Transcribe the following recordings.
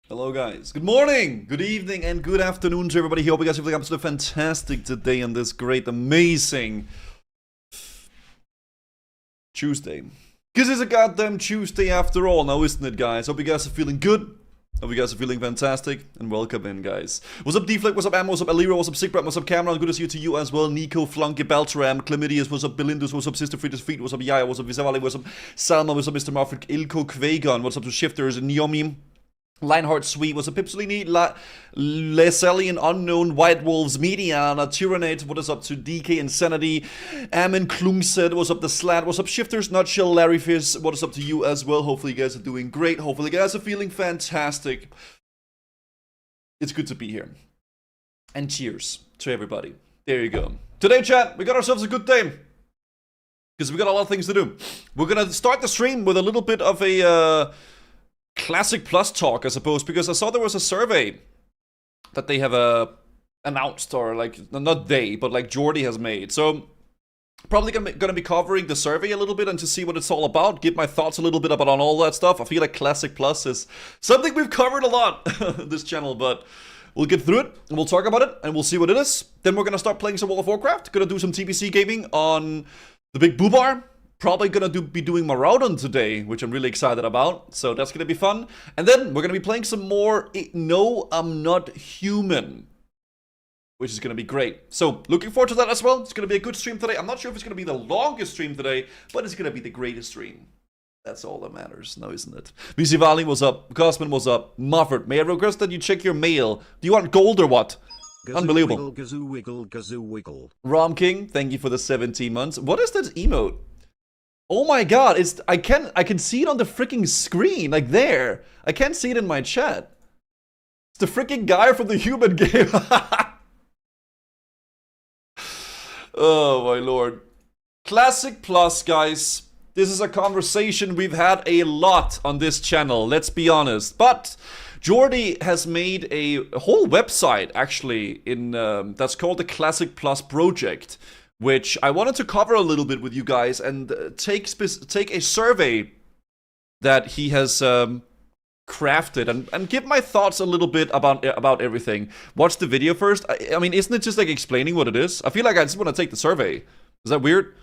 Hello guys, good morning, good evening, and good afternoon to everybody here. Hope you guys are feeling absolutely fantastic today on this great, amazing Tuesday. Because it's a goddamn Tuesday after all now, isn't it guys? Hope you guys are feeling good. Hope you guys are feeling fantastic, and welcome in, guys. What's up, D-Flick? What's up, Ammo? What's up, Alira? What's up, Sigbrad? What's up, Cameron? Good to see you to you as well. Nico, Flunky, Beltram, Chlamydius. What's up, Belindus? What's up, Sister Frida's Feet? What's up, Yaya? What's up, Visavali? What's up, Salma? What's up, Mr. Marfred? Ilko, Kvagon? What's up to Shifters? Nyomi? Lionheart Sweet, what's up, Pipsolini, Leselian Unknown, White Wolves, Mediana, Tyrannate, what is up to DK Insanity, Amin Klungset, what's up, The Slat, what's up, Shifters, Nutshell, Larry Fizz, what is up to you as well. Hopefully you guys are doing great, hopefully you guys are feeling fantastic. It's good to be here. And cheers to everybody. There you go. Today, chat, we got ourselves a good day. Because we got a lot of things to do. We're gonna start the stream with a little bit of a Classic Plus talk, I suppose, because I saw there was a survey that they have announced, or like, not they, but like Jordy has made. So, probably gonna be covering the survey a little bit and to see what it's all about, give my thoughts a little bit about on all that stuff. I feel like Classic Plus is something we've covered a lot on this channel, but we'll get through it, and we'll talk about it, and we'll see what it is. Then we're gonna start playing some World of Warcraft, gonna do some TBC gaming on the Big Boo Bar. Probably gonna be doing Maraudon today, which I'm really excited about. So that's gonna be fun. And then we're gonna be playing some more No, I'm Not Human, which is gonna be great. So looking forward to that as well. It's gonna be a good stream today. I'm not sure if it's gonna be the longest stream today, but it's gonna be the greatest stream. That's all that matters now, isn't it? Visivali was up. Cosman was up. Mufford, may I request that you check your mail? Do you want gold or what? Gazoo, Unbelievable. Wiggle, gazoo, wiggle, gazoo, wiggle. Rom King, thank you for the 17 months. What is that emote? Oh my god, I can see it on the freaking screen, like there. I can't see it in my chat. It's the freaking guy from the human game. Oh my lord. Classic Plus, guys. This is a conversation we've had a lot on this channel, let's be honest. But Jordy has made a whole website, actually, in that's called the Classic Plus Project, which I wanted to cover a little bit with you guys and take a survey that he has crafted and give my thoughts a little bit about everything. Watch the video first. I mean, isn't it just like explaining what it is? I feel like I just want to take the survey. Is that weird?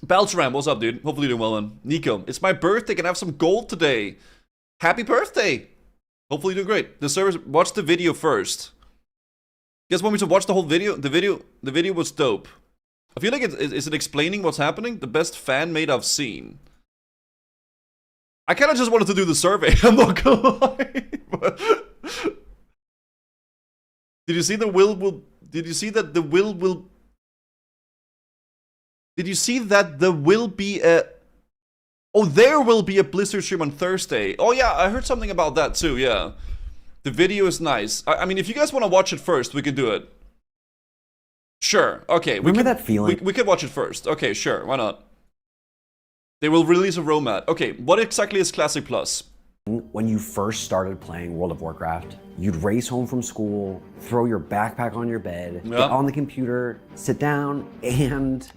Beltram, what's up, dude? Hopefully you're doing well, man. Nico, it's my birthday. Can I have some gold today? Happy birthday! Hopefully you're doing great. The service. Watch the video first. You guys want me to watch the whole video? The video was dope. I feel like is it explaining what's happening? The best fan made I've seen. I kind of just wanted to do the survey. I'm not gonna lie. Did you see the will? Did you see that the will? Did you see that there will be a? Oh, there will be a Blizzard stream on Thursday. Oh yeah, I heard something about that too. Yeah. The video is nice. I mean, if you guys want to watch it first, we can do it. Sure. Okay. Remember that feeling? We can watch it first. Okay, sure. Why not? They will release a roadmap. Okay, what exactly is Classic Plus? When you first started playing World of Warcraft, you'd race home from school, throw your backpack on your bed, get on the computer, sit down, and...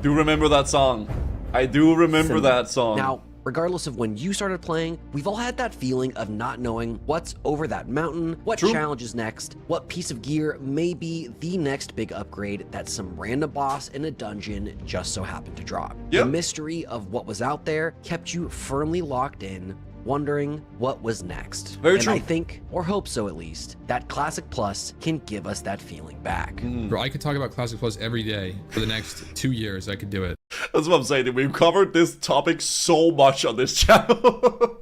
Do remember that song. I do remember that song. Now, regardless of when you started playing, we've all had that feeling of not knowing what's over that mountain, what challenge is next, what piece of gear may be the next big upgrade that some random boss in a dungeon just so happened to drop. Yep. The mystery of what was out there kept you firmly locked in, wondering what was next. Very true. I think, or hope so at least, that Classic Plus can give us that feeling back. Bro, I could talk about Classic Plus every day for the next 2 years. I could do it. That's what I'm saying. We've covered this topic so much on this channel.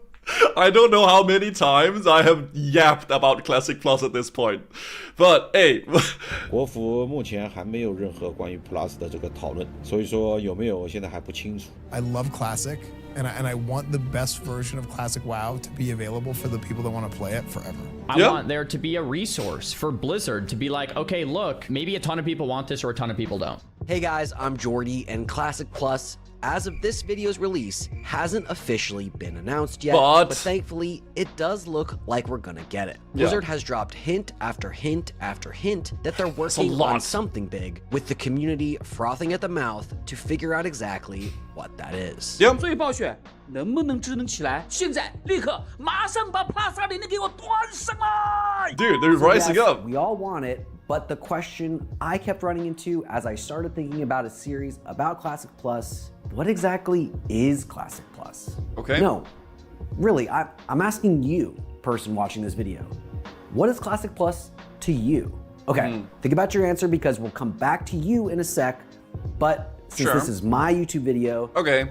I don't know how many times I have yapped about Classic Plus at this point. But hey. 国服目前还没有任何关于 Plus 的这个讨论，所以说有没有现在还不清楚。I love Classic, and I want the best version of Classic WoW to be available for the people that want to play it forever. I want there to be a resource for Blizzard to be like, okay, look, maybe a ton of people want this or a ton of people don't. Hey guys, I'm Jordy, and Classic Plus, as of this video's release, hasn't officially been announced yet, but thankfully, it does look like we're gonna get it. Blizzard has dropped hint after hint after hint that they're working on something big, with the community frothing at the mouth to figure out exactly what that is. 所以暴雪能不能智能起来？现在立刻马上把 Plus 2.0给我端上来 Dude, they're rising yes, up. We all want it, but the question I kept running into as I started thinking about a series about Classic Plus, what exactly is Classic Plus? Okay. No, really, I'm asking you, person watching this video, what is Classic Plus to you? Okay, think about your answer because we'll come back to you in a sec, but since this is my YouTube video,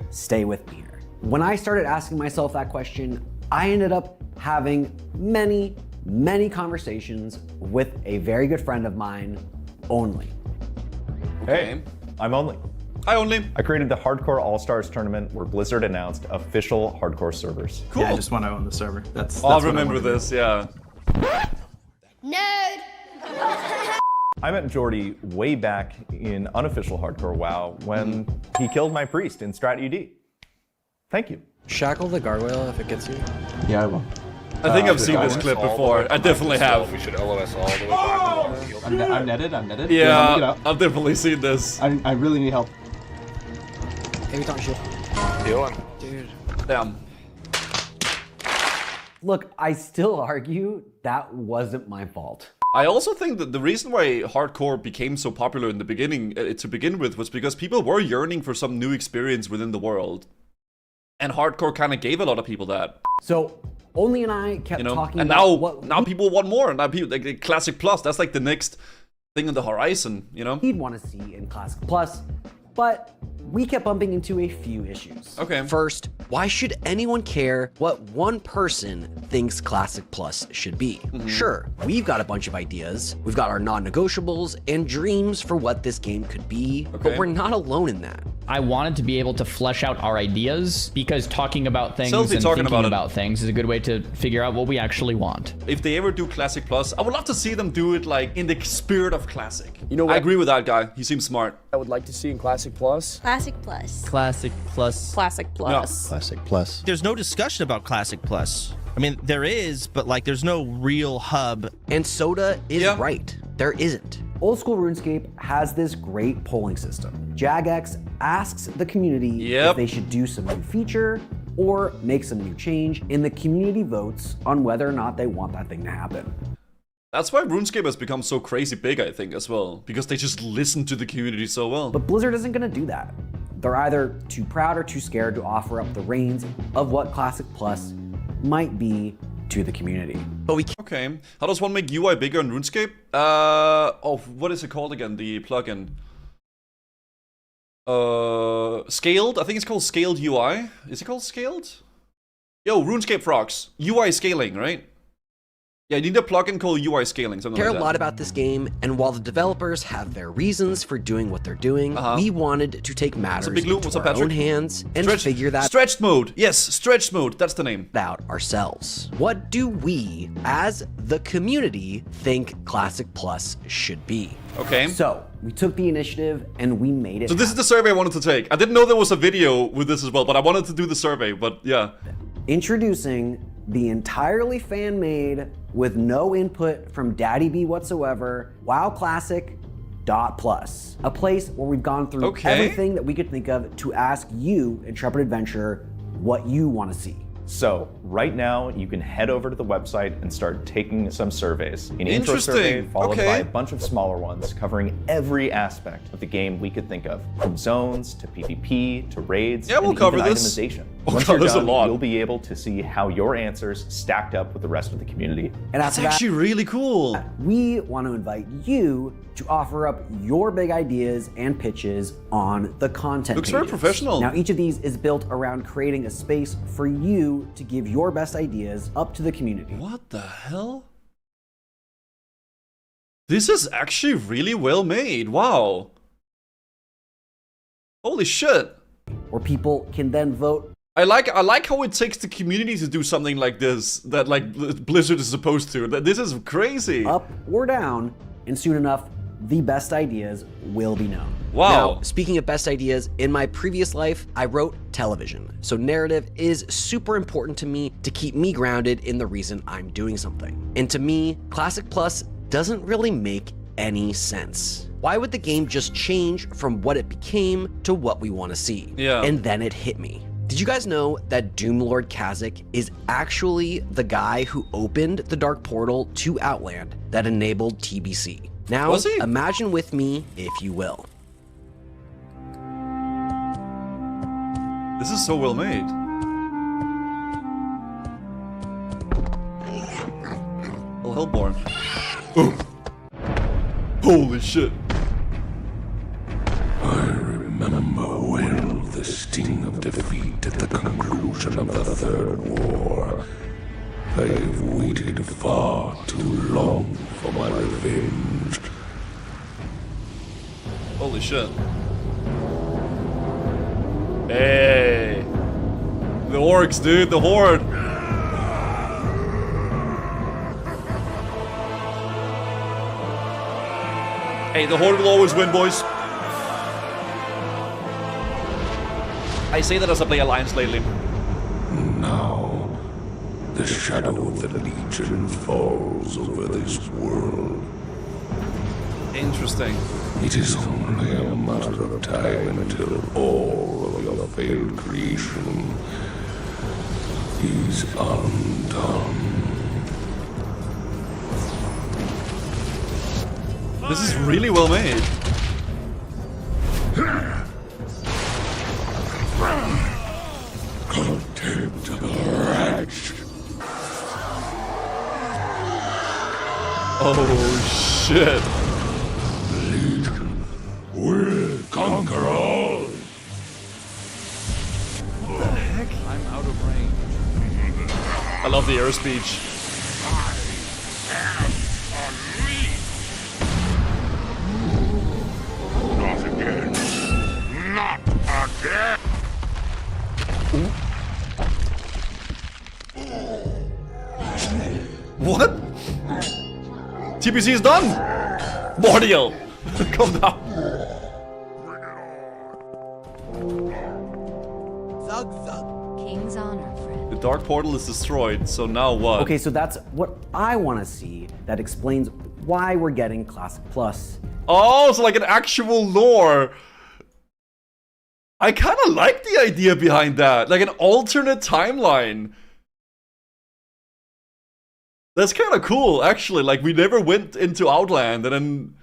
stay with me here. When I started asking myself that question, I ended up having many conversations with a very good friend of mine, Only. Hey, I'm Only. Hi, Only. I created the Hardcore All-Stars tournament where Blizzard announced official hardcore servers. Cool. Yeah, I just want to own the server. That's I remember this, yeah. Nerd! I met Jordy way back in unofficial Hardcore WoW when he killed my priest in Strat UD. Thank you. Shackle the gargoyle if it gets you. Yeah, I will. I think I've seen this clip before. I definitely have. We should LOS all the way back. I'm netted. Yeah, I've definitely seen this. I really need help. Maybe don't shoot. Healing. Dude. Damn. Look, I still argue that wasn't my fault. I also think that the reason why hardcore became so popular in the beginning, to begin with, was because people were yearning for some new experience within the world. And hardcore kind of gave a lot of people that. So, Only and I kept talking and about now people want more. Now people, like Classic Plus, that's like the next thing on the horizon, you know? He'd want to see in Classic Plus, but we kept bumping into a few issues. Okay. First, why should anyone care what one person thinks Classic Plus should be? Sure, we've got a bunch of ideas, we've got our non-negotiables and dreams for what this game could be, but we're not alone in that. I wanted to be able to flesh out our ideas because talking about things and thinking about things is a good way to figure out what we actually want. If they ever do Classic Plus, I would love to see them do it like in the spirit of Classic. You know what? I agree with that guy. He seems smart. I would like to see in Classic Plus. Classic Plus. Classic Plus. Classic Plus. Yeah. Classic Plus. There's no discussion about Classic Plus. I mean, there is, but like there's no real hub. And Soda is right. There isn't. Old School RuneScape has this great polling system. Jagex asks the community if they should do some new feature or make some new change, and the community votes on whether or not they want that thing to happen. That's why RuneScape has become so crazy big, I think, as well. Because they just listen to the community so well. But Blizzard isn't gonna do that. They're either too proud or too scared to offer up the reins of what Classic Plus might be to the community. But we Okay, how does one make UI bigger in RuneScape? What is it called again? The plugin. Scaled? I think it's called Scaled UI. Is it called Scaled? Yo, RuneScape Frogs. UI scaling, right? Yeah, you need a plugin called UI scaling, something care like that. a lot about this game, and while the developers have their reasons for doing what they're doing, we wanted to take matters into our own hands and figure that stretched mode. Yes, stretched mode. That's the name. out ourselves. What do we, as the community, think Classic Plus should be? Okay. So, we took the initiative and we made it So this is the survey I wanted to take. I didn't know there was a video with this as well, but I wanted to do the survey, but yeah. Introducing the entirely fan-made, with no input from Daddy B whatsoever, WoW Classic Plus, a place where we've gone through everything that we could think of to ask you, Intrepid Adventurer, what you want to see. So right now you can head over to the website and start taking some surveys. An intro survey followed by a bunch of smaller ones covering every aspect of the game we could think of, from zones to PvP to raids and even itemization. Once you're done, you'll be able to see how your answers stacked up with the rest of the community. And that's actually really cool. We want to invite you to offer up your big ideas and pitches on the content Looks very professional. Now, each of these is built around creating a space for you to give your best ideas up to the community. What the hell? This is actually really well made. Wow. Holy shit. Where people can then vote. I like how it takes the community to do something like this, that like Blizzard is supposed to. This is crazy. Up or down, and soon enough, the best ideas will be known. Wow. Now, speaking of best ideas, in my previous life, I wrote television. So narrative is super important to me to keep me grounded in the reason I'm doing something. And to me, Classic Plus doesn't really make any sense. Why would the game just change from what it became to what we want to see? Yeah. And then it hit me. Did you guys know that Doomlord Kazakh is actually the guy who opened the dark portal to Outland that enabled TBC? Now, imagine with me, if you will. This is so well made. Oh, Hellborn. Oh. Holy shit. I remember well the sting of defeat at the conclusion of the Third War. I have waited far too long for my revenge. Holy shit. Hey. The orcs, dude, the horde. Hey, the horde will always win, boys. I say that as I play Alliance lately. Now, the shadow of the Legion falls over this world. Interesting. It is only a matter of time until all of your failed creation is undone. This is really well made. Contemptible wretch. Oh shit. Legion will conquer all. What the heck? I'm out of range. I love the air speech. Not again. Not again. What? TBC is done! Mordial! Calm down. King's honor, friend. The dark portal is destroyed, so now what? Okay, so that's what I want to see that explains why we're getting Classic Plus. Oh, so like an actual lore. I kind of like the idea behind that. Like an alternate timeline. That's kind of cool, actually. Like, we never went into Outland, and then...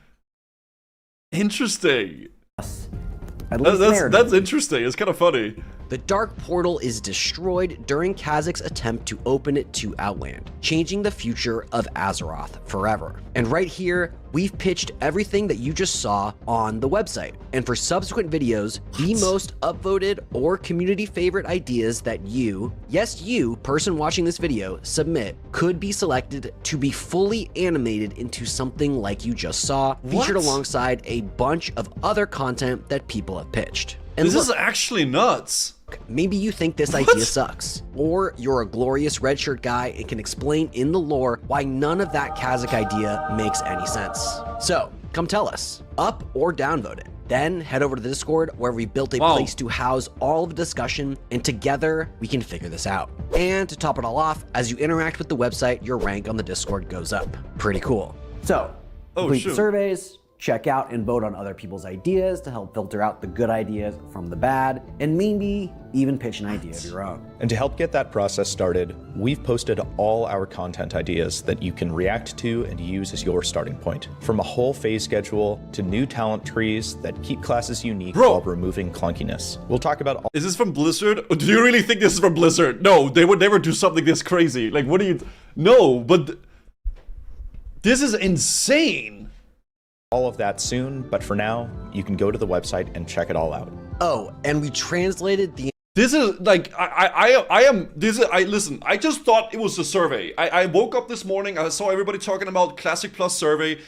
Interesting. That's interesting. It's kind of funny. The dark portal is destroyed during Kazakh's attempt to open it to Outland, changing the future of Azeroth forever. And right here, we've pitched everything that you just saw on the website. And for subsequent videos, the most upvoted or community favorite ideas that you, yes you, person watching this video, submit could be selected to be fully animated into something like you just saw, featured alongside a bunch of other content that people have pitched. And this is actually nuts. Maybe you think this idea sucks, or you're a glorious red shirt guy and can explain in the lore why none of that Kazakh idea makes any sense. So come tell us, up or downvote it. Then head over to the Discord where we built a place to house all of the discussion, and together we can figure this out. And to top it all off, as you interact with the website, your rank on the Discord goes up. Pretty cool. So, complete the surveys, check out and vote on other people's ideas to help filter out the good ideas from the bad, and maybe even pitch an idea of your own. And to help get that process started, we've posted all our content ideas that you can react to and use as your starting point. From a whole phase schedule to new talent trees that keep classes unique while removing clunkiness. We'll talk about all— Is this from Blizzard? Do you really think this is from Blizzard? No, they would never do something this crazy. Like, what do you... No, but... This is insane. All of that soon, but for now, you can go to the website and check it all out. Oh, and we translated the— This is like, listen, I just thought it was a survey. I woke up this morning, I saw everybody talking about Classic Plus survey.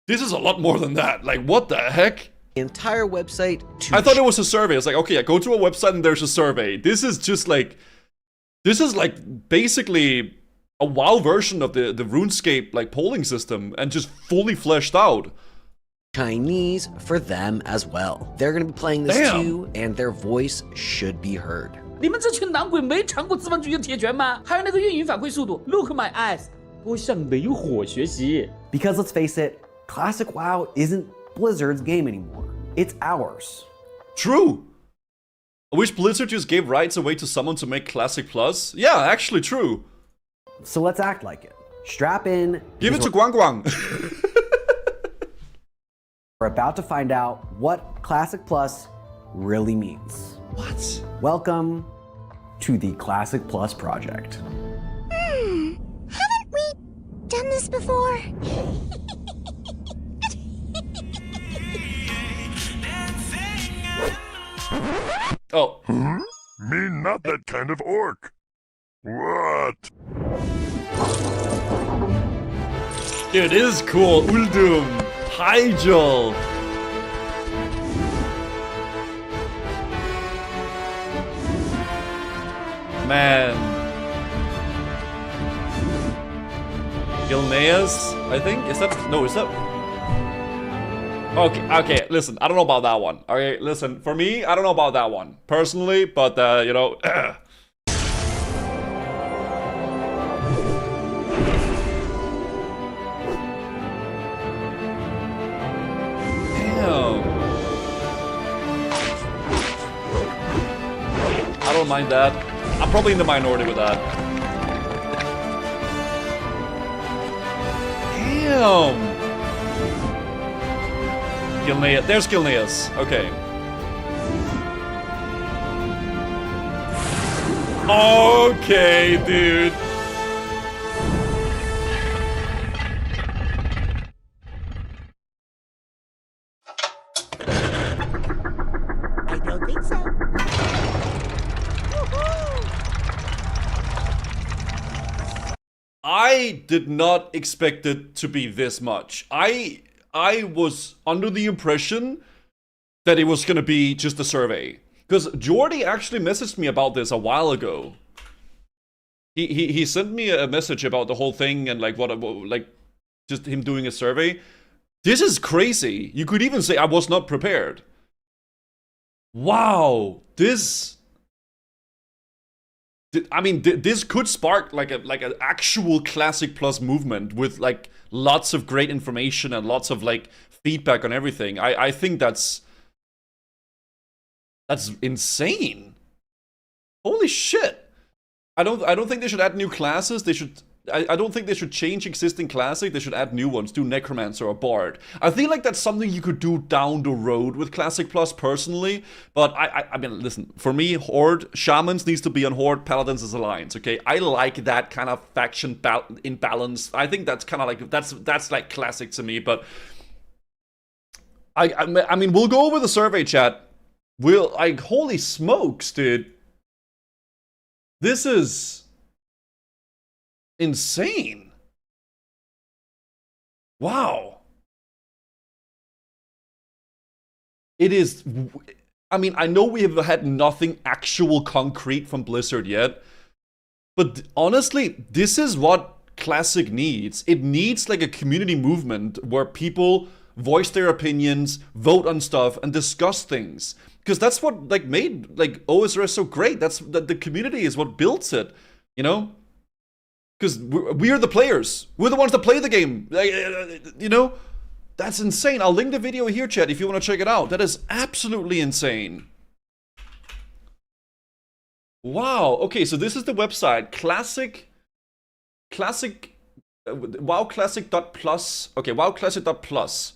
This is a lot more than that. Like, what the heck? The entire website to— I thought it was a survey. It's like, okay, I go to a website and there's a survey. This is just like, this is like basically a WoW version of the RuneScape like polling system, and just fully fleshed out. Chinese for them as well. They're gonna be playing this too, and their voice should be heard. 你们这群党鬼没尝过资本主义的铁拳吗？还有那个运营反馈速度 ，Look my eyes， 多向煤火学习。 Because let's face it, Classic WoW isn't Blizzard's game anymore. It's ours. True. I wish Blizzard just gave rights away to someone to make Classic Plus. Yeah, actually true. So let's act like it. Strap in. Give it to Guang Guang. We're about to find out what Classic Plus really means. What? Welcome to the Classic Plus project. Haven't we done this before? Oh. Huh? Me not that kind of orc. What? It is cool. Uldum. Hyjal. Man. Gilneas, I think? Is that? No, is that? Okay, listen, I don't know about that one. Okay, listen, for me, I don't know about that one. Personally, but, you know... Damn. I don't mind that. I'm probably in the minority with that. Damn. Gilneas. There's Gilneas. Okay. Okay, dude. I don't think so. I did not expect it to be this much. I was under the impression that it was gonna be just a survey. Because Jordy actually messaged me about this a while ago. He sent me a message about the whole thing and like like just him doing a survey. This is crazy. You could even say I was not prepared. Wow, this could spark like an actual Classic Plus movement with like lots of great information and lots of like feedback on everything. I think that's insane. Holy shit. I don't think they should add new classes. I don't think they should change existing Classic. They should add new ones. Do Necromancer or Bard. I feel like that's something you could do down the road with Classic Plus personally. But I mean, listen, for me, Horde, Shamans needs to be on Horde, Paladins is Alliance, okay? I like that kind of faction in balance. I think that's kind of like, that's like Classic to me. But I mean, we'll go over the survey, chat. We'll, like, holy smokes, dude. This is insane. Wow. It is... I mean, I know we have had nothing actual concrete from Blizzard yet, but honestly, this is what Classic needs. It needs like a community movement where people voice their opinions, vote on stuff, and discuss things. Because that's what like made like OSRS so great. That's the community is what builds it, you know? Because we are the players. We're the ones that play the game. You know? That's insane. I'll link the video here, chat, if you want to check it out. That is absolutely insane. Wow. Okay, so this is the website. WoWclassic.plus. Okay, WoWclassic.plus.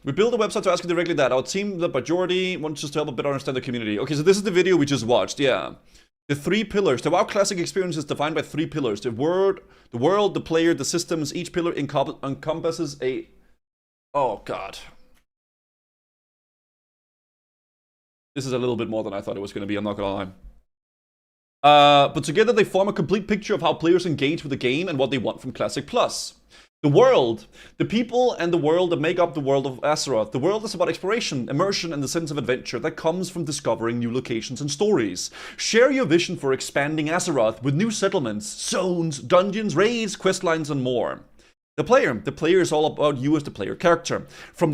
We built a website to ask you directly that. Our team, the majority, wants us to help better understand the community. Okay, so this is the video we just watched, yeah. The 3 pillars. The WoW Classic experience is defined by 3 pillars. The world, the player, the systems. Each pillar encompasses a... Oh, God. This is a little bit more than I thought it was going to be, I'm not going to lie. But together they form a complete picture of how players engage with the game and what they want from Classic Plus. The world. The people and the world that make up the world of Azeroth. The world is about exploration, immersion, and the sense of adventure that comes from discovering new locations and stories. Share your vision for expanding Azeroth with new settlements, zones, dungeons, raids, questlines, and more. The player is all about you as the player character. From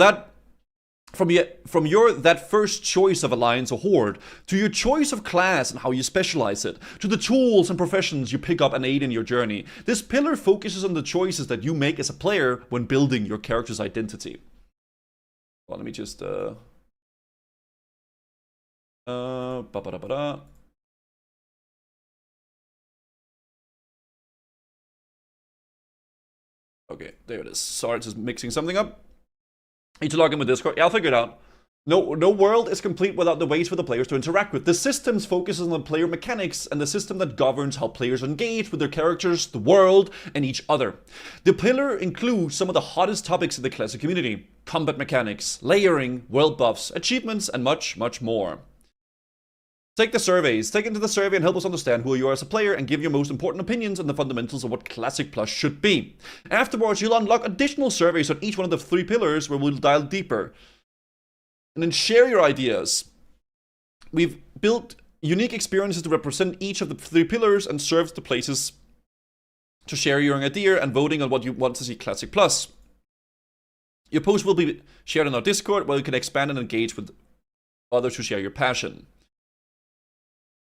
your that first choice of Alliance or Horde, to your choice of class and how you specialize it, to the tools and professions you pick up and aid in your journey. This pillar focuses on the choices that you make as a player when building your character's identity. Well, let me just Ba-ba-da-ba-da. Okay, there it is. Sorry, just mixing something up. Need to log in with Discord. Yeah, I'll figure it out. No world is complete without the ways for the players to interact with. The systems focuses on the player mechanics and the system that governs how players engage with their characters, the world, and each other. The pillar includes some of the hottest topics in the classic community: combat mechanics, layering, world buffs, achievements, and much, much more. Take the surveys. Take into the survey and help us understand who you are as a player and give your most important opinions on the fundamentals of what Classic Plus should be. Afterwards, you'll unlock additional surveys on each one of the 3 pillars where we'll dive deeper. And then share your ideas. We've built unique experiences to represent each of the 3 pillars and serves the places to share your idea and voting on what you want to see Classic Plus. Your post will be shared on our Discord where you can expand and engage with others to share your passion.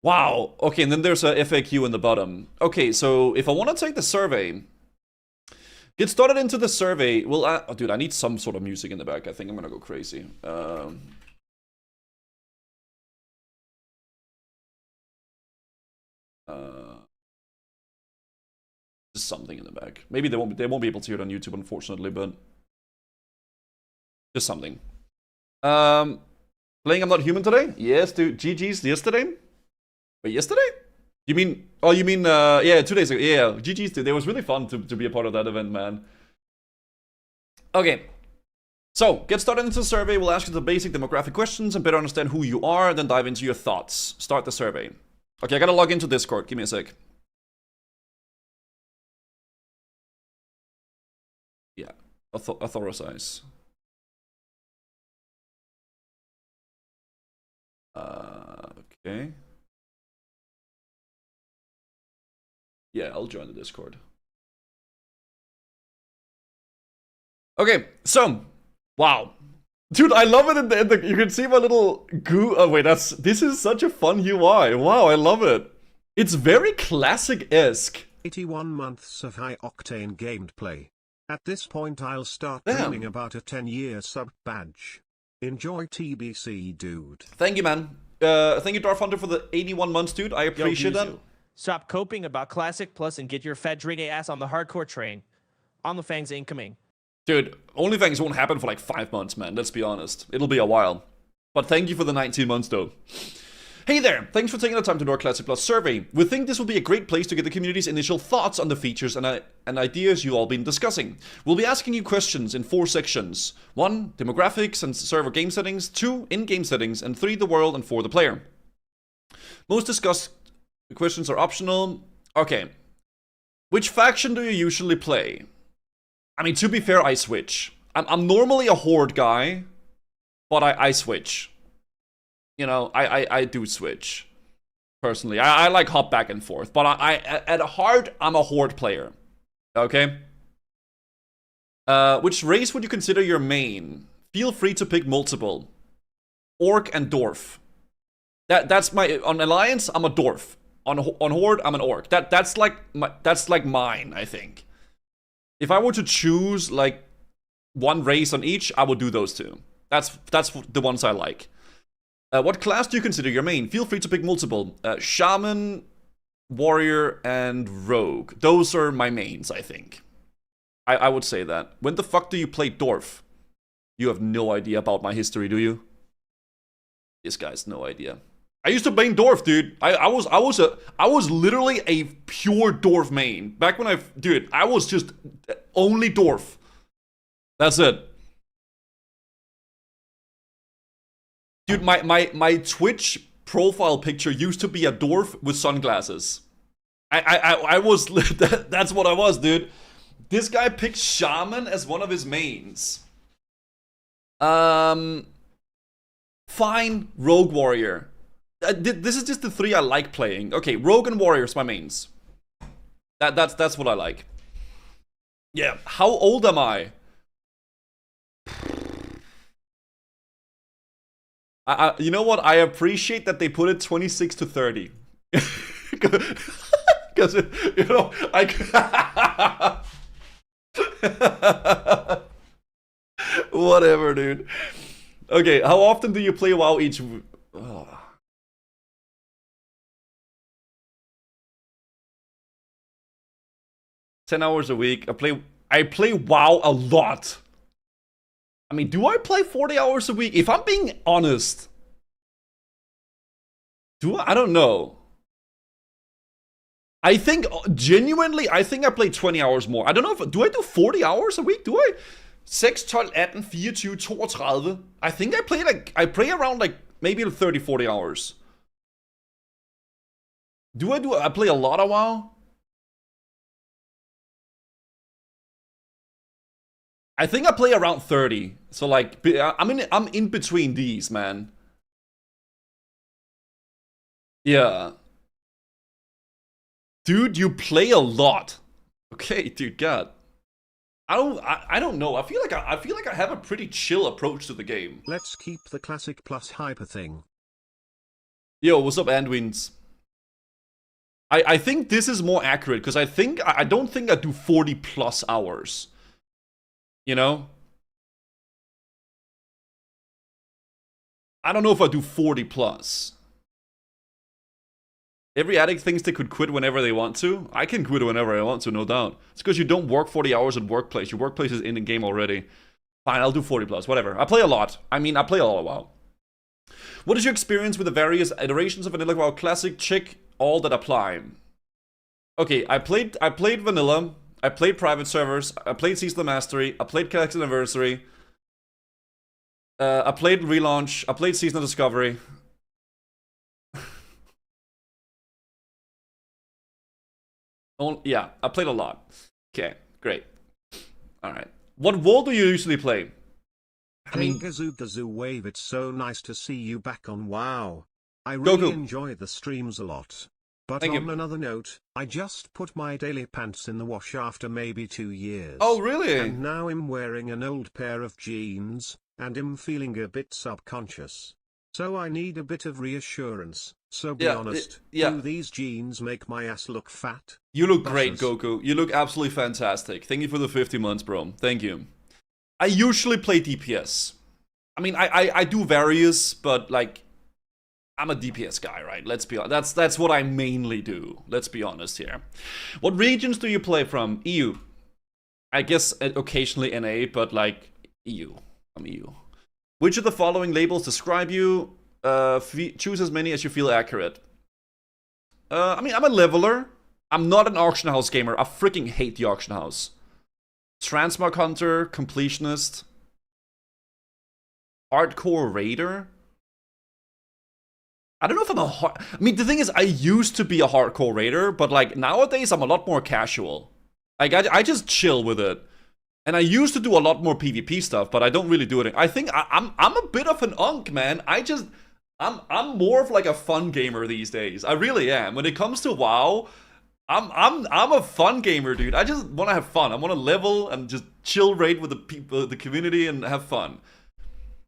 Wow. Okay, and then there's a FAQ in the bottom. Okay, so if I want to take the survey, get started into the survey. Well, oh, dude, I need some sort of music in the back. I think I'm gonna go crazy. Just something in the back. Maybe they won't be able to hear it on YouTube, unfortunately, but just something. Playing I'm Not Human today? Yes, dude. GG's yesterday. Wait, yesterday? You mean, oh, you mean, yeah, 2 days ago. Yeah, GG's, dude. It was really fun to be a part of that event, man. Okay. So, get started into the survey. We'll ask you the basic demographic questions and better understand who you are, then dive into your thoughts. Start the survey. Okay, I gotta log into Discord. Give me a sec. Yeah, authorize. Okay. Yeah, I'll join the Discord. Okay, so, wow. Dude, I love it in the you can see my little goo. Oh wait, this is such a fun UI. Wow, I love it. It's very classic-esque. 81 months of high-octane gameplay. At this point I'll start dreaming about a 10-year sub badge. Enjoy TBC, dude. Thank you, man. Thank you, Darth Hunter, for the 81 months, dude. I appreciate that. Stop coping about Classic Plus and get your fat drinking ass on the hardcore train. OnlyFans incoming. Dude, OnlyFans won't happen for like 5 months, man. Let's be honest. It'll be a while. But thank you for the 19 months, though. Hey there! Thanks for taking the time to do our Classic Plus survey. We think this will be a great place to get the community's initial thoughts on the features and ideas you all been discussing. We'll be asking you questions in 4 sections. 1, demographics and server game settings. 2, in-game settings. And 3, the world, and 4, the player. Most discussed questions are optional. Okay. Which faction do you usually play? I mean, to be fair, I switch. I'm normally a Horde guy, but I switch. You know, I do switch. Personally, I like hop back and forth, but I at heart, I'm a Horde player. Okay? Which race would you consider your main? Feel free to pick multiple. Orc and Dwarf. That's my... On Alliance, I'm a Dwarf. On Horde, I'm an Orc. That's like mine, I think. If I were to choose like one race on each, I would do those 2. That's the ones I like. What class do you consider your main? Feel free to pick multiple. Shaman, Warrior, and Rogue. Those are my mains, I think. I would say that. When the fuck do you play Dwarf? You have no idea about my history, do you? This guy's no idea. I used to main Dwarf, dude. I was literally a pure Dwarf main. Back when dude, I was just only Dwarf. That's it. Dude, my Twitch profile picture used to be a Dwarf with sunglasses. I was that's what I was, dude. This guy picked Shaman as one of his mains. Fine, Rogue Warrior. This is just the 3 I like playing. Okay, Rogue and Warrior's my mains. That's what I like. Yeah, how old am I? You know what? I appreciate that they put it 26 to 30. Because, you know, whatever, dude. Okay, how often do you play WoW each... Oh. 10 hours a week. I play WoW a lot. I mean, do I play 40 hours a week? If I'm being honest, do I? I don't know. I think, genuinely, I think I play 20 hours more. I don't know if, do I do 40 hours a week? Do I? 6, 12, 18, 24, 32. I think I play around like maybe 30, 40 hours. I play a lot of WoW? I think I play around 30. So like, I'm in between these, man. Yeah. Dude, you play a lot. Okay, dude, God. I don't know. I feel like I have a pretty chill approach to the game. Let's keep the Classic Plus hyper thing. Yo, what's up, Andwins? I think this is more accurate because I don't think I do 40 plus hours. You know? I don't know if I do 40 plus. Every addict thinks they could quit whenever they want to. I can quit whenever I want to, no doubt. It's because you don't work 40 hours at workplace. Your workplace is in the game already. Fine, I'll do 40 plus, whatever. I play a lot. I mean, I play a lot of WoW. What is your experience with the various iterations of Vanilla WoW Classic, Chick, all that apply? Okay, I played Vanilla. I played private servers. I played Season of Mastery. I played Classic Anniversary. I played Relaunch. I played Season of Discovery. Yeah, I played a lot. Okay, great. Alright. What role do you usually play? I mean, Gazoo Wave, it's so nice to see you back on WoW. I really enjoy the streams a lot. But Thank on you. another note, I just put my daily pants in the wash after maybe 2 years. Oh, really? And now I'm wearing an old pair of jeans, and I'm feeling a bit subconscious. So I need a bit of reassurance. So be honest, do these jeans make my ass look fat? You look great, Goku. You look absolutely fantastic. Thank you for the 50 months, bro. Thank you. I usually play DPS. I mean, I do various, but like, I'm a DPS guy, right? Let's be honest. That's what I mainly do. Let's be honest here. What regions do you play from? EU. I guess occasionally NA, but like EU. I'm EU. Which of the following labels describe you? Choose as many as you feel accurate. I mean, I'm a leveler. I'm not an auction house gamer. I freaking hate the auction house. Transmog hunter, completionist, hardcore raider. I don't know if I'm I mean, the thing is, I used to be a hardcore raider, but like nowadays I'm a lot more casual. Like I just chill with it. And I used to do a lot more PvP stuff, but I don't really do it. I think I'm a bit of an unk, man. I'm more of like a fun gamer these days. I really am. When it comes to WoW, I'm a fun gamer, dude. I just want to have fun. I want to level and just chill raid with the people, the community, and have fun.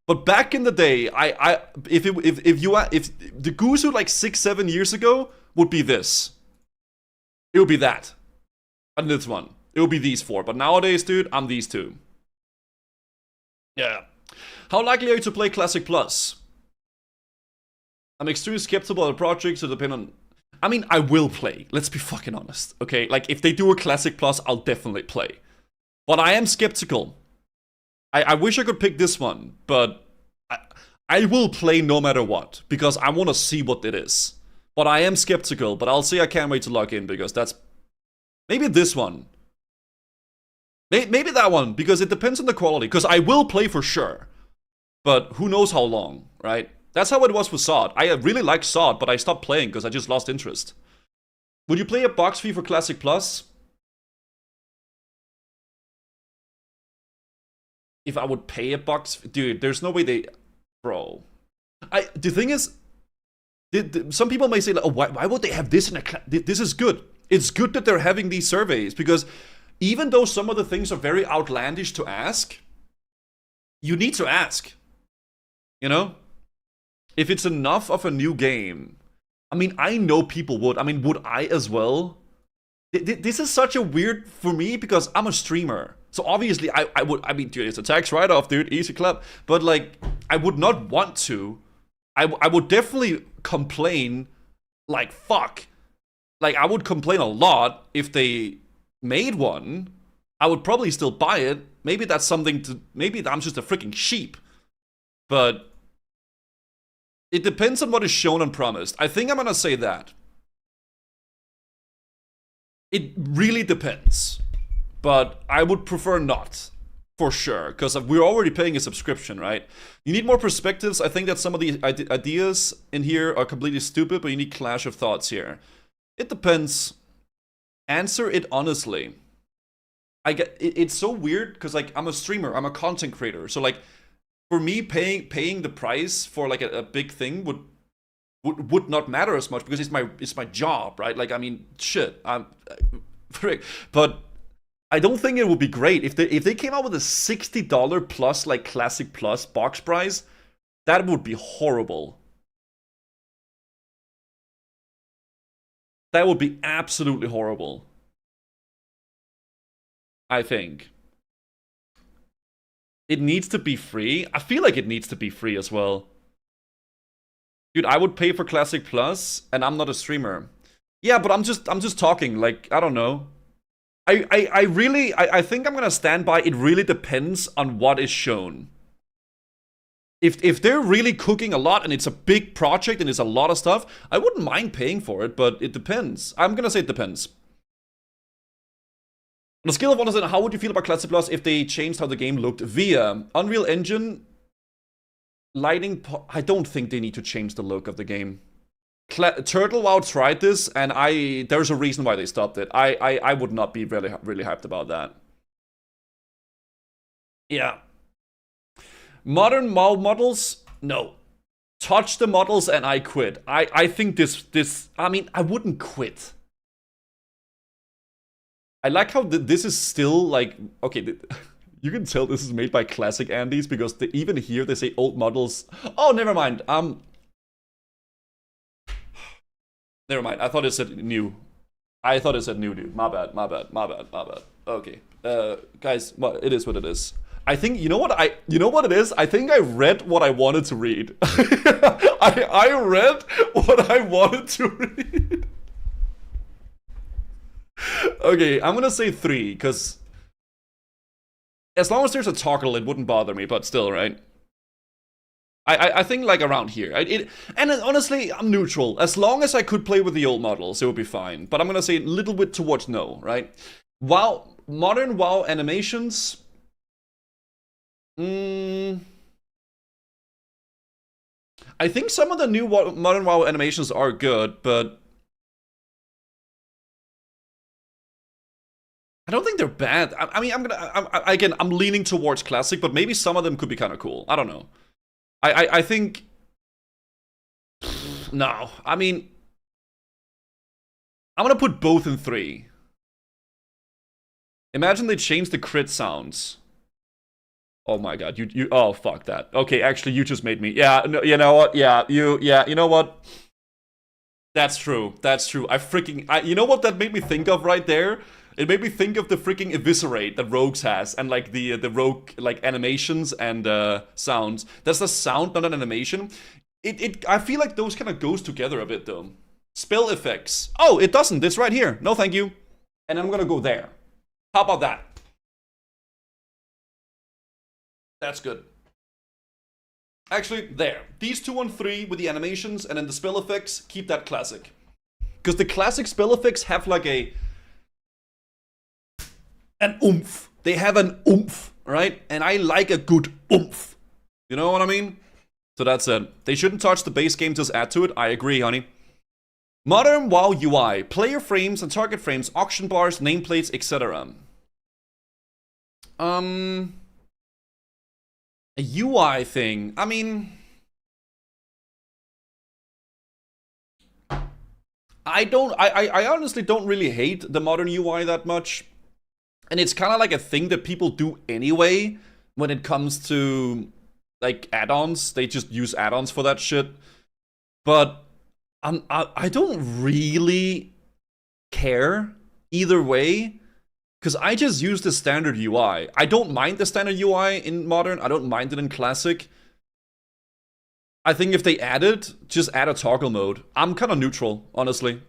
But back in the day, if the Guzu like 6-7 years ago would be this, it would be that, and this one. It would be these four. But nowadays, dude, I'm these two. Yeah. How likely are you to play Classic Plus? I'm extremely skeptical of the project, so depend on. I mean, I will play. Let's be fucking honest. Okay, like if they do a Classic Plus, I'll definitely play. But I am skeptical. I wish I could pick this one, but I will play no matter what because I want to see what it is. But I am skeptical. But I'll say I can't wait to log in because that's maybe this one. Maybe that one because it depends on the quality. Because I will play for sure, but who knows how long, right? That's how it was with SOD. I really like SOD, but I stopped playing because I just lost interest. Would you play a box fee for Classic Plus? If I would pay a box, dude, there's no way they, bro. The thing is, some people may say, like, oh, why would they have this in a? This is good. It's good that they're having these surveys because even though some of the things are very outlandish to ask, you need to ask. You know, if it's enough of a new game, I mean, I know people would. I mean, would I as well? This is such a weird for me because I'm a streamer. So obviously I would, I mean, dude, it's a tax write-off, dude, easy clap. But like, I would not want to. I would definitely complain, like, fuck. Like, I would complain a lot if they made one, I would probably still buy it. Maybe that's something to... Maybe I'm just a freaking sheep. But it depends on what is shown and promised. I think I'm gonna say that. It really depends. But I would prefer not. For sure. Because we're already paying a subscription, right? You need more perspectives. I think that some of the ideas in here are completely stupid, but you need clash of thoughts here. It depends. Answer it honestly. It's so weird because like I'm a streamer, I'm a content creator. So like for me paying the price for like a big thing would not matter as much because it's my job, right? Like I mean shit. But I don't think it would be great if they came out with a $60 plus like Classic Plus box price. That would be horrible. That would be absolutely horrible. I think. It needs to be free. I feel like it needs to be free as well. Dude, I would pay for Classic Plus and I'm not a streamer. Yeah, but I'm just talking, like, I don't know. I think I'm gonna stand by it really depends on what is shown. If they're really cooking a lot and it's a big project and it's a lot of stuff, I wouldn't mind paying for it, but it depends. I'm gonna say it depends. On a scale of 1 to 10, how would you feel about Classic Plus if they changed how the game looked via Unreal Engine, lighting? I don't think they need to change the look of the game. Turtle WoW tried this, and there's a reason why they stopped it. I would not be really hyped about that. Yeah. Modern WoW models, no. Touch the models and I quit. I think this. I mean, I wouldn't quit. I like how this is still like okay. You can tell this is made by Classic Andes because even here they say old models. Oh, never mind. Never mind. I thought it said new. I thought it said new, dude. My bad. Okay. Guys, well, it is what it is. I think, you know what it is? I think I read what I wanted to read. I read what I wanted to read. Okay, I'm gonna say 3, because as long as there's a toggle, it wouldn't bother me, but still, right? I think like around here. And honestly, I'm neutral. As long as I could play with the old models, it would be fine. But I'm gonna say a little bit towards no, right? WoW, modern WoW animations. I think some of the new modern WoW animations are good, but I don't think they're bad. I mean, I'm leaning towards classic, but maybe some of them could be kind of cool. I don't know. I think no. I mean, I'm gonna put both in 3. Imagine they changed the crit sounds. Oh my god, you oh fuck that. Okay, actually you just made me. Yeah, no, you know what? Yeah, you know what? That's true. You know what that made me think of right there? It made me think of the freaking eviscerate that Rogues has, and like the Rogue like animations and sounds. That's the sound, not an animation. I feel like those kind of goes together a bit though. Spell effects. Oh, it doesn't. It's right here. No, thank you. And I'm gonna go there. How about that? That's good. Actually, there. These 2 and 3 with the animations and then the spell effects, keep that classic. Because the classic spell effects have like an oomph. They have an oomph, right? And I like a good oomph. You know what I mean? So that's it. They shouldn't touch the base game, just add to it. I agree, honey. Modern WoW UI. Player frames and target frames, auction bars, nameplates, etc. A UI thing. I mean, I honestly don't really hate the modern UI that much. And it's kind of like a thing that people do anyway when it comes to like add-ons. They just use add-ons for that shit. But I don't really care either way. Because I just use the standard UI. I don't mind the standard UI in Modern. I don't mind it in Classic. I think if they add it, just add a toggle mode. I'm kind of neutral, honestly.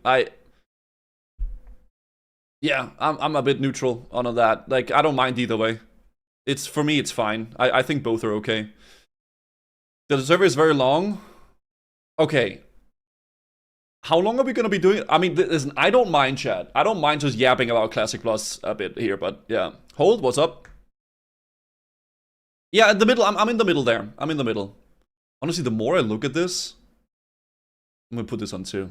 Yeah, I'm a bit neutral on that. Like, I don't mind either way. For me, it's fine. I think both are okay. The server is very long. Okay. How long are we gonna be doing it? I mean, listen, I don't mind, chat. I don't mind just yapping about Classic Plus a bit here, but yeah. Hold, what's up? Yeah, in the middle. I'm in the middle there. I'm in the middle. Honestly, the more I look at this, I'm gonna put this on 2.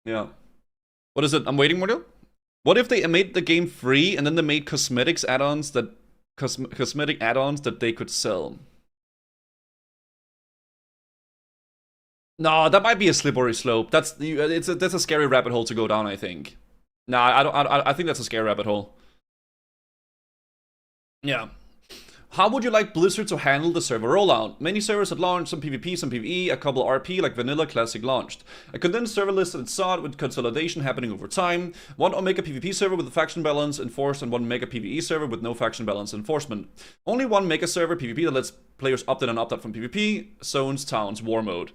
Yeah. What is it? I'm waiting, Mordil? What if they made the game free and then they made cosmetic add-ons that they could sell? No, that might be a slippery slope. That's a scary rabbit hole to go down, I think. No, I think that's a scary rabbit hole. Yeah. How would you like Blizzard to handle the server rollout? Many servers at launch, some PvP, some PvE, a couple RP like Vanilla Classic launched. A condensed server list and SOD with consolidation happening over time. One Omega PvP server with a faction balance enforced and one Mega PvE server with no faction balance enforcement. Only one Mega server PvP that lets players opt in and opt out from PvP, zones, towns, war mode.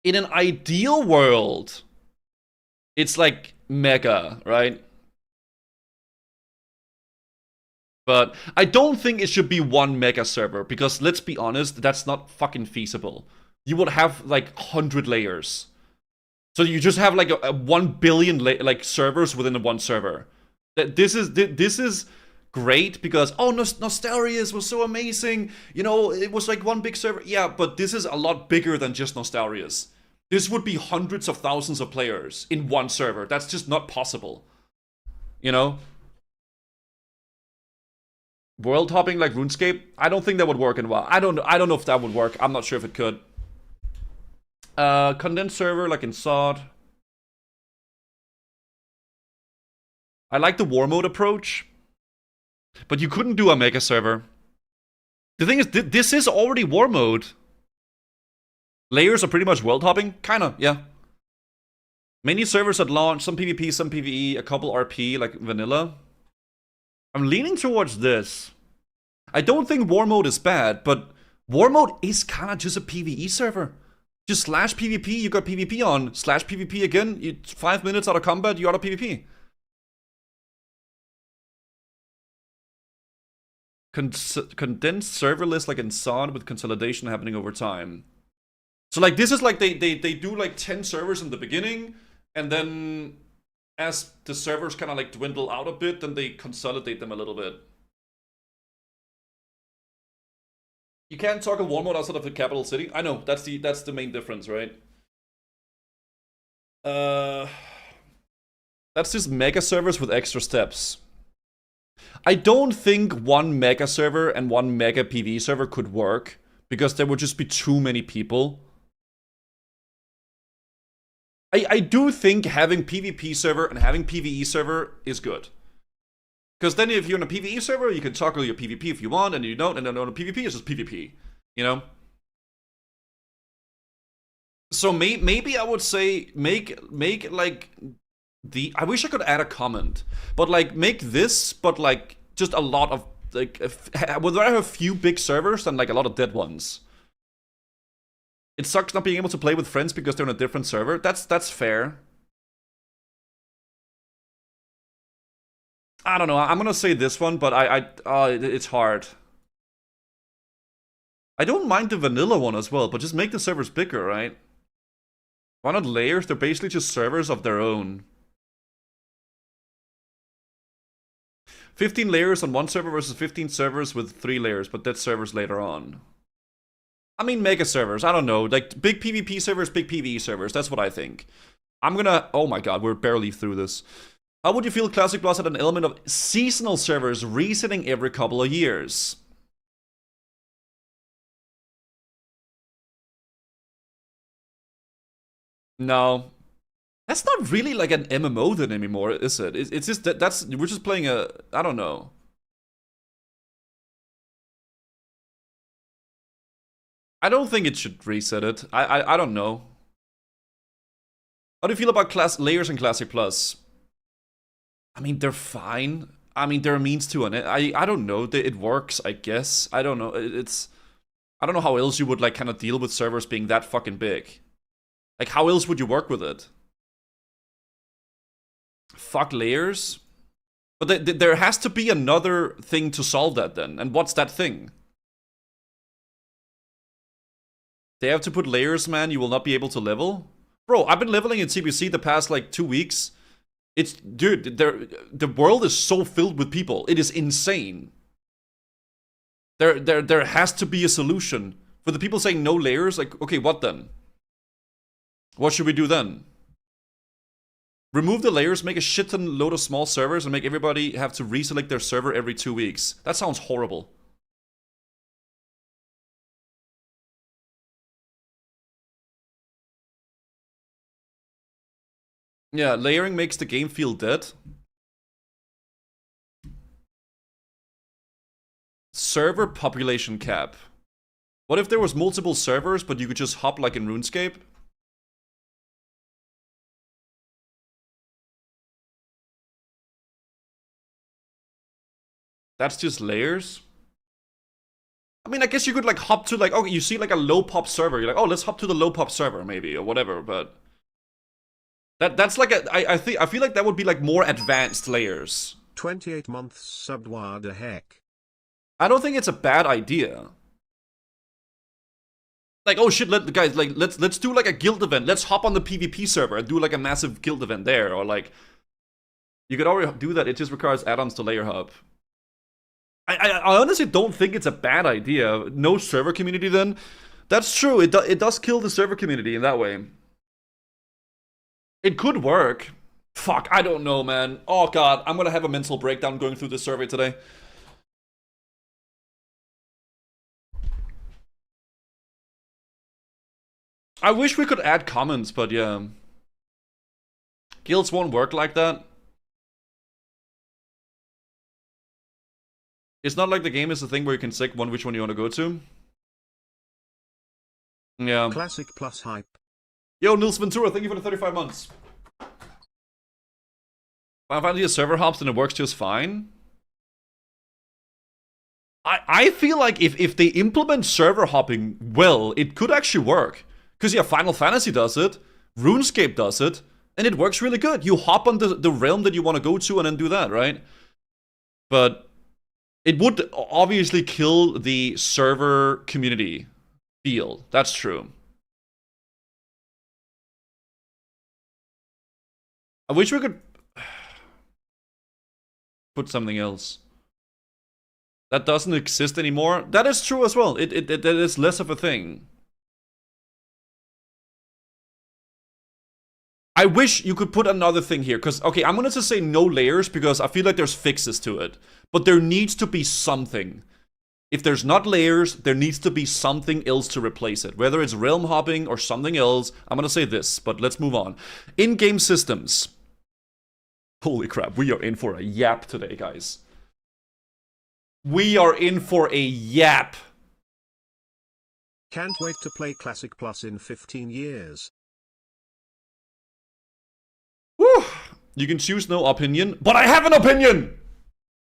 In an ideal world, it's like Mega, right? But I don't think it should be one Mega server, because let's be honest, that's not fucking feasible. You would have like 100 layers. So you just have like a 1 billion like servers within one server. This is great because, oh, Nostalrius was so amazing. You know, it was like one big server. Yeah, but this is a lot bigger than just Nostalrius. This would be hundreds of thousands of players in one server. That's just not possible. You know? World hopping like RuneScape? I don't think that would work in WoW. I don't know if that would work. I'm not sure if it could. Condensed server like in SOD. I like the war mode approach. But you couldn't do a Mega server. The thing is, this is already war mode. Layers are pretty much world hopping? Kinda, yeah. Many servers at launch, some PvP, some PvE, a couple RP, like vanilla. I'm leaning towards this. I don't think war mode is bad, but war mode is kinda just a PvE server. Just slash PvP, you got PvP on. Slash PvP again, 5 minutes out of combat, you out of PvP. Condensed server list like in SOD with consolidation happening over time. So like this is like they do like 10 servers in the beginning, and then as the servers kind of like dwindle out a bit, then they consolidate them a little bit. You can't toggle war mode outside of the capital city. I know, that's the main difference, right? That's just Mega servers with extra steps. I don't think one Mega server and one Mega PvE server could work, because there would just be too many people. I do think having PvP server and having PvE server is good. Because then if you're on a PvE server, you can toggle your PvP if you want, and you don't, and then on a PvP, it's just PvP. You know? So maybe I would say, make like... I wish I could add a comment, but like make this, but like just a lot of like, would rather have a few big servers than like a lot of dead ones. It sucks not being able to play with friends because they're on a different server. That's fair. I don't know. I'm gonna say this one, but it's hard. I don't mind the vanilla one as well, but just make the servers bigger, right? Why not layers? They're basically just servers of their own. 15 layers on one server versus 15 servers with 3 layers, but that's servers later on. I mean, Mega servers, I don't know. Like, big PvP servers, big PvE servers. That's what I think. I'm gonna... Oh my god, we're barely through this. How would you feel Classic Plus had an element of seasonal servers resetting every couple of years? No. That's not really like an MMO then anymore, is it? It's just that we're just playing a... I don't know. I don't think it should reset it. I don't know. How do you feel about layers in Classic Plus? I mean, they're fine. I mean, there are means to it. I don't know. It works, I guess. I don't know. I don't know how else you would like kind of deal with servers being that fucking big. Like, how else would you work with it? Fuck layers? But there has to be another thing to solve that then. And what's that thing? They have to put layers, man. You will not be able to level. Bro, I've been leveling in TBC the past like 2 weeks. It's, dude, the world is so filled with people. It is insane. There has to be a solution. For the people saying no layers, like, okay, what then? What should we do then? Remove the layers, make a shit ton load of small servers, and make everybody have to reselect their server every 2 weeks. That sounds horrible. Yeah, layering makes the game feel dead. Server population cap. What if there was multiple servers, but you could just hop like in RuneScape? That's just layers? I mean, I guess you could like hop to like, okay, you see like a low pop server. You're like, oh, let's hop to the low pop server maybe, or whatever, but... That's like a, I feel like that would be like more advanced layers. 28 months subbed, what the heck? I don't think it's a bad idea. Like, oh shit, guys, like let's do like a guild event. Let's hop on the PvP server and do like a massive guild event there, or like you could already do that. It just requires add-ons to layer hub. I honestly don't think it's a bad idea. No server community then. That's true. It does kill the server community in that way. It could work. Fuck, I don't know, man. Oh god, I'm gonna have a mental breakdown going through this survey today. I wish we could add comments, but yeah. Guilds won't work like that. It's not like the game is a thing where you can select which one you want to go to. Yeah. Classic plus hype. Yo, Nils Ventura, thank you for the 35 months. Final Fantasy has server hops and it works just fine. I feel like if they implement server hopping well, it could actually work. Because yeah, Final Fantasy does it, RuneScape does it, and it works really good. You hop on the realm that you want to go to and then do that, right? But it would obviously kill the server community feel. That's true. I wish we could put something else. That doesn't exist anymore. That is true as well. It is less of a thing. I wish you could put another thing here, because, okay, I'm gonna just say no layers, because I feel like there's fixes to it. But there needs to be something. If there's not layers, there needs to be something else to replace it. Whether it's realm hopping or something else, I'm gonna say this, but let's move on. In-game systems. Holy crap, we are in for a yap today, guys. We are in for a yap. Can't wait to play Classic Plus in 15 years. Whew. You can choose no opinion, but I have an opinion!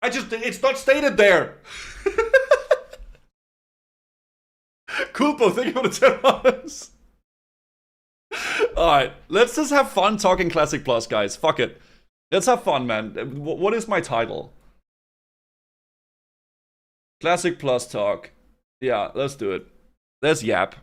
It's not stated there. Kulpo, thank you for the 10 months. Alright, let's just have fun talking Classic Plus, guys. Fuck it. Let's have fun, man. What is my title? Classic Plus talk. Yeah, let's do it. Let's yap.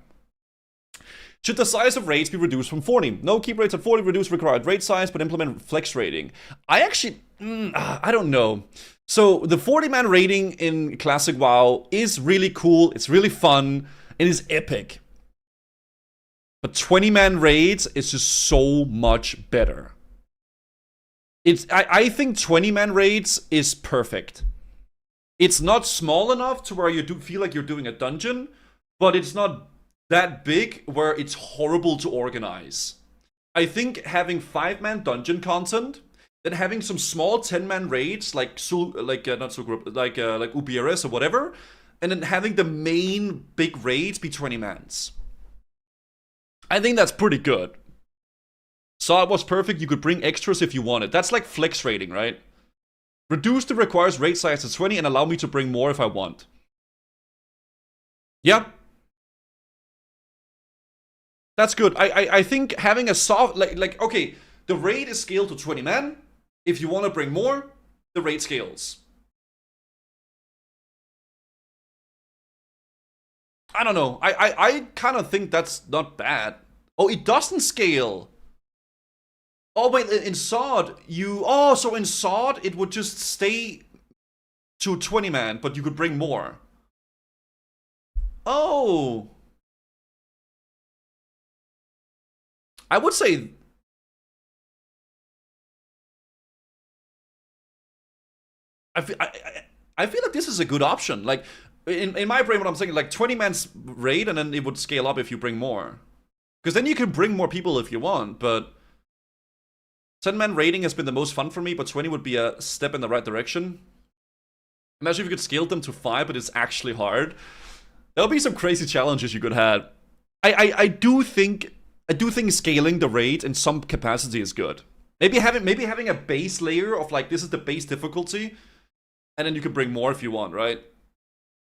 Should the size of raids be reduced from 40? No, keep rates at 40, reduce required raid size, but implement flex rating. I actually, I don't know. So the 40-man raiding in Classic WoW is really cool, it's really fun, it is epic. But 20-man raids is just so much better. I think 20-man raids is perfect. It's not small enough to where you do feel like you're doing a dungeon, but it's not that big where it's horrible to organize. I think having 5-man dungeon content, then having some small 10-man raids like UPRS or whatever, and then having the main big raids be 20 mans. I think that's pretty good. Saw it was perfect. You could bring extras if you wanted. That's like flex rating, right? Reduce the requires raid size to 20 and allow me to bring more if I want. Yeah. That's good. I think having a soft... Like okay, the raid is scaled to 20 men. If you want to bring more, the raid scales. I don't know. I kind of think that's not bad. Oh, it doesn't scale. Oh, wait, in SOD, you... Oh, so in SOD, it would just stay to 20 man, but you could bring more. Oh. I would say... I feel like this is a good option. Like, in my brain, what I'm saying, like 20 man's raid, and then it would scale up if you bring more. Because then you can bring more people if you want, but 10-man raiding has been the most fun for me, but 20 would be a step in the right direction. Imagine if you could scale them to 5, but it's actually hard. There'll be some crazy challenges you could have. I do think scaling the raid in some capacity is good. Maybe having a base layer of like, this is the base difficulty, and then you can bring more if you want, right?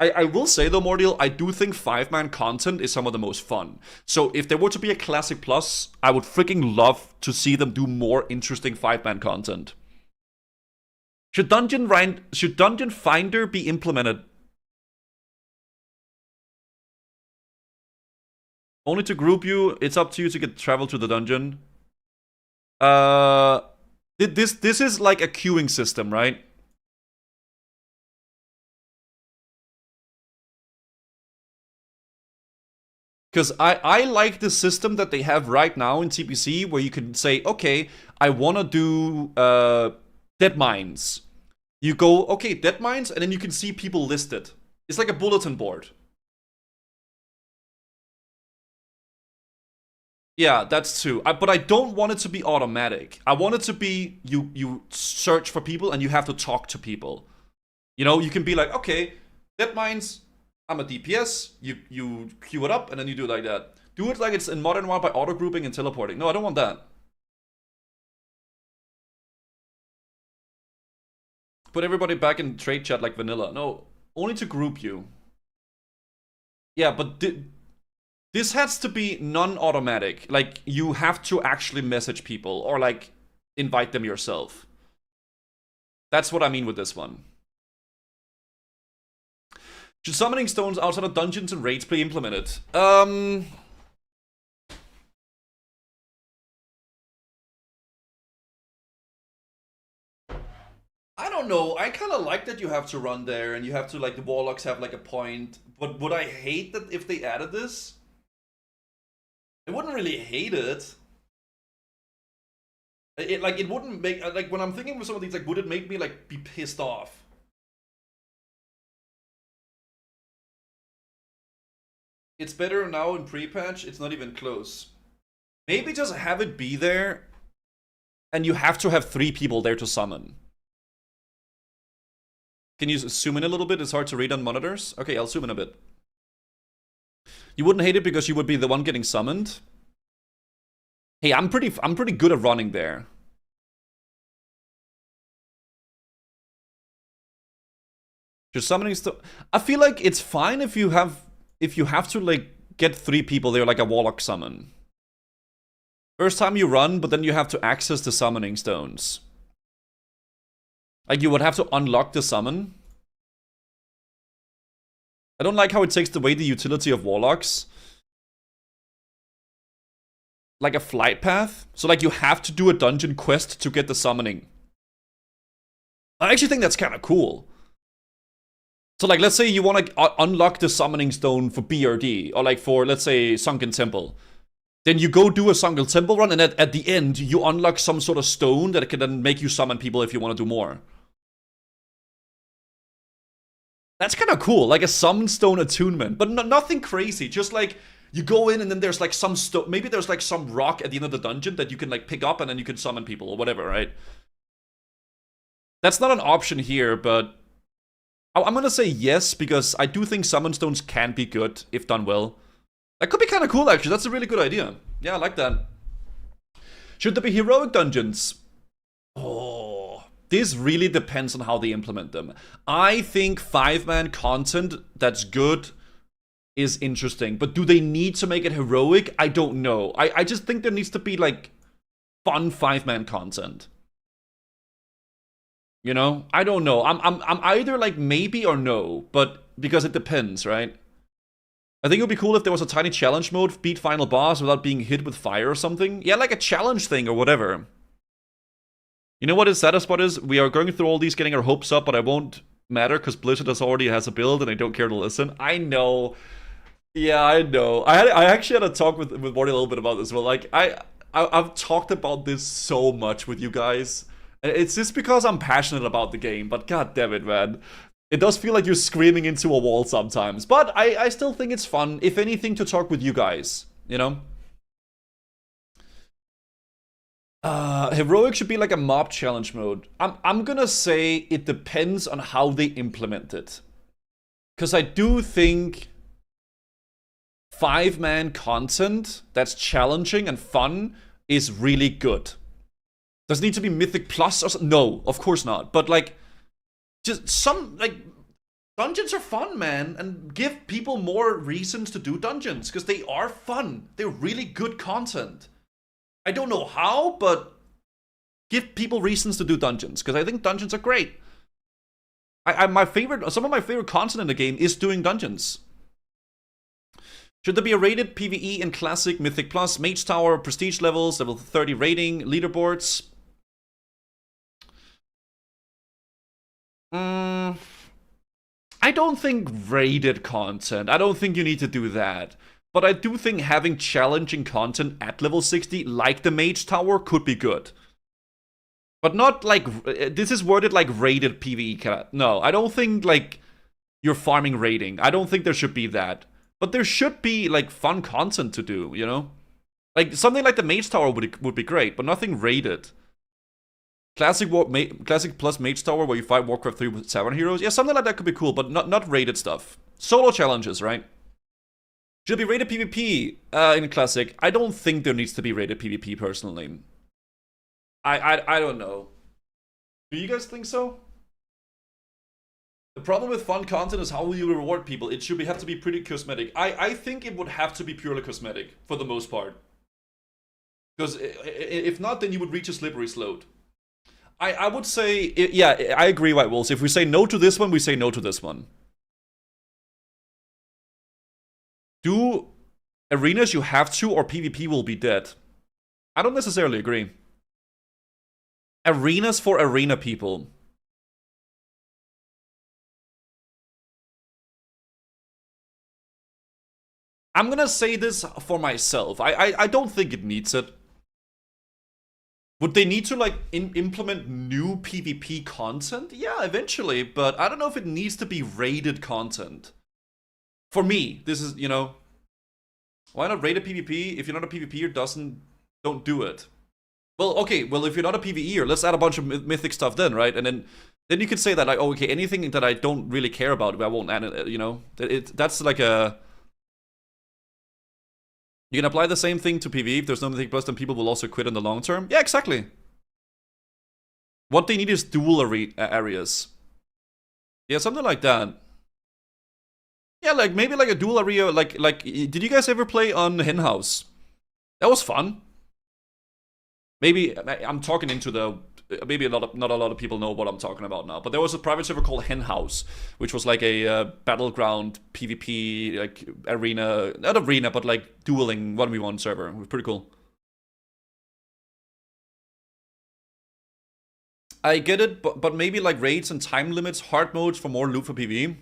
I will say though, Mordial, I do think 5-man content is some of the most fun. So if there were to be a Classic Plus, I would freaking love to see them do more interesting 5-man content. Should Dungeon Finder be implemented? Only to group you, it's up to you to get travel to the dungeon. This is like a queuing system, right? Because I like the system that they have right now in TBC, where you can say, okay, I want to do dead mines. You go, okay, dead mines, and then you can see people listed. It's like a bulletin board. Yeah, that's true. But I don't want it to be automatic. I want it to be, you search for people and you have to talk to people. You know, you can be like, okay, dead mines, I'm a DPS, you queue it up, and then you do it like that. Do it like it's in Modern WoW by auto-grouping and teleporting. No, I don't want that. Put everybody back in trade chat like vanilla. No, only to group you. Yeah, but this has to be non-automatic. Like, you have to actually message people or, like, invite them yourself. That's what I mean with this one. Should summoning stones outside of dungeons and raids be implemented? I don't know. I kind of like that you have to run there and you have to, like, the warlocks have, like, a point. But would I hate that if they added this? I wouldn't really hate it. It wouldn't make, like, when I'm thinking of some of these, like, would it make me, like, be pissed off? It's better now in pre-patch, it's not even close. Maybe just have it be there, and you have to have 3 people there to summon. Can you zoom in a little bit? It's hard to read on monitors. Okay, I'll zoom in a bit. You wouldn't hate it because you would be the one getting summoned? Hey, I'm pretty good at running there. Just summoning stuff. I feel like it's fine if you have to, like, get 3 people there, like a warlock summon. First time you run, but then you have to access the summoning stones. Like, you would have to unlock the summon. I don't like how it takes away the utility of warlocks. Like a flight path. So, like, you have to do a dungeon quest to get the summoning. I actually think that's kind of cool. So, like, let's say you want to unlock the summoning stone for BRD, or, like, for, let's say, Sunken Temple. Then you go do a Sunken Temple run, and at the end, you unlock some sort of stone that can then make you summon people if you want to do more. That's kind of cool, like a summon stone attunement, but nothing crazy. Just like you go in and then there's like some stone, maybe there's like some rock at the end of the dungeon that you can like pick up and then you can summon people or whatever, right? That's not an option here, but I'm gonna say yes because I do think summon stones can be good if done well. That could be kind of cool actually. That's a really good idea. Yeah, I like that. Should there be heroic dungeons? Oh, this really depends on how they implement them. I think 5-man content that's good is interesting, but do they need to make it heroic? I don't know. I just think there needs to be like fun 5-man content. You know, I don't know. I'm either like maybe or no, but because it depends, right? I think it would be cool if there was a tiny challenge mode, beat final boss without being hit with fire or something. Yeah, like a challenge thing or whatever. You know what his saddest part is? We are going through all these, getting our hopes up, but I won't matter because Blizzard already has a build and I don't care to listen. I know. Yeah, I know. I actually had a talk with Morty a little bit about this. Well, like I've talked about this so much with you guys. It's just because I'm passionate about the game, but god damn it, man. It does feel like you're screaming into a wall sometimes. But I still think it's fun, if anything, to talk with you guys, you know? Heroic should be like a mob challenge mode. I'm gonna say it depends on how they implement it. Because I do think 5-man content that's challenging and fun is really good. Does it need to be Mythic Plus or something? No, of course not. But like, just some, like, dungeons are fun, man. And give people more reasons to do dungeons. Because they are fun. They're really good content. I don't know how, but give people reasons to do dungeons. Because I think dungeons are great. Some of my favorite content in the game is doing dungeons. Should there be a rated PvE in Classic, Mythic Plus, Mage Tower, Prestige levels, level 30 rating, leaderboards? I don't think rated content. I don't think you need to do that. But I do think having challenging content at level 60, like the Mage Tower, could be good. But not like, this is worded like rated PvE. No, I don't think like you're farming rating. I don't think there should be that. But there should be like fun content to do, you know? Like something like the Mage Tower would be great, but nothing rated. Classic plus Mage Tower where you fight Warcraft 3 with 7 heroes. Yeah, something like that could be cool, but not rated stuff. Solo challenges, right? Should it be rated PvP in Classic? I don't think there needs to be rated PvP personally. I don't know. Do you guys think so? The problem with fun content is how will you reward people? It should have to be pretty cosmetic. I think it would have to be purely cosmetic for the most part. Because if not, then you would reach a slippery slope. I would say, yeah, I agree, White Wolves. If we say no to this one, we say no to this one. Do arenas you have to, or PvP will be dead? I don't necessarily agree. Arenas for arena people. I'm gonna say this for myself. I don't think it needs it. Would they need to like implement new PvP content? Yeah, eventually, but I don't know if it needs to be rated content. For me, this is, you know, why not rated PvP? If you're not a PvPer, don't do it. Well, okay, well if you're not a PvEer, let's add a bunch of mythic stuff then, right? And then you could say that like, oh, okay, anything that I don't really care about, I won't add it, you know? That's like a... You can apply the same thing to PvE. If there's no Mythic Plus, then people will also quit in the long term. Yeah, exactly. What they need is dual areas. Yeah, something like that. Yeah, like maybe like a dual area. Like, did you guys ever play on Hen House? That was fun. Maybe I'm talking into the. Maybe not a lot of people know what I'm talking about now. But there was a private server called Hen House, which was like a battleground PvP like arena, not arena, but like dueling 1v1 server. It was pretty cool. I get it, but maybe like raids and time limits, hard modes for more loot for PvE.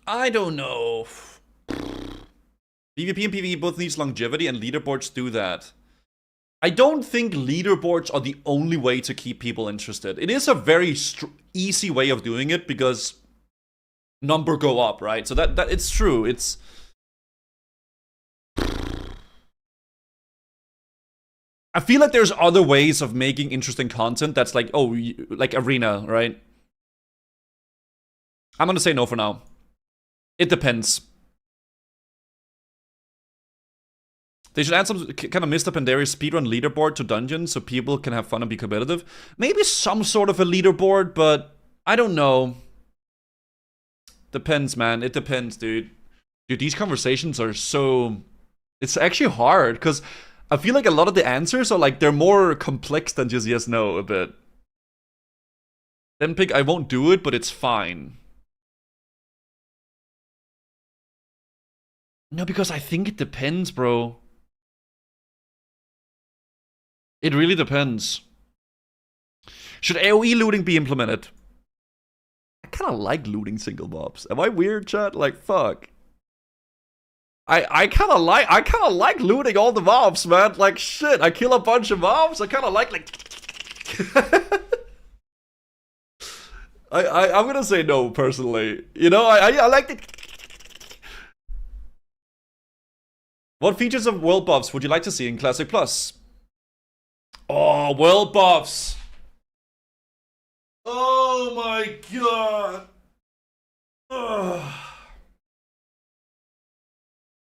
I don't know. PvP and PvE both needs longevity, and leaderboards do that. I don't think leaderboards are the only way to keep people interested. It is a very easy way of doing it because number go up, right? So that it's true. It's I feel like there's other ways of making interesting content that's like, oh, like arena, right? I'm gonna say no for now. It depends. They should add some kind of Mr. Pandaria speedrun leaderboard to dungeons so people can have fun and be competitive. Maybe some sort of a leaderboard, but I don't know. Depends, man. It depends, dude. Dude, these conversations are so... It's actually hard, because I feel like a lot of the answers are like, they're more complex than just yes, no, a bit. Then pick, I won't do it, but it's fine. No, because I think it depends, bro. It really depends. Should AoE looting be implemented? I kind of like looting single mobs. Am I weird, chat? Like, fuck. I kind of like looting all the mobs, man. Like, shit, I kill a bunch of mobs. I kind of like I'm gonna say no, personally. You know, I like it. What features of world buffs would you like to see in Classic Plus? Oh, world buffs. Oh my god. Ugh.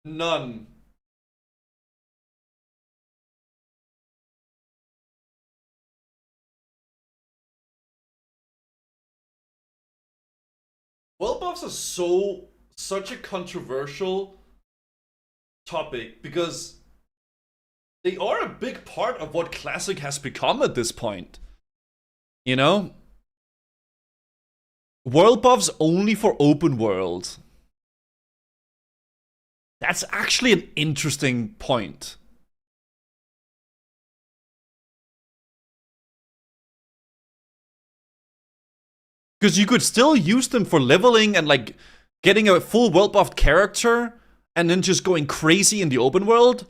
None. World buffs are such a controversial topic because they are a big part of what Classic has become at this point. You know? World buffs only for open world. That's actually an interesting point. Because you could still use them for leveling and like getting a full world buffed character and then just going crazy in the open world.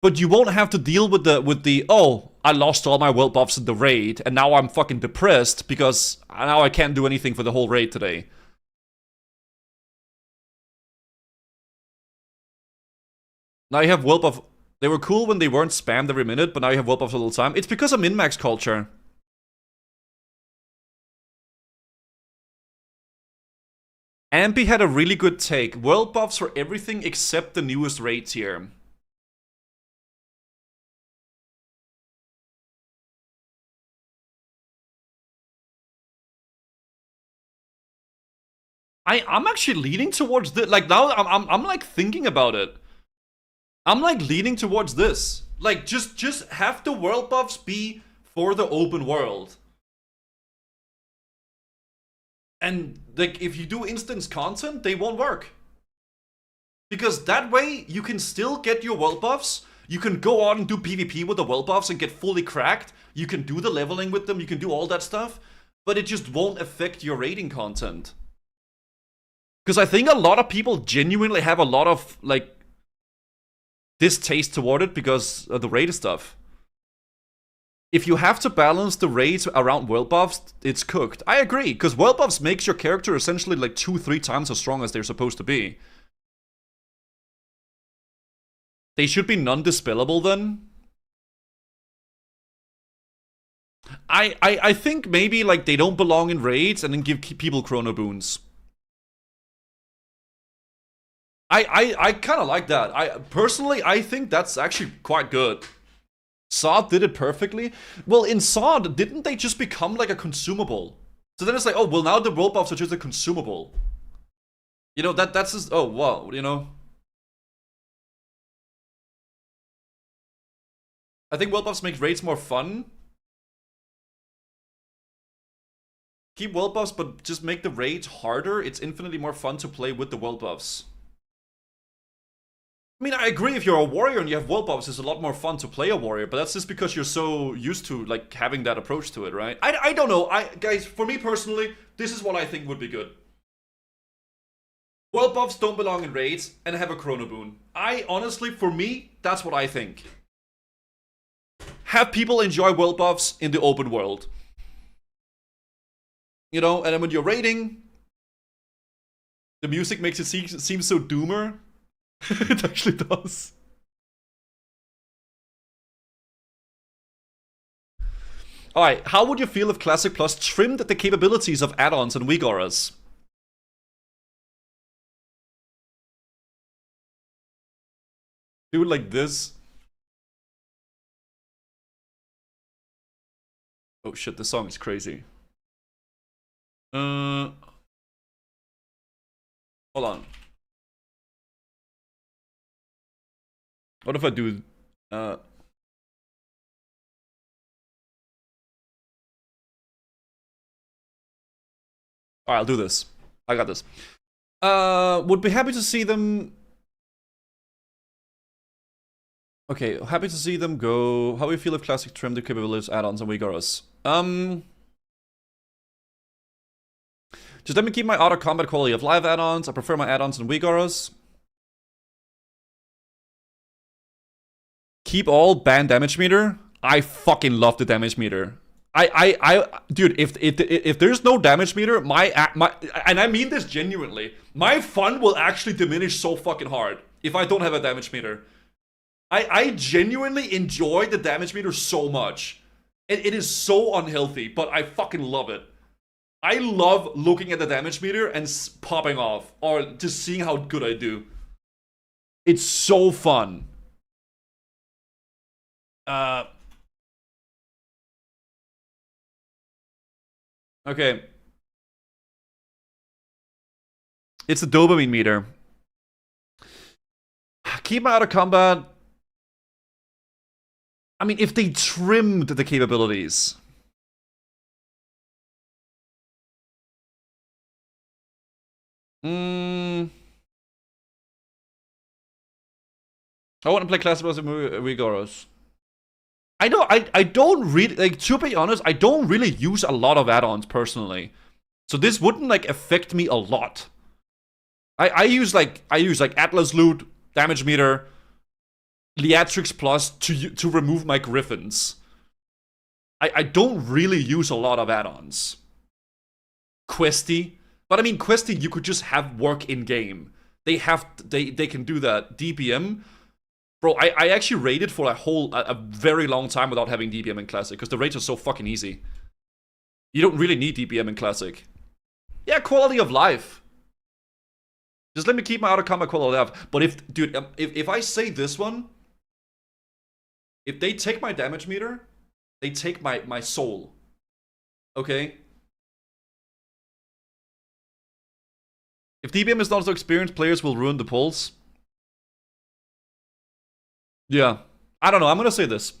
But you won't have to deal with the oh, I lost all my world buffs in the raid and now I'm fucking depressed because now I can't do anything for the whole raid today. Now you have world buff. They were cool when they weren't spammed every minute, but now you have world buffs all the time. It's because of min-max culture. Ampy had a really good take. World buffs for everything except the newest raid tier. I'm actually leaning towards this. Like now, I'm like thinking about it. I'm like leaning towards this. Like just have the world buffs be for the open world. And like if you do instance content, they won't work. Because that way you can still get your world buffs. You can go on and do PvP with the world buffs and get fully cracked. You can do the leveling with them, you can do all that stuff, but it just won't affect your raiding content. Because I think a lot of people genuinely have a lot of like distaste toward it because of the raid stuff. If you have to balance the raids around world buffs, it's cooked. I agree, because world buffs makes your character essentially like 2-3 times as strong as they're supposed to be. They should be non-dispellable then. I think maybe like they don't belong in raids and then give people chrono boons. I kind of like that. Personally, I think that's actually quite good. Sod did it perfectly. Well, in Sod, didn't they just become like a consumable? So then it's like, oh, well, now the world buffs are just a consumable. You know, that's just, oh, wow, you know. I think world buffs make raids more fun. Keep world buffs, but just make the raids harder. It's infinitely more fun to play with the world buffs. I mean, I agree, if you're a warrior and you have world buffs, it's a lot more fun to play a warrior, but that's just because you're so used to, like, having that approach to it, right? I don't know. Guys, for me personally, this is what I think would be good. World buffs don't belong in raids and have a chrono boon. Honestly, for me, that's what I think. Have people enjoy world buffs in the open world. You know, and then when you're raiding, the music makes it seem so doomer. It actually does. Alright, how would you feel if Classic Plus trimmed the capabilities of add-ons and weak auras? Do it like this. Oh shit, this song is crazy. Hold on. What if I do alright, I'll do this. I got this. Would be happy to see them. Okay, happy to see them go. How do you feel if Classic trimmed the capabilities, add-ons, and Wegoros? Just let me keep my auto combat quality of live add-ons. I prefer my add-ons and Wegoros. Keep all, ban damage meter. I fucking love the damage meter. Dude, if there's no damage meter, and I mean this genuinely, my fun will actually diminish so fucking hard if I don't have a damage meter. I genuinely enjoy the damage meter so much. It is so unhealthy, but I fucking love it. I love looking at the damage meter and popping off, or just seeing how good I do. It's so fun. Okay. It's the dopamine meter. Keep out of combat. I mean, if they trimmed the capabilities. I want to play Classic Plus Wegoros. I know, I don't really, like, to be honest, I don't really use a lot of add-ons personally. So this wouldn't, like, affect me a lot. I use Atlas Loot, Damage Meter, Leatrix Plus to remove my Griffins. I don't really use a lot of add-ons. Questy. But I mean, Questy, you could just have work in-game. They can do that. DPM. Bro, I actually raided for a very long time without having DPM in Classic, because the raids are so fucking easy. You don't really need DPM in Classic. Yeah, quality of life. Just let me keep my auto-combat quality of life. But if I say this one, if they take my damage meter, they take my soul. Okay? If DPM is not so experienced, players will ruin the pulse. Yeah, I don't know, I'm gonna say this.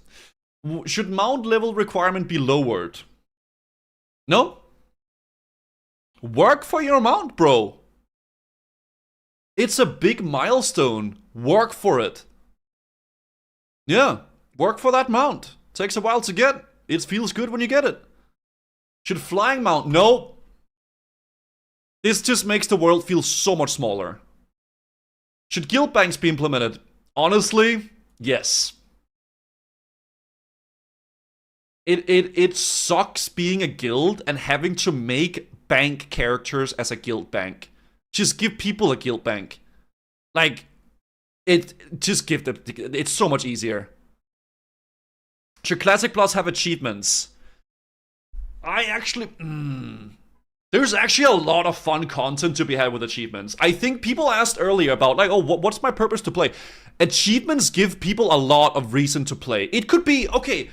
Should mount level requirement be lowered? No? Work for your mount, bro. It's a big milestone. Work for it. Yeah, work for that mount. Takes a while to get. It feels good when you get it. Should flying mount? No. This just makes the world feel so much smaller. Should guild banks be implemented? Honestly, yes. It sucks being a guild and having to make bank characters as a guild bank. Just give people a guild bank. Like, just give them, it's so much easier. Should Classic Plus have achievements? There's actually a lot of fun content to be had with achievements. I think people asked earlier about, like, oh, what's my purpose to play? Achievements give people a lot of reason to play. It could be, okay,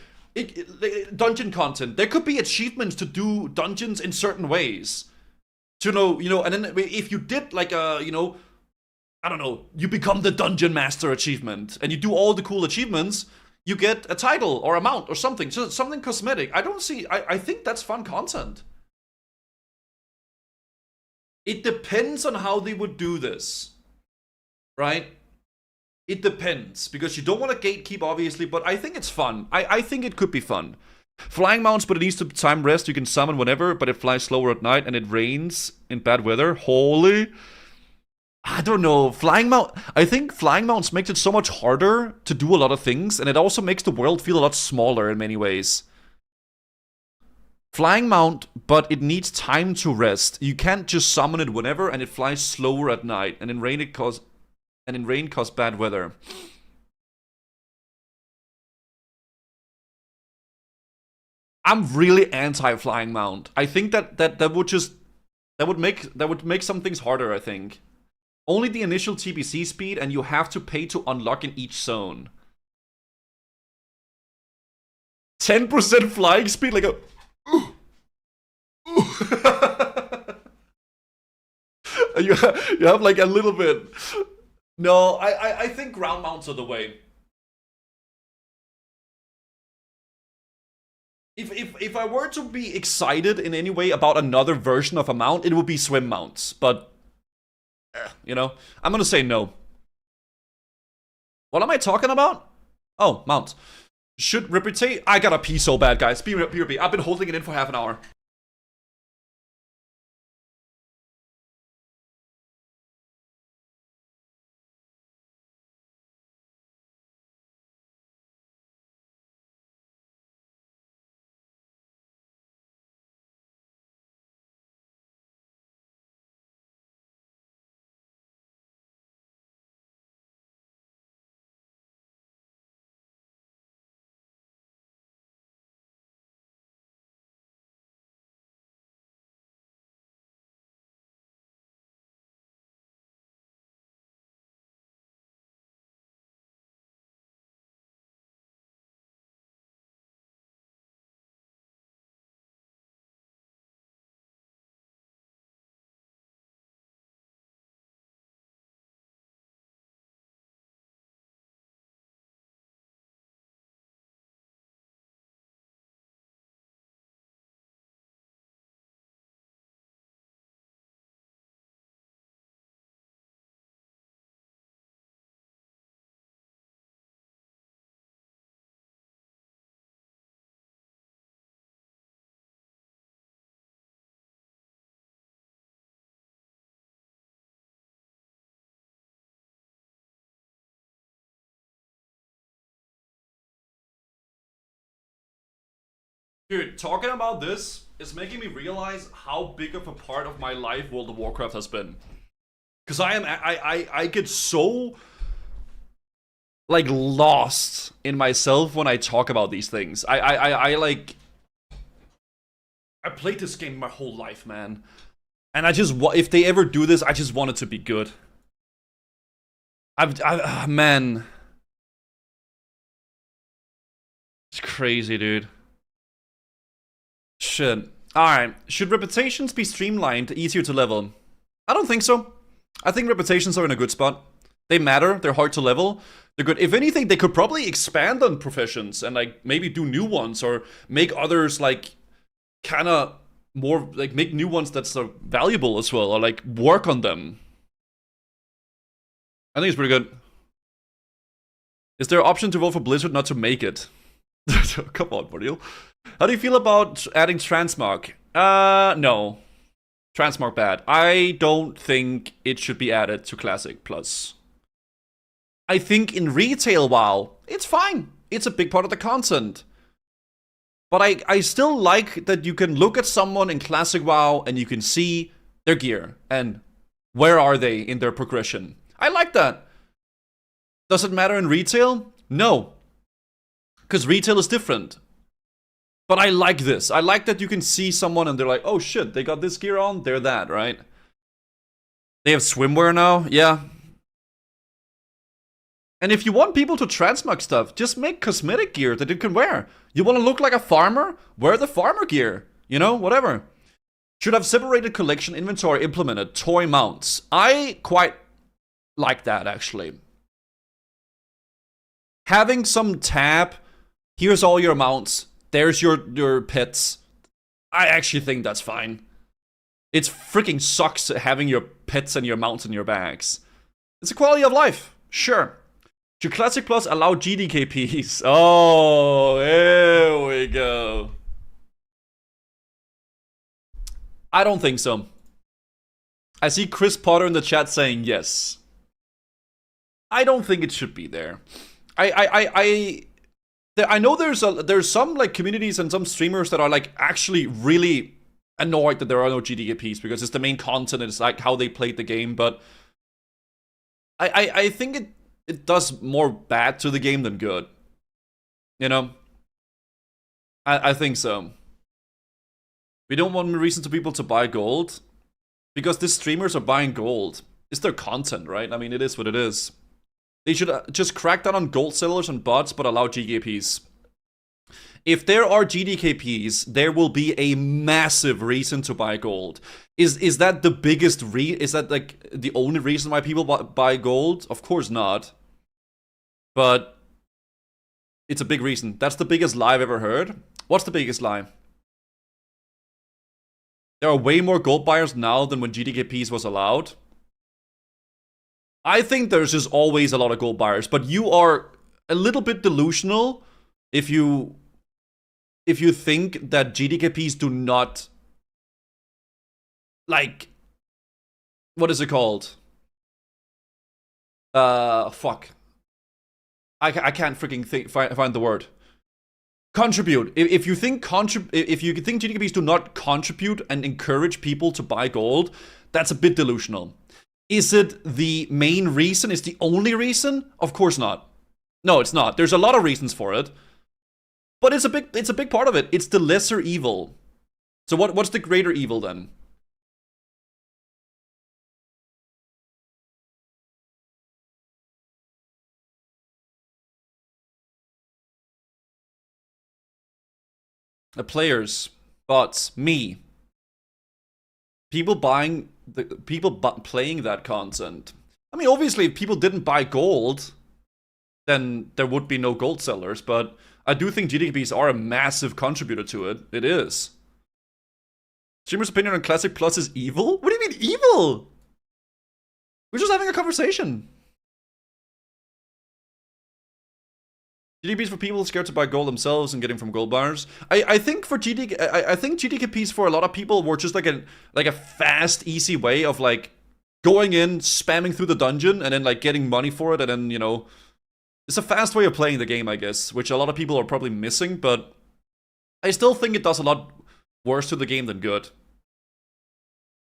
dungeon content. There could be achievements to do dungeons in certain ways. To know, and then if you did, like, I don't know, you become the dungeon master achievement, and you do all the cool achievements, you get a title or a mount or something. So something cosmetic. I think that's fun content. It depends on how they would do this, right? It depends, because you don't want to gatekeep, obviously, but I think it's fun. I think it could be fun. Flying mounts, but it needs to time rest. You can summon whenever, but it flies slower at night and it rains in bad weather. Holy. I don't know. I think flying mounts makes it so much harder to do a lot of things, and it also makes the world feel a lot smaller in many ways. Flying mount, but it needs time to rest. You can't just summon it whenever, and it flies slower at night, and in rain cause bad weather. I'm really anti-flying mount. I think that would make some things harder, I think. Only the initial TBC speed, and you have to pay to unlock in each zone. 10% flying speed, like a... you have like a little bit... No, I think ground mounts are the way. If I were to be excited in any way about another version of a mount, it would be swim mounts. But, you know, I'm gonna say no. What am I talking about? Oh, mounts. Should reputation... I gotta pee so bad, guys. BRB. I've been holding it in for half an hour. Dude, talking about this is making me realize how big of a part of my life World of Warcraft has been. Because I get so like lost in myself when I talk about these things. I played this game my whole life, man. And I just, if they ever do this, I just want it to be good. Man. It's crazy, dude. Shit. Alright. Should reputations be streamlined, easier to level? I don't think so. I think reputations are in a good spot. They matter, they're hard to level. They're good. If anything, they could probably expand on professions and like maybe do new ones or make others like kinda more like make new ones that's valuable as well, or like work on them. I think it's pretty good. Is there an option to vote for Blizzard not to make it? Come on, Muriel. How do you feel about adding transmog? No. Transmog bad. I don't think it should be added to Classic Plus. I think in retail WoW, it's fine. It's a big part of the content. But I still like that you can look at someone in Classic WoW and you can see their gear and where are they in their progression. I like that. Does it matter in retail? No. Because retail is different. But I like this. I like that you can see someone and they're like, oh shit, they got this gear on, they're that, right? They have swimwear now, yeah. And if you want people to transmog stuff, just make cosmetic gear that you can wear. You want to look like a farmer? Wear the farmer gear. You know, whatever. Should have separated collection inventory implemented. Toy mounts. I quite like that, actually. Having some tab, here's all your mounts. There's your pets. I actually think that's fine. It freaking sucks having your pets and your mounts in your bags. It's a quality of life. Sure. Should Classic Plus allow GDKPs? Oh, here we go. I don't think so. I see Chris Potter in the chat saying yes. I don't think it should be there. I know there's some like communities and some streamers that are like actually really annoyed that there are no GDKPs because it's the main content, it's like how they played the game, but I think it does more bad to the game than good. You know? I think so. We don't want reason to people to buy gold because these streamers are buying gold. It's their content, right? I mean, it is what it is. They should just crack down on gold sellers and bots, but allow GDKPs. If there are GDKPs, there will be a massive reason to buy gold. Is that the biggest is that like the only reason why people buy gold? Of course not. But it's a big reason. That's the biggest lie I've ever heard. What's the biggest lie? There are way more gold buyers now than when GDKPs was allowed. I think there's just always a lot of gold buyers, but you are a little bit delusional if you think that GDKPs do not, like, what is it called? Fuck. I can't freaking find the word. Contribute. If you think GDKPs do not contribute and encourage people to buy gold, that's a bit delusional. Is it the main reason? Is the only reason? Of course not. No, it's not. There's a lot of reasons for it. But it's a big part of it. It's the lesser evil. So what's the greater evil then? The players, bots, me. People buying playing that content. I mean, obviously, if people didn't buy gold, then there would be no gold sellers, but I do think GDKPs are a massive contributor to it. It is. Streamer's opinion on Classic Plus is evil? What do you mean evil? We're just having a conversation. GDKPs for people scared to buy gold themselves and getting from gold bars. I think for I think GDKPs for a lot of people were just like a fast, easy way of like going in, spamming through the dungeon, and then like getting money for it, and then, you know, it's a fast way of playing the game, I guess, which a lot of people are probably missing, but I still think it does a lot worse to the game than good.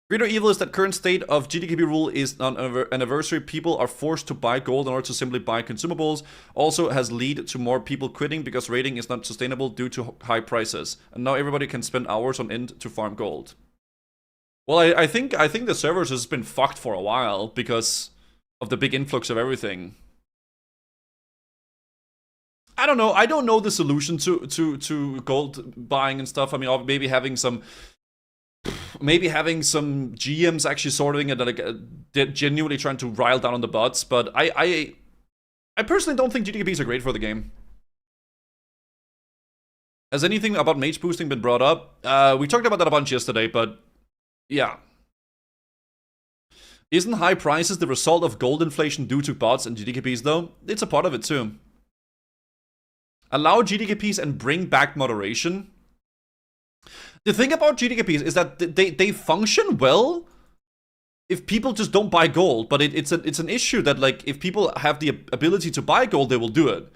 Greater evil is that current state of GDKP rule is on anniversary. People are forced to buy gold in order to simply buy consumables. Also has led to more people quitting because raiding is not sustainable due to high prices. And now everybody can spend hours on end to farm gold. Well, I think the servers has been fucked for a while because of the big influx of everything. I don't know. I don't know the solution to gold buying and stuff. I mean, maybe having some GMs actually sorting it, like genuinely trying to rile down on the bots. But I personally don't think GDKPs are great for the game. Has anything about mage boosting been brought up? We talked about that a bunch yesterday, but yeah. Isn't high prices the result of gold inflation due to bots and GDKPs though? It's a part of it too. Allow GDKPs and bring back moderation. The thing about GDKPs is that they function well if people just don't buy gold, but it's an issue that, like, if people have the ability to buy gold, they will do it.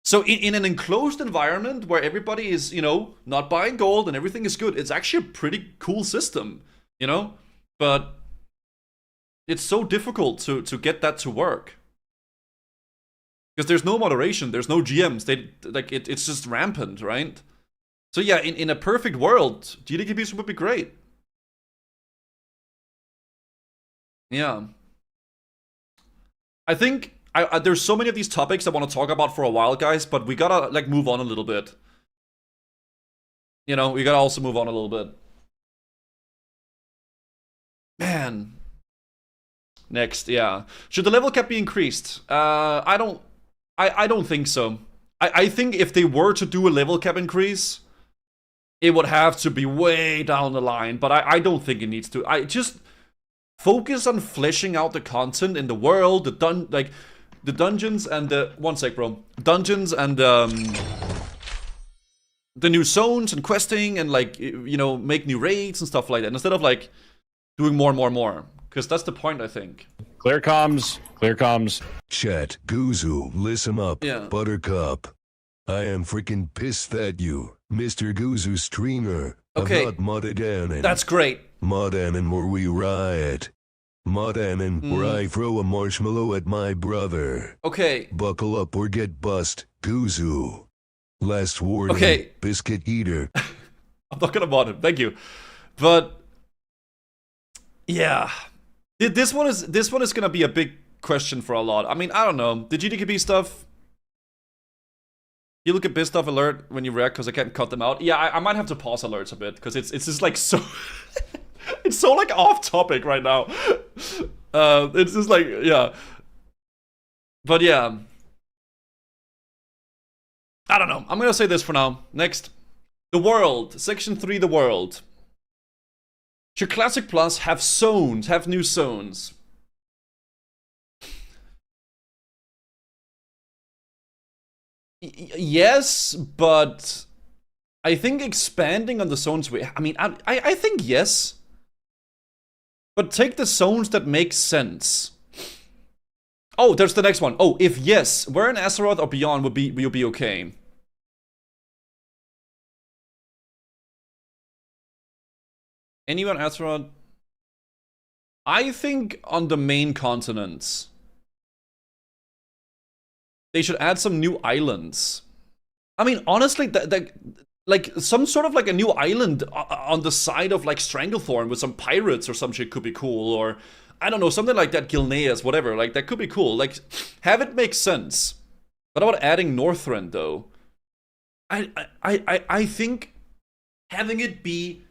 So in an enclosed environment where everybody is, you know, not buying gold and everything is good, it's actually a pretty cool system, you know? But it's so difficult to get that to work. Because there's no moderation, there's no GMs, it's just rampant, right? So yeah, in a perfect world, GDKPs would be great. Yeah. I think there's so many of these topics I want to talk about for a while, guys, but we gotta like move on a little bit. You know, we gotta also move on a little bit. Man. Next, yeah. Should the level cap be increased? I don't think so. I think if they were to do a level cap increase, it would have to be way down the line, but I don't think it needs to. I just focus on fleshing out the content in the world, the dungeons and the dungeons and the new zones and questing and, like, you know, make new raids and stuff like that instead of like doing more, because that's the point, I think. Clear comms. Chat, Guzu, listen up, yeah. Buttercup. I am freaking pissed at you, Mr. Guzu streamer. Okay. I'm not Modanen. That's great. Modanen where we riot. Modanen where I throw a marshmallow at my brother. Okay. Buckle up or get bust, Guzu. Last warning, okay. Biscuit eater. I'm not gonna mod him, thank you. But yeah. This one is gonna be a big question for a lot. I mean, I don't know. The GDKP stuff. You look at biz stuff alert when you react because I can't cut them out. Yeah, I might have to pause alerts a bit because it's just like so. It's so like off topic right now. It's just like, yeah. But yeah. I don't know. I'm gonna say this for now. Next. The world. Section 3, the world. Should Classic Plus have zones, have new zones? Yes, but I think expanding on the zones, I mean, I think yes. But take the zones that make sense. Oh, there's the next one. Oh, if yes, where in Azeroth or beyond will be okay? Anyone Azeroth? I think on the main continents. They should add some new islands. I mean, honestly, like some sort of like a new island on the side of like Stranglethorn with some pirates or some shit could be cool. Or I don't know, something like that, Gilneas, whatever. Like that could be cool. Like have it make sense. What about adding Northrend though? I think having it be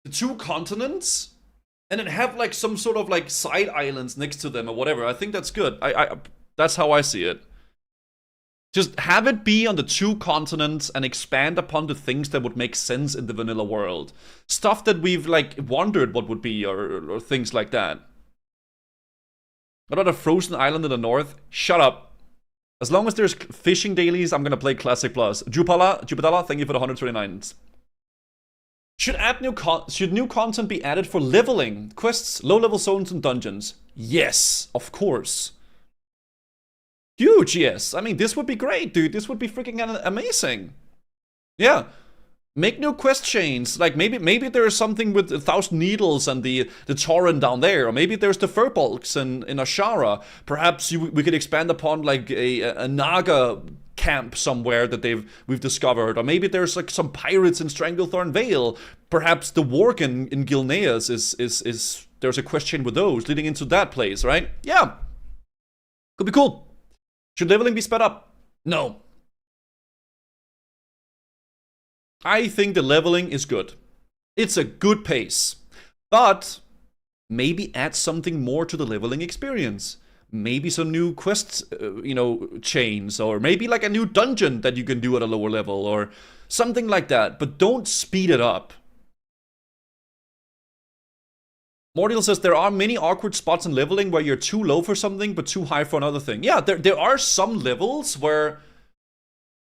the 2 continents and then have like some sort of like side islands next to them or whatever. I think that's good. That's how I see it. Just have it be on the 2 continents and expand upon the things that would make sense in the vanilla world. Stuff that we've like wondered what would be or things like that. What about a frozen island in the north? Shut up. As long as there's fishing dailies, I'm gonna play Classic Plus. Jupitala, thank you for the 129s. Should new content be added for leveling, quests, low-level zones, and dungeons? Yes, of course. Huge yes. I mean, this would be great, dude. This would be freaking amazing. Yeah. Make new quest chains. Like, maybe there's something with 1,000 Needles and the Torrent down there. Or maybe there's the Furbolgs in Ashara. Perhaps we could expand upon, like, a Naga camp somewhere that we've discovered. Or maybe there's, like, some pirates in Stranglethorn Vale. Perhaps the Worgen in Gilneas is there's a quest chain with those leading into that place, right? Yeah. Could be cool. Should leveling be sped up? No. I think the leveling is good. It's a good pace. But maybe add something more to the leveling experience. Maybe some new quest, chains. Or maybe like a new dungeon that you can do at a lower level. Or something like that. But don't speed it up. Mordial says, there are many awkward spots in leveling where you're too low for something but too high for another thing. Yeah, there are some levels where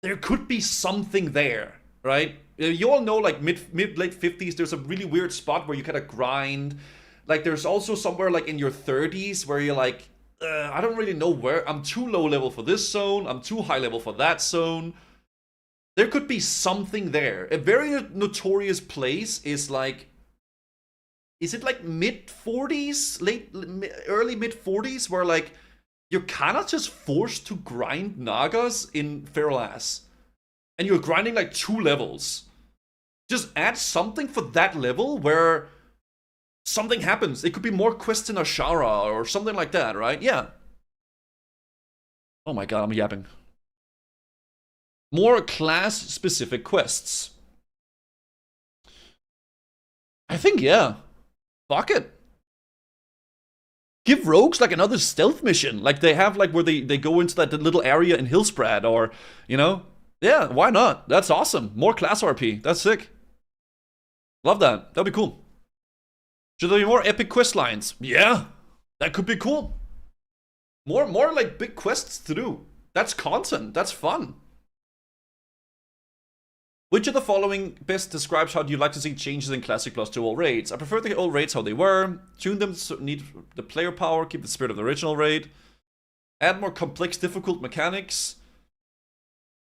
there could be something there, right? You all know, like, mid-late 50s, there's a really weird spot where you kind of grind. Like, there's also somewhere, like, in your 30s where you're like, I don't really know where. I'm too low level for this zone. I'm too high level for that zone. There could be something there. A very notorious place is, like, is it like mid-40s, early mid-40s, where like you're kind of just forced to grind Nagas in Feral Ass, and you're grinding like 2 levels. Just add something for that level where something happens. It could be more quests in Ashara or something like that, right? Yeah. Oh my god, I'm yapping. More class-specific quests. I think, yeah. Fuck it. Give rogues like another stealth mission, like they have, like where they go into that little area in Hillsprad, or yeah, why not? That's awesome. More class RP. That's sick. Love that. That'd be cool. Should there be more epic quest lines? Yeah, that could be cool. More like big quests to do. That's content. That's fun. Which of the following best describes how do you like to see changes in Classic Plus to all raids? I prefer the old raids how they were. Tune them to need the player power. Keep the spirit of the original raid. Add more complex, difficult mechanics.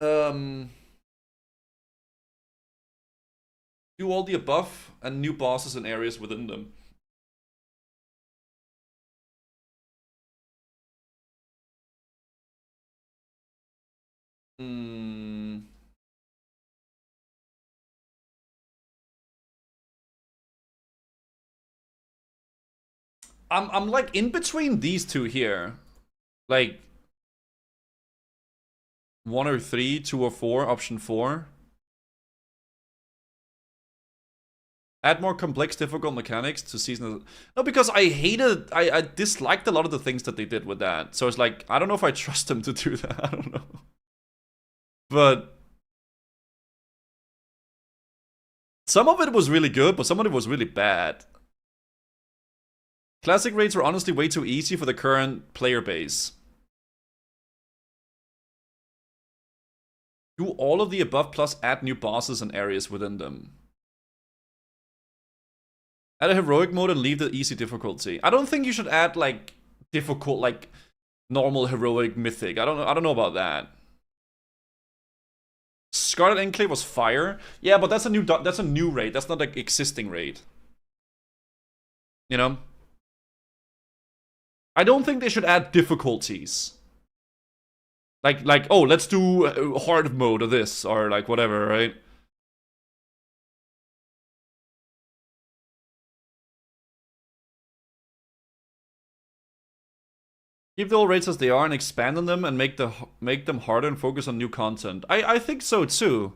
Do all the above and new bosses and areas within them. I'm like in between these two here. Like 1 or 3, 2 or 4, option 4. Add more complex, difficult mechanics to season. No, because I disliked a lot of the things that they did with that. So it's like, I don't know if I trust them to do that. I don't know. But some of it was really good, but some of it was really bad. Classic raids were honestly way too easy for the current player base. Do all of the above plus add new bosses and areas within them. Add a heroic mode and leave the easy difficulty. I don't think you should add like difficult, like normal, heroic, mythic. I don't know about that. Scarlet Enclave was fire. Yeah, but that's a new raid. That's not an existing raid. You know? I don't think they should add difficulties. Like oh, let's do hard mode of this or like whatever, right? Keep the old raids as they are and expand on them and make them harder and focus on new content. I think so too.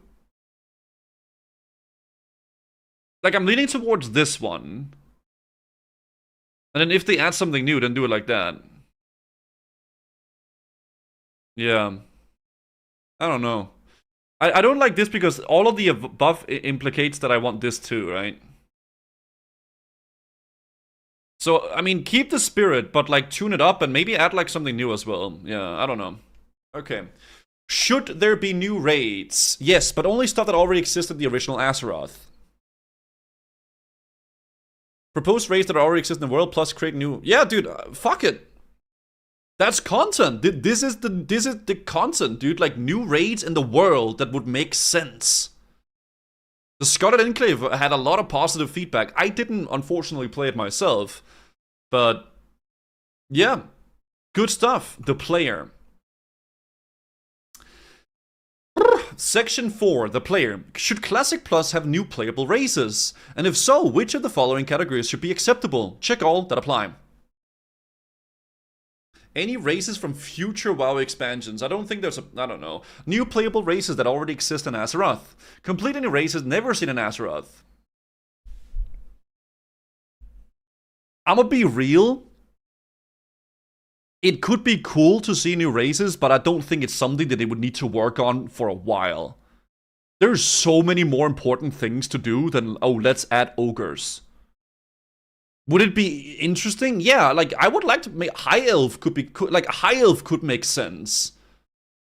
Like I'm leaning towards this one. And then if they add something new, then do it like that. Yeah. I don't know. I don't like this because all of the above implicates that I want this too, right? So, I mean, keep the spirit, but like tune it up and maybe add like something new as well. Yeah, I don't know. Okay. Should there be new raids? Yes, but only stuff that already existed in the original Azeroth. Propose raids that already exist in the world plus create new... Yeah, dude, fuck it. That's content. This is the content, dude. Like new raids in the world that would make sense. The Scarlet Enclave had a lot of positive feedback. I didn't, unfortunately, play it myself. But, yeah. Good stuff. The player. Section 4. The player. Should Classic Plus have new playable races? And if so, which of the following categories should be acceptable? Check all that apply. Any races from future WoW expansions? I don't think there's I don't know. New playable races that already exist in Azeroth. Complete any races never seen in Azeroth. I'ma be real. It could be cool to see new races, but I don't think it's something that they would need to work on for a while. There's so many more important things to do than, oh, let's add ogres. Would it be interesting? Yeah, like I would like to make High Elf High Elf could make sense.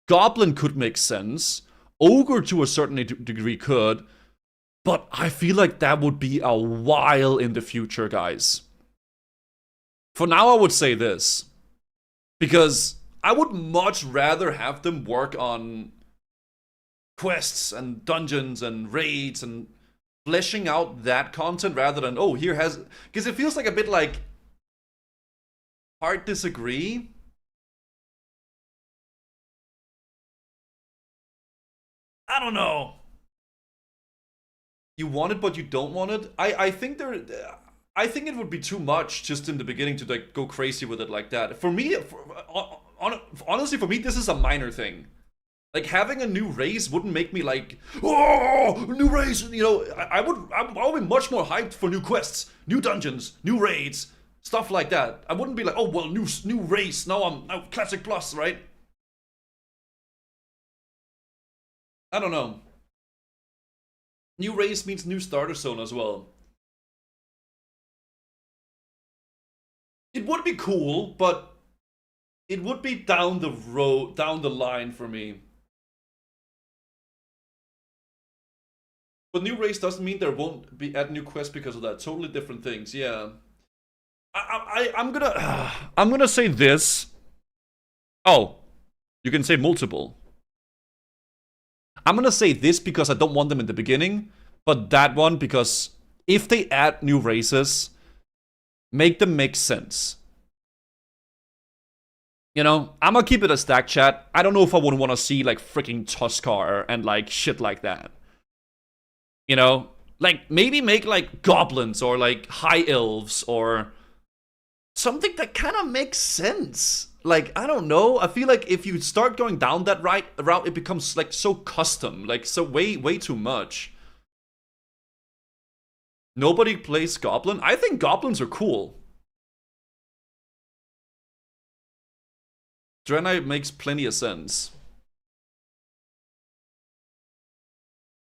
Goblin could make sense. Ogre to a certain degree could. But I feel like that would be a while in the future, guys. For now, I would say this. Because I would much rather have them work on quests and dungeons and raids and fleshing out that content rather than, oh, here has... Because it feels like a bit like... hard disagree. I don't know. You want it, but you don't want it? I think I think it would be too much just in the beginning to like go crazy with it like that. For me, honestly, for me, this is a minor thing. Like, having a new race wouldn't make me like, oh, new race, you know, I'll be much more hyped for new quests, new dungeons, new raids, stuff like that. I wouldn't be like, oh, well, new race, now I'm Classic Plus, right? I don't know. New race means new starter zone as well. It would be cool, but it would be down the road, down the line for me. But new race doesn't mean there won't be add new quests because of that. Totally different things. Yeah. I'm gonna say this. Oh, you can say multiple. I'm gonna say this because I don't want them in the beginning, but that one because if they add new races, make them make sense. You know, I'm gonna keep it a stack chat. I don't know if I would want to see like freaking Tuskar and like shit like that. You know, like maybe make like goblins or like high elves or something that kind of makes sense. Like, I don't know. I feel like if you start going down that route, it becomes like so custom, like so way too much. Nobody plays Goblin. I think Goblins are cool. Draenei makes plenty of sense.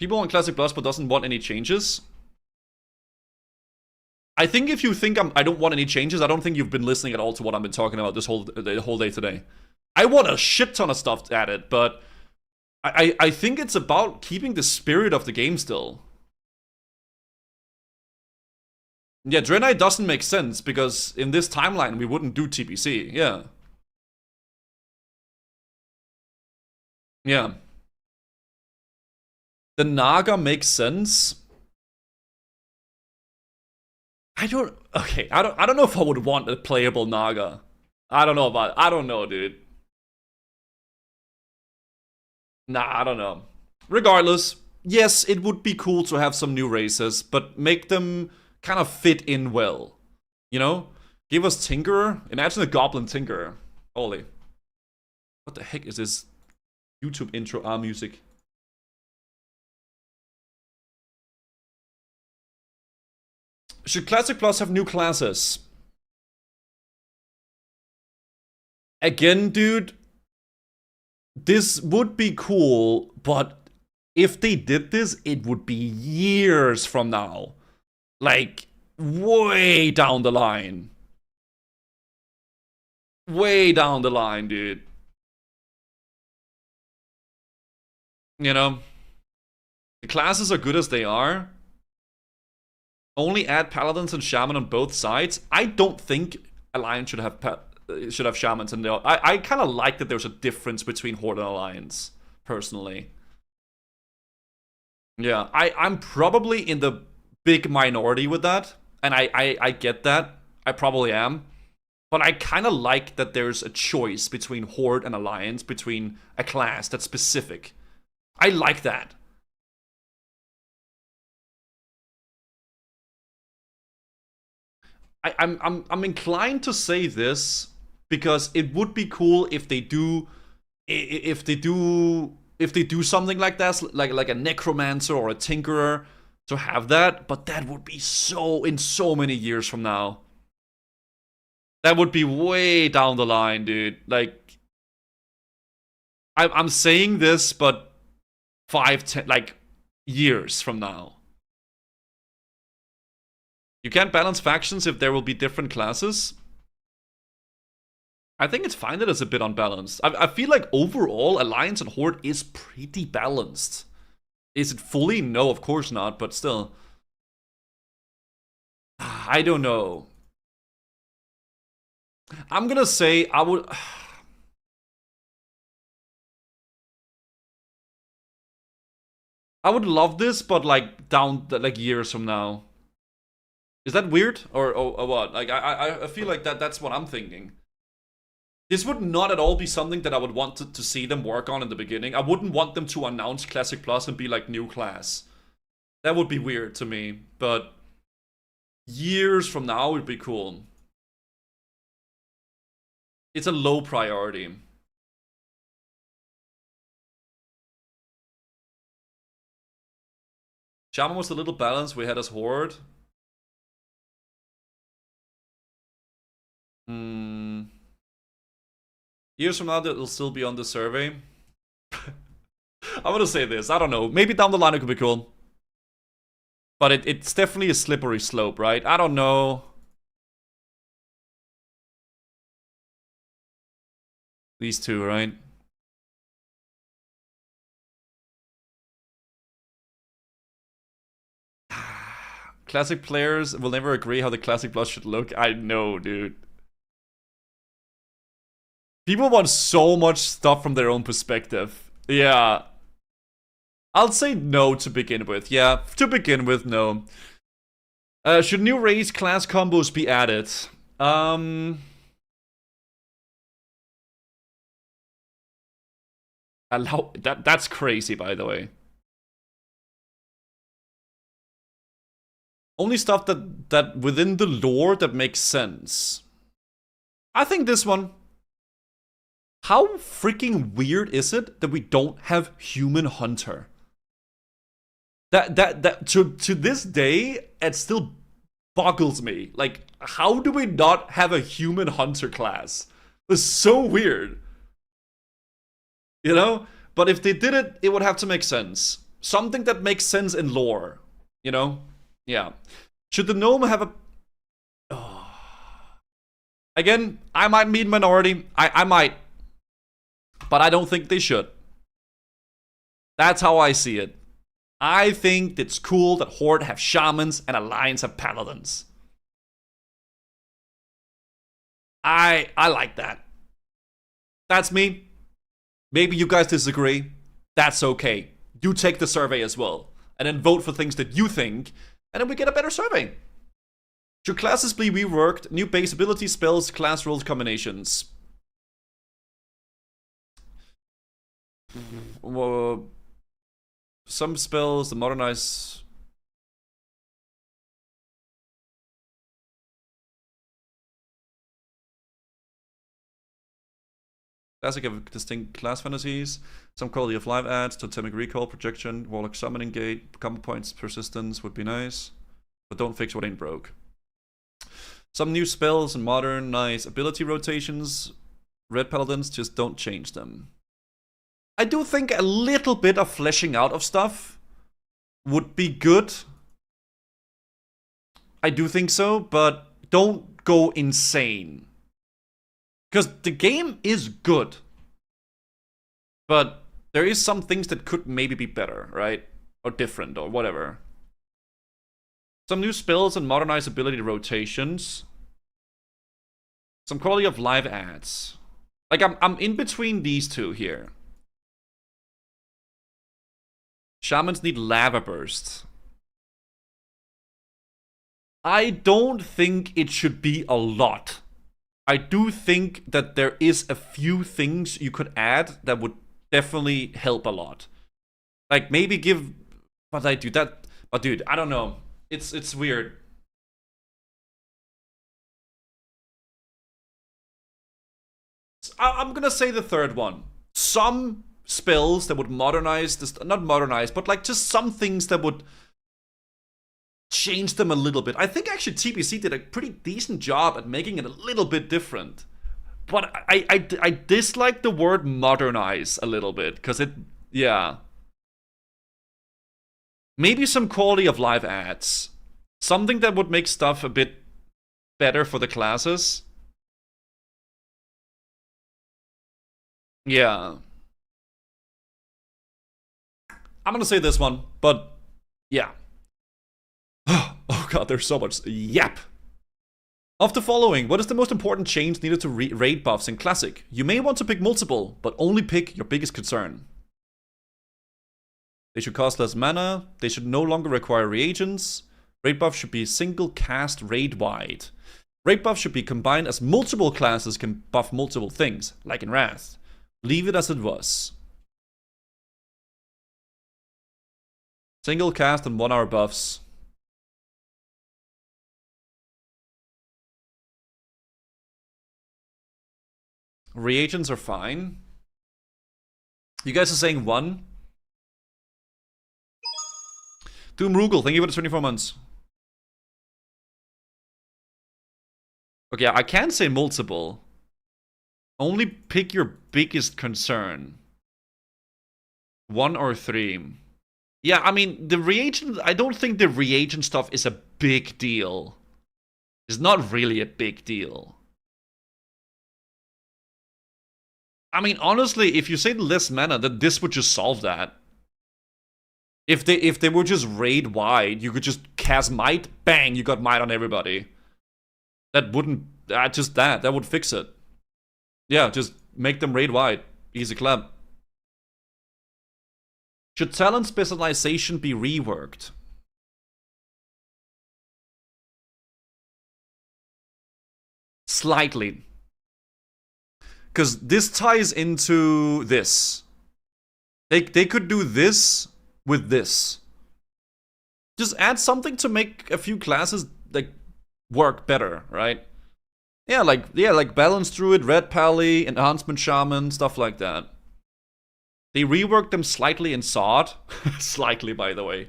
People want Classic Plus but doesn't want any changes. I think if you think I don't want any changes, I don't think you've been listening at all to what I've been talking about the whole day today. I want a shit ton of stuff added, but I think it's about keeping the spirit of the game still. Yeah, Draenei doesn't make sense because in this timeline we wouldn't do TBC. Yeah. Yeah. The Naga makes sense. I don't know if I would want a playable Naga. I don't know, dude. Nah, I don't know. Regardless, yes, it would be cool to have some new races, but make them kind of fit in well. You know? Give us Tinkerer. Imagine a Goblin Tinkerer. Holy. What the heck is this YouTube intro music? Should Classic Plus have new classes? Again, dude, this would be cool, but if they did this, it would be years from now. Like, way down the line. Way down the line, dude. You know? The classes are good as they are. Only add paladins and shaman on both sides. I don't think Alliance should have shamans in there. I kind of like that there's a difference between Horde and Alliance, personally. Yeah, I'm probably in the big minority with that, and I get that. I probably am. But I kind of like that there's a choice between Horde and Alliance, between a class that's specific. I like that. I'm inclined to say this because it would be cool if they do something like that, like a necromancer or a tinkerer, to have that, but that would be in so many years from now. That would be way down the line, dude. Like, I'm saying this, but 5-10 like years from now. You can't balance factions if there will be different classes. I think it's fine that it's a bit unbalanced. I feel like overall, Alliance and Horde is pretty balanced. Is it fully? No, of course not, but still. I don't know. I'm gonna say I would... I would love this, but like years from now. Is that weird or what? Like I feel like that's what I'm thinking. This would not at all be something that I would want to see them work on in the beginning. I wouldn't want them to announce Classic Plus and be like new class. That would be weird to me, but years from now would be cool. It's a low priority. Shaman was the little balance we had as Horde. Years from now, it'll still be on the survey. I'm gonna say this. I don't know. Maybe down the line it could be cool. But it's definitely a slippery slope, right? I don't know. These two, right? Classic players will never agree how the Classic Plus should look. I know, dude. People want so much stuff from their own perspective. Yeah. I'll say no to begin with. Yeah, to begin with, no. Should new race class combos be added? That's crazy, by the way. Only stuff that within the lore that makes sense. I think this one. How freaking weird is it that we don't have human hunter? That to this day, it still boggles me. Like, how do we not have a human hunter class? It's so weird. You know? But if they did it, it would have to make sense. Something that makes sense in lore. You know? Yeah. Should the gnome have a... Oh. Again, I might mean minority. I might. But I don't think they should. That's how I see it. I think it's cool that Horde have shamans and Alliance have paladins. I like that. That's me. Maybe you guys disagree. That's okay. You take the survey as well. And then vote for things that you think. And then we get a better survey. Should classes be reworked? New base ability, spells, class rules, combinations. Well, some spells, the modernize... Classic have distinct class fantasies. Some quality of life adds, totemic recall, projection, warlock summoning gate, combo points, persistence would be nice. But don't fix what ain't broke. Some new spells and modern nice ability rotations. Red paladins, just don't change them. I do think a little bit of fleshing out of stuff would be good. I do think so, but don't go insane. Because the game is good. But there is some things that could maybe be better, right? Or different, or whatever. Some new spells and modernized ability rotations. Some quality of life adds. Like, I'm in between these two here. Shamans need lava burst. I don't think it should be a lot. I do think that there is a few things you could add that would definitely help a lot. Like maybe give, but I do that. But dude, I don't know. It's weird. I'm gonna say the third one. Some spells that would modernize this, not modernize, but like just some things that would change them a little bit. I think actually TBC did a pretty decent job at making it a little bit different. But I dislike the word modernize a little bit, because it, yeah. Maybe some quality of life adds. Something that would make stuff a bit better for the classes. Yeah. I'm gonna say this one, but yeah. Oh god, there's so much. Yap! Of the following, what is the most important change needed to raid buffs in Classic? You may want to pick multiple, but only pick your biggest concern. They should cost less mana. They should no longer require reagents. Raid buff should be single cast raid-wide. Raid buff should be combined as multiple classes can buff multiple things, like in Wrath. Leave it as it was. Single cast and 1 hour buffs. Reagents are fine. You guys are saying 1. Doom Rugal, thank you for the 24 months. Okay, I can say multiple. Only pick your biggest concern. 1 or 3. Yeah, I mean, the reagent, I don't think the reagent stuff is a big deal. It's not really a big deal. I mean, honestly, if you say less mana, then this would just solve that. If they were just raid wide, you could just cast might, bang, you got might on everybody. That wouldn't, just that would fix it. Yeah, just make them raid wide. Easy clap. Should talent specialization be reworked? Slightly. Because this ties into this. They could do this with this. Just add something to make a few classes like work better, right? Yeah, like Balance Druid, Red Pally, Enhancement Shaman, stuff like that. They reworked them slightly in SOD. Slightly, by the way.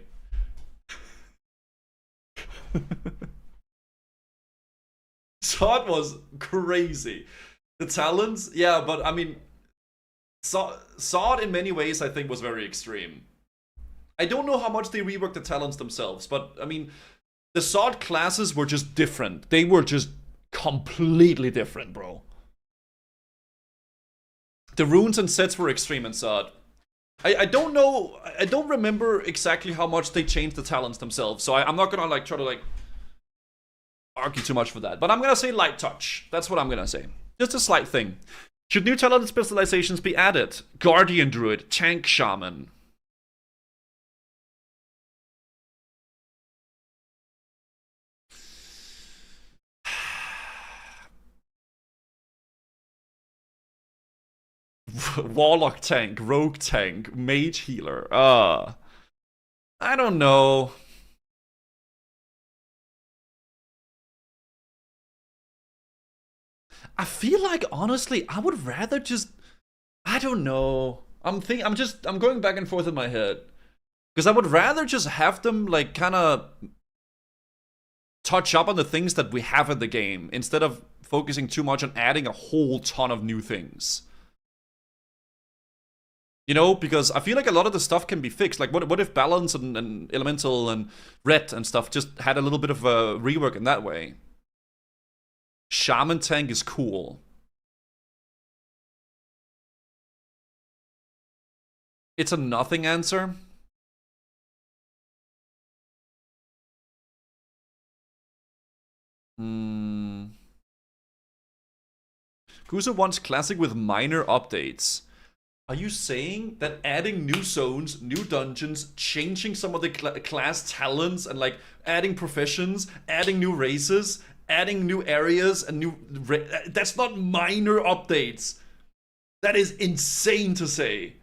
SOD was crazy. The talents, yeah, but I mean, SOD in many ways I think was very extreme. I don't know how much they reworked the talents themselves, but I mean, the SOD classes were just different. They were just completely different, bro. The runes and sets were extreme in SOD. I don't know, I don't remember exactly how much they changed the talents themselves, so I'm not gonna like try to like argue too much for that. But I'm gonna say light touch. That's what I'm gonna say. Just a slight thing. Should new talent specializations be added? Guardian Druid, Tank Shaman. Warlock Tank, Rogue Tank, Mage Healer. I don't know. I feel like, honestly, I would rather just, I don't know. I'm going back and forth in my head. Because I would rather just have them, like, kind of touch up on the things that we have in the game, instead of focusing too much on adding a whole ton of new things. You know, because I feel like a lot of the stuff can be fixed. Like, what if Balance and Elemental and Red and stuff just had a little bit of a rework in that way? Shaman Tank is cool. It's a nothing answer. Kuso wants Classic with minor updates. Are you saying that adding new zones, new dungeons, changing some of the class talents, and like adding professions, adding new races, adding new areas and new... That's not minor updates. That is insane to say.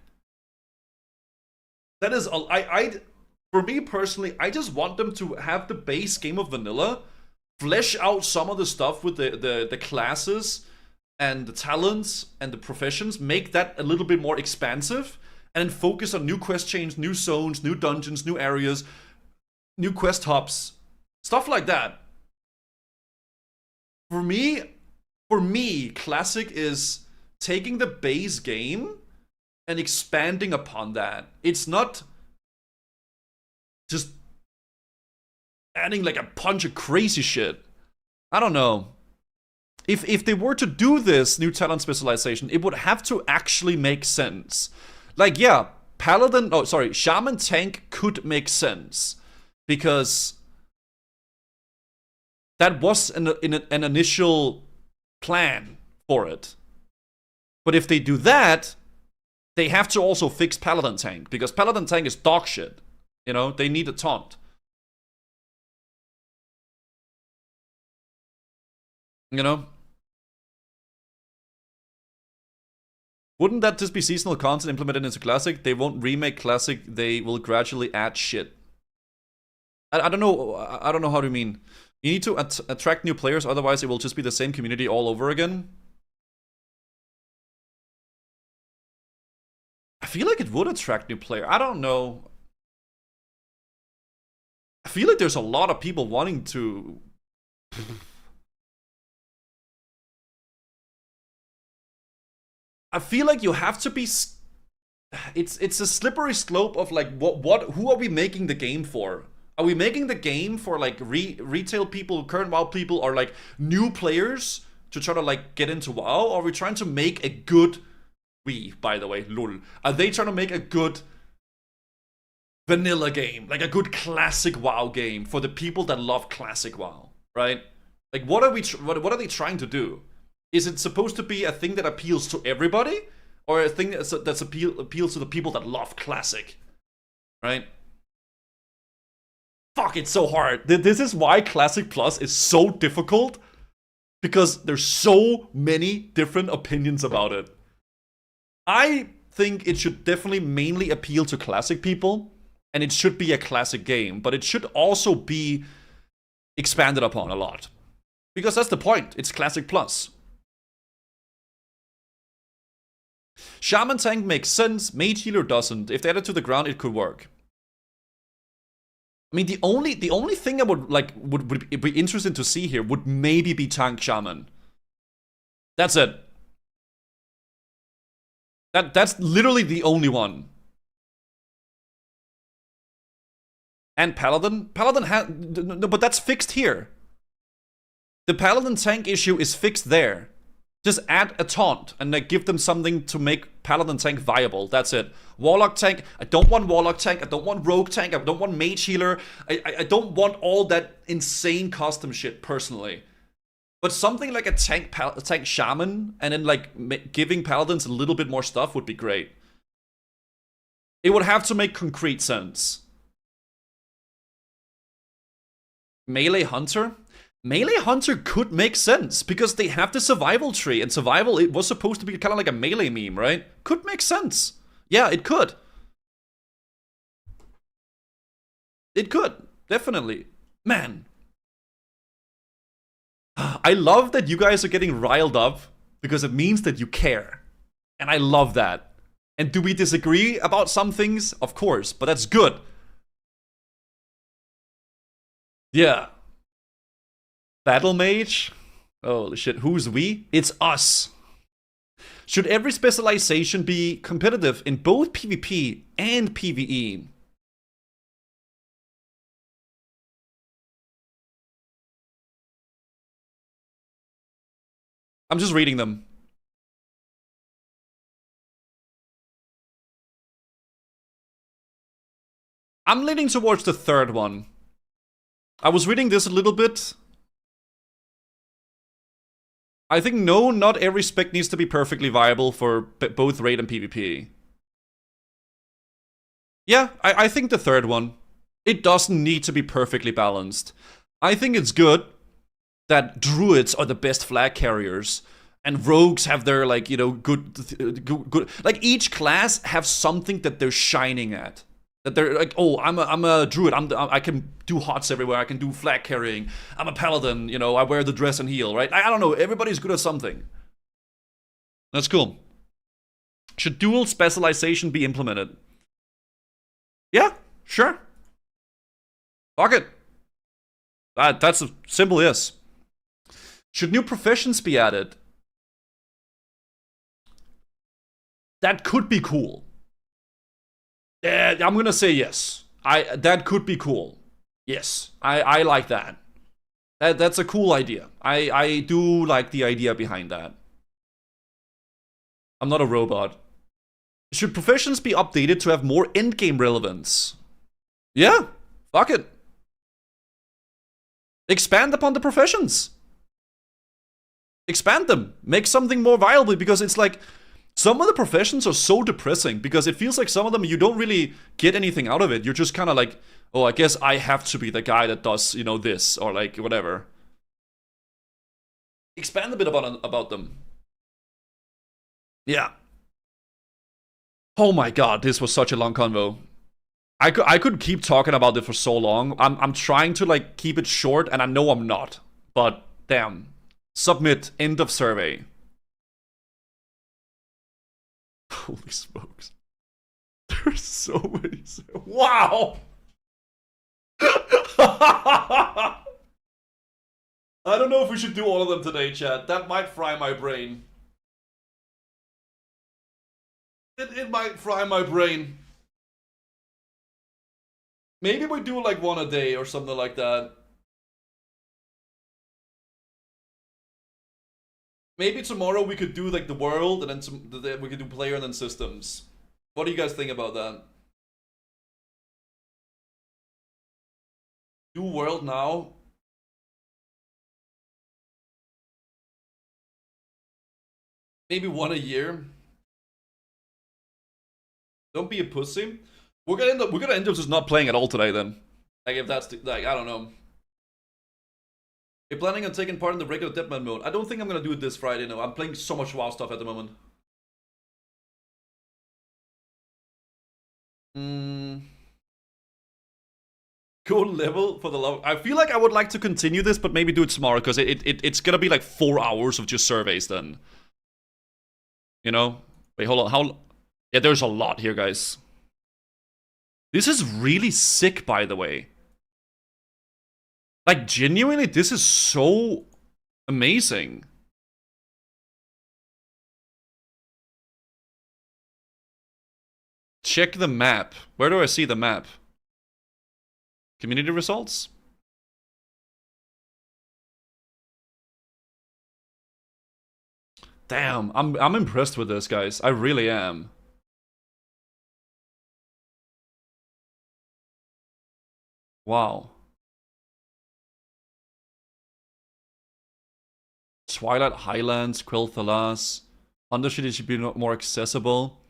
That is... For me personally, I just want them to have the base game of vanilla, flesh out some of the stuff with the classes and the talents and the professions, make that a little bit more expansive, and then focus on new quest chains, new zones, new dungeons, new areas, new quest hubs, stuff like that. For me, Classic is taking the base game and expanding upon that. It's not just adding like a bunch of crazy shit. I don't know. If they were to do this new talent specialization, it would have to actually make sense. Like, yeah, Shaman Tank could make sense, because that was an initial plan for it. But if they do that, they have to also fix Paladin Tank, because Paladin Tank is dog shit. You know, they need a taunt. You know? Wouldn't that just be seasonal content implemented into Classic? They won't remake Classic, they will gradually add shit. I don't know how to mean. You need to attract new players, otherwise it will just be the same community all over again. I feel like it would attract new players. I don't know. I feel like there's a lot of people wanting to... I feel like you have to be... It's a slippery slope of like, who are we making the game for? Are we making the game for like retail people, current WoW people, or like new players to try to like get into WoW? Or are we trying to make a good... by the way, lol. Are they trying to make a good vanilla game? Like a good classic WoW game for the people that love classic WoW, right? Like what are they trying to do? Is it supposed to be a thing that appeals to everybody? Or a thing that's appeals to the people that love classic? Right? Fuck, it's so hard. This is why Classic Plus is so difficult. Because there's so many different opinions about it. I think it should definitely mainly appeal to classic people. And it should be a classic game. But it should also be expanded upon a lot. Because that's the point. It's Classic Plus. Shaman tank makes sense. Mage healer doesn't. If they add it to the ground, it could work. I mean, the only thing I would be interested to see here would maybe be tank shaman. That's it. That's literally the only one. And Paladin? Paladin has... No, but that's fixed here. The Paladin tank issue is fixed there. Just add a taunt and like, give them something to make Paladin tank viable. That's it. Warlock tank. I don't want Warlock tank. I don't want Rogue tank. I don't want Mage healer. I don't want all that insane custom shit, personally. But something like a tank shaman and then like giving Paladins a little bit more stuff would be great. It would have to make concrete sense. Melee hunter? Melee hunter could make sense because they have the survival tree, and survival, it was supposed to be kind of like a melee meme, right? Could make sense. Yeah, it could. It could, definitely. Man. I love that you guys are getting riled up because it means that you care. And I love that. And do we disagree about some things? Of course, but that's good. Yeah. Battle mage? Holy shit, who's we? It's us. Should every specialization be competitive in both PvP and PvE? I'm just reading them. I'm leaning towards the third one. I was reading this a little bit. I think no, not every spec needs to be perfectly viable for both raid and PvP. Yeah, I think the third one. It doesn't need to be perfectly balanced. I think it's good that druids are the best flag carriers and rogues have their, like, you know, good like each class have something that they're shining at. That they're like, oh, I'm a druid. I can do hots everywhere. I can do flag carrying. I'm a paladin. You know, I wear the dress and heal. Right? I don't know. Everybody's good at something. That's cool. Should dual specialization be implemented? Yeah, sure. Fuck it. That's a simple yes. Should new professions be added? That could be cool. I'm gonna say yes. That could be cool. Yes, I like that. That's a cool idea. I do like the idea behind that. I'm not a robot. Should professions be updated to have more endgame relevance? Yeah, fuck it. Expand upon the professions. Expand them. Make something more viable, because it's like some of the professions are so depressing because it feels like some of them you don't really get anything out of it. You're just kind of like, oh, I guess I have to be the guy that does, you know, this or like whatever. Expand a bit about them. Yeah. Oh my god, this was such a long convo. I could keep talking about it for so long. I'm trying to like keep it short, and I know I'm not. But damn. Submit. End of survey. Holy smokes. There's so many. Wow! I don't know if we should do all of them today, chat. That might fry my brain. It might fry my brain. Maybe we do like one a day or something like that. Maybe tomorrow we could do like the world, and then we could do player and then systems. What do you guys think about that? Do world now. Maybe one a year. Don't be a pussy. We're gonna end up just not playing at all today then. Like if that's like, I don't know. You're planning on taking part in the regular Deadman mode? I don't think I'm gonna do it this Friday, no. I'm playing so much WoW stuff at the moment. Gold level for the love. I feel like I would like to continue this, but maybe do it tomorrow, because it's gonna be like 4 hours of just surveys then. You know? Wait, hold on. Yeah, there's a lot here, guys. This is really sick, by the way. Like, genuinely, this is so amazing. Check the map. Where do I see the map? Community results? Damn, I'm impressed with this, guys. I really am. Wow. Twilight Highlands, Quel'Thalas. Undercity should be more accessible.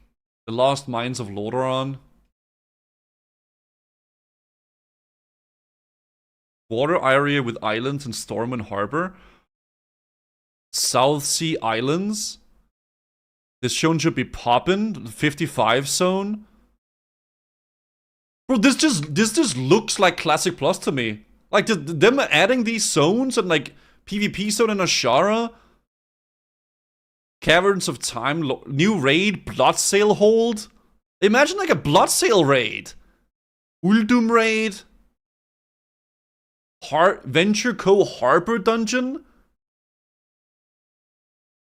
The Lost Mines of Lordaeron. Water area with islands and Stormwind Harbor. South Sea Islands. This zone should be poppin'. 55 zone. Bro, this just looks like Classic Plus to me. Like, them adding these zones and like PvP zone in Ashara. Caverns of Time, new raid, Bloodsail Hold. Imagine like a Bloodsail raid. Uldum raid. Venture Co. Harbor Dungeon.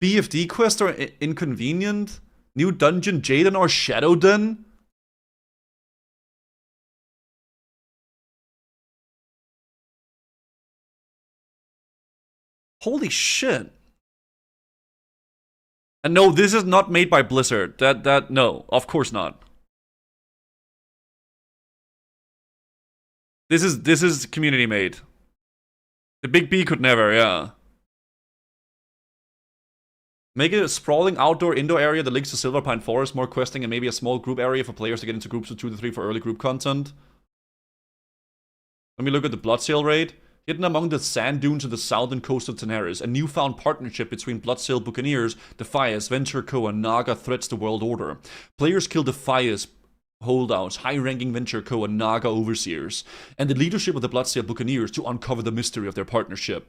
BFD quest are inconvenient. New dungeon, Jaden or Shadow Den. Holy shit. And no, this is not made by Blizzard. No, of course not. This is community made. The Big B could never, yeah. Make it a sprawling outdoor-indoor area that links to Silverpine Forest, more questing, and maybe a small group area for players to get into groups of 2 to 3 for early group content. Let me look at the Bloodsail raid. Hidden among the sand dunes to the southern coast of Daenerys, a newfound partnership between Bloodsail Buccaneers, Defias, Venture Co, and Naga threats the world order. Players kill Defias holdouts, high-ranking Venture Co, and Naga overseers, and the leadership of the Bloodsail Buccaneers to uncover the mystery of their partnership.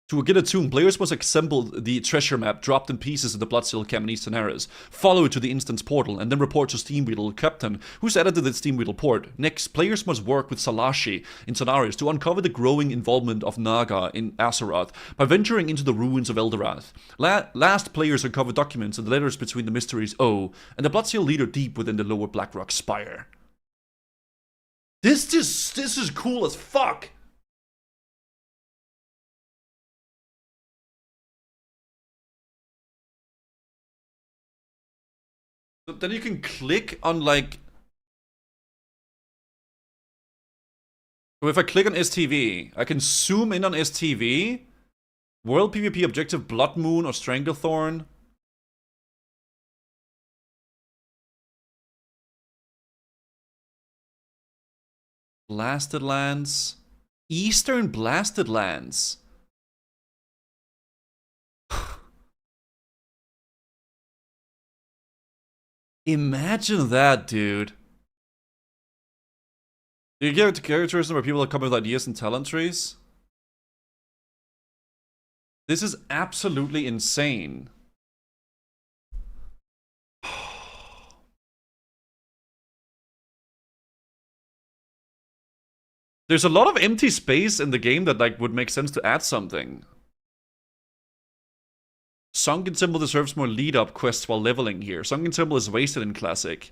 To get a tune, players must assemble the treasure map dropped in pieces in the Bloodsail camp in East Daenerys, follow it to the instance portal, and then report to Steamweedle Captain, who's added to the Steamweedle port. Next, players must work with Salashi in Daenerys to uncover the growing involvement of Naga in Azeroth by venturing into the ruins of Eldorath. Last, players uncover documents and letters between the Mysteries O and the Bloodsail leader deep within the lower Blackrock Spire. This is cool as fuck! So then you can click on like... So if I click on STV, I can zoom in on STV. World PvP objective, Blood Moon or Stranglethorn. Blasted Lands. Eastern Blasted Lands. Imagine that, dude. Do you get characters where people are coming with ideas and talent trees? This is absolutely insane. There's a lot of empty space in the game that like would make sense to add something. Sunken Symbol deserves more lead-up quests while leveling here. Sunken Symbol is wasted in Classic.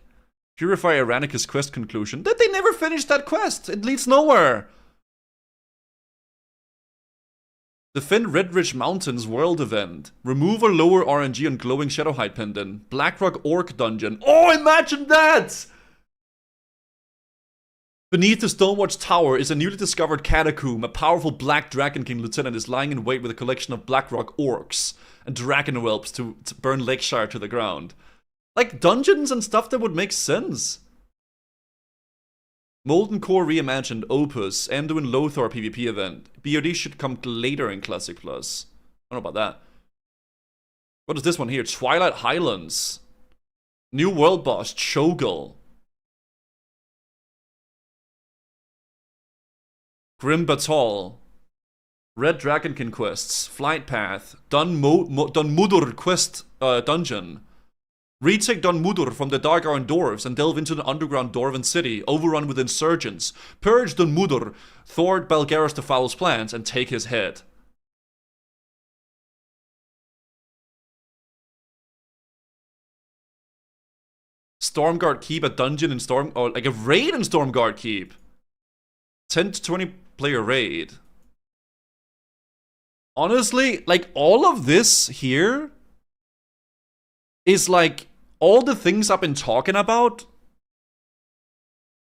Purify Aranicus quest conclusion. Did they never finish that quest? It leads nowhere. Defend Redridge Mountains world event. Remove or lower RNG on glowing Shadowhide pendant. Blackrock Orc dungeon. Oh, imagine that! Beneath the Stonewatch Tower is a newly discovered catacomb. A powerful Black Dragon King lieutenant is lying in wait with a collection of Blackrock orcs and dragon whelps to burn Lakeshire to the ground. Like dungeons and stuff that would make sense. Molten Core Reimagined Opus, Anduin Lothar PvP event. BOD should come later in Classic Plus. I don't know about that. What is this one here? Twilight Highlands. New world boss, Cho'Gall. Grim Battle, Red Dragon Conquests, Flight Path, Dun Mudur Quest Dungeon. Retake Dun Mudur from the Dark Iron Dwarves and delve into the underground Dwarven city, overrun with insurgents. Purge Dun Mudur, thwart Balgaris the Foul's plans, and take his head. Stormguard Keep, a dungeon in or like a raid in Stormguard Keep. 10 to 20 player raid. Honestly, like all of this here is like all the things I've been talking about,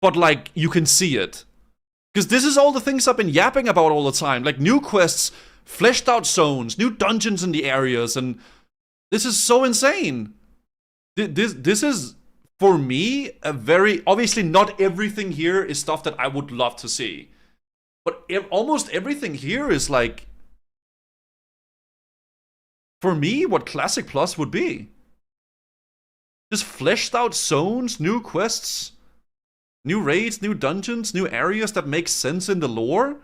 but like you can see it. Because this is all the things I've been yapping about all the time. Like new quests, fleshed out zones, new dungeons in the areas, and this is so insane. This is, for me, a very... Obviously not everything here is stuff that I would love to see. But almost everything here is like... For me, what Classic Plus would be. Just fleshed out zones, new quests, new raids, new dungeons, new areas that make sense in the lore.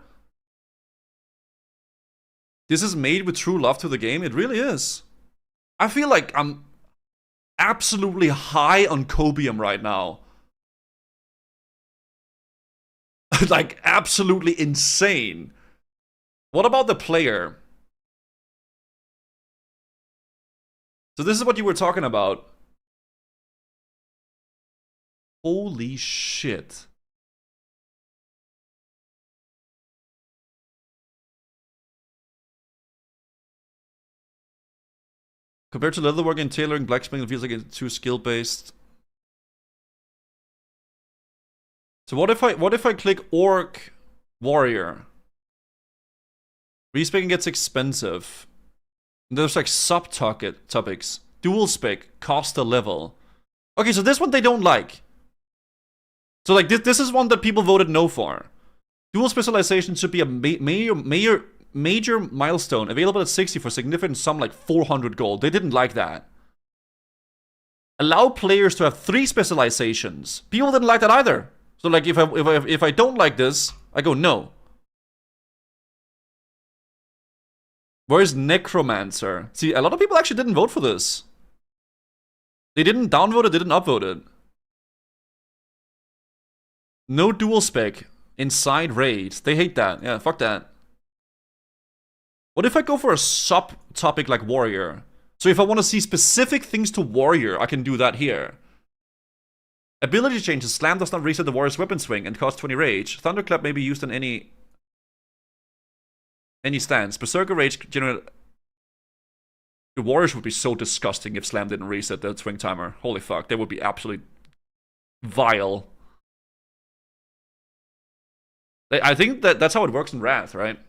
This is made with true love to the game. It really is. I feel like I'm absolutely high on cobium right now. Like, absolutely insane. What about the player? So this is what you were talking about. Holy shit. Compared to leatherwork and tailoring, blacksmithing feels like it's too skill-based. So what if I click Orc Warrior? Respecing gets expensive. And there's like sub-topics. Dual spec, cost a level. Okay, so this one they don't like. So like this is one that people voted no for. Dual specialization should be a major milestone, available at 60 for significant sum like 400 gold. They didn't like that. Allow players to have 3 specializations. People didn't like that either. So like if I don't like this, I go no. Where's Necromancer? See, a lot of people actually didn't vote for this. They didn't downvote it, didn't upvote it. No dual spec inside raids. They hate that. Yeah, fuck that. What if I go for a sub-topic like Warrior? So if I want to see specific things to Warrior, I can do that here. Ability changes. Slam does not reset the Warrior's weapon swing and costs 20 rage. Thunderclap may be used in any stance. Berserker rage generate... The Warriors would be so disgusting if Slam didn't reset the swing timer. Holy fuck, they would be absolutely vile. I think that's how it works in Wrath, right?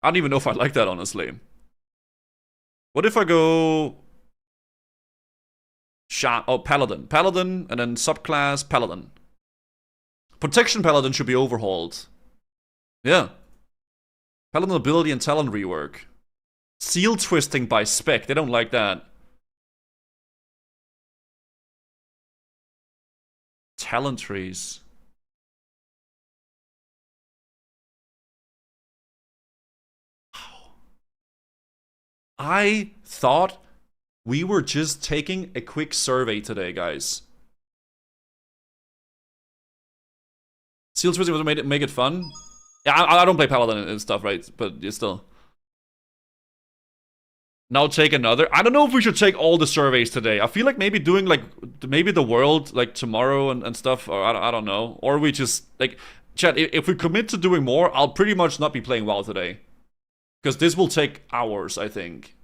I don't even know if I like that, honestly. What if I go... Paladin. Paladin, and then subclass Paladin. Protection Paladin should be overhauled. Yeah. Paladin ability and talent rework. Seal twisting by Spec. They don't like that. Talent trees. Wow. I thought we were just taking a quick survey today, guys. Seal twisting was make it fun. Yeah, I don't play Paladin and stuff, right? But it's still. Now take another. I don't know if we should take all the surveys today. I feel like maybe doing like maybe the world like tomorrow and stuff, or I don't know. Or we just like chat. If we commit to doing more, I'll pretty much not be playing WoW today, because this will take hours, I think.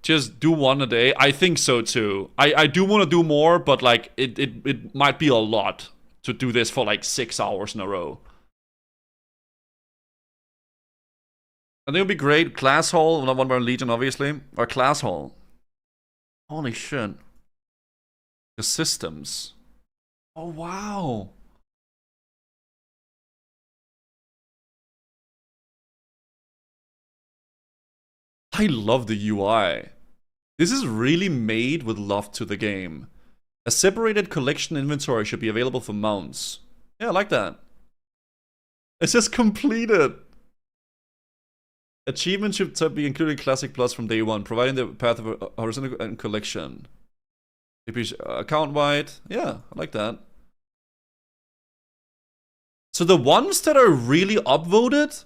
Just do one a day. I think so too. I do want to do more, but like it might be a lot to do this for like 6 hours in a row. I think it would be great. Class Hall, not one more Legion, obviously. Or Class Hall. Holy shit. The systems. Oh wow. I love the UI. This is really made with love to the game. A separated collection inventory should be available for mounts. Yeah, I like that. It says completed. Achievement should be included in Classic Plus from day one, providing the path of a horizontal and collection. Account wide. Yeah, I like that. So the ones that are really upvoted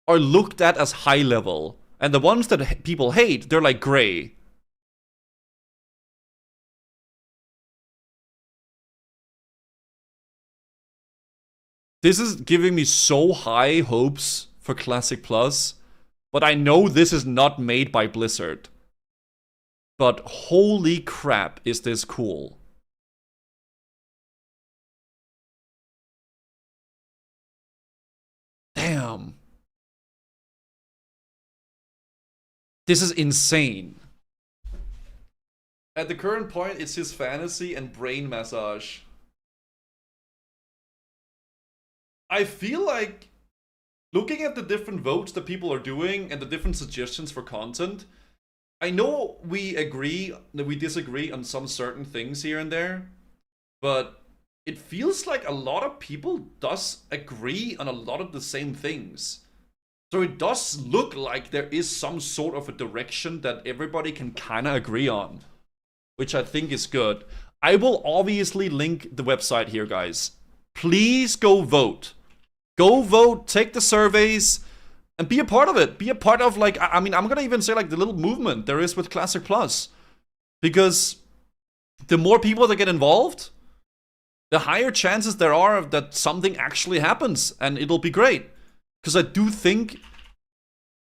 are looked at as high level. And the ones that people hate, they're like gray. This is giving me so high hopes for Classic Plus. But I know this is not made by Blizzard. But holy crap, is this cool. Damn. This is insane. At the current point, it's his fantasy and brain massage. I feel like, looking at the different votes that people are doing and the different suggestions for content, I know we agree that we disagree on some certain things here and there, but it feels like a lot of people does agree on a lot of the same things. So it does look like there is some sort of a direction that everybody can kind of agree on, which I think is good. I will obviously link the website here, guys. Please go vote. Go vote, take the surveys, and be a part of it. Be a part of, like, I mean, I'm gonna even say, like, the little movement there is with Classic Plus. Because the more people that get involved, the higher chances there are that something actually happens, and it'll be great. Because I do think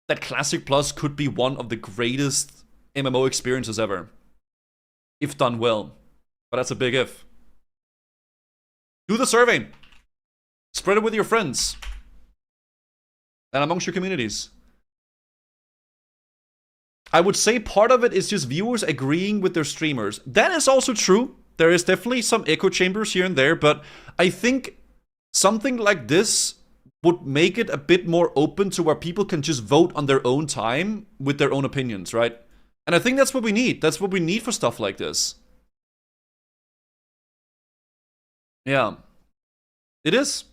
that Classic Plus could be one of the greatest MMO experiences ever. If done well. But that's a big if. Do the survey. Spread it with your friends. And amongst your communities. I would say part of it is just viewers agreeing with their streamers. That is also true. There is definitely some echo chambers here and there, but I think something like this would make it a bit more open to where people can just vote on their own time with their own opinions, right? And I think that's what we need. That's what we need for stuff like this. Yeah. It is.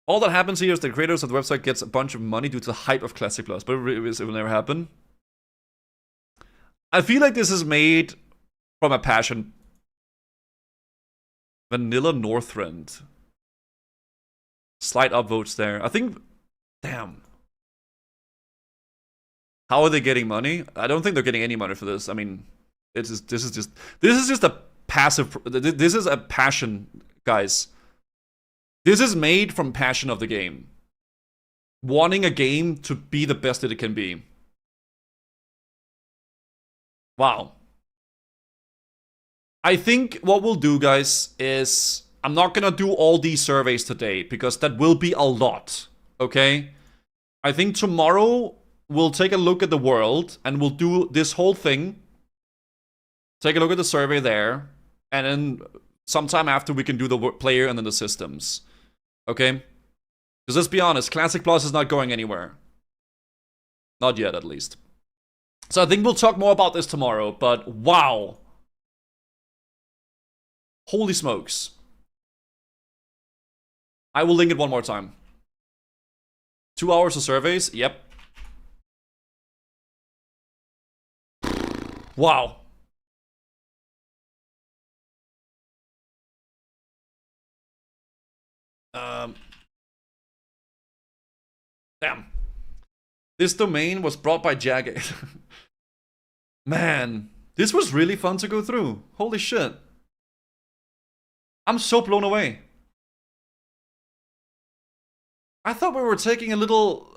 All that happens here is the creators of the website gets a bunch of money due to the hype of Classic Plus, but it will never happen. I feel like this is made from a passion. Vanilla Northrend. Slight upvotes there. I think, damn. How are they getting money? I don't think they're getting any money for this. I mean, this is just a passive. This is a passion, guys. This is made from passion of the game. Wanting a game to be the best that it can be. Wow. I think what we'll do, guys, is I'm not gonna do all these surveys today because that will be a lot, okay? I think tomorrow we'll take a look at the world and we'll do this whole thing. Take a look at the survey there, and then sometime after we can do the player and then the systems. Okay? Because let's be honest, Classic Plus is not going anywhere. Not yet, at least. So I think we'll talk more about this tomorrow, but wow. Holy smokes. I will link it one more time. 2 hours of surveys? Yep. Wow. Damn. This domain was brought by Jagged. Man, this was really fun to go through. Holy shit. I'm so blown away. I thought we were taking a little...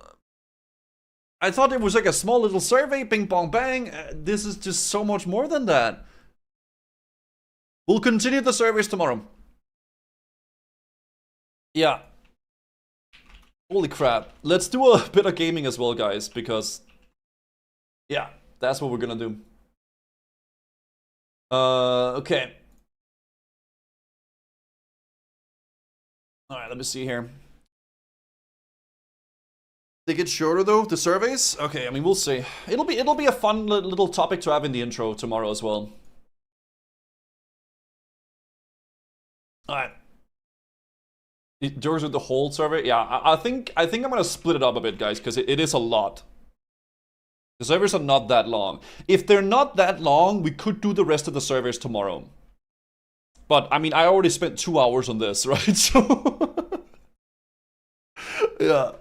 I thought it was like a small little survey, bing bong bang. This is just so much more than that. We'll continue the surveys tomorrow. Yeah. Holy crap. Let's do a bit of gaming as well, guys, because... yeah, that's what we're gonna do. Okay. Alright, let me see here. They get shorter though, the surveys? Okay, I mean, we'll see. It'll be a fun little topic to have in the intro tomorrow as well. Alright. Yours with the whole survey? Yeah, I think I'm gonna split it up a bit, guys, because it is a lot. The servers are not that long. If they're not that long, we could do the rest of the servers tomorrow. But, I mean, I already spent 2 hours on this, right? So... yeah.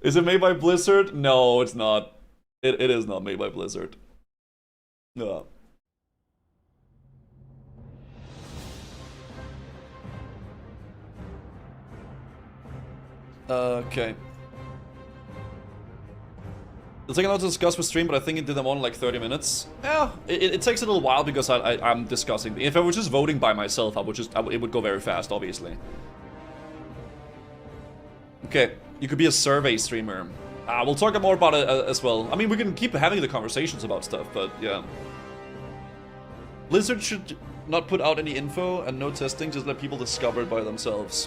Is it made by Blizzard? No, it's not. It is not made by Blizzard. No. Okay. It'll take a lot to discuss with stream, but I think it did them on in like 30 minutes. Yeah, it takes a little while because I'm discussing. If I was just voting by myself, it would go very fast, obviously. Okay, you could be a survey streamer. We'll talk more about it as well. I mean, we can keep having the conversations about stuff, but yeah. Blizzard should not put out any info and no testing, just let people discover it by themselves.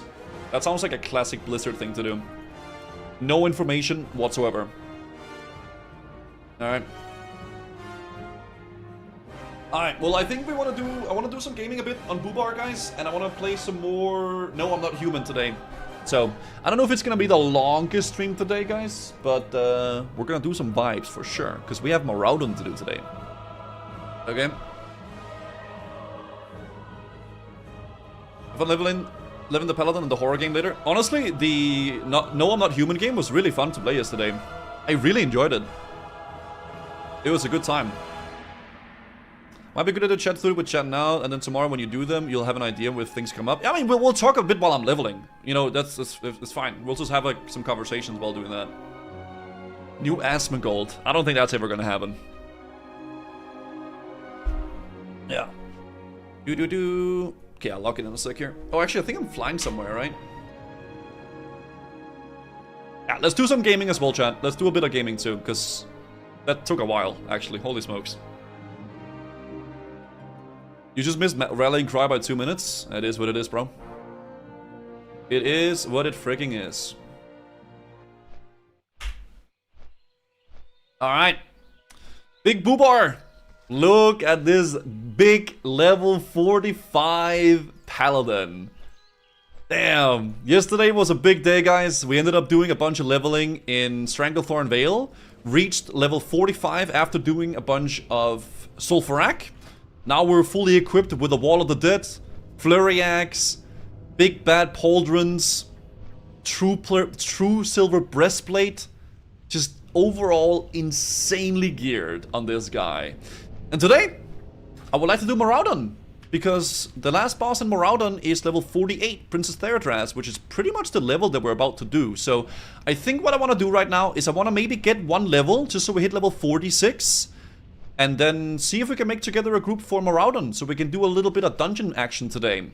That sounds like a classic Blizzard thing to do. No information whatsoever. Alright. Alright, well I think I want to do some gaming a bit on Boobar, guys, and I want to play some more No, I'm Not Human today. So, I don't know if it's gonna be the longest stream today, guys, but we're gonna do some vibes for sure, because we have Maraudon to do today. Okay. If I'm leveling the Paladin in the horror game later. Honestly, the No, I'm Not Human game was really fun to play yesterday. I really enjoyed it. It was a good time. Might be good to chat through it with chat now, and then tomorrow when you do them, you'll have an idea where things come up. I mean, we'll talk a bit while I'm leveling. You know, that's fine. We'll just have like some conversations while doing that. New Asmongold. I don't think that's ever gonna happen. Yeah. Okay, I'll lock it in a sec here. Oh, actually, I think I'm flying somewhere, right? Yeah, let's do some gaming as well, chat. Let's do a bit of gaming too, because that took a while, actually. Holy smokes. You just missed Rallying Cry by 2 minutes. It is what it is, bro. It is what it freaking is. Alright. Big Boobar. Look at this big level 45 Paladin. Damn. Yesterday was a big day, guys. We ended up doing a bunch of leveling in Stranglethorn Vale. Reached level 45 after doing a bunch of Sulfurak. Now we're fully equipped with a Wall of the Dead, Flurry Axe, Big Bad Pauldrons, True Silver Breastplate. Just overall insanely geared on this guy. And today, I would like to do Maraudon, because the last boss in Maraudon is level 48, Princess Theratras, which is pretty much the level that we're about to do. So I think what I want to do right now is I want to maybe get one level, just so we hit level 46. And then see if we can make together a group for Maraudon, so we can do a little bit of dungeon action today.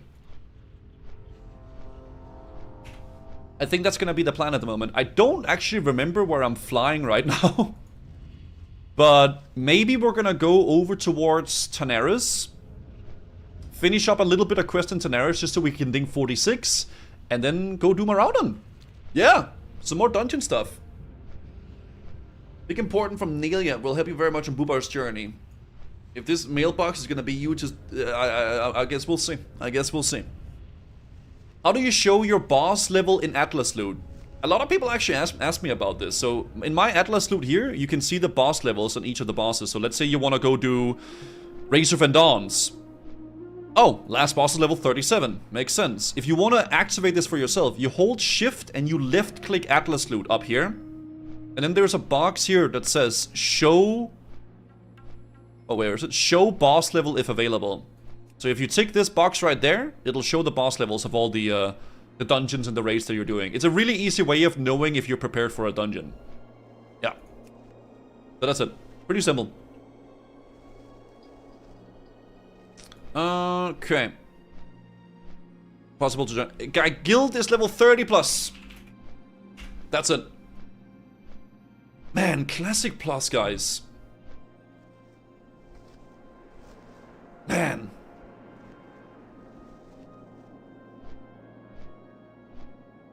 I think that's gonna be the plan at the moment. I don't actually remember where I'm flying right now. But maybe we're gonna go over towards Tanaris. Finish up a little bit of quest in Tanaris just so we can ding 46. And then go do Maraudon. Yeah, some more dungeon stuff. Big important from Nelia will help you very much on Boobar's journey. If this mailbox is gonna be you, just I guess we'll see. I guess we'll see. How do you show your boss level in Atlas Loot? A lot of people actually ask me about this. So in my Atlas Loot here, you can see the boss levels on each of the bosses. So let's say you want to go do Razor Vendons. Oh, last boss is level 37. Makes sense. If you want to activate this for yourself, you hold shift and you left click Atlas Loot up here. And then there's a box here that says show... Oh, where is it? Show boss level if available. So if you tick this box right there, it'll show the boss levels of all the dungeons and the raids that you're doing. It's a really easy way of knowing if you're prepared for a dungeon. Yeah. So that's it. Pretty simple. Okay. Possible to join. Guy guild is level 30 plus. That's it. Man, Classic Plus, guys. Man.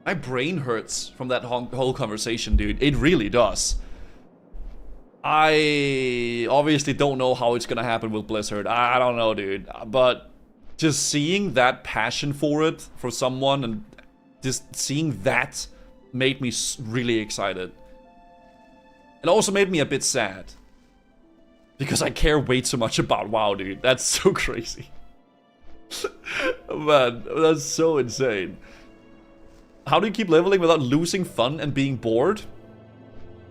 My brain hurts from that whole conversation, dude. It really does. I obviously don't know how it's gonna happen with Blizzard. I don't know, dude. But just seeing that passion for it, for someone, and just seeing that made me really excited. It also made me a bit sad. Because I care way too much about WoW, dude. That's so crazy. Man, that's so insane. How do you keep leveling without losing fun and being bored?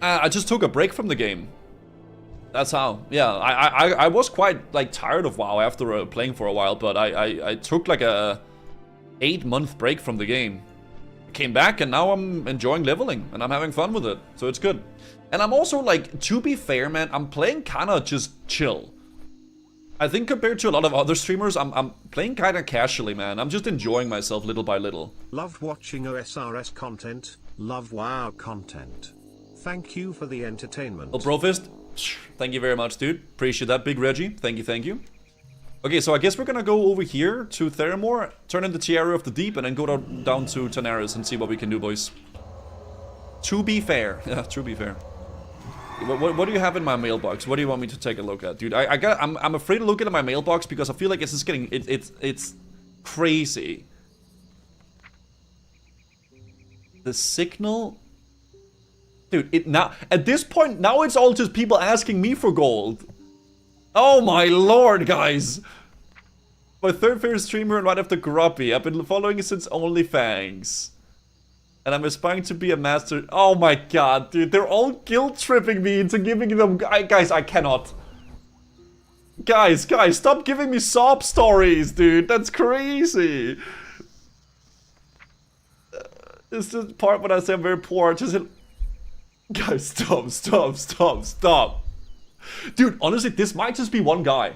I just took a break from the game. That's how. Yeah, I was quite like tired of WoW after playing for a while, but I took like a 8-month break from the game. Came back and now I'm enjoying leveling and I'm having fun with it, so it's good. And I'm also like, to be fair, man, I'm playing kind of just chill. I think compared to a lot of other streamers, I'm playing kind of casually, man. I'm just enjoying myself little by little. Love watching OSRS content, love WoW content. Thank you for the entertainment. Well, Brofist, thank you very much, dude. Appreciate that, Big Reggie. Thank you, thank you. Okay, so I guess we're gonna go over here to Theramore, turn into Tiara of the Deep, and then go down to Tanaris and see what we can do, boys. To be fair. Yeah, to be fair. What do you have in my mailbox? What do you want me to take a look at, dude? I'm afraid to look at my mailbox because I feel like it's just getting it's crazy. The signal, dude. It now at this point now it's all just people asking me for gold. Oh my lord, guys! My third favorite streamer right after Gruppy. I've been following it since OnlyFans. And I'm aspiring to be a master. Oh my god, dude. They're all guilt-tripping me into giving them... Guys, I cannot. Guys, stop giving me sob stories, dude. That's crazy. This is the part when I say I'm very poor. Just... Guys, stop. Dude, honestly, this might just be one guy.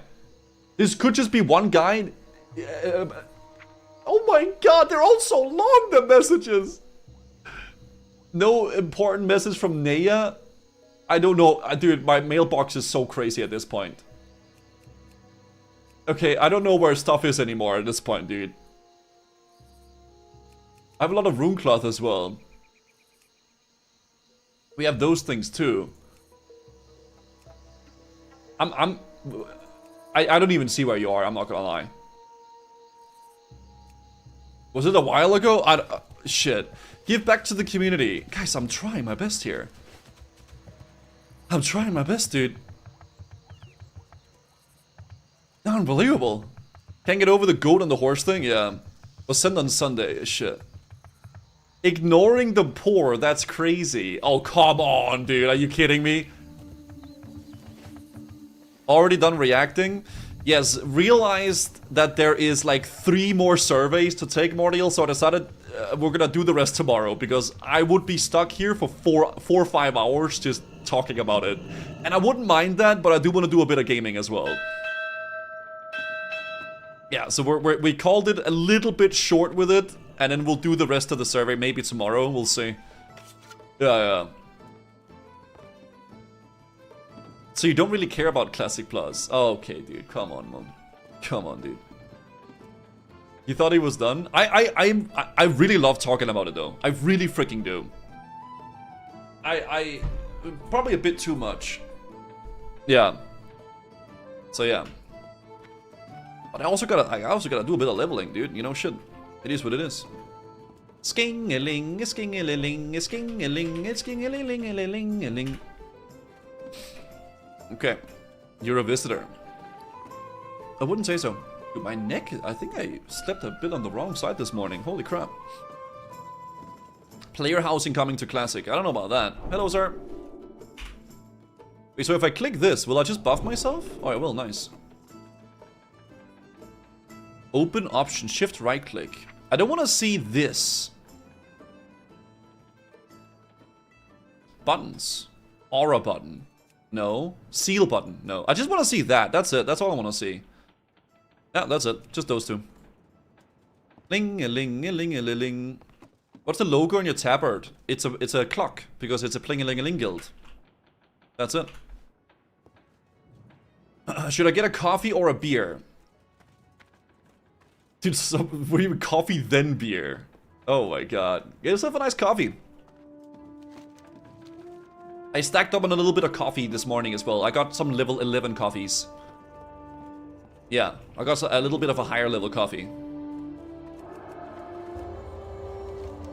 This could just be one guy. Oh my god, they're all so long, the messages. No important message from Naya. I don't know. Dude, my mailbox is so crazy at this point. Okay, I don't know where stuff is anymore at this point, dude. I have a lot of rune cloth as well. We have those things too. I don't even see where you are, I'm not gonna lie. Was it a while ago? Shit. Give back to the community. Guys, I'm trying my best here. I'm trying my best, dude. Unbelievable. Can't get over the goat and the horse thing? Yeah. Was sent on Sunday. Shit. Ignoring the poor. That's crazy. Oh, come on, dude. Are you kidding me? Already done reacting? Yes, realized that there is like 3 more surveys to take, Mordial, so I decided we're gonna do the rest tomorrow, because I would be stuck here for 4 or 5 hours just talking about it. And I wouldn't mind that, but I do want to do a bit of gaming as well. Yeah, so we called it a little bit short with it, and then we'll do the rest of the survey maybe tomorrow, we'll see. Yeah. So you don't really care about Classic Plus? Oh, okay, dude, come on, man. Come on, dude. You thought he was done? I really love talking about it though. I really freaking do. I probably a bit too much. Yeah. So yeah. But I also gotta do a bit of leveling, dude. You know, shit. It is what it is. Sking-a-ling, sking-a-ling, sking-a-ling, sking-a-ling-a-ling-a-ling. Okay. You're a visitor. I wouldn't say so. Dude, my neck, I think I slept a bit on the wrong side this morning. Holy crap. Player housing coming to Classic. I don't know about that. Hello, sir. Wait, so if I click this, will I just buff myself? Oh, I will. Nice. Open option. Shift right click. I don't want to see this. Buttons. Aura button. No. Seal button. No. I just want to see that. That's it. That's all I want to see. Yeah, that's it. Just those two. Ling-a-ling-a-ling-a-ling. What's the logo on your tabard? It's a clock, because it's a pling-a-ling-a-ling guild. That's it. Should I get a coffee or a beer? Dude, what do you mean coffee then beer? Oh my god. Get yourself a nice coffee. I stacked up on a little bit of coffee this morning as well. I got some level 11 coffees. Yeah, I got a little bit of a higher level coffee.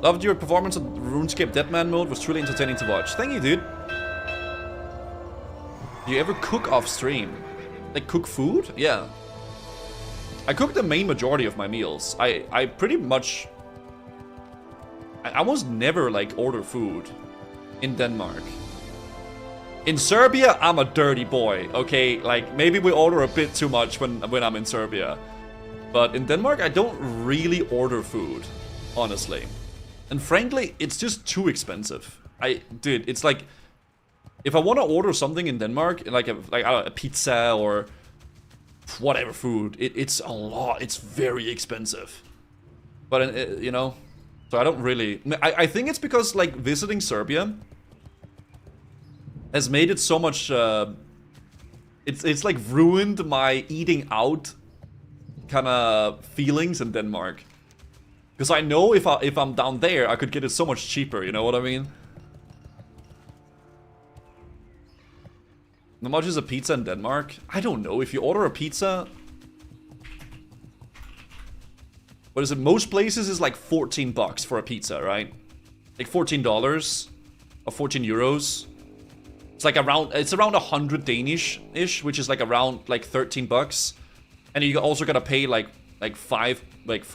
Loved your performance of RuneScape Deadman mode. Was truly entertaining to watch. Thank you, dude. Do you ever cook off stream? Like cook food? Yeah. I cook the main majority of my meals. I pretty much... I almost never like order food in Denmark. In Serbia, I'm a dirty boy, okay? Like, maybe we order a bit too much when I'm in Serbia. But in Denmark, I don't really order food, honestly. And frankly, it's just too expensive. Dude, it's like... If I want to order something in Denmark, like a pizza or whatever food, it's a lot. It's very expensive. But, you know... So I don't really... I think it's because, like, visiting Serbia... has made it so much, it's like ruined my eating out kind of feelings in Denmark. Because I know if I'm down there, I could get it so much cheaper, you know what I mean? How much is a pizza in Denmark? I don't know, if you order a pizza... What is it, most places is like 14 bucks for a pizza, right? Like $14 or 14 euros. It's like around 100 Danish-ish, which is like around like 13 bucks. And you also gotta pay like 4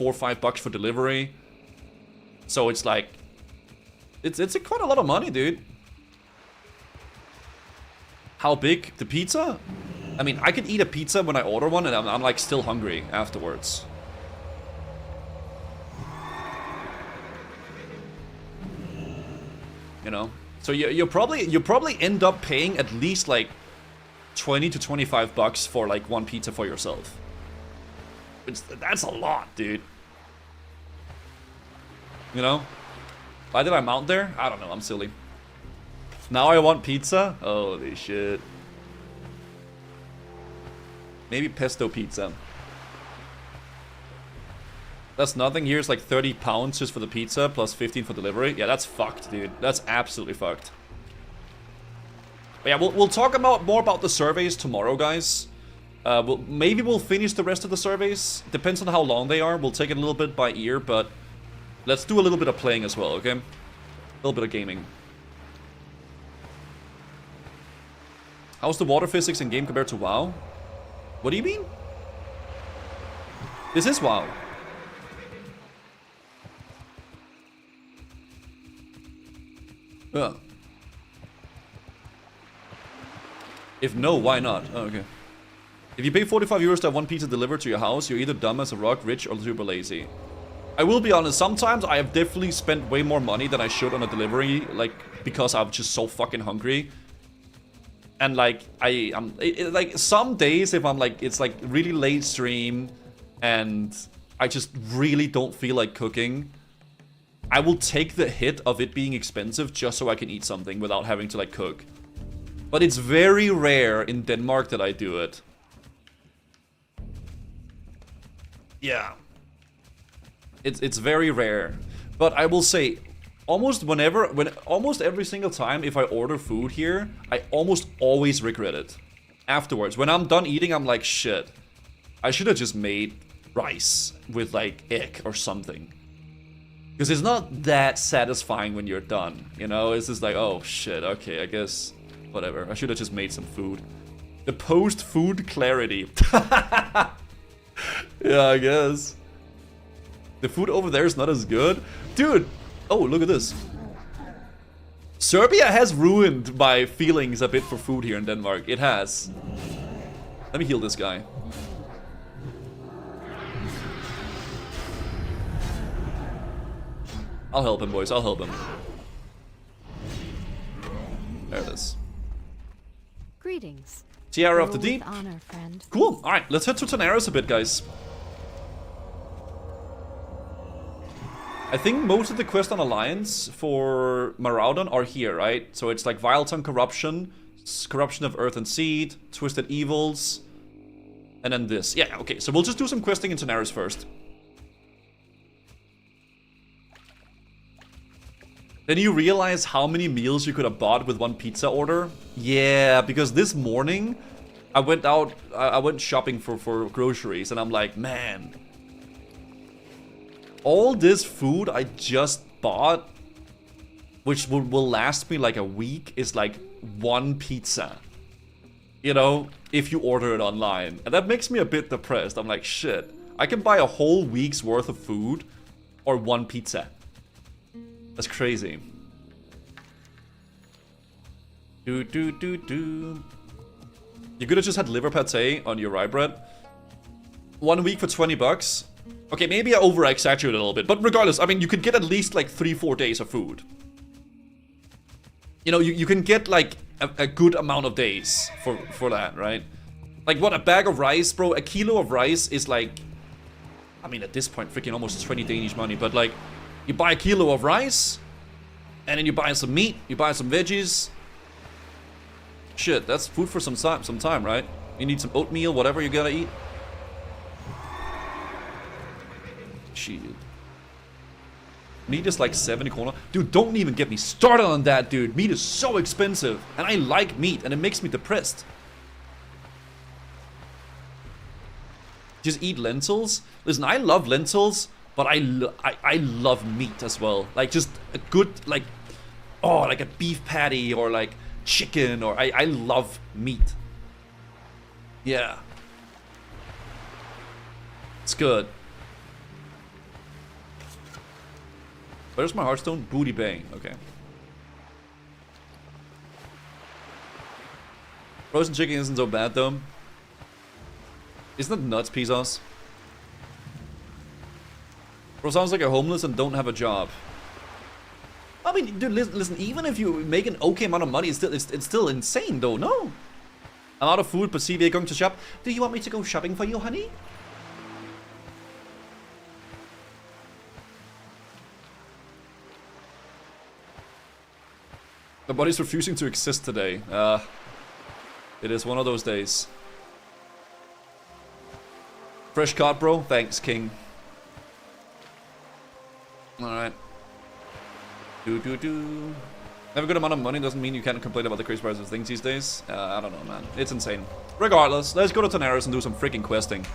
or 5 bucks for delivery. So it's like, it's quite a lot of money, dude. How big? The pizza? I mean, I can eat a pizza when I order one and I'm like still hungry afterwards. You know? So you probably end up paying at least like 20 to 25 bucks for like one pizza for yourself. That's a lot, dude. You know? Why did I mount there? I don't know, I'm silly. Now I want pizza? Holy shit. Maybe pesto pizza. That's nothing. Here's like 30 pounds just for the pizza, plus 15 for delivery. Yeah, that's fucked, dude. That's absolutely fucked. But yeah, we'll talk more about the surveys tomorrow, guys. Maybe we'll finish the rest of the surveys. Depends on how long they are. We'll take it a little bit by ear, but let's do a little bit of playing as well, okay? A little bit of gaming. How's the water physics in game compared to WoW? What do you mean? This is WoW. Yeah. If no, why not? Oh, okay. If you pay 45 euros to have one pizza delivered to your house, you're either dumb as a rock, rich, or super lazy. I will be honest, sometimes I have definitely spent way more money than I should on a delivery, like, because I'm just so fucking hungry. And like, like, some days if I'm like, it's like really late stream, and I just really don't feel like cooking, I will take the hit of it being expensive just so I can eat something without having to like cook. But it's very rare in Denmark that I do it. Yeah. It's very rare. But I will say, almost every single time if I order food here, I almost always regret it. Afterwards, when I'm done eating, I'm like, shit. I should have just made rice with like egg or something. Because it's not that satisfying when you're done, you know? It's just like, oh shit, okay, I guess, whatever. I should have just made some food. The post-food clarity. Yeah, I guess. The food over there is not as good. Dude, oh, look at this. Serbia has ruined my feelings a bit for food here in Denmark. It has. Let me heal this guy. I'll help him, boys. I'll help him. There it is. Greetings. Tiara of the Deep. Honor, friend. Cool. All right, let's head to Tanaris a bit, guys. I think most of the quests on Alliance for Maraudon are here, right? So it's like Vile Tongue Corruption, Corruption of Earth and Seed, Twisted Evils, and then this. Yeah, okay. So we'll just do some questing in Tanaris first. Then you realize how many meals you could have bought with one pizza order. Yeah, because this morning I went out, I went shopping for groceries, and I'm like, man, all this food I just bought, which will last me like a week, is like one pizza. You know, if you order it online. And that makes me a bit depressed. I'm like, shit, I can buy a whole week's worth of food or one pizza. That's crazy. You could have just had liver pate on your rye bread. 1 week for 20 bucks. Okay, maybe I over-exaggerate a little bit. But regardless, I mean, you could get at least like 3-4 days of food. You know, you can get like a good amount of days for that, right? Like what, a bag of rice, bro? A kilo of rice is like, I mean, at this point, freaking almost 20 Danish money. But like, you buy a kilo of rice, and then you buy some meat, you buy some veggies. Shit, that's food for some time, right? You need some oatmeal, whatever you gotta eat. Shit. Meat is like 70 kroner. Dude, don't even get me started on that, dude. Meat is so expensive. And I like meat, and it makes me depressed. Just eat lentils. Listen, I love lentils, but I love meat as well. Like, just a good, like, oh, like a beef patty or like chicken, or I love meat. Yeah. It's good. Where's my Hearthstone? Booty Bang. Okay. Frozen chicken isn't so bad though. Isn't it nuts, Pisos? Bro, sounds like you're homeless and don't have a job. I mean, dude, listen, even if you make an okay amount of money, it's still insane though, no? I'm out of food, but CVA going to shop. Do you want me to go shopping for you, honey? The body's refusing to exist today. It is one of those days. Fresh card, bro. Thanks, King. Alright. Have a good amount of money doesn't mean you can't complain about the crazy price of things these days. I don't know, man. It's insane. Regardless, let's go to Tanaris and do some freaking questing.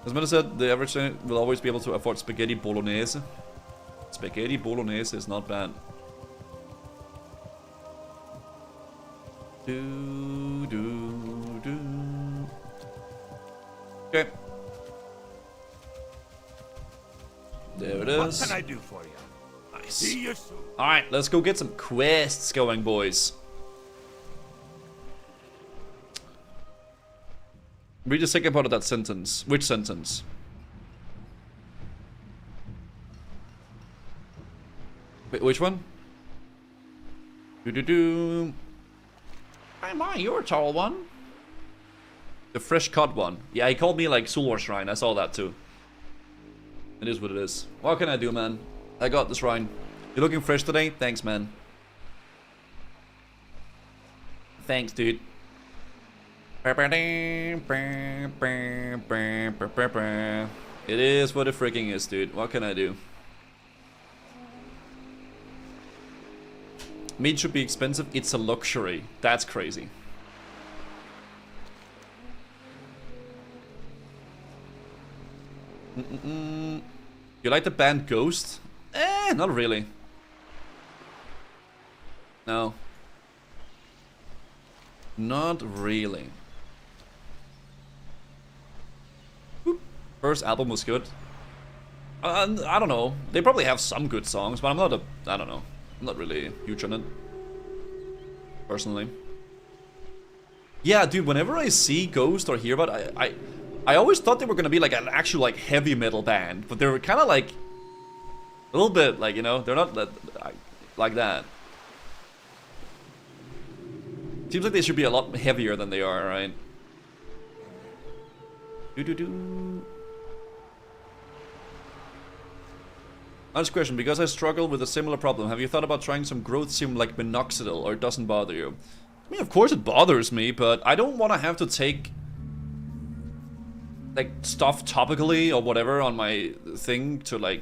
As Meta said, the average will always be able to afford spaghetti bolognese. Spaghetti bolognese is not bad. Okay. There it is. What can I do for you? Nice. See you soon. Alright, let's go get some quests going, boys. Read the second part of that sentence. Which sentence? Wait, which one? Hi, Ma, you're a tall one. The fresh cut one. Yeah, he called me like Sulwar Shrine. I saw that too. It is what it is. What can I do, man? I got this shrine. You're looking fresh today? Thanks, man. Thanks, dude. It is what it freaking is, dude. What can I do? Meat should be expensive. It's a luxury. That's crazy. You like the band Ghost? Not really. No. Not really. First album was good. I don't know. They probably have some good songs, but I'm not I don't know. I'm not really huge on it. Personally. Yeah, dude, whenever I see Ghost or hear about it, I always thought they were gonna be like an actual like heavy metal band, but they were kind of like a little bit like, you know, they're not that like that. Seems like they should be a lot heavier than they are, right? Last question, because I struggle with a similar problem, have you thought about trying some growth sim like minoxidil, or it doesn't bother you? I mean, of course it bothers me, but I don't want to have to take like stuff topically or whatever on my thing to like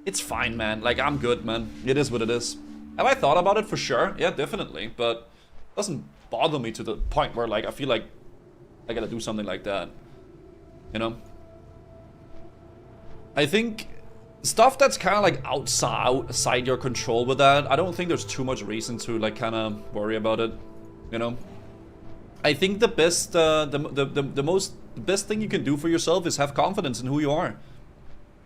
It's fine, man. Like, I'm good, man. It is what it is. Have I thought about it? For sure. Yeah, definitely. But it doesn't bother me to the point where, like, I feel like I gotta do something like that. You know? I think stuff that's kind of like outside your control with that, I don't think there's too much reason to, like, kind of worry about it. You know? I think the best, the best thing you can do for yourself is have confidence in who you are.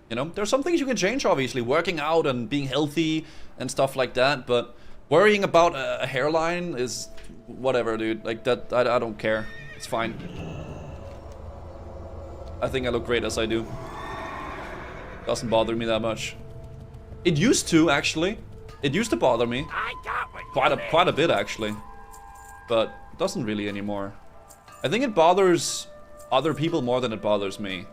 You know, there's some things you can change, obviously, working out and being healthy and stuff like that, but worrying about a hairline is whatever, dude. Like, that, I don't care. It's fine. I think I look great as I do. Doesn't bother me that much. It used to, actually. It used to bother me. Quite a bit, actually. But it doesn't really anymore. I think it bothers other people more than it bothers me.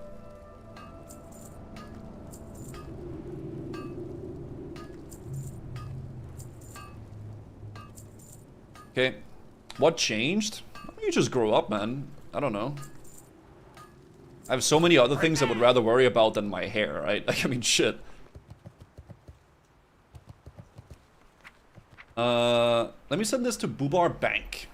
Okay, what changed? You just grow up, man. I don't know. I have so many other things I would rather worry about than my hair, right? Like, I mean, shit. Let me send this to Boobar Bank.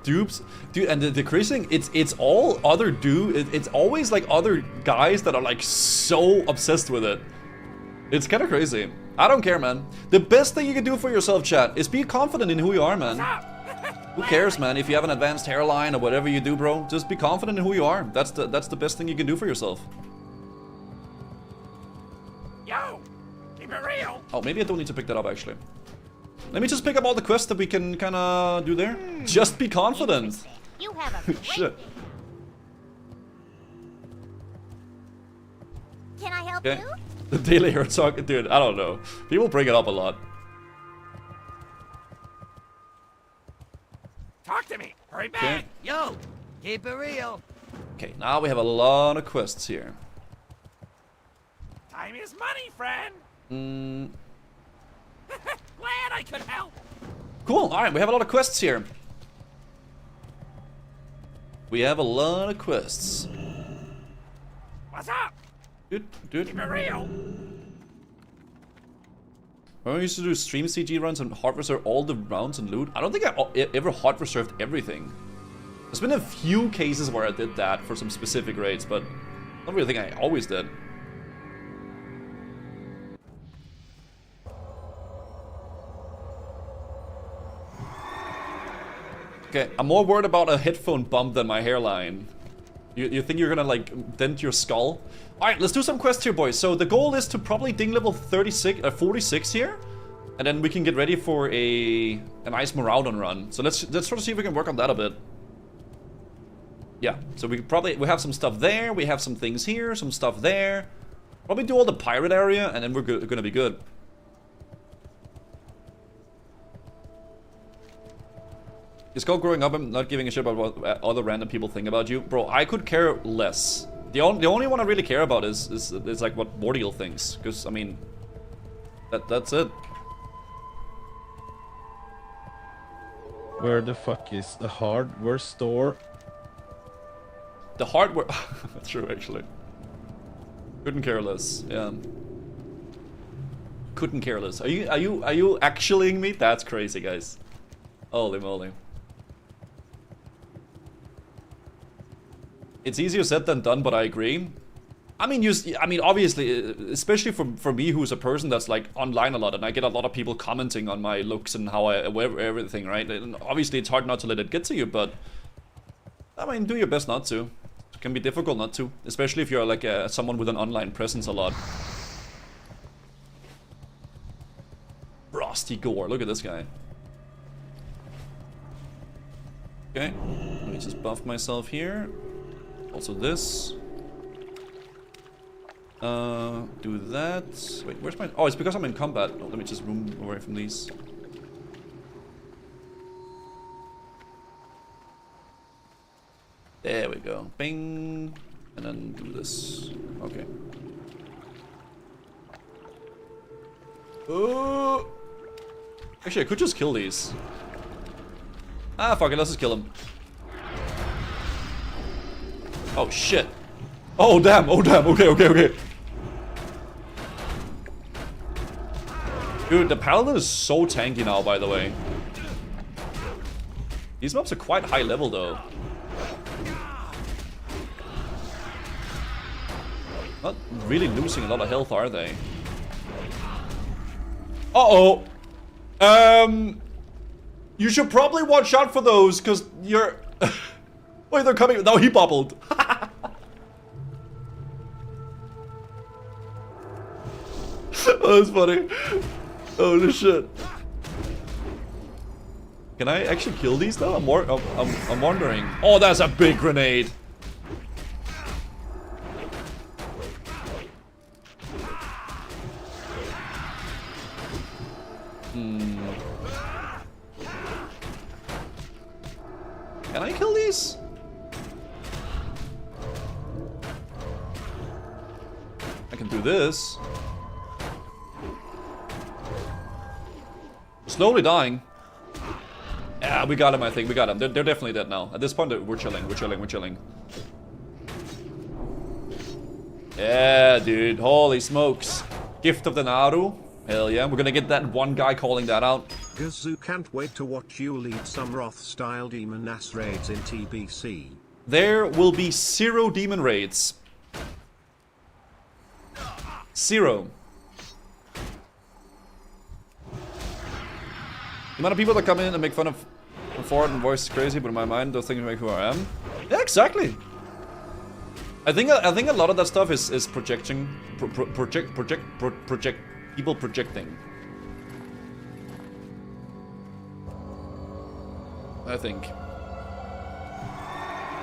Dupes, dude, and the crazy thing, it's all other it's always like other guys that are like so obsessed with it. It's kind of crazy. I don't care, man. The best thing you can do for yourself, chat, is be confident in who you are, man. Who cares, man? If you have an advanced hairline or whatever you do, bro, just be confident in who you are. That's the best thing you can do for yourself. Yo, keep it real. Oh, maybe I don't need to pick that up, actually. Let me just pick up all the quests that we can kind of do there. Just be confident. You have a shit. Can I help Okay. you? The daily hair talk, dude. I don't know. People bring it up a lot. Talk to me. Hurry back. Okay. Yo, keep it real. Okay, now we have a lot of quests here. Time is money, friend. Hmm. Glad I could help. Cool. All right, we have a lot of quests here. We have a lot of quests. What's up? Dude. Keep it real. Remember I used to do stream CG runs and hot reserve all the rounds and loot? I don't think I ever hot reserved everything. There's been a few cases where I did that for some specific raids, but I don't really think I always did. Okay, I'm more worried about a headphone bump than my hairline. You think you're gonna, like, dent your skull? Alright, let's do some quests here, boys. So the goal is to probably ding level 46 here. And then we can get ready for a nice Maraudon run. So let's sort of see if we can work on that a bit. Yeah, so we have some stuff there, we have some things here, some stuff there. Probably do all the pirate area, and then we're gonna be good. It's called growing up and not giving a shit about what other random people think about you. Bro, I could care less. The only one I really care about is like what Mordial thinks. Because, I mean, that's it. Where the fuck is the hardware store? The hardware... That's true, actually. Couldn't care less, yeah. Couldn't care less. Are you actuallying me? That's crazy, guys. Holy moly. It's easier said than done, but I agree. I mean, obviously, especially for me, who's a person that's like online a lot, and I get a lot of people commenting on my looks and how I wear everything, right? And obviously, it's hard not to let it get to you, but I mean, do your best not to. It can be difficult not to, especially if you're like someone with an online presence a lot. Frosty Gore, look at this guy. Okay, let me just buff myself here. Also this. Do that. Wait, where's my... Oh, it's because I'm in combat. Oh, let me just move away from these. There we go. Bing. And then do this. Okay. Oh! Actually, I could just kill these. Ah, fuck it. Let's just kill them. Oh shit. Oh damn, okay. Dude, the Paladin is so tanky now, by the way. These mobs are quite high level though. Not really losing a lot of health, are they? Uh-oh. You should probably watch out for those, because you're... Wait, they're coming. No, he bobbled. Oh, that's funny. Holy shit. Can I actually kill these though? I'm wondering. Oh, that's a big grenade. Can I kill these? I can do this. Slowly dying. Yeah, we got him, I think. We got him. They're definitely dead now. At this point, we're chilling. We're chilling. Yeah, dude. Holy smokes. Gift of the Naru. Hell yeah. We're gonna get that one guy calling that out. Gazoo can't wait to watch you lead some Roth-style demon ass raids in TBC. There will be 0 demon raids. 0. The amount of people that come in and make fun of Ford and voice is crazy, but in my mind, those things make who I am. Yeah, exactly. I think a lot of that stuff is projecting, people projecting. I think.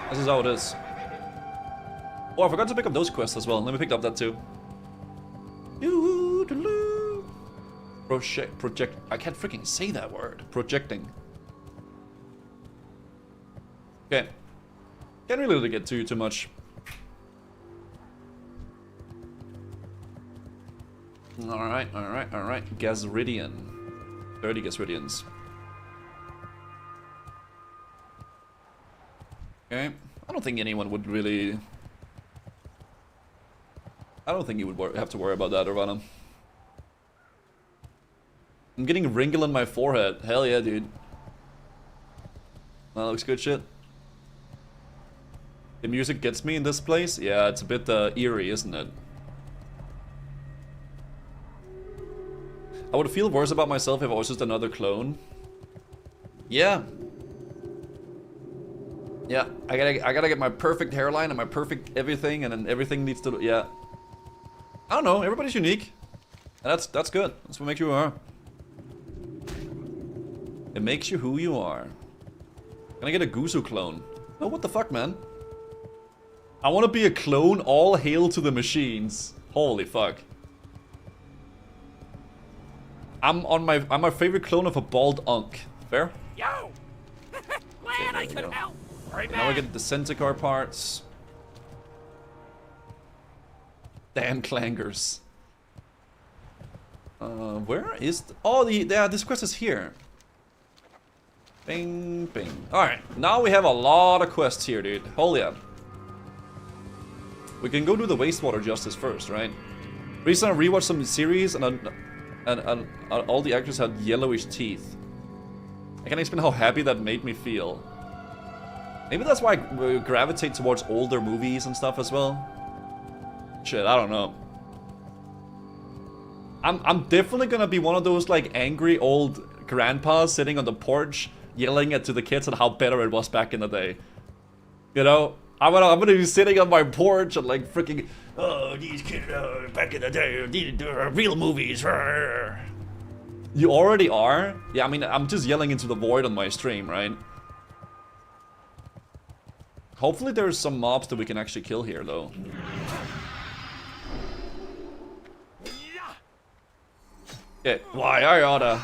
This is how it is. Oh, I forgot to pick up those quests as well. Let me pick up that too. Project. I can't freaking say that word. Projecting. Okay. Can't really get too much. Alright. Gazridian. 30 Gazridians. Okay. I don't think anyone would really... I don't think you would have to worry about that, Urbana. I'm getting a wrinkle in my forehead. Hell yeah, dude. That looks good shit. The music gets me in this place? Yeah, it's a bit eerie, isn't it? I would feel worse about myself if I was just another clone. Yeah. Yeah, I gotta get my perfect hairline and my perfect everything, and then everything needs to... Yeah. I don't know, everybody's unique. And that's good. That's what makes you who you are. It makes you who you are. Can I get a Guzu clone? Oh, what the fuck, man? I want to be a clone. All hail to the machines. Holy fuck. I'm my favorite clone of a bald unk. Fair? Yo! Glad I could help. Right now I get the Centaur parts. Damn clangers. Where is the... Oh, this quest is here. Bing, bing. Alright, now we have a lot of quests here, dude. Holy yeah. We can go do the wastewater justice first, right? Recently I rewatched some series and all the actors had yellowish teeth. I can't explain how happy that made me feel. Maybe that's why I gravitate towards older movies and stuff as well. Shit, I don't know. I'm definitely gonna be one of those like angry old grandpas sitting on the porch yelling to the kids on how better it was back in the day. You know? I'm gonna be sitting on my porch and like freaking, oh, these kids back in the day, these real movies. You already are? Yeah, I mean, I'm just yelling into the void on my stream, right? Hopefully there's some mobs that we can actually kill here, though. Yeah, why I oughta.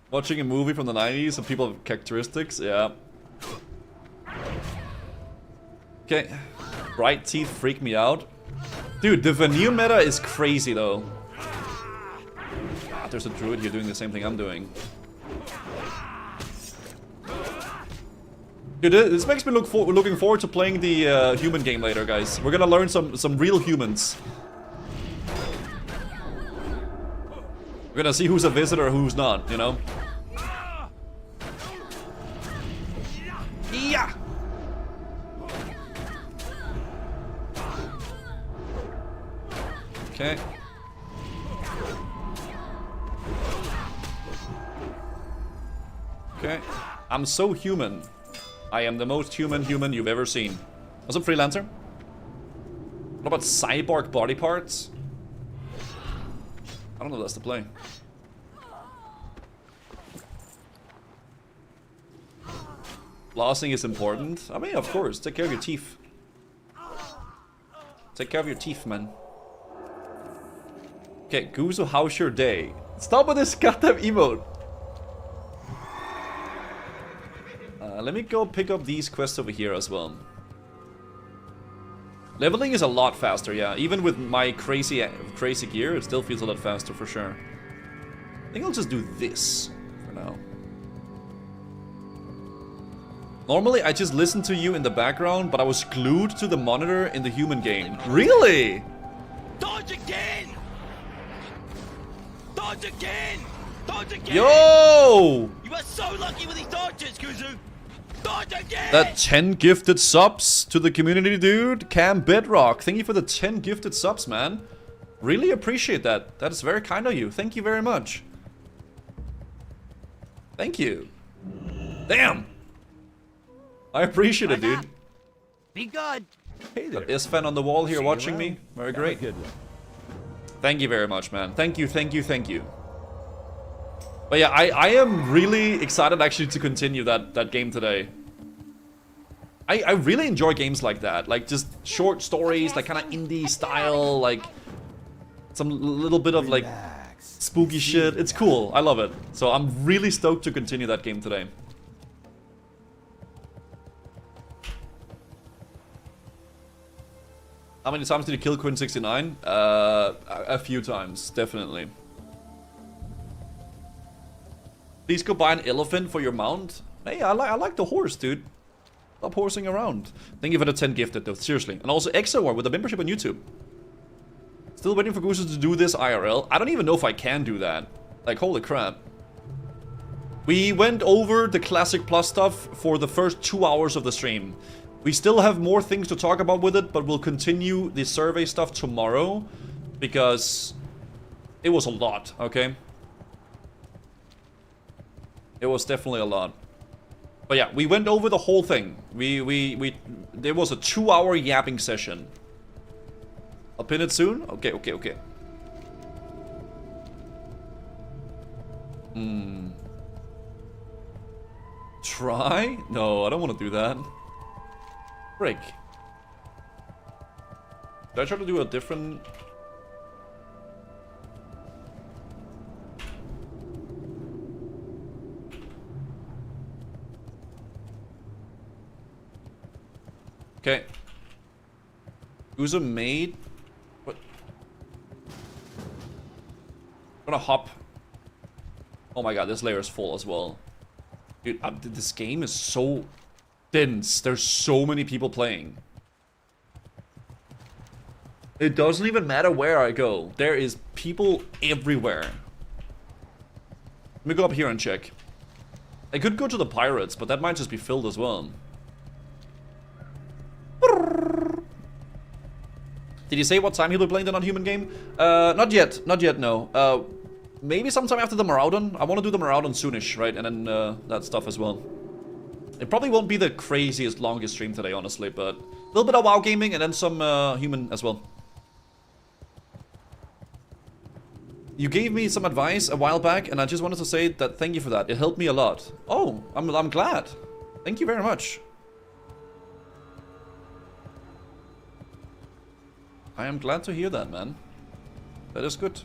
Watching a movie from the 90s and people have characteristics, yeah. Okay, bright teeth freak me out. Dude, the veneer meta is crazy though. God, there's a druid here doing the same thing I'm doing. Dude, this makes me looking forward to playing the human game later, guys. We're gonna learn some real humans. We're gonna see who's a visitor, who's not, you know? Yeah. Okay. Okay. I'm so human. I am the most human you've ever seen. What's up, Freelancer? What about cyborg body parts? I don't know if that's the play. Flossing is important. I mean, of course. Take care of your teeth. Take care of your teeth, man. Okay, Guzo, how's your day? Stop with this goddamn emote. Let me go pick up these quests over here as well. Leveling is a lot faster, yeah. Even with my crazy gear, it still feels a lot faster for sure. I think I'll just do this for now. Normally, I just listen to you in the background, but I was glued to the monitor in the human game. Really? Dodge again! Dodge again! Dodge again! Yo! You are so lucky with these dodges, Kuzu! Dodge again! That 10 gifted subs to the community, dude. Cam Bedrock, thank you for the 10 gifted subs, man. Really appreciate that. That is very kind of you. Thank you very much. Thank you. Damn. I appreciate it, dude. Be good. Hey there. Isfan on the wall here watching me. Very great. Thank you very much, man. Thank you, thank you, thank you. But yeah, I am really excited actually to continue that game today. I really enjoy games like that. Like just short stories, like kind of indie style, like some little bit of like spooky shit. It's cool. I love it. So I'm really stoked to continue that game today. How many times did you kill Quinn 69? A few times, definitely. Please go buy an elephant for your mount. Hey, I like the horse, dude. Stop horsing around. Thank you for the 10 gifted, though. Seriously. And also Exawar with a membership on YouTube. Still waiting for Gusto to do this IRL. I don't even know if I can do that. Like, holy crap. We went over the Classic Plus stuff for the first 2 hours of the stream. We still have more things to talk about with it, but we'll continue the survey stuff tomorrow. Because it was a lot, okay? It was definitely a lot. But yeah, we went over the whole thing. There was a 2-hour yapping session. I'll pin it soon? Okay. Try? No, I don't want to do that. Frick. Did I try to do a different... Okay. Uzo made... What? I'm gonna hop. Oh my god, this layer is full as well. Dude, this game is so dense. There's so many people playing. It doesn't even matter where I go. There is people everywhere. Let me go up here and check. I could go to the pirates, but that might just be filled as well. Did you say what time he'll be playing the non-human game? Not yet, no. Maybe sometime after the Maraudon. I want to do the Maraudon soonish, right? And then that stuff as well. It probably won't be the craziest, longest stream today, honestly, but a little bit of WoW gaming and then some human as well. You gave me some advice a while back, and I just wanted to say that thank you for that. It helped me a lot. Oh, I'm glad. Thank you very much. I am glad to hear that, man. That is good.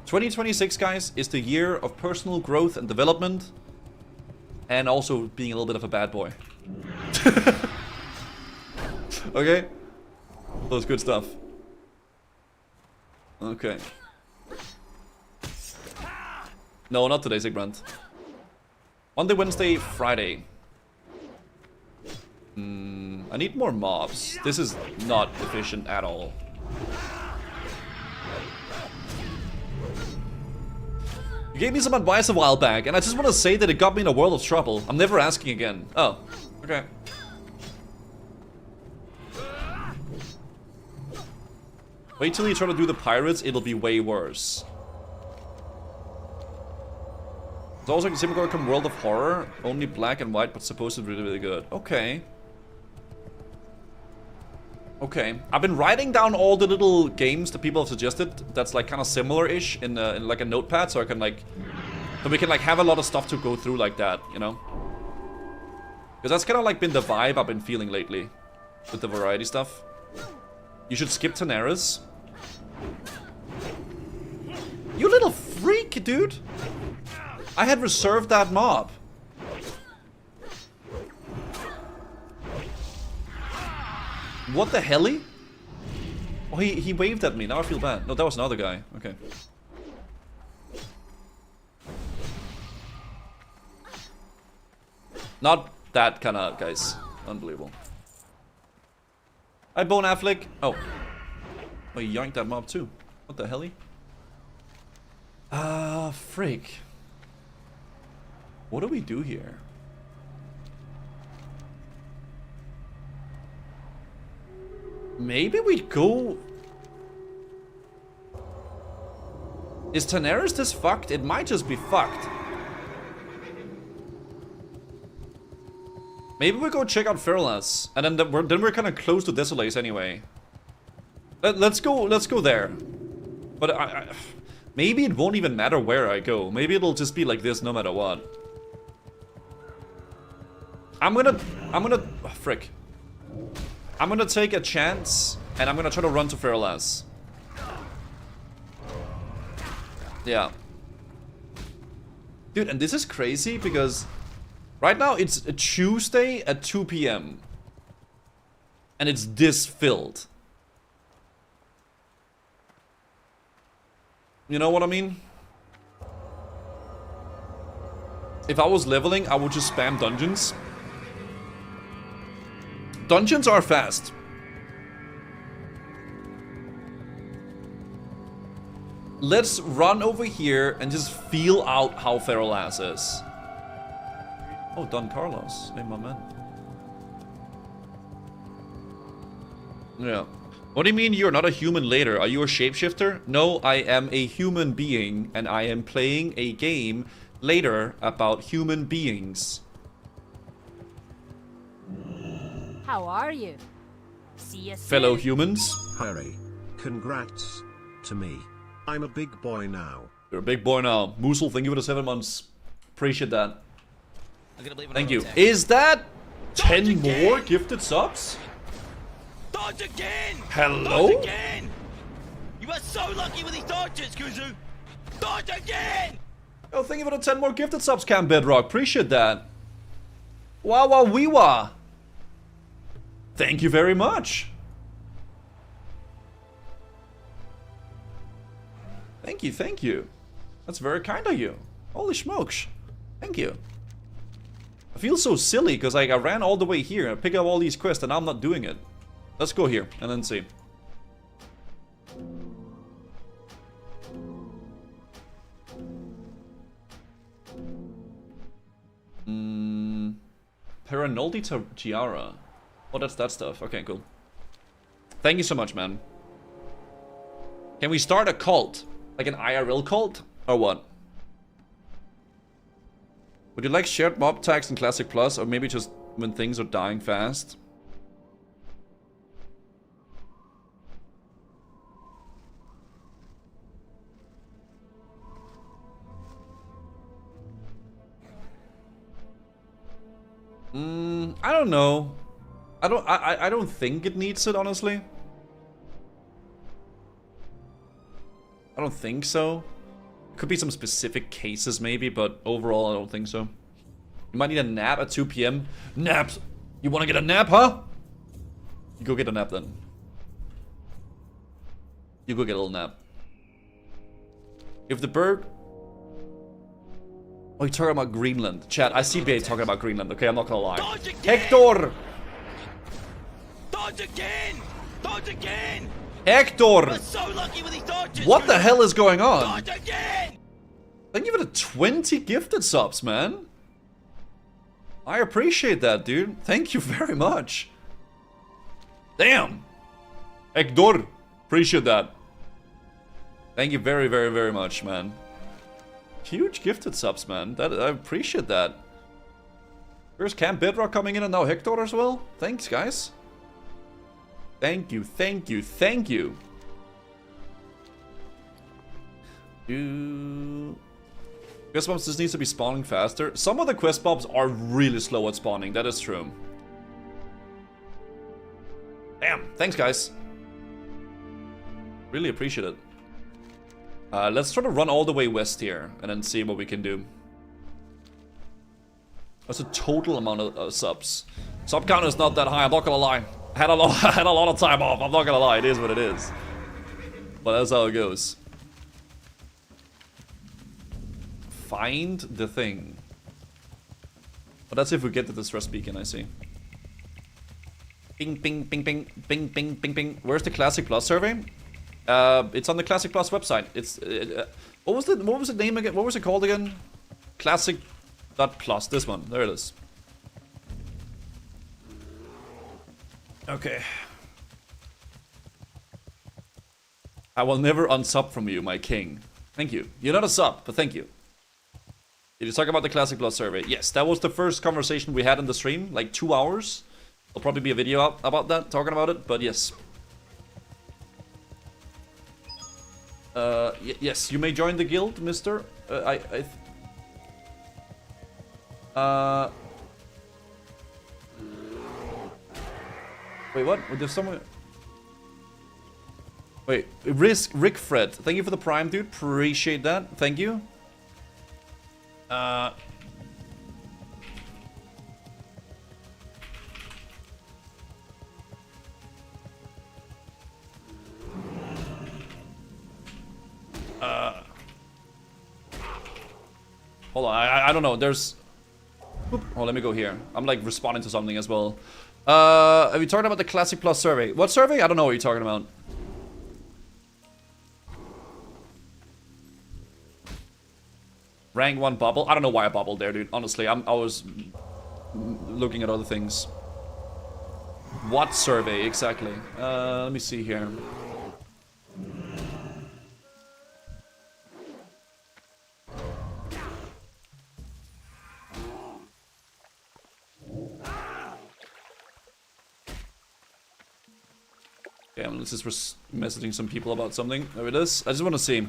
2026, guys, is the year of personal growth and development. And also being a little bit of a bad boy. Okay? That's good stuff. Okay. No, not today, Sigbrand. Monday, Wednesday, Friday. I need more mobs. This is not efficient at all. You gave me some advice a while back, and I just want to say that it got me in a world of trouble. I'm never asking again. Oh, okay. Wait till you try to do the pirates, it'll be way worse. It's also like a similar World of Horror, only black and white, but supposed to be really, really good. Okay. Okay, I've been writing down all the little games that people have suggested that's like kind of similar-ish in like a notepad, so I can like, so we can like have a lot of stuff to go through like that, you know? Because that's kind of like been the vibe I've been feeling lately with the variety stuff. You should skip Daenerys. You little freak, dude! I had reserved that mob. What the helly? Oh, he waved at me. Now I feel bad. No, that was another guy. Okay. Not that kind of guys. Unbelievable. Hi, Bone Affleck. Oh. Oh, he yoinked that mob too. What the helly? Freak. What do we do here? Maybe we go... Is Daenerys this fucked? It might just be fucked. Maybe we go check out Ferlas, and then we're kind of close to Desolace anyway. Let's go there. But maybe it won't even matter where I go. Maybe it'll just be like this no matter what. I'm gonna oh, frick. I'm gonna take a chance, and I'm gonna try to run to Ferlas. Yeah. Dude, and this is crazy because right now it's a Tuesday at 2 PM. And it's this filled. You know what I mean? If I was leveling, I would just spam dungeons. Dungeons are fast. Let's run over here and just feel out how Ferlas is. Oh, Don Carlos. Hey, my man. Yeah. What do you mean you're not a human later? Are you a shapeshifter? No, I am a human being, and I am playing a game later about human beings. How are you? See you soon. Fellow humans. Harry, congrats to me. I'm a big boy now. You're a big boy now. Moosel, thank you for the 7 months. Appreciate that. Thank you. Is that 10 more gifted subs? Dodge again! Hello? Dodge again! You are so lucky with these dodges, Kuzu! Dodge again! Oh, thank you for the 10 more gifted subs, Cam Bedrock. Appreciate that. Wow, wow, wee wah. Thank you very much. Thank you, thank you. That's very kind of you. Holy smokes. Thank you. I feel so silly because I ran all the way here and picked up all these quests and now I'm not doing it. Let's go here and then see. Paranoldi Tiara. Oh, that's that stuff. Okay, cool. Thank you so much, man. Can we start a cult? Like an IRL cult? Or what? Would you like shared mob tags in Classic Plus? Or maybe just when things are dying fast? I don't know. I don't think it needs it, honestly. I don't think so. Could be some specific cases maybe, but overall I don't think so. You might need a nap at 2 PM. Naps! You wanna get a nap, huh? You go get a nap then. You go get a little nap. If the bird... Oh, you're talking about Greenland. Chat, I see BA talking about Greenland, okay? I'm not gonna lie. Hector! Dodge again! Dodge again! Hector! We're so lucky with these dodges! What the hell is going on? Dodge again! Thank you for the 20 gifted subs, man. I appreciate that, dude. Thank you very much. Damn. Hector. Appreciate that. Thank you very, very, very much, man. Huge gifted subs, man. I appreciate that. There's Camp Bedrock coming in and now Hector as well. Thanks, guys. Thank you, thank you, thank you. Quest mobs just needs to be spawning faster. Some of the quest mobs are really slow at spawning, that is true. Damn, thanks guys. Really appreciate it. Let's try to run all the way west here and then see what we can do. That's a total amount of subs. Sub count is not that high, I'm not gonna lie. I had a lot of time off, I'm not gonna lie, it is what it is. But that's how it goes. Find the thing. But that's if we get to the stress beacon, I see. Ping, ping, ping, ping, ping, ping, ping, ping. Where's the Classic Plus survey? It's on the Classic Plus website. It's what was the name again? What was it called again? Classic.plus. This one. There it is. Okay. I will never unsub from you, my king. Thank you. You're not a sub, but thank you. Did you talk about the Classic Plus survey? Yes, that was the first conversation we had in the stream, like 2 hours. There'll probably be a video out about that, talking about it, but yes. Yes, you may join the guild, mister. Wait, what? There's someone... Wait, Rick Fred. Thank you for the prime, dude. Appreciate that. Thank you. Hold on, I don't know. There's... Oh, let me go here. I'm like responding to something as well. Are you talking about the Classic Plus survey? What survey? I don't know what you're talking about. Rank 1 bubble. I don't know why I bubbled there, dude. Honestly, I was looking at other things. What survey exactly? Let me see here. Yeah, let's just messaging some people about something. There it is. I just want to see.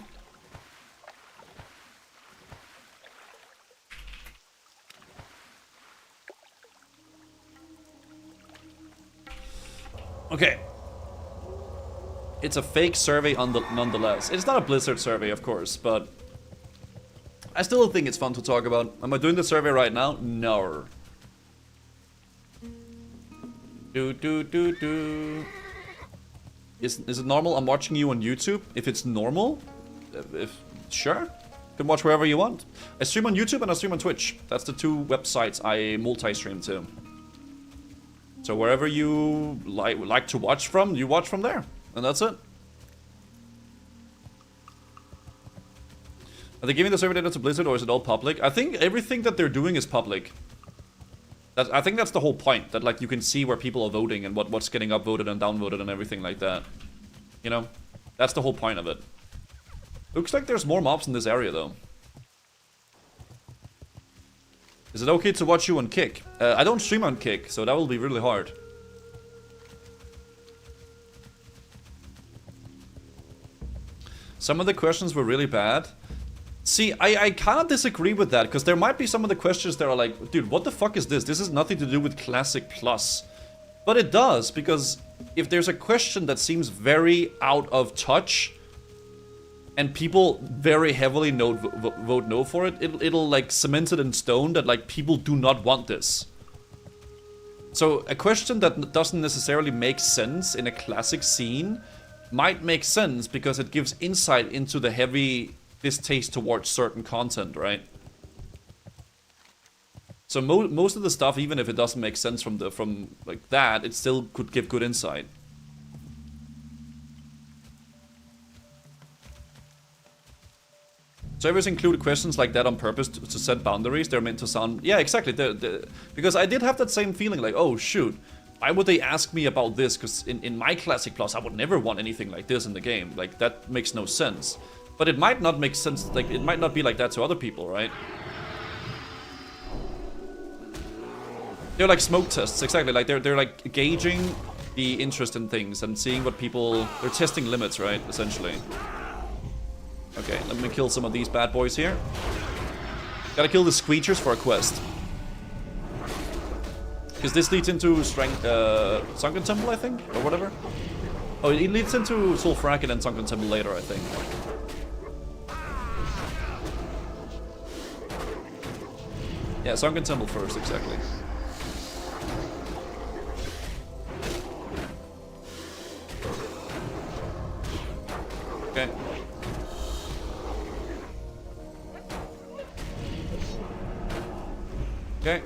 Okay. It's a fake survey nonetheless. It's not a Blizzard survey, of course, but I still think it's fun to talk about. Am I doing the survey right now? No. Is it normal I'm watching you on YouTube? If it's normal, sure. You can watch wherever you want. I stream on YouTube and I stream on Twitch. That's the two websites I multi-stream to. So wherever you like to watch from, you watch from there. And that's it. Are they giving the server data to Blizzard or is it all public? I think everything that they're doing is public. I think that's the whole point. That like you can see where people are voting and what's getting upvoted and downvoted and everything like that. You know? That's the whole point of it. Looks like there's more mobs in this area though. Is it okay to watch you on Kick? I don't stream on Kick, so that will be really hard. Some of the questions were really bad. See, I kind of disagree with that, because there might be some of the questions that are like, dude, what the fuck is this? This has nothing to do with Classic Plus. But it does, because if there's a question that seems very out of touch, and people very heavily vote no for it, it'll like cement it in stone that like people do not want this. So a question that doesn't necessarily make sense in a classic scene might make sense because it gives insight into the heavy distaste towards certain content, right? So most of the stuff, even if it doesn't make sense from like that, it still could give good insight. Servers include questions like that on purpose to set boundaries. They're meant to sound... Yeah, exactly. Because I did have that same feeling like, oh, shoot. Why would they ask me about this? Because in my Classic Plus, I would never want anything like this in the game. Like, that makes no sense. But it might not make sense. Like, it might not be like that to other people, right? They're like smoke tests, exactly. Like, they're like gauging the interest in things and seeing what people... They're testing limits, right? Essentially. Okay, let me kill some of these bad boys here. Gotta kill the Screechers for a quest. Because this leads into Sunken Temple, I think? Or whatever? Oh, it leads into Sulfrac and Sunken Temple later, I think. Yeah, Sunken Temple first, exactly. Okay. Okay.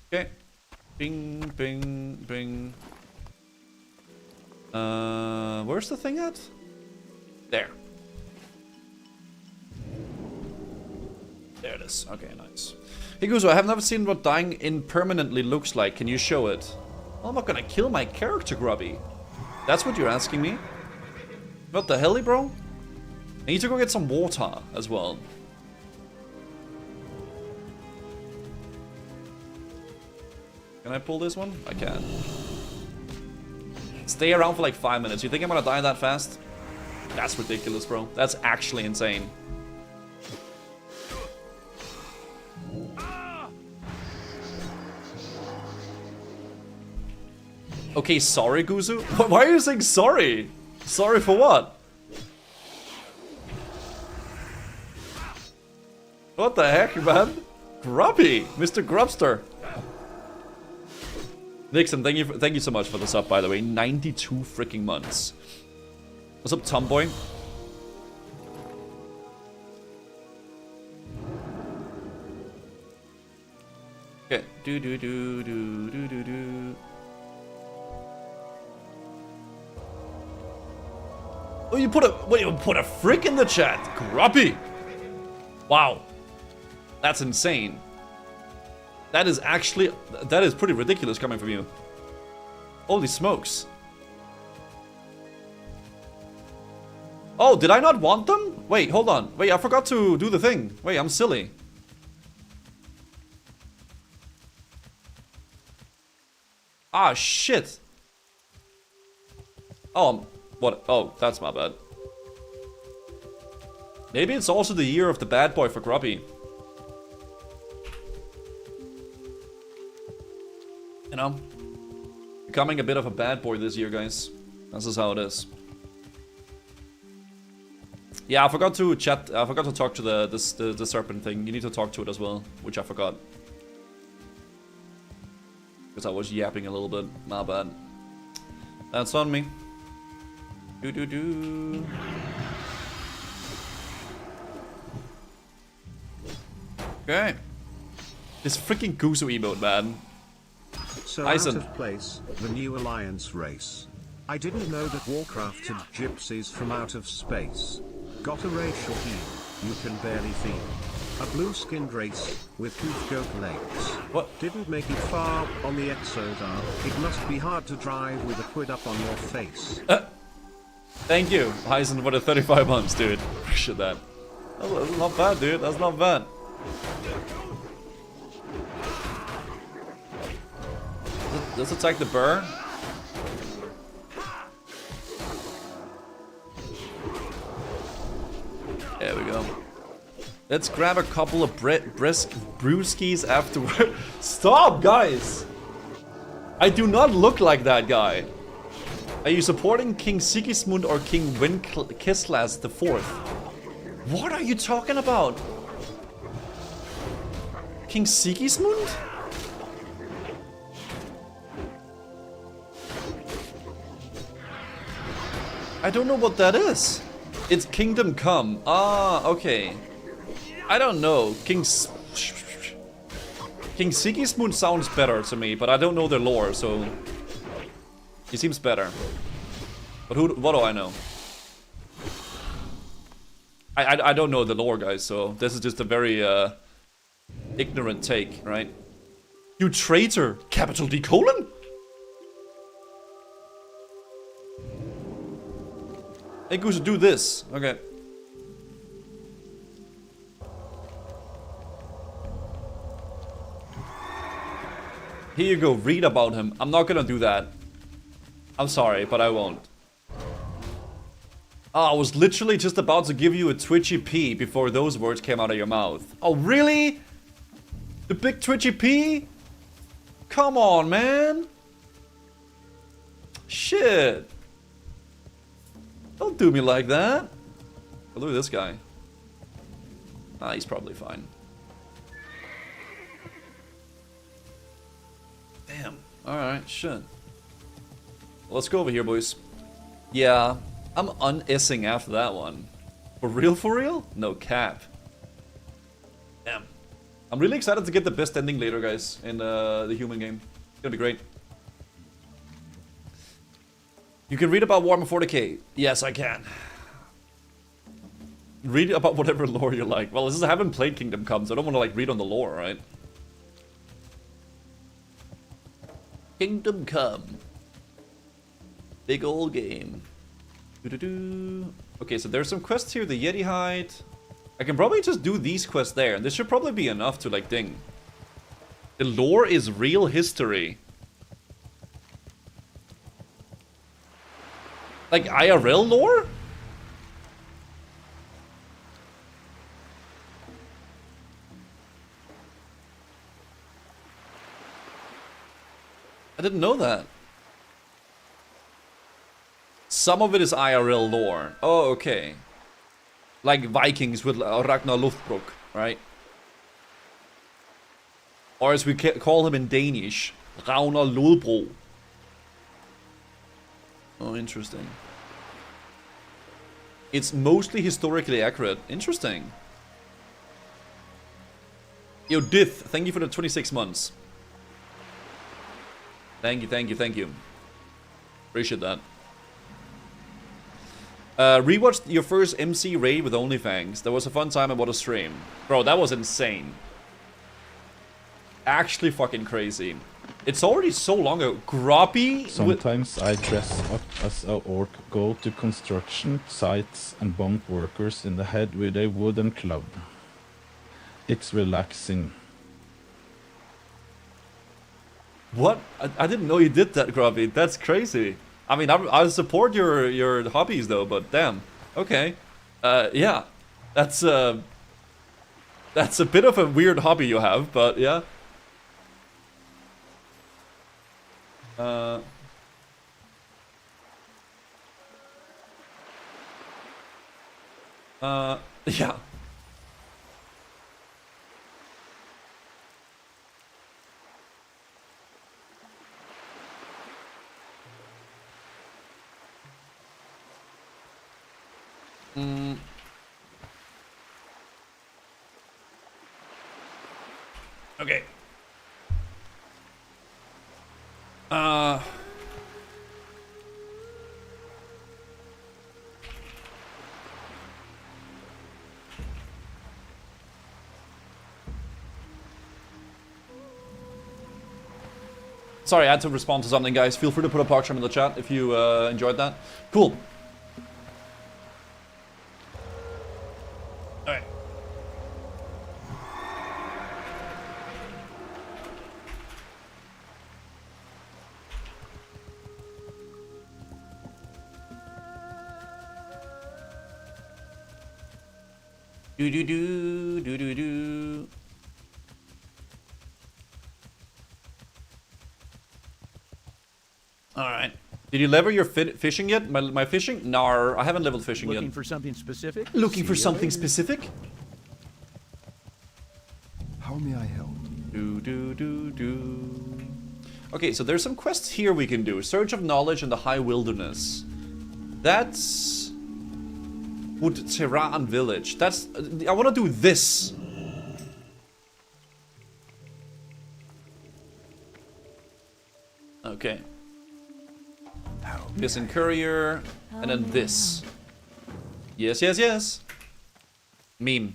Okay. Bing, bing, bing. Where's the thing at? There. There it is. Okay, nice. Hey Guzo, I have never seen what dying impermanently looks like. Can you show it? Well, I'm not gonna kill my character, Grubby. That's what you're asking me? What the hell, bro? I need to go get some water as well. Can I pull this one? I can. Stay around for like 5 minutes. You think I'm gonna die that fast? That's ridiculous, bro. That's actually insane. Okay, sorry, Guzu? Why are you saying sorry? Sorry for what? What the heck, man? Grubby! Mr. Grubster! Nixon, thank you so much for the sub, by the way. 92 freaking months. What's up, Tomboy? Okay. Do. Oh, you put a frick in the chat. Grubby. Wow. That's insane. That is pretty ridiculous coming from you. Holy smokes. Oh, did I not want them? Wait, hold on. Wait, I forgot to do the thing. Wait, I'm silly. Ah, shit. Oh, what? Oh, that's my bad. Maybe it's also the year of the bad boy for Grubby. You know? Becoming a bit of a bad boy this year, guys. This is how it is. Yeah, I forgot to chat. I forgot to talk to the serpent thing. You need to talk to it as well, which I forgot. Because I was yapping a little bit. My bad. That's on me. Do. Okay. This freaking Guzo emote, man. So out of place, the new alliance race. I didn't know that Warcraft had gypsies from out of space. Got a racial heal you can barely feel. A blue-skinned race with hoof goat legs. What? Didn't make it far on the Exodar. It must be hard to drive with a quid up on your face. Thank you, Heisen, for the 35 months, dude. Appreciate that. That's not bad, dude. That's not bad. Let's attack the burr. There we go. Let's grab a couple of brisk brewskis afterward. Stop, guys! I do not look like that guy. Are you supporting King Sigismund or King Wenceslas IV? What are you talking about? King Sigismund? I don't know what that is. It's Kingdom Come. Ah, okay. I don't know. King Sigismund sounds better to me, but I don't know their lore, so he seems better. But what do I know? I don't know the lore, guys, so this is just a very ignorant take, right? You traitor! Capital D colon? Hey, Goose, do this. Okay. Here you go, read about him. I'm not gonna do that. I'm sorry, but I won't. Oh, I was literally just about to give you a twitchy P before those words came out of your mouth. Oh, really? The big twitchy P? Come on, man. Shit. Don't do me like that. Oh, look at this guy. Ah, he's probably fine. Damn. Alright, shit. Let's go over here, boys. Yeah, I'm un-issing after that one. For real, for real? No cap. Damn. I'm really excited to get the best ending later, guys, in the human game. It's gonna be great. You can read about Warhammer 40k. Yes, I can. Read about whatever lore you like. Well, I haven't played Kingdom Come, so I don't want to like read on the lore, right? Kingdom Come. Big old game. Okay, so there's some quests here. The Yeti hide. I can probably just do these quests there, and this should probably be enough to like ding. The lore is real history. Like IRL lore? I didn't know that. Some of it is IRL lore. Oh, okay. Like Vikings with Ragnar Lothbrok, right? Or as we call him in Danish, Ragnar Lodbrok. Oh, interesting. It's mostly historically accurate. Interesting. Yo, Dith, thank you for the 26 months. Thank you, thank you, thank you. Appreciate that. Rewatched your first MC raid with OnlyFans. That was a fun time and what a stream. Bro, that was insane. Actually fucking crazy. It's already so long ago. Groppy? Sometimes I dress up as a orc, go to construction sites and bump workers in the head with a wooden club. It's relaxing. What? I didn't know you did that, Groppy. That's crazy. I mean, I support your hobbies though, but damn. Okay. Yeah. That's a bit of a weird hobby you have, but yeah. Yeah. Okay. Sorry, I had to respond to something, guys. Feel free to put a PogChamp in the chat if you enjoyed that. Cool. Alright. Do-do-do. Alright. Did you level your fishing yet? My fishing? No, I haven't leveled fishing yet. Looking for something specific? Looking for something specific? How may I help? Okay, so there's some quests here we can do. Search of knowledge in the high wilderness. That's Tehran village. That's I want to do this. Okay. This in courier, and then this. Yes, yes, yes. Meme.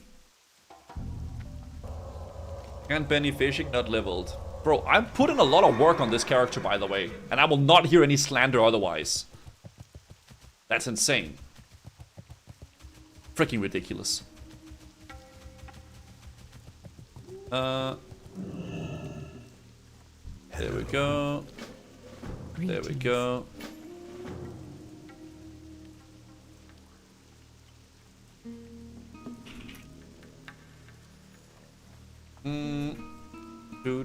Can't Benny fishing, not leveled. Bro, I'm putting a lot of work on this character, by the way, and I will not hear any slander otherwise. That's insane. Freaking ridiculous. There we go. There we go.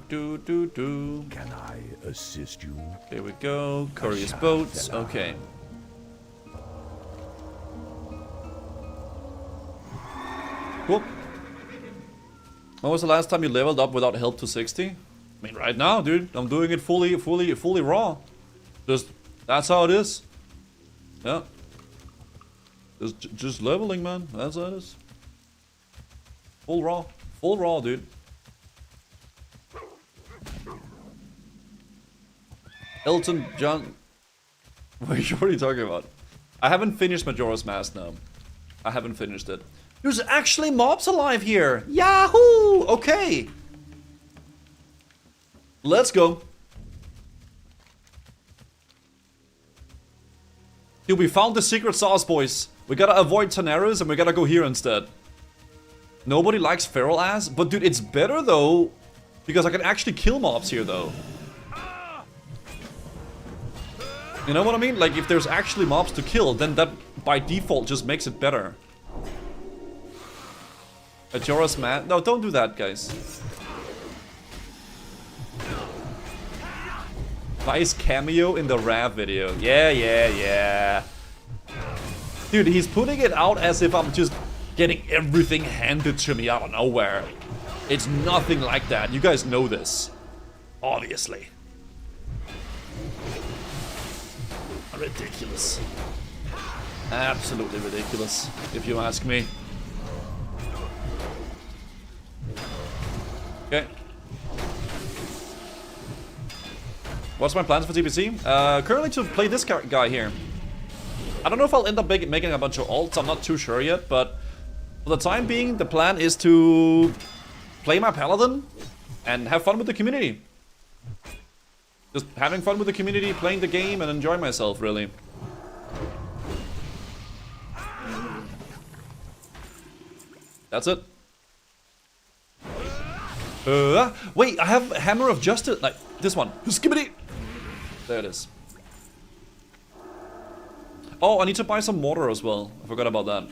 Do. Can I assist you? There we go. Courier's boats. Okay. Cool. When was the last time you leveled up without help to 60? I mean, right now, dude. I'm doing it fully raw. That's how it is. Yeah. Just leveling, man. That's how it is. Full raw, dude. Elton John. What are you talking about? I haven't finished Majora's Mask now. I haven't finished it. There's actually mobs alive here. Yahoo! Okay. Let's go. Dude, we found the secret sauce, boys. We gotta avoid Taneras and we gotta go here instead. Nobody likes feral ass, but dude, it's better though, because I can actually kill mobs here though. You know what I mean? Like, if there's actually mobs to kill, then that by default just makes it better. Majora's Mask? No, don't do that, guys. Nice cameo in the Rav video. Yeah. Dude, he's putting it out as if I'm just getting everything handed to me out of nowhere. It's nothing like that. You guys know this. Obviously. Ridiculous. Absolutely ridiculous, if you ask me. Okay. What's my plans for TBC? Currently to play this guy here. I don't know if I'll end up making a bunch of alts, I'm not too sure yet, but for the time being, the plan is to play my Paladin and have fun with the community. Just having fun with the community, playing the game, and enjoying myself, really. That's it. Wait, I have Hammer of Justice, like this one. Skibbity! There it is. Oh, I need to buy some water as well. I forgot about that.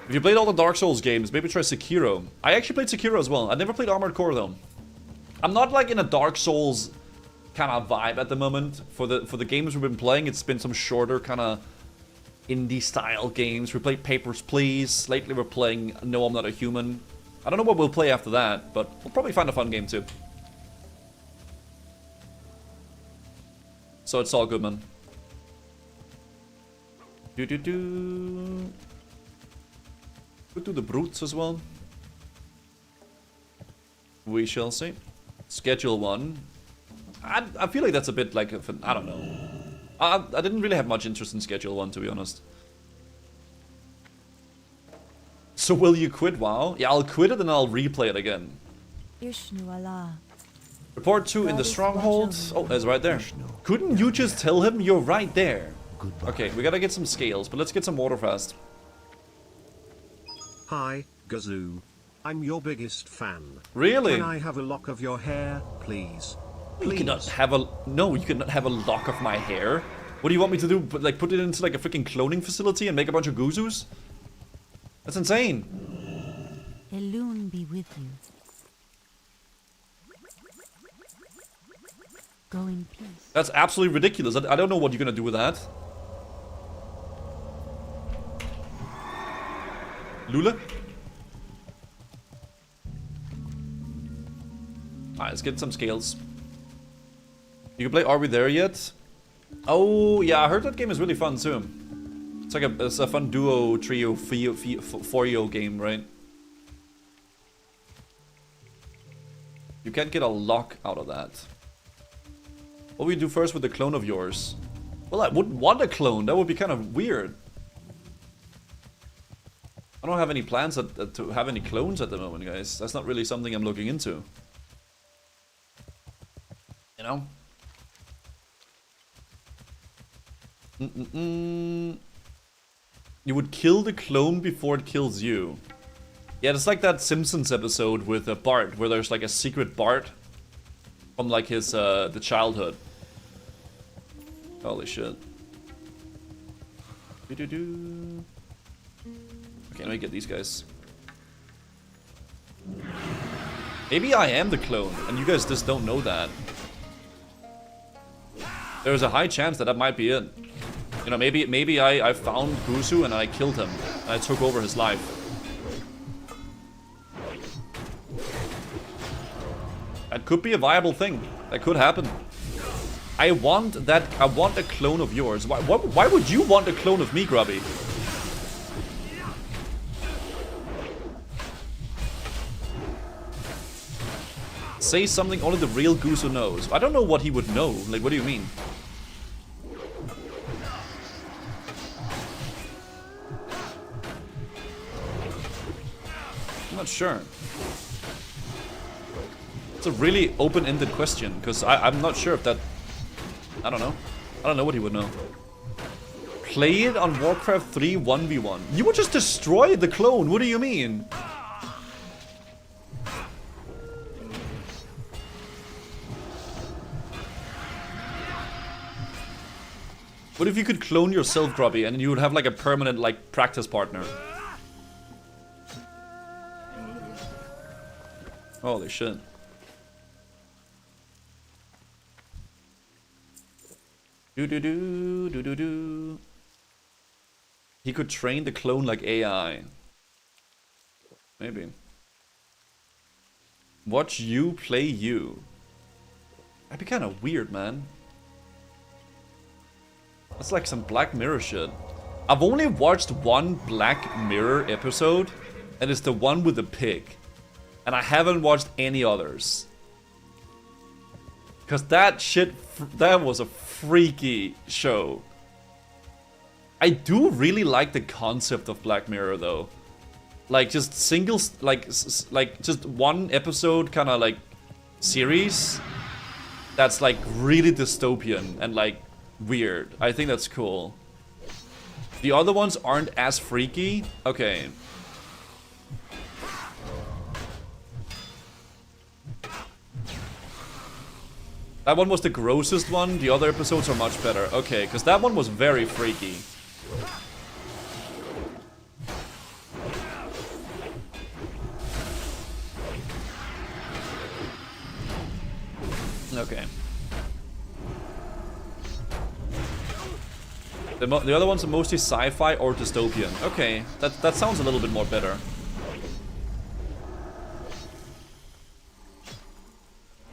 If you played all the Dark Souls games, maybe try Sekiro. I actually played Sekiro as well. I never played Armored Core though. I'm not like in a Dark Souls kind of vibe at the moment. For the games we've been playing, it's been some shorter kind of indie style games. We played Papers, Please. Lately we're playing No, I'm Not a Human. I don't know what we'll play after that, but we'll probably find a fun game too. So it's all good, man. We'll do the brutes as well. We shall see. Schedule 1. I feel like that's a bit like, I don't know. I didn't really have much interest in Schedule 1, to be honest. So will you quit WoW? Yeah, I'll quit it and I'll replay it again. Report 2 in the stronghold. Oh, it's right there. Couldn't you just tell him you're right there? Okay, we gotta get some scales, but let's get some water fast. Hi, Gazoo. I'm your biggest fan. Really? Can I have a lock of your hair, please? You cannot have a... No, you cannot have a lock of my hair. What do you want me to do? Like, put it into like a freaking cloning facility and make a bunch of Guzus? That's insane. Elune be with you. Go in peace. That's absolutely ridiculous. I don't know what you're gonna do with that. Lula? Alright, let's get some scales. You can play Are We There Yet? Oh, yeah, I heard that game is really fun too. It's a fun duo, trio, forio game, right? You can't get a lock out of that. What would you do first with the clone of yours? Well, I wouldn't want a clone. That would be kind of weird. I don't have any plans to have any clones at the moment, guys. That's not really something I'm looking into. You know? You would kill the clone before it kills you. Yeah, it's like that Simpsons episode with Bart, where there's like a secret Bart from like his the childhood. Holy shit. Okay, let me get these guys. Maybe I am the clone, and you guys just don't know that. There's a high chance that might be it. You know, maybe I found Gusu and I killed him. And I took over his life. That could be a viable thing. That could happen. I want a clone of yours. Why would you want a clone of me, Grubby? Say something only the real Gusu knows. I don't know what he would know. Like, what do you mean? I'm not sure. It's a really open-ended question, because I'm not sure if that... I don't know. I don't know what he would know. Play it on Warcraft 3 1v1. You would just destroy the clone. What do you mean? What if you could clone yourself, Grubby, and you would have like a permanent like practice partner? Holy shit. Do. He could train the clone like AI. Maybe. Watch you play you. That'd be kind of weird, man. That's like some Black Mirror shit. I've only watched one Black Mirror episode, and it's the one with the pig. And I haven't watched any others. Because that shit, that was a freaky show. I do really like the concept of Black Mirror though. Like just singles, like just one episode kind of like series that's like really dystopian and like weird. I think that's cool. The other ones aren't as freaky. Okay. That one was the grossest one. The other episodes are much better. Okay, because that one was very freaky. Okay. The other ones are mostly sci-fi or dystopian. Okay, that sounds a little bit more better.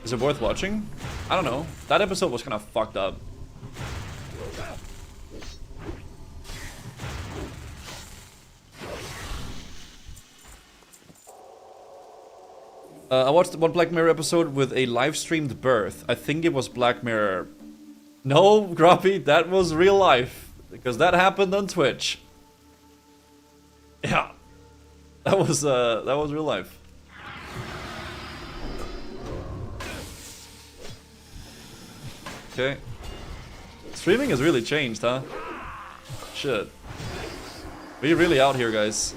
Is it worth watching? I don't know. That episode was kind of fucked up. I watched one Black Mirror episode with a live-streamed birth. I think it was Black Mirror. No, Grumpy, that was real life. Because that happened on Twitch. Yeah. That was real life. Okay. Streaming has really changed, huh? Shit. We're really out here, guys.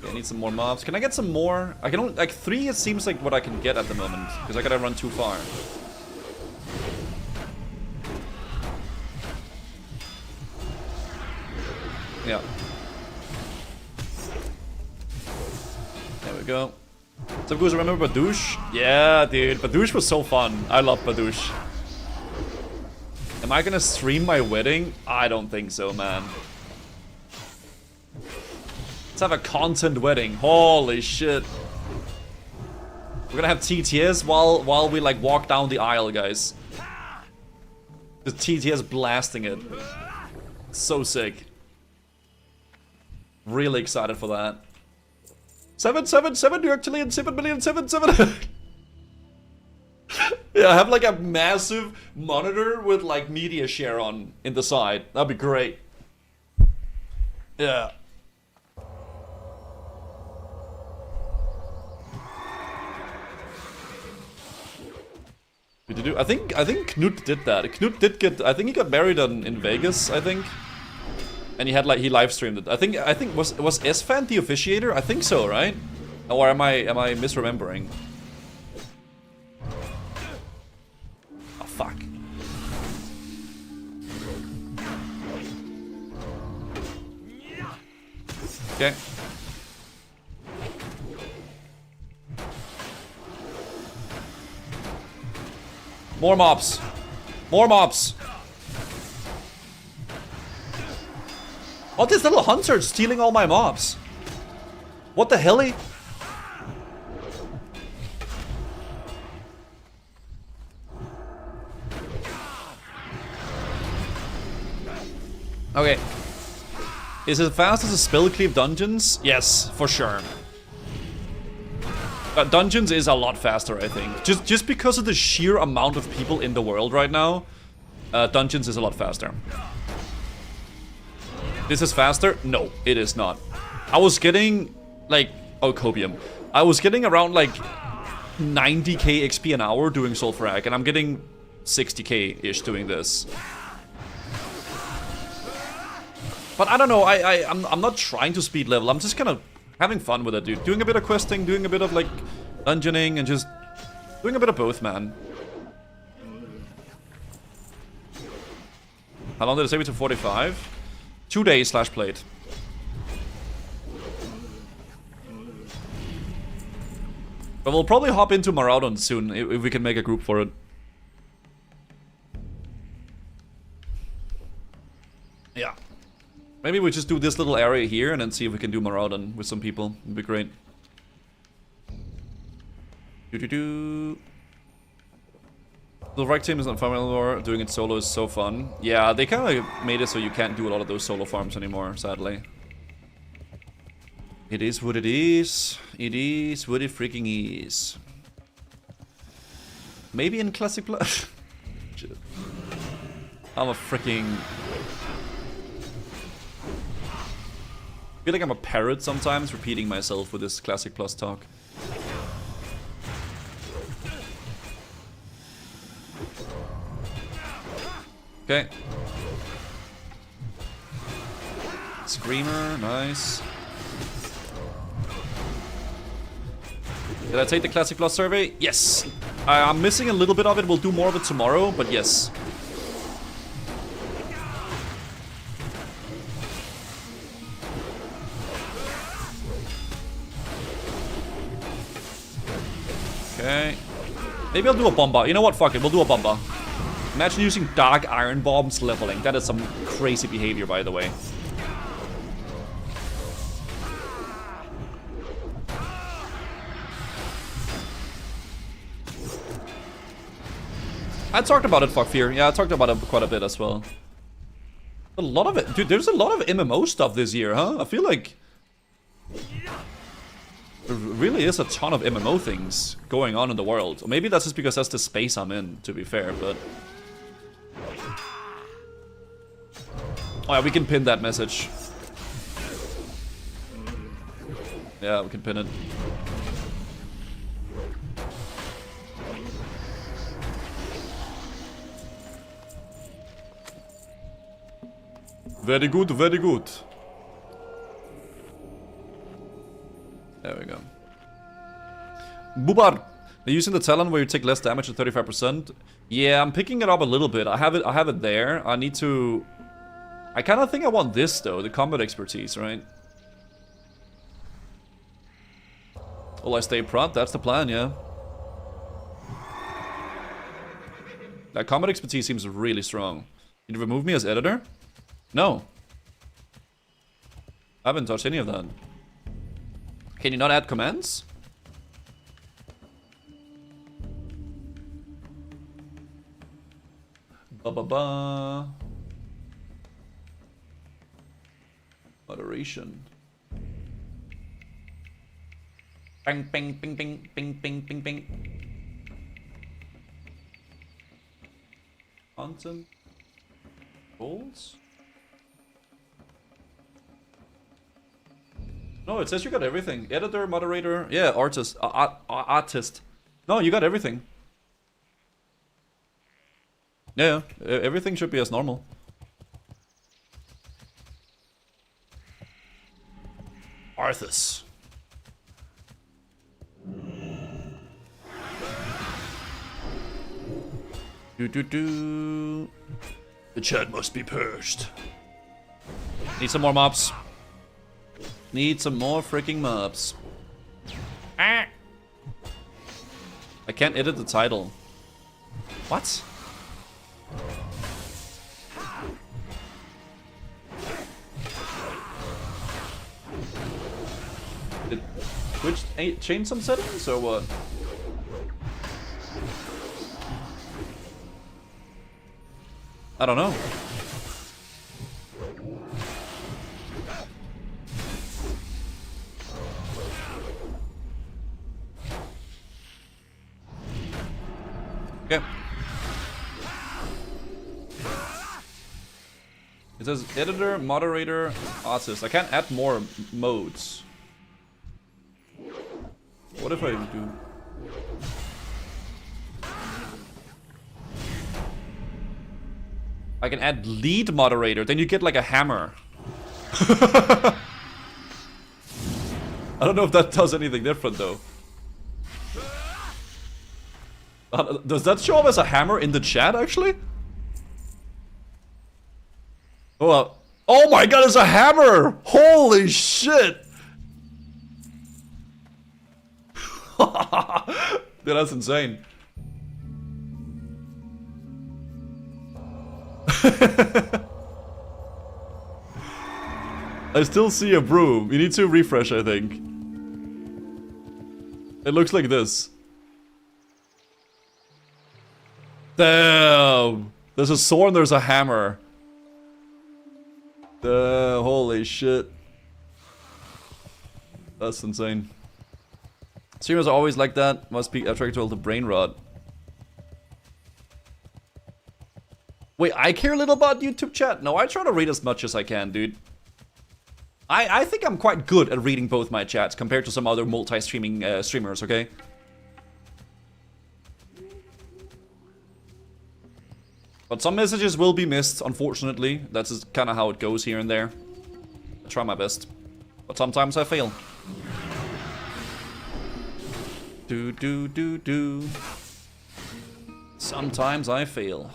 Okay, I need some more mobs. Can I get some more? I can only, like 3 it seems like what I can get at the moment. Because I gotta run too far. Yeah. There we go. Some guys remember Badoosh? Yeah, dude. Badoosh was so fun. I love Badoosh. Am I gonna stream my wedding? I don't think so, man. Let's have a content wedding. Holy shit. We're gonna have TTS while we like walk down the aisle, guys. The TTS blasting it. So sick. Really excited for that. 777 actually, and 7,000,077. Yeah, have like a massive monitor with like media share on in the side. That'd be great. Yeah. Did you do? I think Knut did that. Knut did get. I think he got married in Vegas. I think, and he live streamed it. I think was S-Fan the officiator? I think so, right? Or am I misremembering? Oh fuck. Okay. More mobs. More mobs. Oh, this little hunter stealing all my mobs. What the hell? Okay. Is it fast as a spell cleave dungeons? Yes, for sure. Dungeons is a lot faster, I think. Just because of the sheer amount of people in the world right now, Dungeons is a lot faster. This is faster? No, it is not. I was getting, like... Oh, Copium. I was getting around, like, 90k XP an hour doing Sulfurak, and I'm getting 60k-ish doing this. But I don't know, I'm not trying to speed level, I'm just kind of having fun with it, dude. Doing a bit of questing, doing a bit of, like, dungeoning, and just doing a bit of both, man. How long did it take me to 45? 2 days / plate. But we'll probably hop into Maraudon soon, if we can make a group for it. Yeah. Maybe we just do this little area here and then see if we can do Maraudon with some people. It'd be great. The right team is not fun anymore. Doing it solo is so fun. Yeah, they kind of made it so you can't do a lot of those solo farms anymore, sadly. It is what it is. It is what it freaking is. Maybe in Classic Plus. I'm a freaking... I feel like I'm a parrot sometimes, repeating myself with this Classic Plus talk. Okay. Screamer, nice. Did I take the Classic Plus survey? Yes! I'm missing a little bit of it, we'll do more of it tomorrow, but yes. Okay. Maybe I'll do a bomba. You know what? Fuck it. We'll do a bomba. Imagine using dark iron bombs leveling. That is some crazy behavior, by the way. I talked about it, fuck fear. Yeah, I talked about it quite a bit as well. A lot of it. Dude, there's a lot of MMO stuff this year, huh? I feel like... there really is a ton of MMO things going on in the world. Or maybe that's just because that's the space I'm in, to be fair, but... oh yeah, we can pin that message. Yeah, we can pin it. Very good, very good. There we go. Bubar, they're using the talent where you take less damage at 35%. Yeah, I'm picking it up a little bit. I have it there. I need to... I kind of think I want this though, the combat expertise, right? Will I stay prot? That's the plan, yeah. That combat expertise seems really strong. Did you remove me as editor? No. I haven't touched any of that. Can you not add commands? Ba-ba-ba. Moderation. Bang, bang, bing, bing, bing, bing, bing, bing. Content. Goals? No, it says you got everything. Editor, moderator, yeah, artist, artist. No, you got everything. Yeah, everything should be as normal. Arthas. The chat must be purged. Need some more mobs. Need some more freaking mobs. Ah. I can't edit the title. What? Did Twitch change some settings or what? I don't know. Okay. It says editor, moderator, artist. I can't add more modes. What if I do? I can add lead moderator, then you get like a hammer. I don't know if that does anything different though. Does that show up as a hammer in the chat actually? Oh my god, it's a hammer! Holy shit! Dude, that's insane. I still see a broom. You need to refresh, I think. It looks like this. Damn! There's a sword and there's a hammer. Damn, holy shit. That's insane. Streamers are always like that. Must be attracted to the brain rot. Wait, I care a little about YouTube chat? No, I try to read as much as I can, dude. I think I'm quite good at reading both my chats compared to some other multi-streaming streamers, okay? But some messages will be missed, unfortunately. That's just kind of how it goes here and there. I try my best. But sometimes I fail. Do. Sometimes I fail.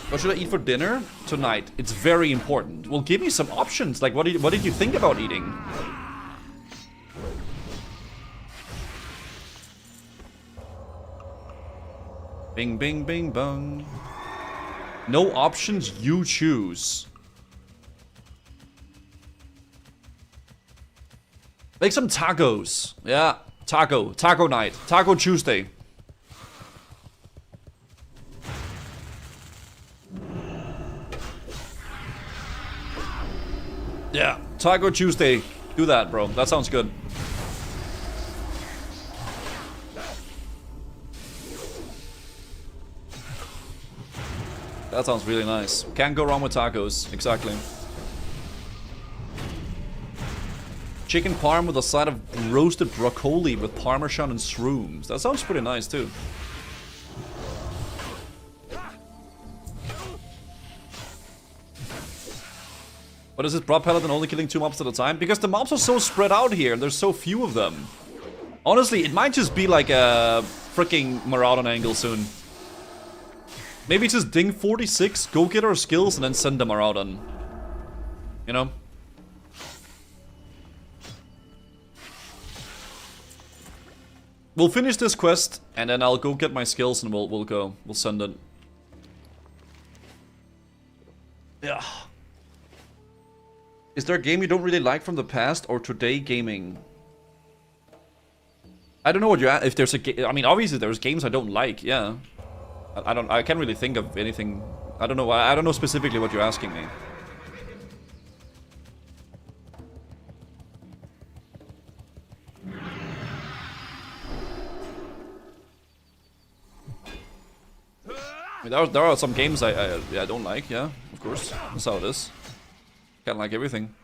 What should I eat for dinner tonight? It's very important. Well, give me some options. Like, what did you think about eating? Bing, bing, bing, bong. No options, you choose. Make some tacos. Yeah, taco night, Taco Tuesday. Yeah, Taco Tuesday. Do that, bro. That sounds good. That sounds really nice. Can't go wrong with tacos. Exactly. Chicken parm with a side of roasted broccoli with parmesan and shrooms. That sounds pretty nice too. What is this Broad Paladin only killing 2 mobs at a time? Because the mobs are so spread out here and there's so few of them. Honestly, it might just be like a freaking Maraudon angle soon. Maybe just ding 46, go get our skills, and then send them Maraudon. You know? We'll finish this quest, and then I'll go get my skills, and we'll go. We'll send it. Yeah. Is there a game you don't really like from the past or today gaming? I don't know what if there's I mean, obviously there's games I don't like, yeah. I can't really think of anything. I don't know specifically what you're asking me. I mean, there are some games I don't like, yeah, of course. That's how it is. Can't like everything.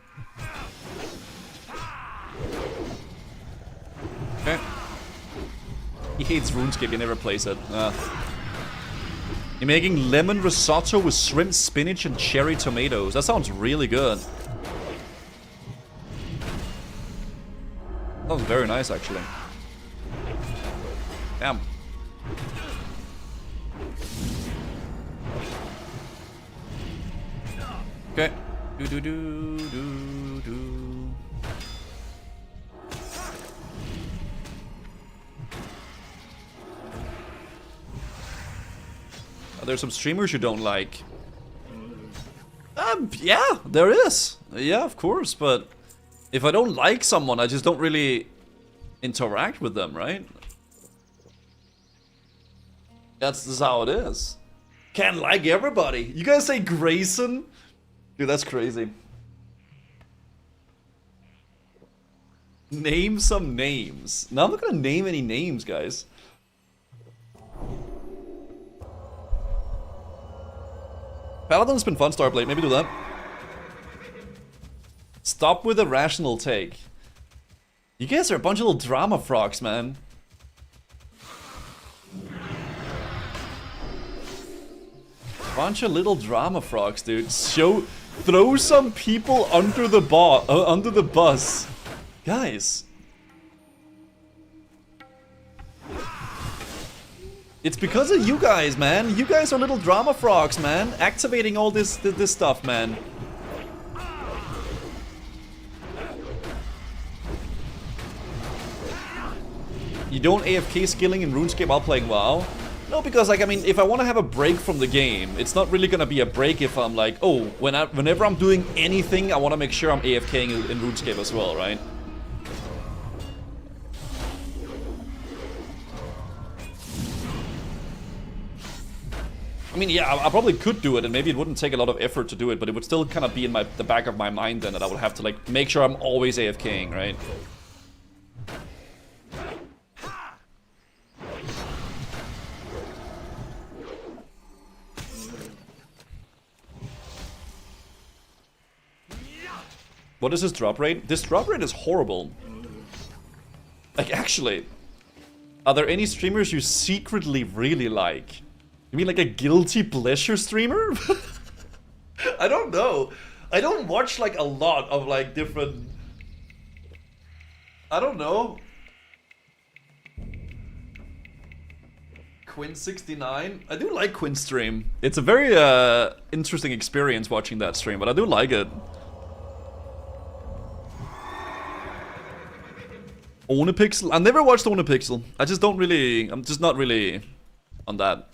Okay. He hates RuneScape, he never plays it. You're making lemon risotto with shrimp, spinach, and cherry tomatoes. That sounds really good. That was very nice, actually. Damn. Okay. Are there some streamers you don't like? Yeah, there is. Yeah, of course, but if I don't like someone, I just don't really interact with them, right? That's how it is. Can't like everybody. You guys say Grayson? Dude, that's crazy. Name some names. No, I'm not gonna name any names, guys. Paladin's been fun, Starblade. Maybe do that. Stop with a rational take. You guys are a bunch of little drama frogs, man. Bunch of little drama frogs, dude. Throw some people under the bus. Guys. It's because of you guys, man. You guys are little drama frogs, man. Activating all this stuff, man. You don't AFK skilling in RuneScape while playing WoW? No, because, like, I mean, if I want to have a break from the game, it's not really gonna be a break if I'm like, oh, whenever I'm doing anything, I want to make sure I'm AFKing in RuneScape as well, right? I mean, yeah, I probably could do it, and maybe it wouldn't take a lot of effort to do it, but it would still kind of be in the back of my mind then that I would have to, like, make sure I'm always AFKing, right? What is this drop rate? This drop rate is horrible. Like, actually, are there any streamers you secretly really like? You mean like a guilty pleasure streamer? I don't know. I don't watch like a lot of like different... I don't know. Quinn69? I do like Quinn's stream. It's a very interesting experience watching that stream, but I do like it. Onepixel? I never watched Onepixel. I just don't really... I'm just not really on that.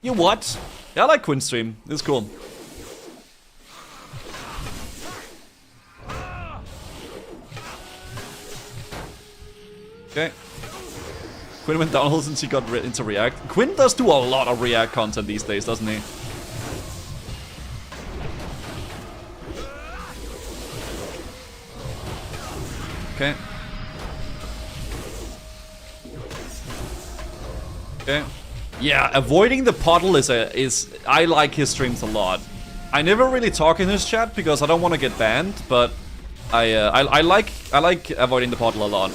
You what? Yeah, I like Quinn's stream. It's cool. Okay. Quinn went downhill since he got into React. Quinn does do a lot of React content these days, doesn't he? Okay. Okay. Yeah, avoiding the puddle is I like his streams a lot. I never really talk in his chat because I don't want to get banned, but I like avoiding the puddle a lot.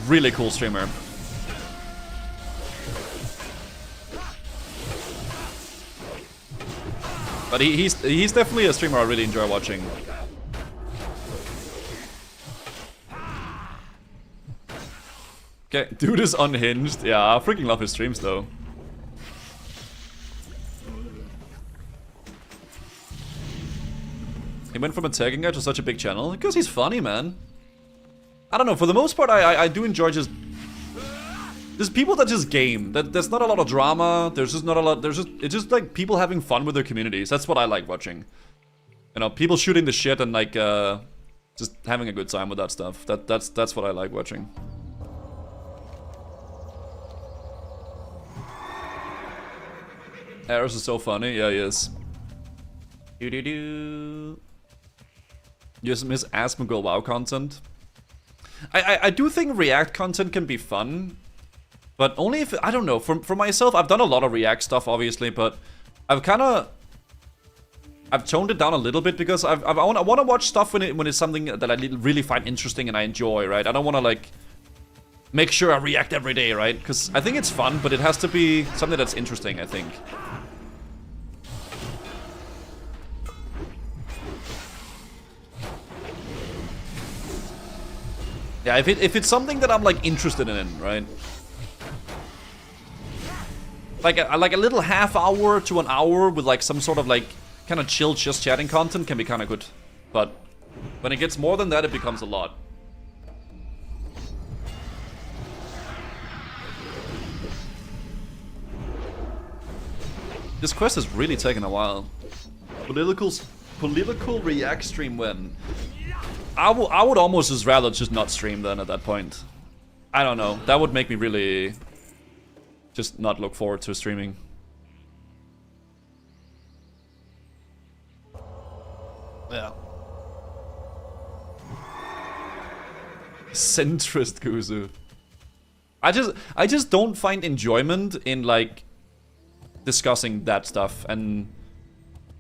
Really cool streamer. But he's definitely a streamer I really enjoy watching. Okay, dude is unhinged. Yeah, I freaking love his streams though. He went from a tagging guy to such a big channel because he's funny, man. I don't know. For the most part, I do enjoy just. There's people that just game. There's not a lot of drama. There's just not a lot. It's just like people having fun with their communities. That's what I like watching. You know, people shooting the shit and like Just having a good time with that stuff. That's what I like watching. Eris is so funny. Yeah, he is. Do. You just miss Asmongold WoW content. I do think React content can be fun, but only if, I don't know, for myself, I've done a lot of React stuff, obviously, but I've toned it down a little bit because I want to watch stuff when it's something that I really find interesting and I enjoy, right? I don't want to, like, make sure I react every day, right? Because I think it's fun, but it has to be something that's interesting, I think. Yeah, if it's something that I'm, like, interested in, right? Like a little half hour to an hour with, like, some sort of, like, kind of chill, just chatting content can be kind of good. But when it gets more than that, it becomes a lot. This quest is really taking a while. Political React stream when? I would almost just rather just not stream then at that point. I don't know. That would make me really just not look forward to streaming. Yeah. Centrist Kuzu. I just don't find enjoyment in, like, discussing that stuff and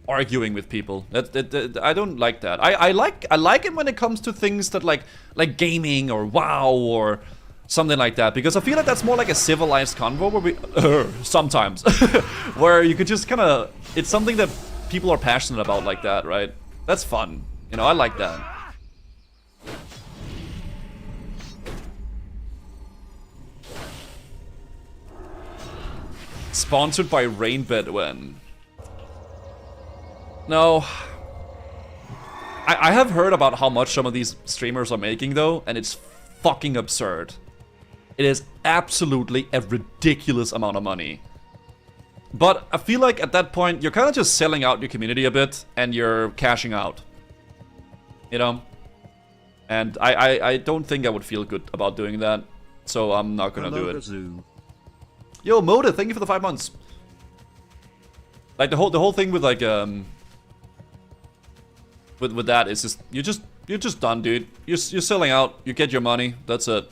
arguing with people. I don't like that. I like it when it comes to things that like gaming or WoW or something like that, because I feel like that's more like a civilized convo where we sometimes where you could just kind of, it's something that people are passionate about like that, right? That's fun. You know, I like that. Sponsored by Rainbed when? No. I have heard about how much some of these streamers are making though, and it's fucking absurd. It is absolutely a ridiculous amount of money. But I feel like at that point, you're kind of just selling out your community a bit, and you're cashing out. You know? And I don't think I would feel good about doing that, so I'm not gonna do it. Yo, Moda, thank you for the 5 months. Like the whole thing with like with that is just you're just done, dude. You're selling out. You get your money. That's it.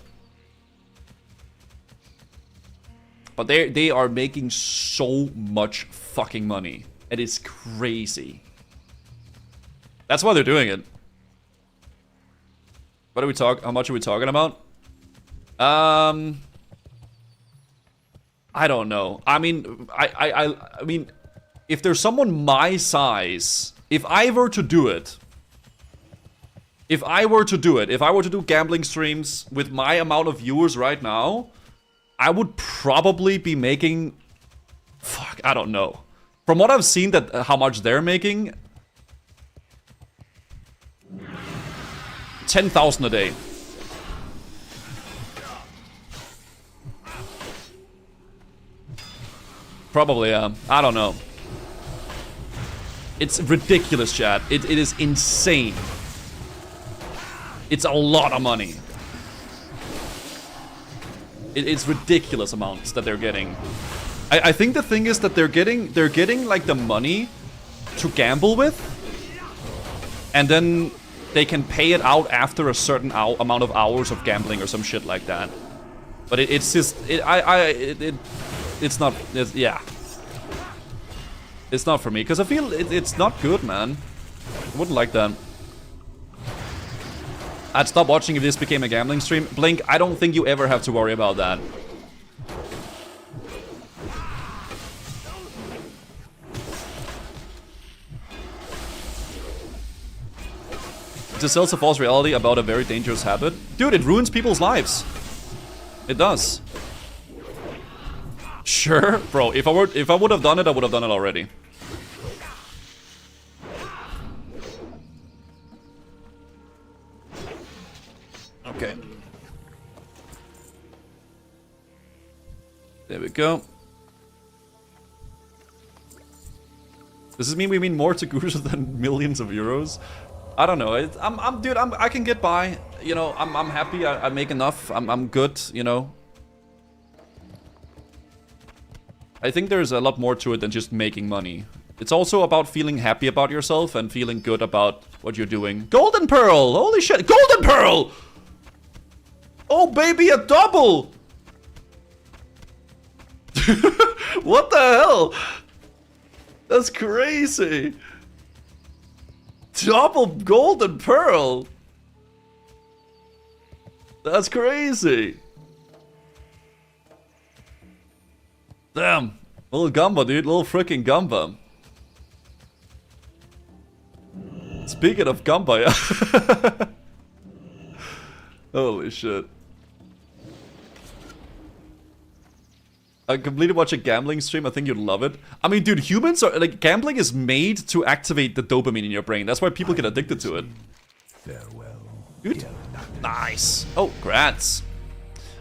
But they are making so much fucking money. It is crazy. That's why they're doing it. What are we how much are we talking about? I don't know. I mean, I mean, if there's someone my size, if I were to do it, if I were to do gambling streams with my amount of viewers right now, I would probably be making, fuck, I don't know. From what I've seen, that how much they're making, 10,000 a day. Probably, I don't know. It's ridiculous, chat. It is insane. It's a lot of money. It's ridiculous amounts that they're getting. I think the thing is that they're getting like the money to gamble with, and then they can pay it out after a certain amount of hours of gambling or some shit like that. But it's just it's not, yeah. It's not for me, because I feel it's not good, man. I wouldn't like that. I'd stop watching if this became a gambling stream. Blink, I don't think you ever have to worry about that. It distills a false reality about a very dangerous habit. Dude, it ruins people's lives. It does. Sure, bro. If I would have done it, I would have done it already. Okay. There we go. Does this mean we mean more to Guru's than millions of euros? I don't know. Dude, I can get by. You know, I'm happy. I make enough. I'm good. You know. I think there's a lot more to it than just making money. It's also about feeling happy about yourself and feeling good about what you're doing. Golden Pearl! Holy shit! Golden Pearl! Oh, baby, a double! What the hell? That's crazy. Double Golden Pearl. That's crazy. Damn. Little Gumba, dude. Little freaking Gumba. Speaking of Gumba, yeah. Holy shit. I completely watch a gambling stream. I think you'd love it. I mean, dude, humans are like, gambling is made to activate the dopamine in your brain. That's why people get addicted to it. Farewell. Dude. Nice. Oh, grats.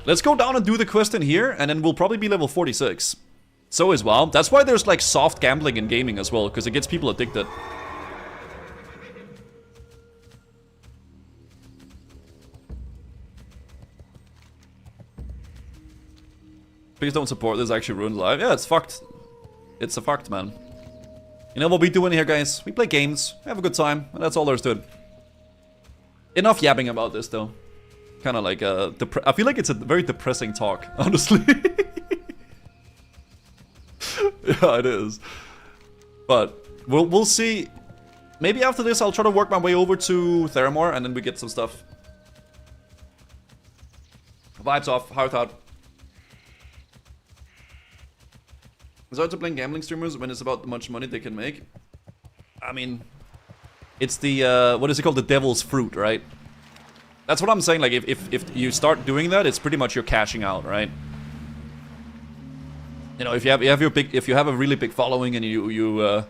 Let's go down and do the quest in here, and then we'll probably be level 46. So as well. That's why there's like soft gambling in gaming as well, because it gets people addicted. Please don't support this, actually ruined life. Yeah, it's fucked. It's a fucked, man. You know what we doing here, guys? We play games, we have a good time, and that's all there's to it. Enough yapping about this, though. Kind of like I feel like it's a very depressing talk, honestly. Yeah, it is. But we'll see. Maybe after this, I'll try to work my way over to Theramore, and then we get some stuff. Vibes off. Heart out. It's hard to blame gambling streamers when it's about how much money they can make. I mean, it's the, what is it called? The devil's fruit, right? That's what I'm saying. Like, if you start doing that, it's pretty much you're cashing out, right? You know, if you have a really big following and you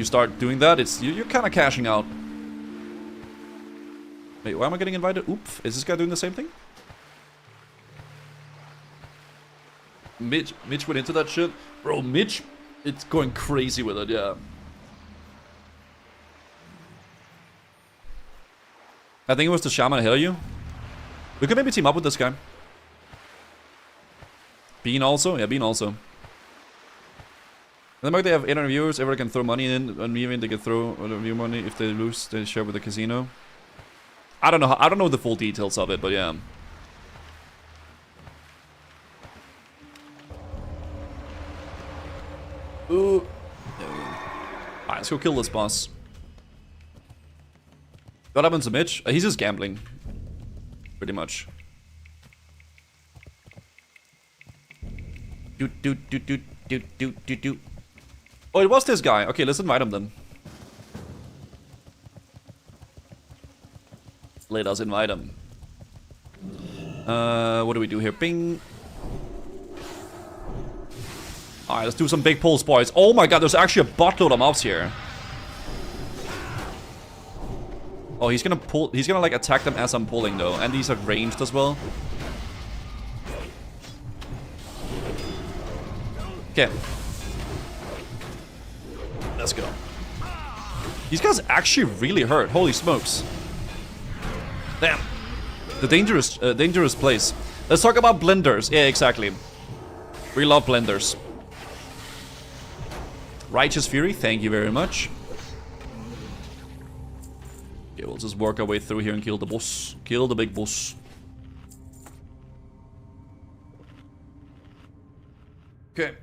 start doing that, you're kind of cashing out. Wait, why am I getting invited? Oops, is this guy doing the same thing? Mitch went into that shit. Bro, Mitch, it's going crazy with it, yeah. I think it was the Shaman Helyu. We could maybe team up with this guy. Bean also? Yeah, Bean also. Then they have 800 viewers, everyone can throw money in, and even they can throw view money. If they lose, they share with the casino. I don't know the full details of it, but yeah. Ooh. Alright, let's go kill this boss. What happens to Mitch? He's just gambling. Pretty much. Oh, it was this guy. Okay, let's invite him then. Let us invite him. What do we do here? Bing. Alright, let's do some big pulls, boys. Oh my god, there's actually a buttload of mobs here. Oh, he's gonna pull. He's gonna like attack them as I'm pulling though, and these are ranged as well. Okay. Let's go. These guys actually really hurt. Holy smokes. Damn. The dangerous place. Let's talk about blenders. Yeah, exactly. We love blenders. Righteous Fury, thank you very much. Okay, we'll just work our way through here and kill the boss. Kill the big boss. Okay.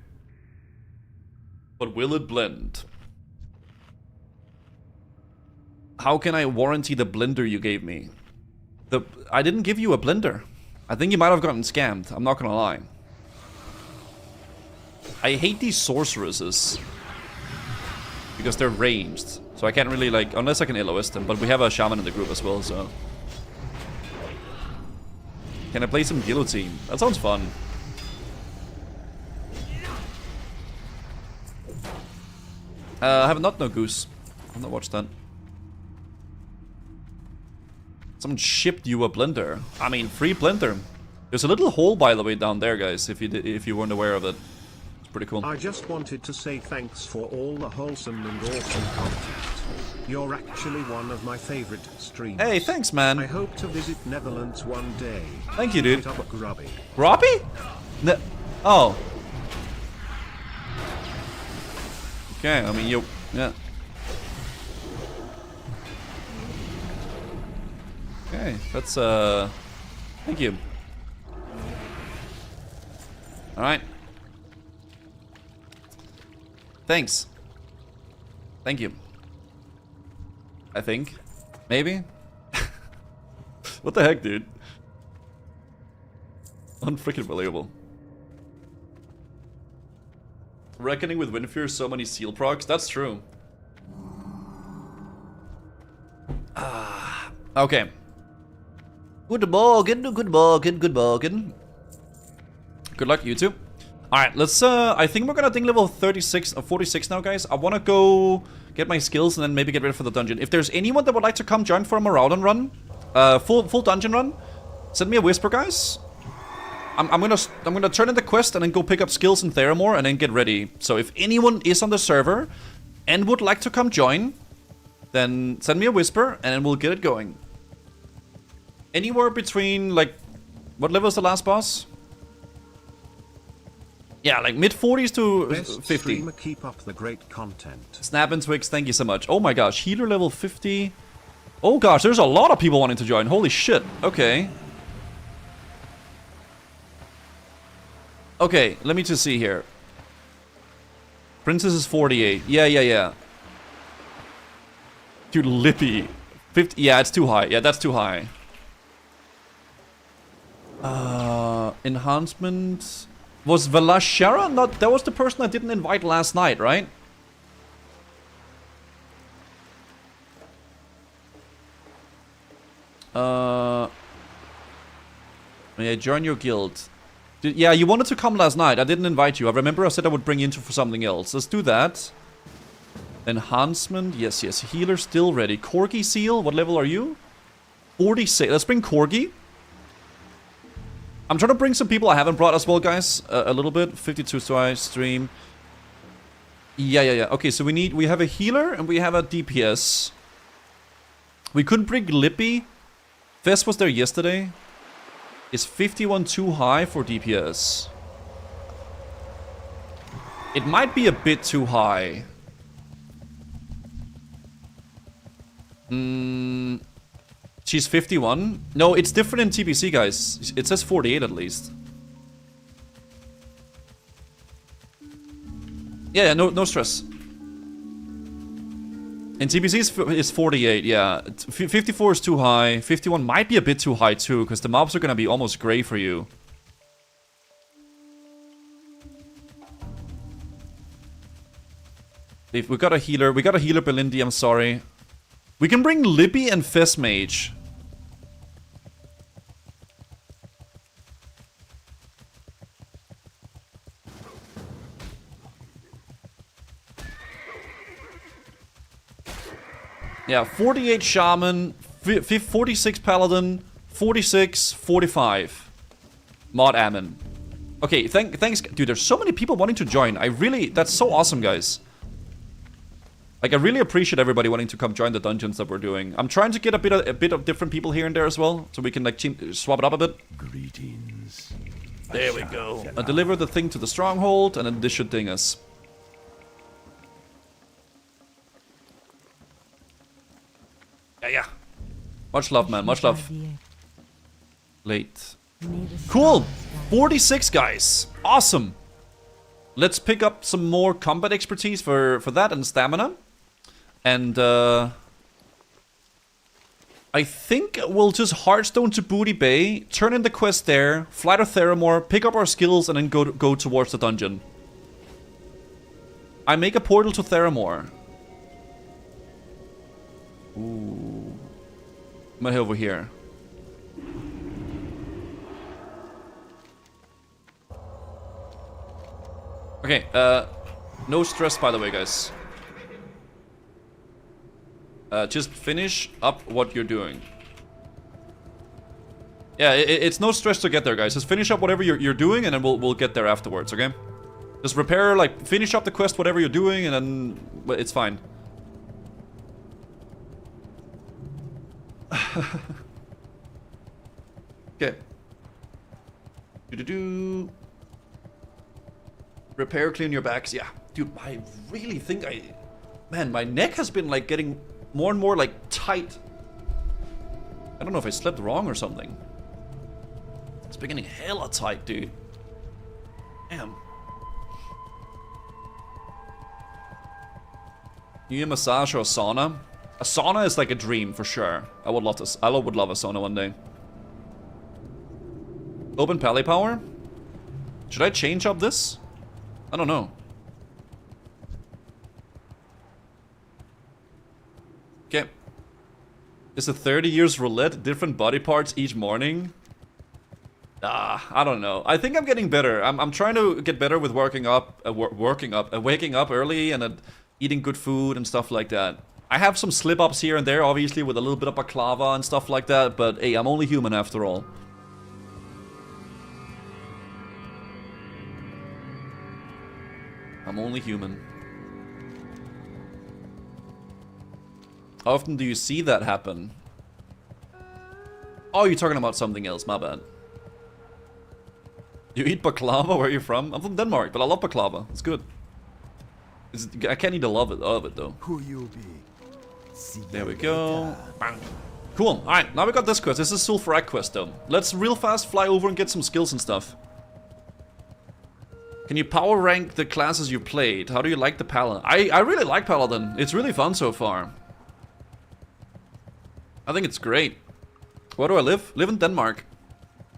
But will it blend? How can I warranty the blender you gave me? I didn't give you a blender. I think you might have gotten scammed, I'm not gonna lie. I hate these sorceresses. Because they're ranged. So I can't really like, unless I can LOS them, but we have a shaman in the group as well, so. Can I play some guillotine? That sounds fun. I have not no goose. I've not watched that. Someone shipped you a blender. I mean, free blender. There's a little hole, by the way, down there, guys. If you weren't aware of it. Pretty cool. I just wanted to say thanks for all the wholesome and awesome content. You're actually one of my favorite streamers. Hey, thanks, man. I hope to visit Netherlands one day. Thank you, dude. Grubby. Grubby? Oh. Okay, I mean, yeah. Okay, that's, thank you. Alright. Thanks. Thank you. I think. Maybe? What the heck, dude? Unfreaking believable. Reckoning with Windfear, so many seal procs. That's true. Okay. Good morning, good morning, good morning. Good luck, you two. Alright, let's, I think we're gonna ding level 36 or 46 now, guys. I wanna go get my skills and then maybe get ready for the dungeon. If there's anyone that would like to come join for a Maraudon run, full dungeon run, send me a whisper, guys. I'm gonna turn in the quest and then go pick up skills in Theramore and then get ready. So if anyone is on the server and would like to come join, then send me a whisper and then we'll get it going. Anywhere between, like, what level is the last boss? Yeah, like mid 40s to Best 50. Streamer, keep up the great content. Snap and Twix, thank you so much. Oh my gosh, healer level 50. Oh gosh, there's a lot of people wanting to join. Holy shit. Okay. Okay, let me just see here. Princess is 48. Yeah. Dude, Lippy. 50. Yeah, it's too high. Yeah, that's too high. Enhancement. Was Velashara not? That was the person I didn't invite last night, right? Yeah, join your guild. Yeah, you wanted to come last night. I didn't invite you. I remember I said I would bring you in for something else. Let's do that. Enhancement. Yes. Healer still ready. Corgi seal. What level are you? 46. Let's bring Corgi. I'm trying to bring some people I haven't brought as well, guys. A little bit. 52 stream. Yeah. Okay, so we have a healer and we have a DPS. We couldn't bring Lippy. Fest was there yesterday. Is 51 too high for DPS? It might be a bit too high. She's 51. No, it's different in TBC, guys. It says 48 at least. Yeah, no stress. In TBC is 48, yeah. 54 is too high. 51 might be a bit too high too, because the mobs are gonna be almost gray for you. If we got a healer Belindi, I'm sorry. We can bring Lippy and Fist Mage. Yeah, 48 Shaman, 46 Paladin, 46, 45. Mod Ammon. Okay, thanks. Dude, there's so many people wanting to join. That's so awesome, guys. Like, I really appreciate everybody wanting to come join the dungeons that we're doing. I'm trying to get a bit of different people here and there as well, so we can, like, swap it up a bit. Greetings. There we go. Deliver the thing to the stronghold, and then this should ding us. Yeah. Much love, man. Much love. Late. Cool. 46, guys. Awesome. Let's pick up some more combat expertise for that and stamina. And I think we'll just Hearthstone to Booty Bay, turn in the quest there, fly to Theramore, pick up our skills, and then go towards the dungeon. I make a portal to Theramore. Ooh. I'm gonna head over here. Okay, no stress, by the way, guys. Just finish up what you're doing. Yeah, it's no stress to get there, guys. Just finish up whatever you're doing, and then we'll get there afterwards, okay? Just repair, like, finish up the quest, whatever you're doing, and then it's fine. Okay. Do-do-do. Repair, clean your backs. Yeah. Dude, I really think Man, my neck has been, like, getting more and more, like, tight. I don't know if I slept wrong or something. It's been getting hella tight, dude. Damn. New massage or a sauna? A sauna is like a dream for sure. I would love a sauna one day. Open pally power? Should I change up this? I don't know. Okay. Is it 30 years roulette? Different body parts each morning? I don't know. I think I'm getting better. I'm trying to get better with waking up early and eating good food and stuff like that. I have some slip-ups here and there, obviously, with a little bit of baklava and stuff like that, but hey, I'm only human after all. I'm only human. How often do you see that happen? Oh, you're talking about something else, my bad. You eat baklava? Where are you from? I'm from Denmark, but I love baklava. It's good. I can't eat a lot of it though. Who you be? There we go. Bang. Cool. Alright, now we got this quest. This is Sulfurak quest though. Let's real fast fly over and get some skills and stuff. Can you power rank the classes you played? How do you like the Paladin? I really like Paladin. It's really fun so far. I think it's great. Where do I live? Live in Denmark.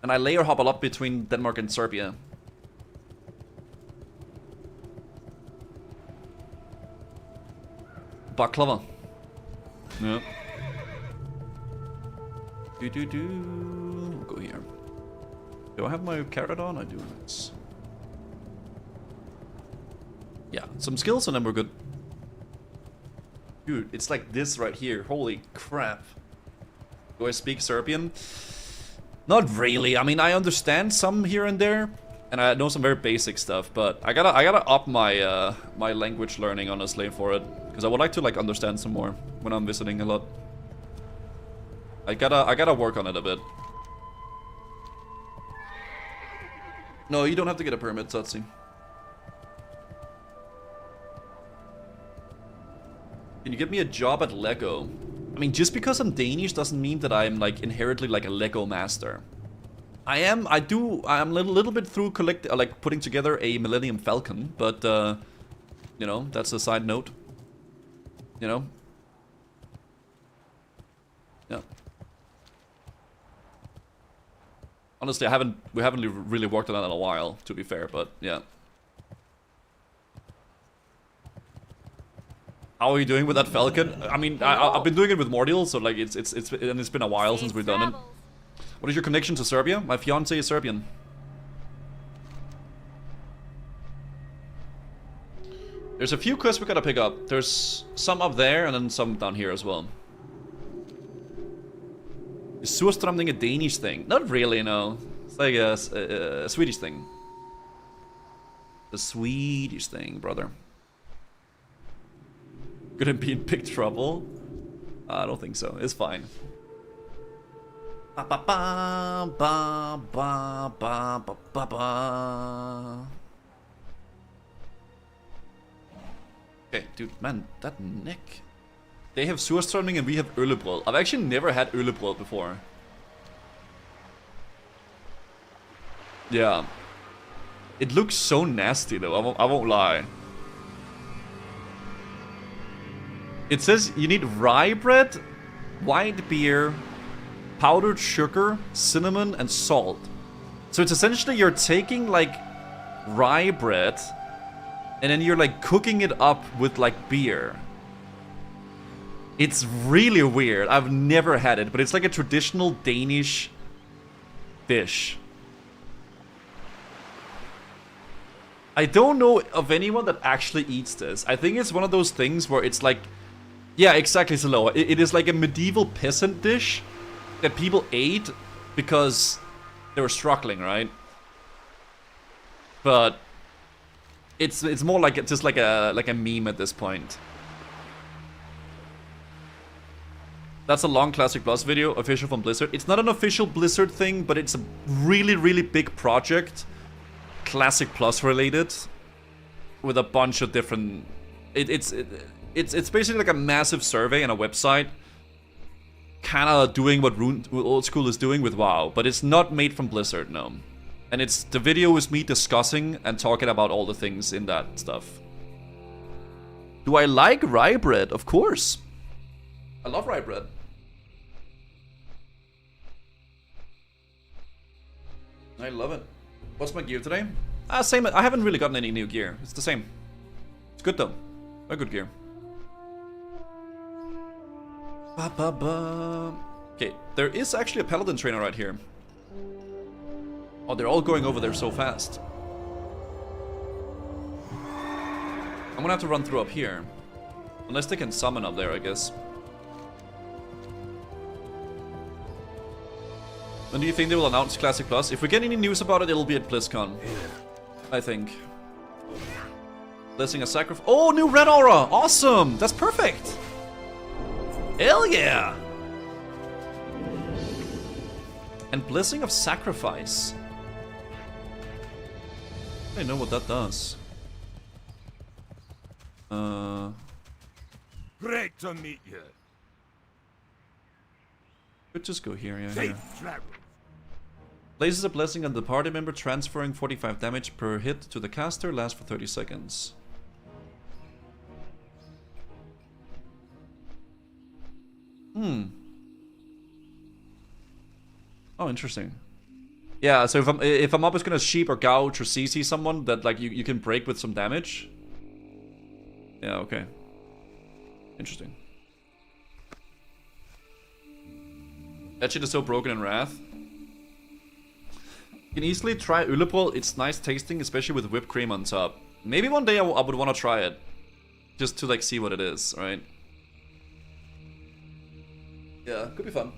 And I layer hop a lot between Denmark and Serbia. Baklava. Yeah. We'll go here. Do I have my carrot on? I do. Nice. Yeah, some skills and then we're good. Dude, it's like this right here. Holy crap. Do I speak Serbian? Not really. I mean, I understand some here and there, and I know some very basic stuff. But I gotta up my my language learning honestly for it, because I would like to like understand some more when I'm visiting a lot. I gotta work on it a bit. No, you don't have to get a permit, Satsi. Can you get me a job at Lego? I mean, just because I'm Danish doesn't mean that I'm like inherently like a Lego master. I'm a little bit through like putting together a Millennium Falcon, but you know, that's a side note. You know? Yeah. Honestly, we haven't really worked on that in a while, to be fair, but yeah. How are you doing with that Falcon? I mean, I've been doing it with Mordial, so like it's been a while since we've done it. What is your connection to Serbia? My fiance is Serbian. There's a few quests we gotta pick up. There's some up there and then some down here as well. Is surströmming a Danish thing? Not really, no. It's like a Swedish thing. The Swedish thing, brother. Gonna be in big trouble? I don't think so. It's fine. Ba ba ba ba ba ba ba ba ba. Okay, dude, man, that neck. They have surströmming and we have øllebrød. I've actually never had øllebrød before. Yeah. It looks so nasty though, I won't lie. It says you need rye bread, white beer, powdered sugar, cinnamon, and salt. So it's essentially you're taking like rye bread and then you're like cooking it up with like beer. It's really weird. I've never had it, but it's like a traditional Danish dish. I don't know of anyone that actually eats this. I think it's one of those things where it's like, yeah, exactly, Saloa. It is like a medieval peasant dish that people ate because they were struggling, right? But It's more like just like a meme at this point. That's a long Classic Plus video, official from Blizzard. It's not an official Blizzard thing, but it's a really big project, Classic Plus related, with a bunch of different. It's basically like a massive survey and a website, kind of doing what Old School is doing with WoW, but it's not made from Blizzard, no. And the video is me discussing and talking about all the things in that stuff. Do I like rye bread? Of course. I love rye bread. I love it. What's my gear today? Same. I haven't really gotten any new gear. It's the same. It's good though. A good gear. Okay, there is actually a Paladin trainer right here. Oh, they're all going over there so fast. I'm gonna have to run through up here. Unless they can summon up there, I guess. When do you think they will announce Classic Plus? If we get any news about it, it'll be at BlizzCon. I think. Blessing a sacrifice. Oh, new red aura! Awesome! That's perfect! Hell yeah! And Blessing of Sacrifice. I don't know what that does. Great to meet you. Could just go here, yeah. Here. Places a blessing on the party member, transferring 45 damage per hit to the caster, lasts for 30 seconds. Oh, interesting. Yeah, so if a mob is gonna sheep or gouge or CC someone, that like you can break with some damage. Yeah, okay. Interesting. That shit is so broken in Wrath. You can easily try Ullipol. It's nice tasting, especially with whipped cream on top. Maybe one day I would want to try it. Just to like see what it is, right? Yeah, could be fun.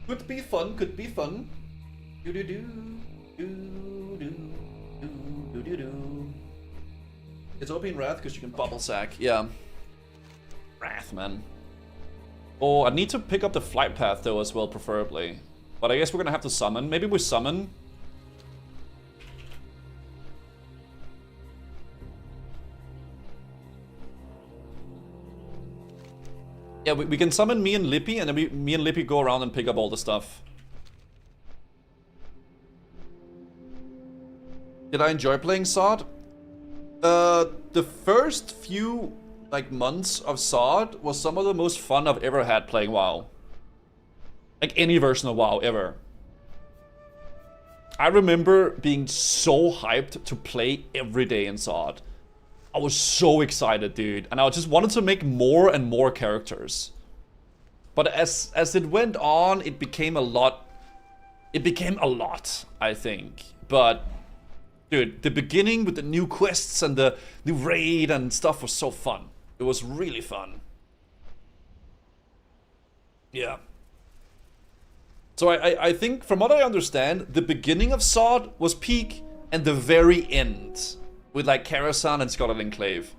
Could be fun, could be fun. Do do do do do do do do. It's OP in Wrath because you can bubble sack. Yeah. Wrath, man. Oh, I need to pick up the flight path though as well, preferably. But I guess we're gonna have to summon. Maybe we summon. Yeah, we can summon me and Lippy, and then me and Lippy go around and pick up all the stuff. Did I enjoy playing SOD? The first few like months of SOD was some of the most fun I've ever had playing WoW. Like any version of WoW ever. I remember being so hyped to play every day in SOD. I was so excited, dude, and I just wanted to make more and more characters. But as it went on, it became a lot. It became a lot, I think. But dude, the beginning with the new quests and the new raid and stuff was so fun. It was really fun. Yeah. So I think, from what I understand, the beginning of SOD was peak, and the very end, with like Karasan and Scarlet Enclave.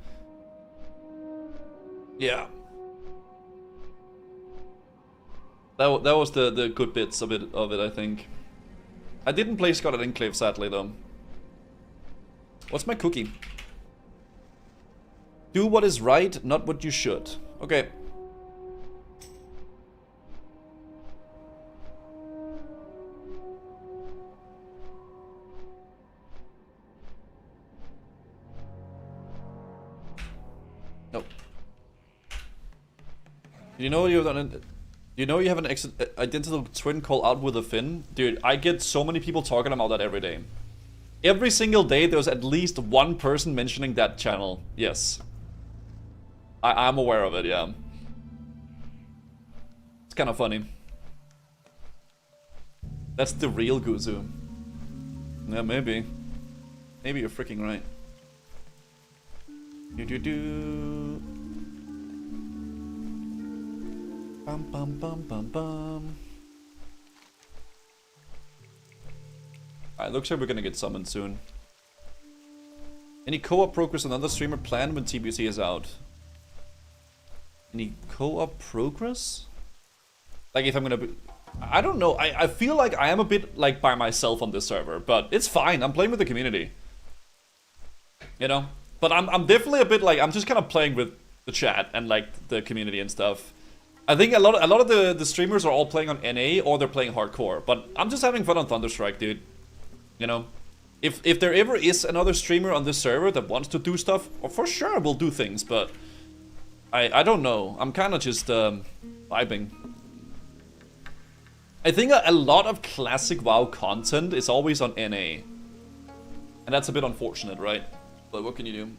Yeah. That was the good bits of it, I think. I didn't play Scarlet Enclave, sadly, though. What's my cookie? Do what is right, not what you should. Okay. Nope. You know you have an identical twin called Out with a Fin? Dude, I get so many people talking about that every day. Every single day there's at least one person mentioning that channel. Yes. I'm aware of it, yeah. It's kind of funny. That's the real Guzu. Yeah, maybe. Maybe you're freaking right. Do. Bum bum bum bum bum. Alright, looks like we're gonna get summoned soon. Any co-op progress on another streamer planned when TBC is out? Any co-op progress? Like if I'm gonna be... I don't know. I feel like I am a bit like by myself on this server, but it's fine. I'm playing with the community. You know? But I'm definitely a bit like, I'm just kind of playing with the chat and like the community and stuff. I think a lot of the streamers are all playing on NA or they're playing hardcore, but I'm just having fun on Thunderstrike, dude. You know? If there ever is another streamer on this server that wants to do stuff, for sure we'll do things, but I don't know. I'm kind of just vibing. I think a lot of classic WoW content is always on NA. And that's a bit unfortunate, right? But what can you do?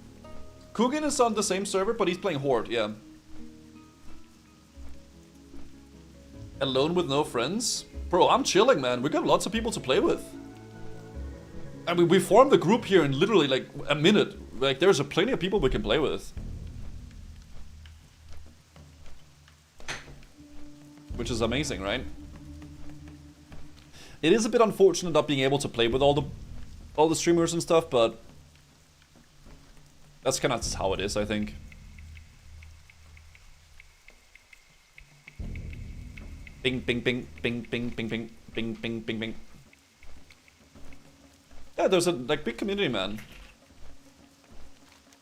Kugin is on the same server, but he's playing Horde, yeah. Alone with no friends? Bro, I'm chilling, man. We got lots of people to play with. I mean, we formed the group here in literally like a minute. Like, there's plenty of people we can play with. Which is amazing, right? It is a bit unfortunate not being able to play with all the streamers and stuff, but that's kind of just how it is, I think. Bing, bing, bing, bing, bing, bing, bing, bing, bing, bing, bing. Yeah, there's a like big community, man.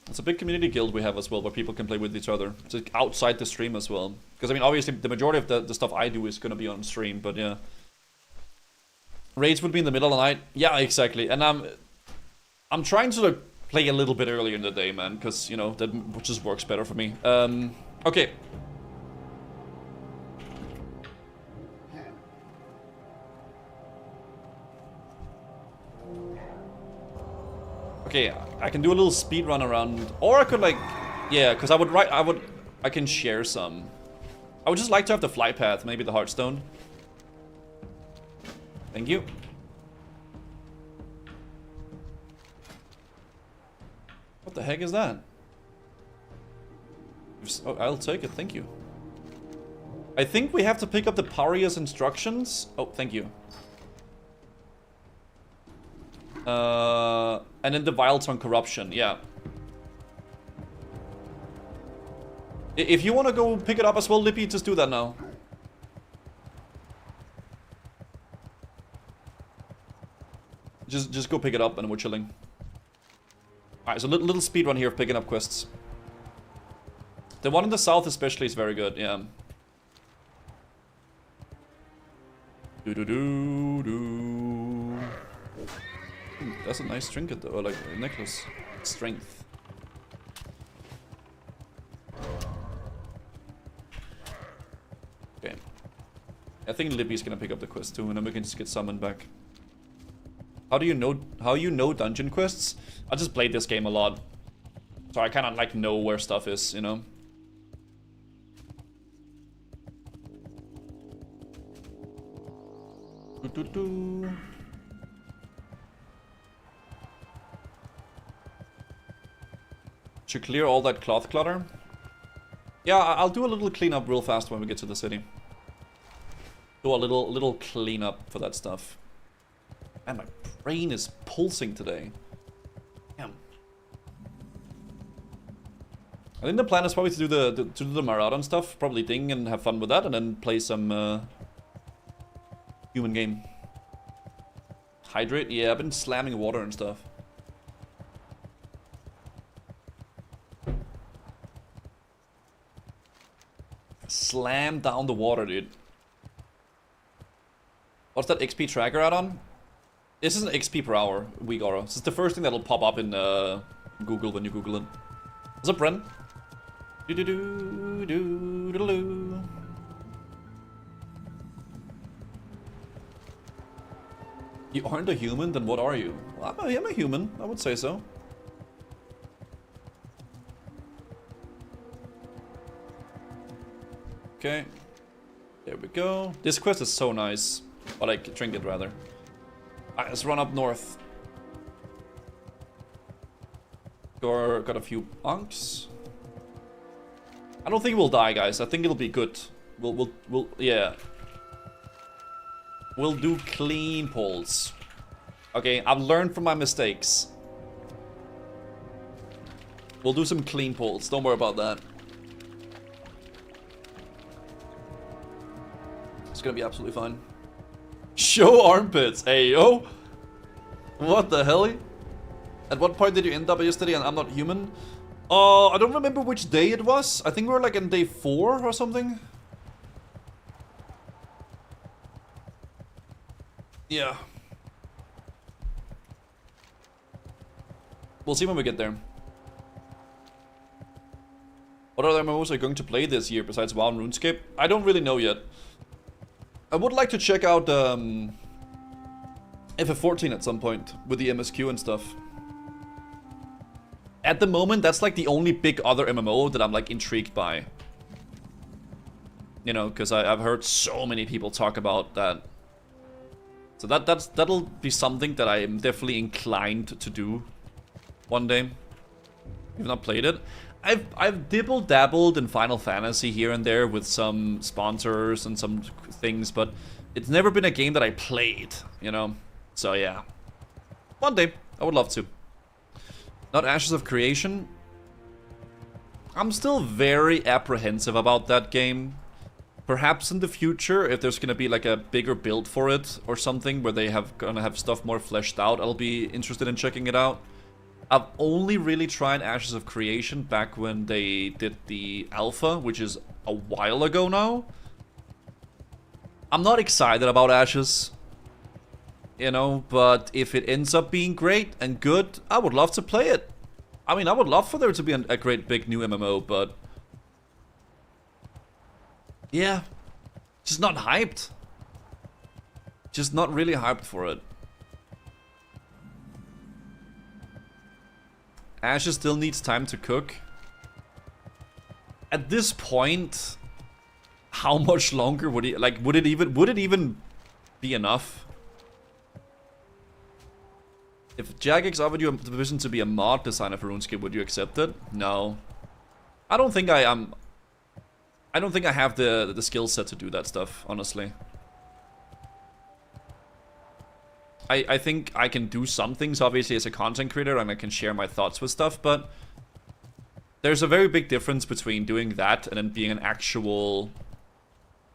It's a big community guild we have as well, where people can play with each other. It's outside the stream as well. Because I mean, obviously, the majority of the stuff I do is gonna be on stream, but yeah. Raids would be in the middle of the night. Yeah, exactly. And I'm trying to like, play a little bit earlier in the day, man, because you know that just works better for me. Okay. Okay, I can do a little speed run around, or I could like, yeah, because I can share some. I would just like to have the fly path, maybe the Heartstone. Thank you. What the heck is that? Oh, I'll take it, thank you. I think we have to pick up the Paria's instructions. Oh, thank you. And then the Vials on Corruption, yeah. If you want to go pick it up as well, Lippy, just do that now. Just go pick it up and we're chilling. Alright, so little speed run here of picking up quests. The one in the south especially is very good, yeah. Do-do-do-do. That's a nice trinket though, or like a necklace. Strength. Okay. I think Libby's gonna pick up the quest too, and then we can just get summoned back. How do you know dungeon quests? I just played this game a lot. So I kinda like know where stuff is, you know? Do-do-do. To clear all that cloth clutter? Yeah, I'll do a little cleanup real fast when we get to the city. Do a little cleanup for that stuff. And my brain is pulsing today. Damn. I think the plan is probably to do the Maraudon stuff, probably ding and have fun with that, and then play some human game. Hydrate? Yeah, I've been slamming water and stuff. Slam down the water, dude. What's that XP tracker add-on? This is an XP per hour, Weegoro. This is the first thing that'll pop up in Google when you Google it. What's up, Bren? Do-do-do-do-do-do-do. You aren't a human? Then what are you? Well, I'm a human, I would say so. Okay. There we go. This quest is so nice. Or like, trinket rather. Alright, let's run up north. Got a few bunks. I don't think we'll die, guys. I think it'll be good. We'll yeah. We'll do clean pulls. Okay, I've learned from my mistakes. We'll do some clean pulls. Don't worry about that. It's gonna be absolutely fine. Show armpits. Hey, yo. What the hell? At what point did you end up yesterday and I'm not human? I don't remember which day it was. I think we were like in day 4 or something. Yeah. We'll see when we get there. What other MMOs are you going to play this year besides WoW and RuneScape? I don't really know yet. I would like to check out FF14 at some point with the MSQ and stuff. At the moment, that's like the only big other MMO that I'm like intrigued by. You know, because I've heard so many people talk about that. So that'll be something that I am definitely inclined to do one day. You've not played it. I've dibble-dabbled in Final Fantasy here and there with some sponsors and some things, but it's never been a game that I played, you know? So yeah. One day, I would love to. Not Ashes of Creation. I'm still very apprehensive about that game. Perhaps in the future, if there's gonna be like a bigger build for it or something where they gonna have stuff more fleshed out, I'll be interested in checking it out. I've only really tried Ashes of Creation back when they did the alpha, which is a while ago now. I'm not excited about Ashes, you know, but if it ends up being great and good, I would love to play it. I mean, I would love for there to be a great big new MMO, but yeah, just not hyped. Just not really hyped for it. Ashes still needs time to cook. At this point, how much longer would it would it even be enough? If Jagex offered you the position to be a mod designer for RuneScape, would you accept it? No. I don't think I am. I don't think I have the skill set to do that stuff, honestly. I think I can do some things, obviously, as a content creator, and I can share my thoughts with stuff, but there's a very big difference between doing that and then being an actual,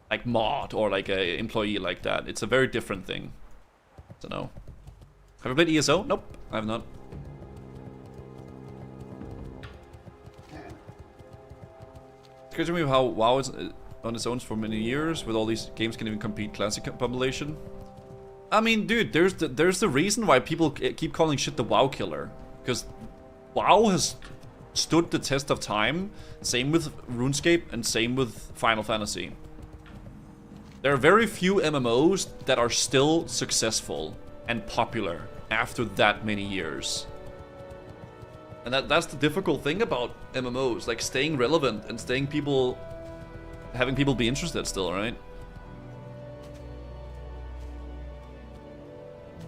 like, mod or, like, a employee like that. It's a very different thing. So, no. Have you played ESO? Nope, I have not. It's crazy to me how WoW is on its own for many years, with all these games can even compete Classic population. I mean, dude, there's the reason why people keep calling shit the WoW killer. Because WoW has stood the test of time. Same with RuneScape and same with Final Fantasy. There are very few MMOs that are still successful and popular after that many years. And that's the difficult thing about MMOs, like staying relevant and staying having people be interested still, right?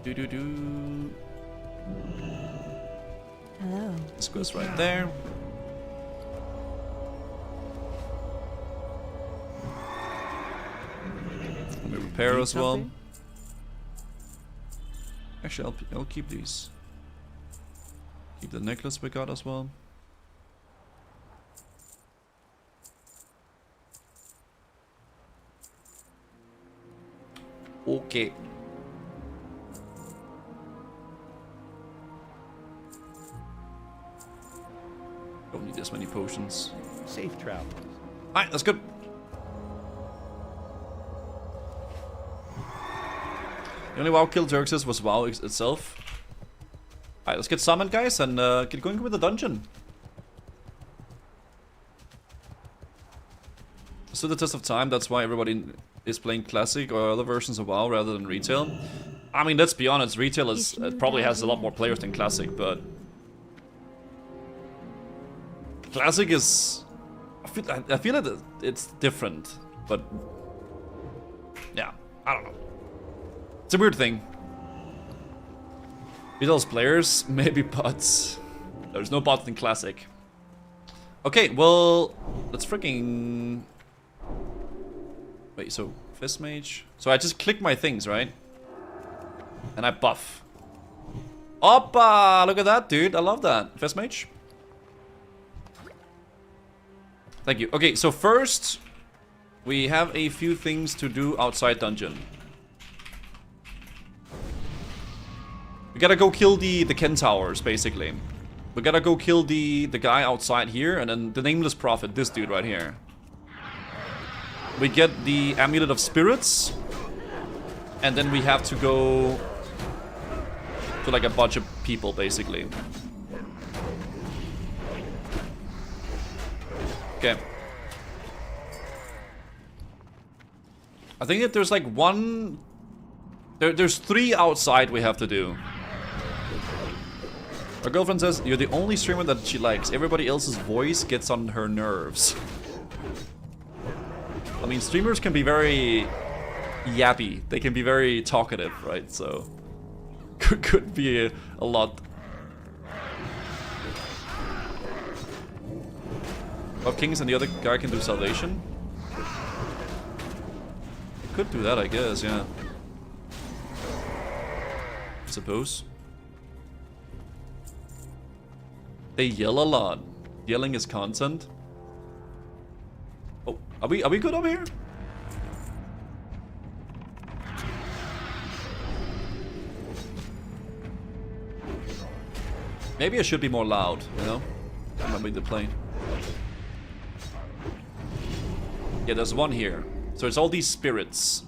Hello. This goes right there. Let me repair as well. Actually, I'll keep these. Keep the necklace we got as well. Okay. Don't need this many potions. Safe travel. Alright, that's good. The only WoW kill Xerxes was WoW itself. Alright, let's get summoned, guys, and get going with the dungeon. Stood the test of time, that's why everybody is playing Classic or other versions of WoW rather than Retail. I mean, let's be honest, Retail probably has a lot more players than Classic, but Classic is... I feel that it's different, but yeah, I don't know. It's a weird thing. Retail's players, maybe bots. There's no bots in Classic. Okay, well, let's freaking... Wait, so Fist Mage? So I just click my things, right? And I buff. Oppa! Look at that, dude. I love that. Fist Mage. Thank you. Okay, so first, we have a few things to do outside dungeon. We gotta go kill the Ken Towers, basically. We gotta go kill the guy outside here, and then the Nameless Prophet, this dude right here. We get the Amulet of Spirits, and then we have to go to like a bunch of people, basically. Okay. I think that there's like one... There's 3 outside we have to do. Our girlfriend says, you're the only streamer that she likes. Everybody else's voice gets on her nerves. I mean, streamers can be very yappy. They can be very talkative, right? So, could be a lot. Of Kings and the other guy can do Salvation. Could do that, I guess, yeah. I suppose. They yell a lot. Yelling is content. Oh, are we good over here? Maybe I should be more loud, you know? That might be the plane. Yeah, there's one here. So it's all these spirits.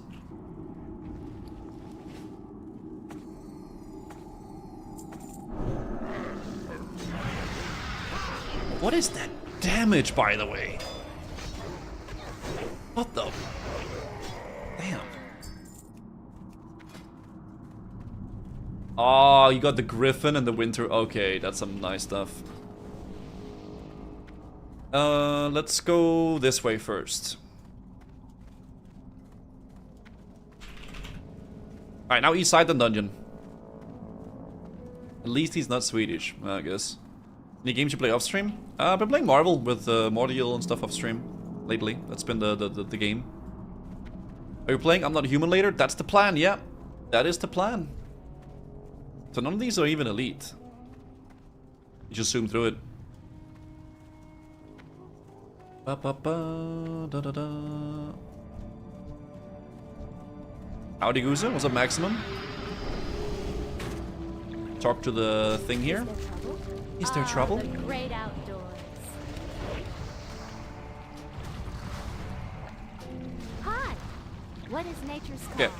What is that damage, by the way? What the? Damn. Oh, you got the Griffin and the Winter. Okay, that's some nice stuff. Let's go this way first. Alright, now east side the dungeon. At least he's not Swedish, I guess. Any games you play off stream? I've been playing Marvel with Mordial and stuff off stream lately. That's been the game. Are you playing I'm Not Human later? That's the plan, yeah. That is the plan. So none of these are even elite. You just zoom through it. Ba ba ba da da da. Howdy Goose, what's up Maximum? Talk to the thing here. Is there trouble? The great outdoors. Hi. What is nature's call? Okay.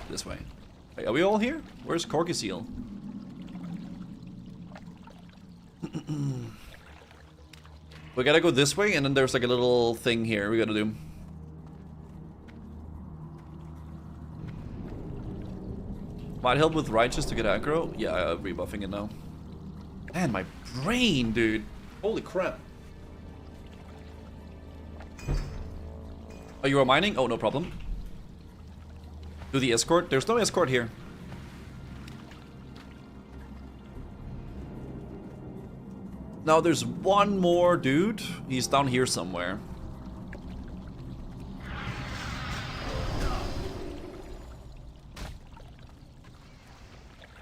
This way. Wait, are we all here? Where's Corky Seal? We gotta go this way, and then there's like a little thing here we gotta do. Might help with Righteous to get aggro. Yeah, I'm rebuffing it now. Man, my brain, dude. Holy crap. Oh, you are mining? Oh, no problem. Do the escort? There's no escort here. Now there's one more dude. He's down here somewhere.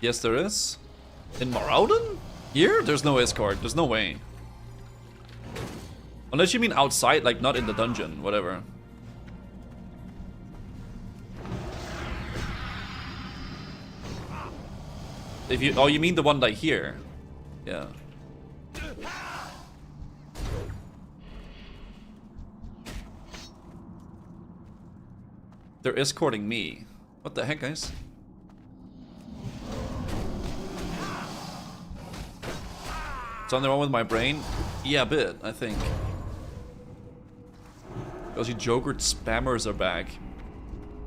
Yes, there is. In Maraudon? Here? There's no escort. There's no way. Unless you mean outside, like not in the dungeon. Whatever. If you... Oh, you mean the one like here? Yeah. They're escorting me. What the heck, guys? Something wrong with my brain? Yeah, a bit, I think. Because you Jokered spammers are back.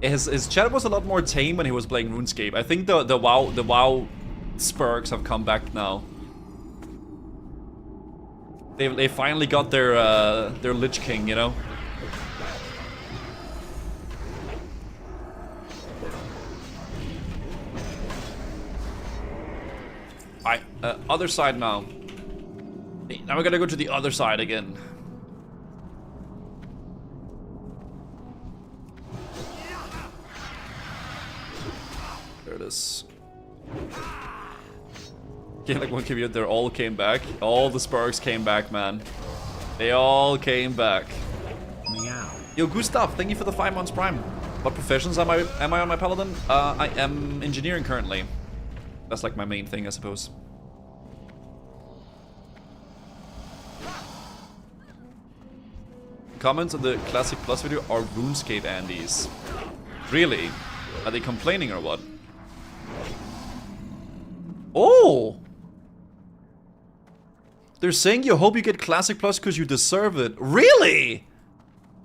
His chat was a lot more tame when he was playing RuneScape. I think the WoW Spurks have come back now. They finally got their Lich King, you know? Alright, other side now. Now we gotta go to the other side again. There it is. Yeah, like one community, they all came back. All the Sparks came back, man. They all came back. Meow. Yo, Gustav, thank you for the 5 months Prime. What professions am I on my Paladin? I am engineering currently. That's like my main thing, I suppose. Comments on the Classic Plus video are RuneScape Andes. Really? Are they complaining or what? Oh! They're saying you hope you get Classic Plus because you deserve it. Really?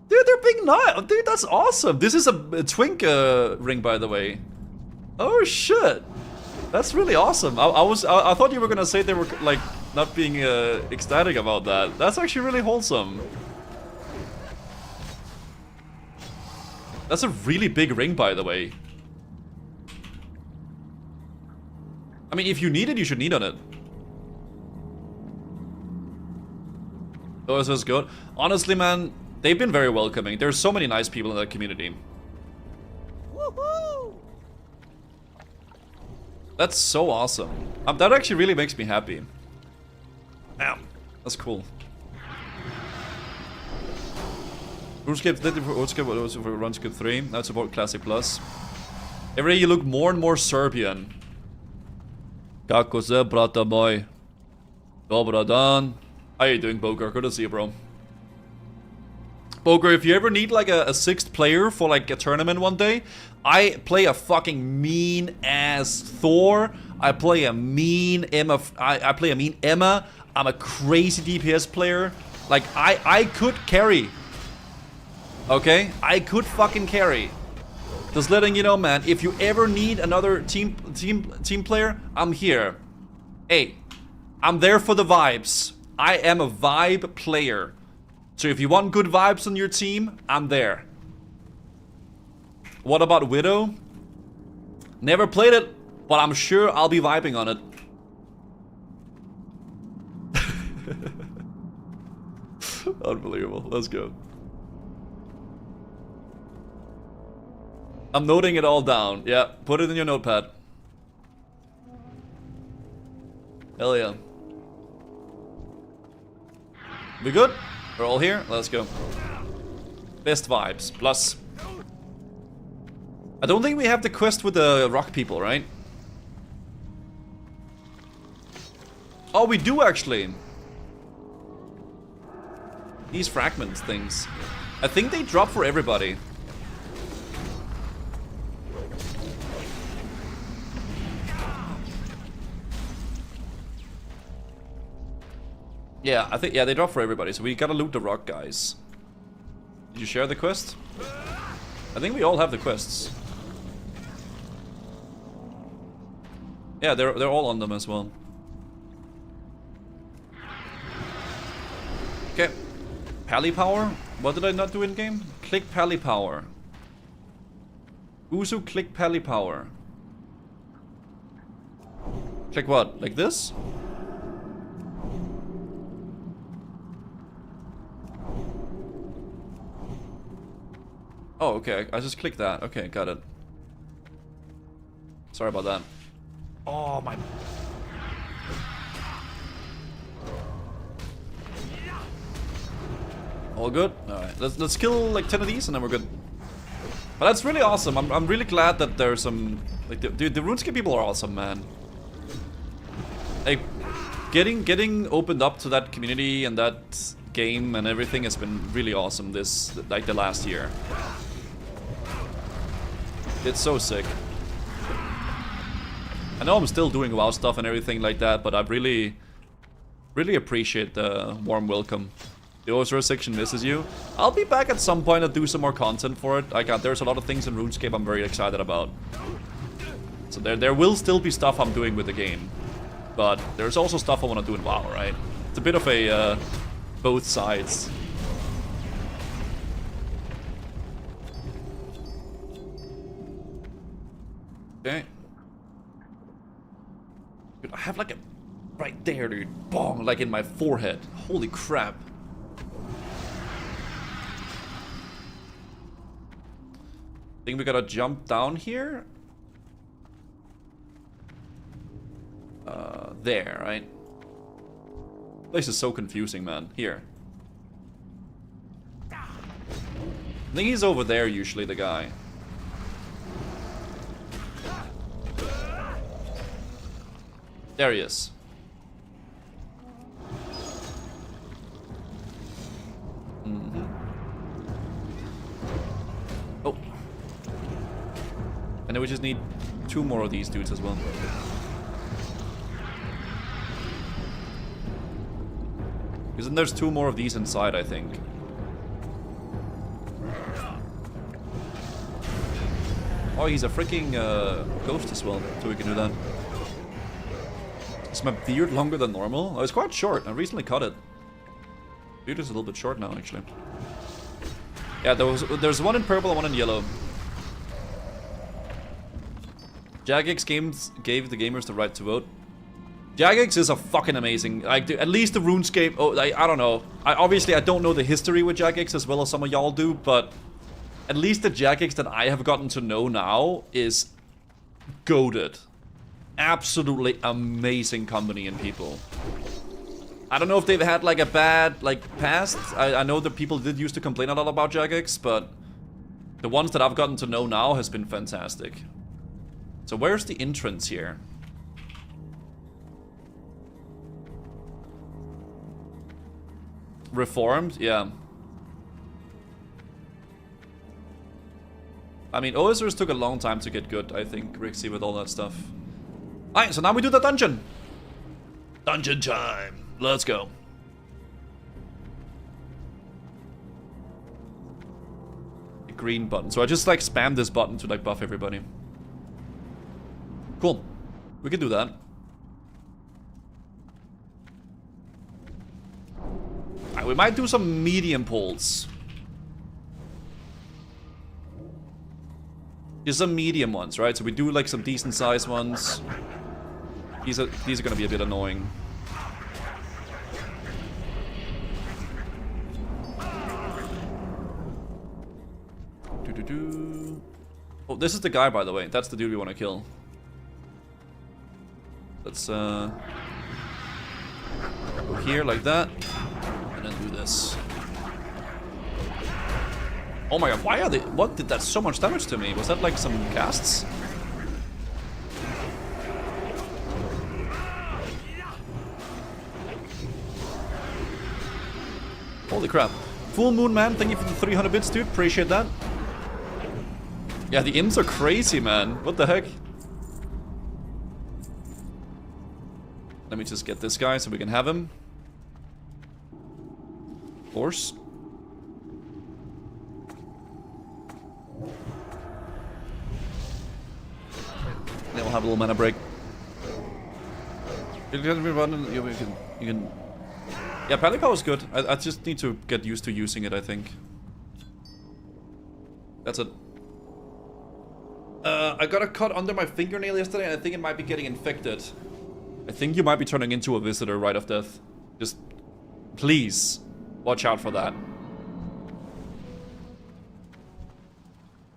Dude, they're being nice. Dude, that's awesome. This is a Twink ring, by the way. Oh shit. That's really awesome. I thought you were gonna say they were like not being ecstatic about that. That's actually really wholesome. That's a really big ring, by the way. I mean, if you need it, you should need on it. Oh, this is good. Honestly, man, they've been very welcoming. There's so many nice people in that community. Woohoo! That's so awesome. That actually really makes me happy. Damn, that's cool. RuneScape did it for RuneScape 3. Now support Classic Plus. Every day you look more and more Serbian. Kako se, brata moj. Dobra dan. How you doing, Boker? Good to see you, bro. Boker, if you ever need like a 6th player for like a tournament one day, I play a fucking mean ass Thor. I play a mean Emma. I play a mean Emma. I'm a crazy DPS player. Like I could carry. Okay, I could fucking carry. Just letting you know, man. If you ever need another team player, I'm here. Hey, I'm there for the vibes. I am a vibe player. So if you want good vibes on your team, I'm there. What about Widow? Never played it, but I'm sure I'll be vibing on it. Unbelievable. Let's go. I'm noting it all down. Yeah, put it in your notepad. Hell yeah. We good? We're all here? Let's go. Best vibes. Plus. I don't think we have the quest with the rock people, right? Oh, we do actually. These fragments things. I think they drop for everybody. Yeah, I think, yeah, they drop for everybody, so we gotta loot the rock guys. Did you share the quest? I think we all have the quests. Yeah, they're all on them as well. Okay. Pally power? What did I not do in game? Click Pally power. Usu click Pally power. Click what? Like this? Oh, okay. I just clicked that. Okay, got it. Sorry about that. Oh, my... All good? Alright. Let's kill like 10 of these and then we're good. But that's really awesome. I'm really glad that there's some... Like, dude, the RuneScape people are awesome, man. Like, getting opened up to that community and that game and everything has been really awesome this... Like, the last year. It's so sick. I know I'm still doing WoW stuff and everything like that, but I really appreciate the warm welcome. The Ozra section misses you. I'll be back at some point and do some more content for it. There's a lot of things in RuneScape I'm very excited about. So there will still be stuff I'm doing with the game. But there's also stuff I want to do in WoW, right? It's a bit of a both sides. Okay. Dude, I have like a... Right there, dude. Bong! Like in my forehead. Holy crap. Think we gotta jump down here? There, right? This is so confusing, man. Here. I think he's over there usually, the guy. There he is. Oh. And then we just need 2 more of these dudes as well. Because then there's 2 more of these inside, I think. Oh, he's a freaking ghost as well, so we can do that. Is my beard longer than normal? Oh, it's quite short. I recently cut it. Beard is a little bit short now, actually. Yeah, there's one in purple and one in yellow. Jagex Games gave the gamers the right to vote. Jagex is a fucking amazing. Like, at least the RuneScape. Oh, I don't know. Obviously I don't know the history with Jagex as well as some of y'all do, but at least the Jagex that I have gotten to know now is goated. Absolutely amazing company and people. I don't know if they've had like a bad past. I know that people did used to complain a lot about Jagex, but the ones that I've gotten to know now has been fantastic. So where's the entrance here? Reformed? Yeah. I mean, OSRs took a long time to get good, I think, Rixie, with all that stuff. Alright, so now we do the dungeon. Dungeon time. Let's go. The green button. So I just like spam this button to like buff everybody. Cool. We can do that. Alright, we might do some medium pulls. Just some medium ones, right? So we do like some decent sized ones. These are gonna be a bit annoying. Oh, this is the guy, by the way. That's the dude we want to kill. Let's go here like that, and then do this. Oh my god, why are they? What did that so much damage to me? Was that like some casts? Holy crap. Full Moon Man, thank you for the 300 bits, dude. Appreciate that. Yeah, the imps are crazy, man. What the heck? Let me just get this guy so we can have him. Of course. Then we'll have a little mana break. You can. Yeah, Pally Power is good. I just need to get used to using it, I think. That's it. I got a cut under my fingernail yesterday and I think it might be getting infected. I think you might be turning into a visitor right of death. Just please watch out for that.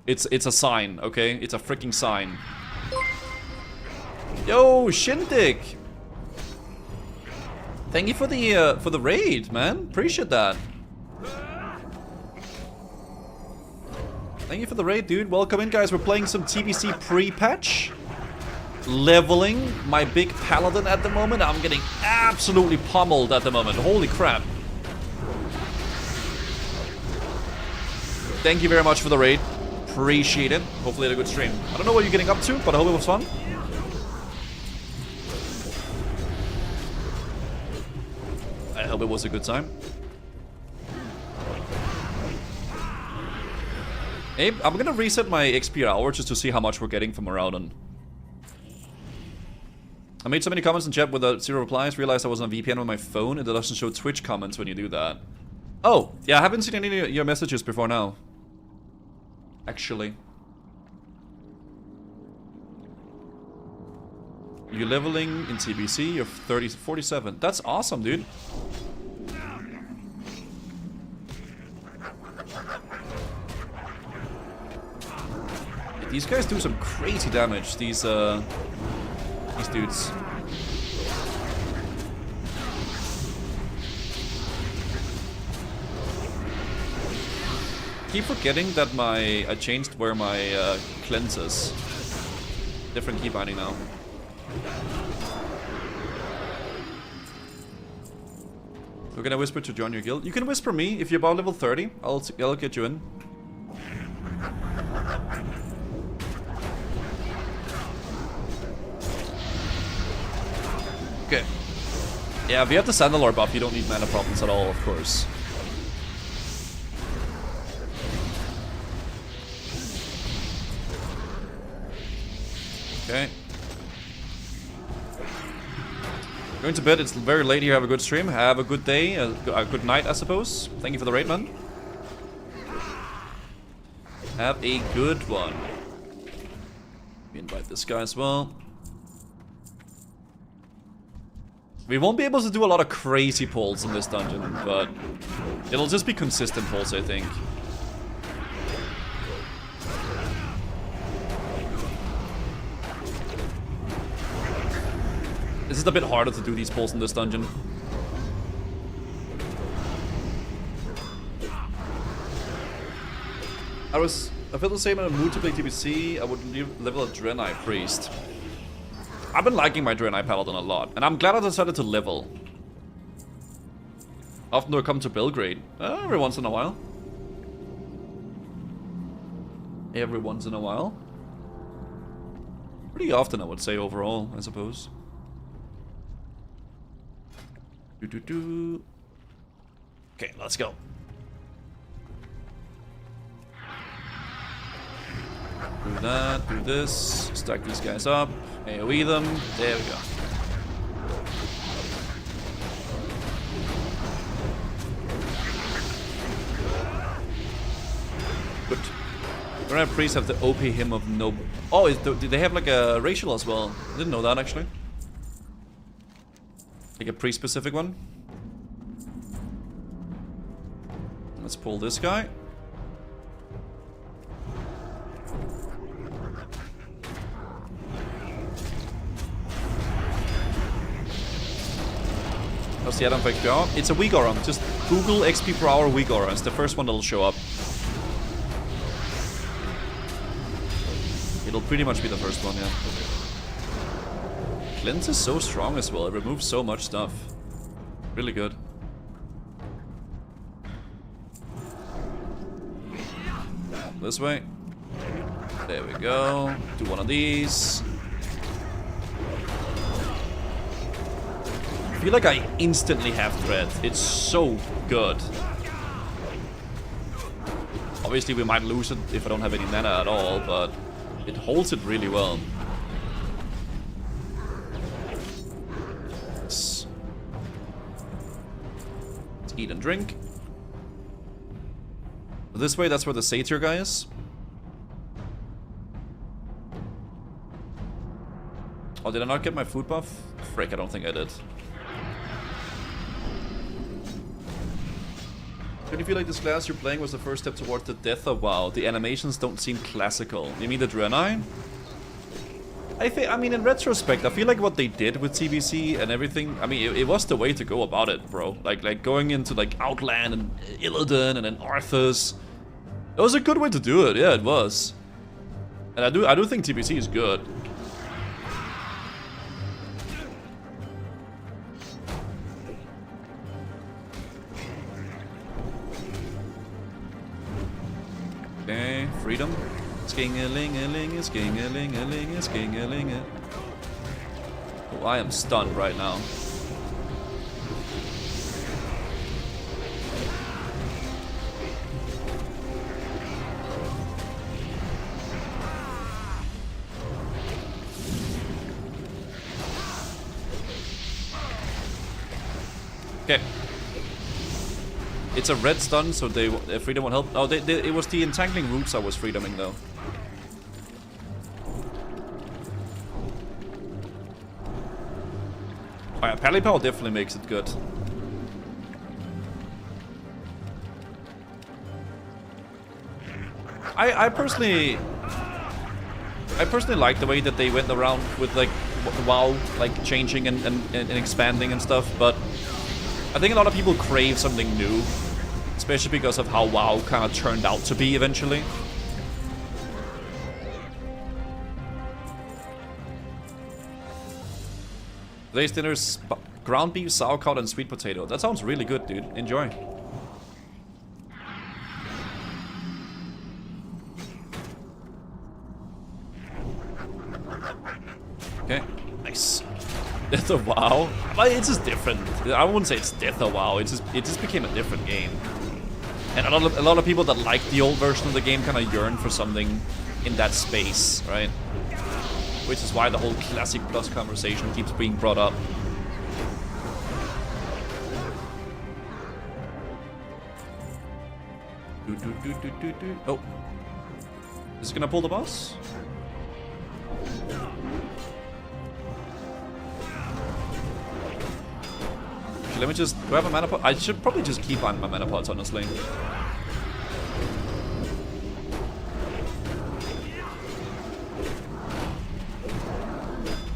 It's a sign, okay? It's a freaking sign. Yo, Shindig! Thank you for the raid, man. Appreciate that. Thank you for the raid, dude. Welcome in, guys. We're playing some TBC pre-patch. Leveling my big paladin at the moment. I'm getting absolutely pummeled at the moment. Holy crap. Thank you very much for the raid. Appreciate it. Hopefully had a good stream. I don't know what you're getting up to, but I hope it was fun. I hope it was a good time. Hey, I'm gonna reset my XP hour just to see how much we're getting from Maraudon. I made so many comments in chat with 0 replies, realized I was on VPN on my phone and it doesn't show Twitch comments when you do that. Oh, yeah, I haven't seen any of your messages before now. Actually. You're leveling in TBC, you're 47. That's awesome, dude. These guys do some crazy damage, these dudes. keep forgetting that I changed where my cleanse is. Different key binding now. We're gonna whisper to join your guild. You can whisper me if you're about level 30. I'll get you in. Okay. Yeah, if you have the Sandalore buff, you don't need mana problems at all, of course. Okay. Going to bed. It's very late here. Have a good stream. Have a good day. A good night, I suppose. Thank you for the raid, man. Have a good one. We invite this guy as well. We won't be able to do a lot of crazy pulls in this dungeon, but it'll just be consistent pulls, I think. This is a bit harder to do these pulls in this dungeon. I felt the same in a mood to play TBC. I would level a Draenei Priest. I've been liking my Draenei Paladin a lot, and I'm glad I decided to level. Often do I come to Belgrade? Every once in a while. Every once in a while. Pretty often, I would say, overall, I suppose. Okay, let's go. Do that, do this, stack these guys up, AoE them, there we go. Good. Grand Priests have the OP Hymn of Noble. Oh, do they have like a racial as well? I didn't know that actually. Like a priest-specific one. Let's pull this guy. How's the add-on for XP hour? It's a weak aura. Just Google XP per hour weak aura. It's the first one that'll show up. It'll pretty much be the first one, yeah. Cleanse is so strong as well. It removes so much stuff. Really good. This way. There we go. Do one of these. I feel like I instantly have Dread. It's so good. Obviously we might lose it if I don't have any mana at all, but it holds it really well. Let's eat and drink. This way, that's where the Satyr guy is. Oh, did I not get my food buff? Frick, I don't think I did. Don't you feel like this class you're playing was the first step towards the death of WoW? The animations don't seem classical. You mean the Draenei? I mean, in retrospect, I feel like what they did with TBC and everything, I mean, it was the way to go about it, bro. Like going into like Outland and Illidan and then Arthas. It was a good way to do it, yeah, it was. And I do think TBC is good. Okay, freedom. Sking-a-ling-a-ling, sking-a-ling-a-ling, sking-a-ling-a. Oh, I am stunned right now. Okay. It's a red stun, so freedom won't help. Oh, it was the entangling roots I was freedoming though. Oh yeah, Pally Power definitely makes it good. I personally like the way that they went around with like WoW, like changing and expanding and stuff, but I think a lot of people crave something new. Especially because of how WoW kind of turned out to be eventually. Today's dinner's ground beef, sauerkraut, and sweet potato. That sounds really good, dude. Enjoy. Okay, nice. Death of WoW. But it's just different. I wouldn't say it's Death of WoW. It just became a different game. And a lot of people that like the old version of the game kind of yearn for something in that space, right? Which is why the whole Classic Plus conversation keeps being brought up. Oh. Is it gonna pull the boss? Okay, let me just grab a mana pot. I should probably just keep on my mana pots, honestly.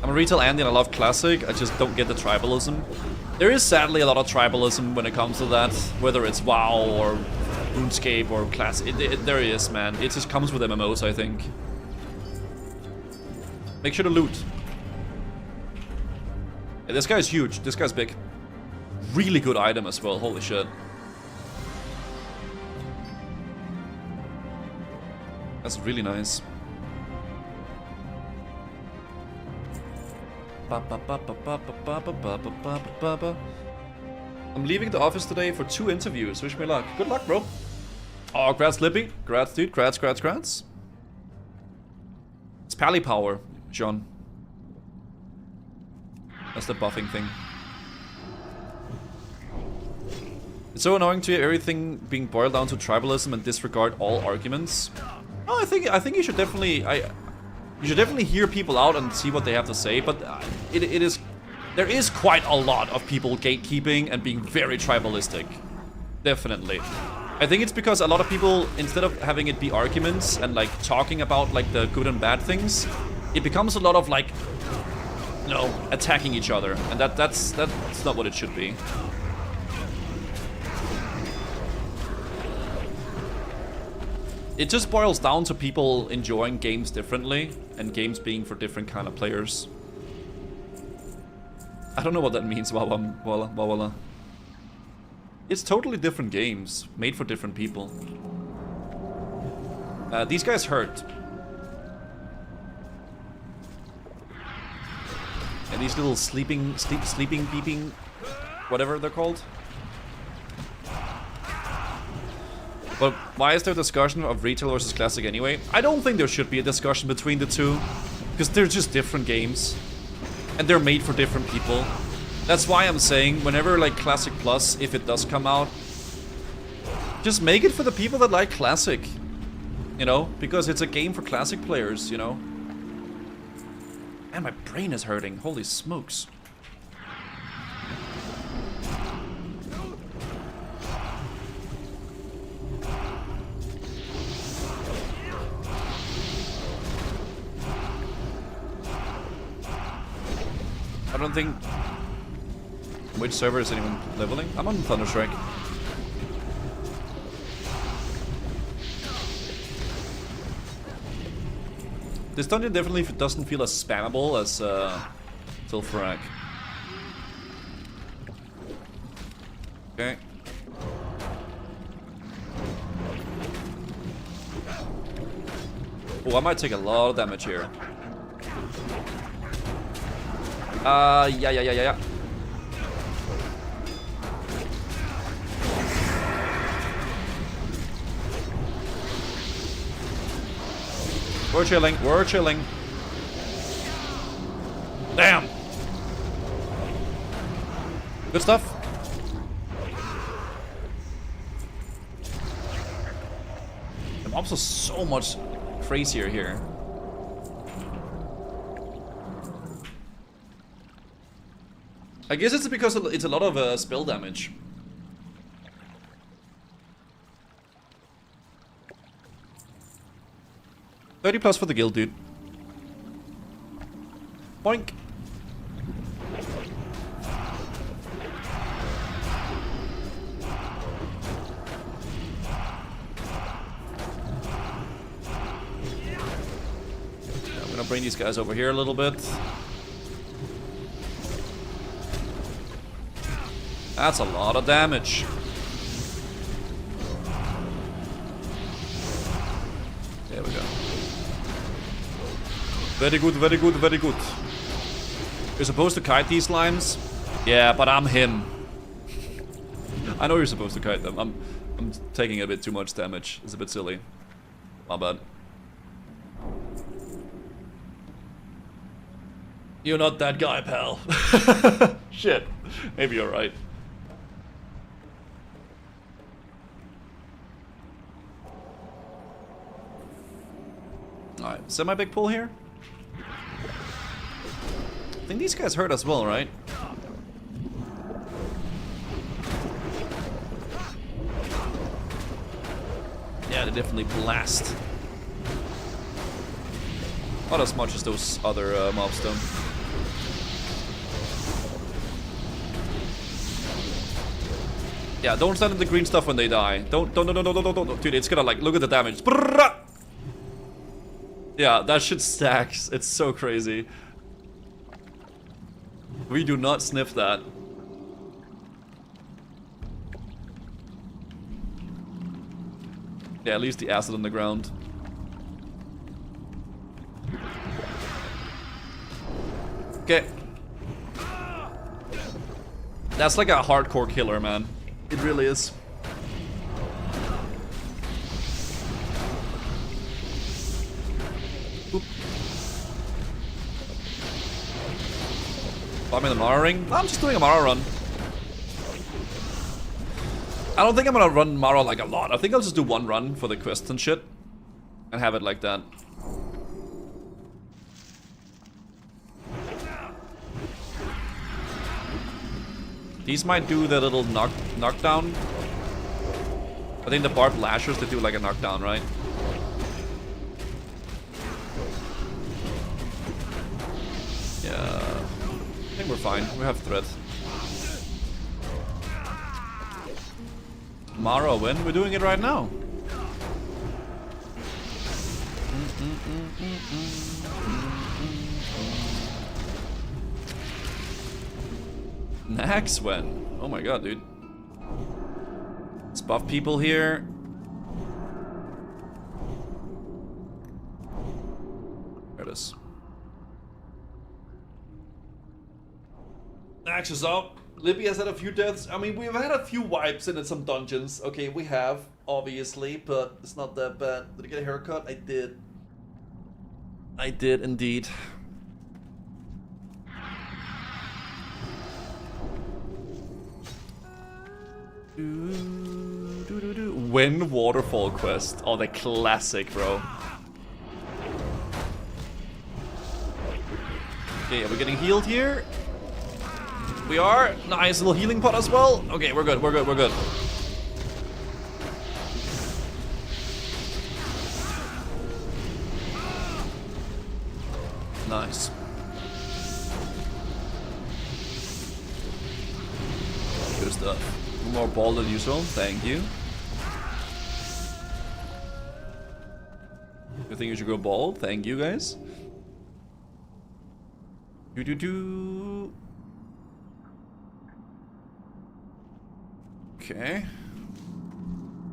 I'm a retail Andy and I love Classic. I just don't get the tribalism. There is sadly a lot of tribalism when it comes to that, whether it's WoW or RuneScape or Classic. There is, man. It just comes with MMOs, I think. Make sure to loot. Yeah, this guy's huge. This guy's big. Really good item as well. Holy shit. That's really nice. I'm leaving the office today for 2 interviews. Wish me luck. Good luck, bro. Oh, grats, Lippy. Grats, dude. Grats, grats, grats. It's Pally Power, John. That's the buffing thing. It's so annoying to hear everything being boiled down to tribalism and disregard all arguments. Oh, I think you should definitely you should definitely hear people out and see what they have to say. But there is quite a lot of people gatekeeping and being very tribalistic. Definitely. I think it's because a lot of people, instead of having it be arguments and like talking about like the good and bad things, it becomes a lot of like, you know, attacking each other, and that's not what it should be. It just boils down to people enjoying games differently and games being for different kind of players. I don't know what that means, Wawala. It's totally different games, made for different people. These guys hurt. And these little sleeping beeping, whatever they're called. But why is there a discussion of retail versus classic anyway? I don't think there should be a discussion between the two, because they're just different games. And they're made for different people. That's why I'm saying, whenever like Classic Plus, if it does come out, just make it for the people that like Classic. You know? Because it's a game for Classic players, you know? And my brain is hurting, holy smokes. I don't think... Which server is anyone leveling? I'm on Thunderstrike. This dungeon definitely doesn't feel as spammable as Tilfarak. Okay. Oh, I might take a lot of damage here. Yeah. We're chilling. Damn! Good stuff. The mobs are so much crazier here. I guess it's because it's a lot of spell damage. $30+ for the guild, dude. Boink. bring these guys over here a little bit. That's a lot of damage. There we go. Very good, very good, very good. You're supposed to kite these slimes? Yeah, but I'm him. I know you're supposed to kite them. I'm taking a bit too much damage. It's a bit silly. My bad. You're not that guy, pal. Shit. Maybe you're right. Alright, semi-big pull here. I think these guys hurt as well, right? Yeah, they definitely blast. Not as much as those other mobs don't. Yeah, don't stand in the green stuff when they die. Don't. Dude, it's gonna like, look at the damage. Yeah, that shit stacks. It's so crazy. We do not sniff that. Yeah, at least the acid on the ground. Okay. That's like a hardcore killer, man. It really is. Oop. I'm in the Mara ring. I'm just doing a Mara run. I don't think I'm gonna run Mara like a lot. I think I'll just do one run for the quests and shit. And have it like that. These might do the little knockdown. I think the barbed lashers, they do like a knockdown, right? Yeah. I think we're fine. We have threat. Mara win? We're doing it right now. Nax win. Oh my god, dude. Let's buff people here. There it is. Nax is up. Libby has had a few deaths. I mean, we've had a few wipes in some dungeons. Okay, we have, obviously, but it's not that bad. Did I get a haircut? I did. I did indeed. Win waterfall quest. Oh, the classic, bro. Okay, are we getting healed here? We are. Nice little healing pot as well. Okay, we're good, we're good, we're good. Nice. Good stuff. More ball than usual, thank you. You think you should go bald? Thank you, guys. Okay.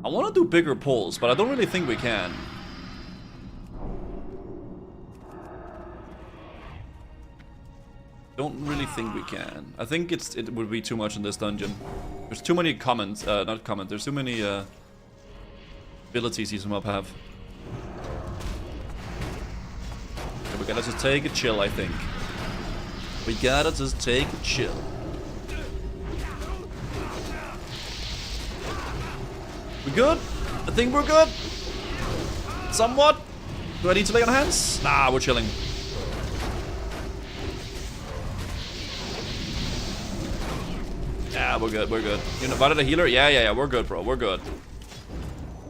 I want to do bigger pulls, but I don't really think we can. Don't really think we can. I think it would be too much in this dungeon. There's too many comments, not comment, there's too many abilities these mob have. Okay, we gotta just take a chill, I think. We gotta just take a chill. We good? I think we're good. Somewhat. Do I need to lay on hands? Nah, we're chilling. Yeah, we're good, we're good. You invited a healer? Yeah, we're good, bro, we're good.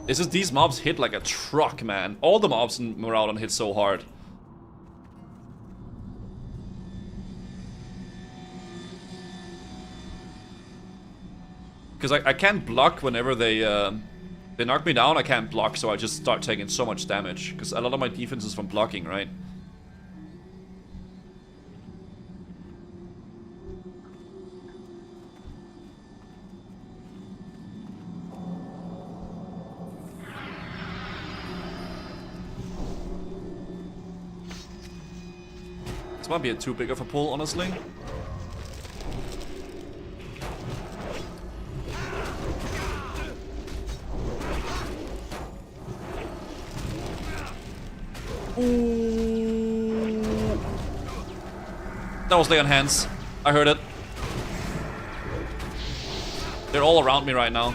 It's just these mobs hit like a truck, man. All the mobs in Maraudon hit so hard. Because I can't block whenever they knock me down, I can't block, so I just start taking so much damage. Because a lot of my defense is from blocking, right? This might be a too big of a pull, honestly. Ooh. That was Leon hands. I heard it. They're all around me right now.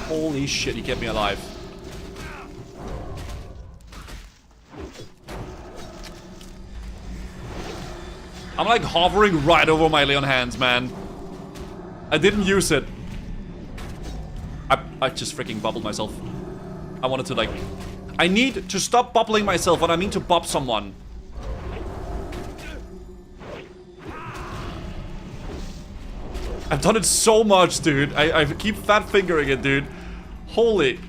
Holy shit, he kept me alive. I'm like hovering right over my Leon hands, man. I didn't use it. I just freaking bubbled myself. I wanted to like... I need to stop bubbling myself when I mean to bop someone. I've done it so much, dude. I keep fat fingering it, dude. Holy.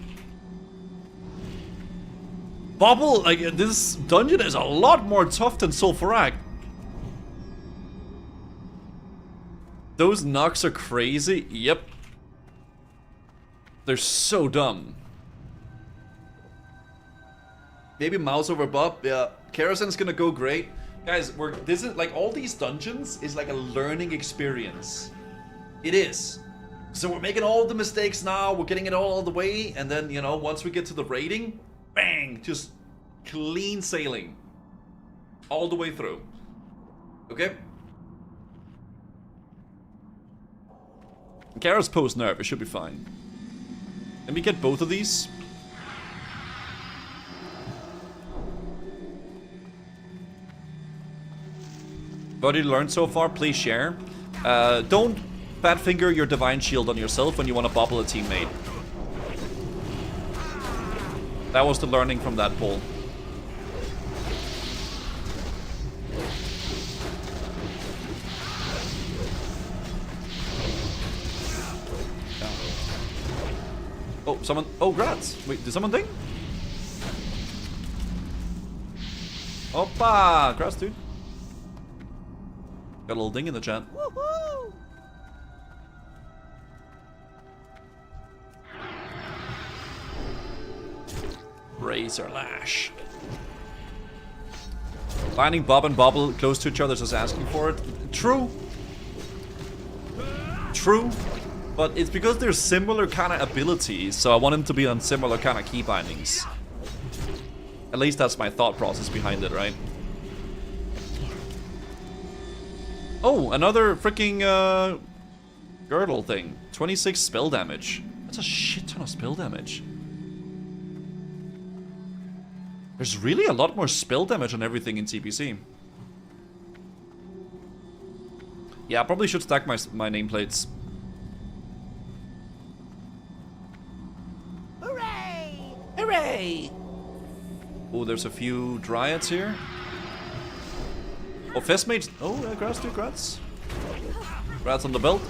Bubble, like, this dungeon is a lot more tough than Sulfurak. Those knocks are crazy. Yep. They're so dumb. Maybe mouse over bop. Yeah. Karasen's gonna go great. Guys, this is like all these dungeons is like a learning experience. It is. So we're making all the mistakes now, we're getting it all the way, and then, you know, once we get to the rating, bang, just clean sailing. All the way through. Okay? Kara's post-nerf, it should be fine. Let me get both of these. What did you learn so far? Please share. Don't fat finger your divine shield on yourself when you want to bobble a teammate. That was the learning from that poll. Oh, someone... Oh, grats! Wait, did someone ding? Oppa! Grats, dude. Got a little ding in the chat. Woohoo! Razor Lash. Finding Bob and Bobble close to each other is just asking for it. True. True. But it's because they're similar kind of abilities, so I want them to be on similar kind of key bindings. At least that's my thought process behind it, right? Oh, another freaking girdle thing. 26 spell damage. That's a shit ton of spell damage. There's really a lot more spell damage on everything in TBC. Yeah, I probably should stack my nameplates. Hooray! Hooray! Oh, there's a few dryads here. Oh, Fest Mage. Oh, grats, dude, grats. Grats on the belt.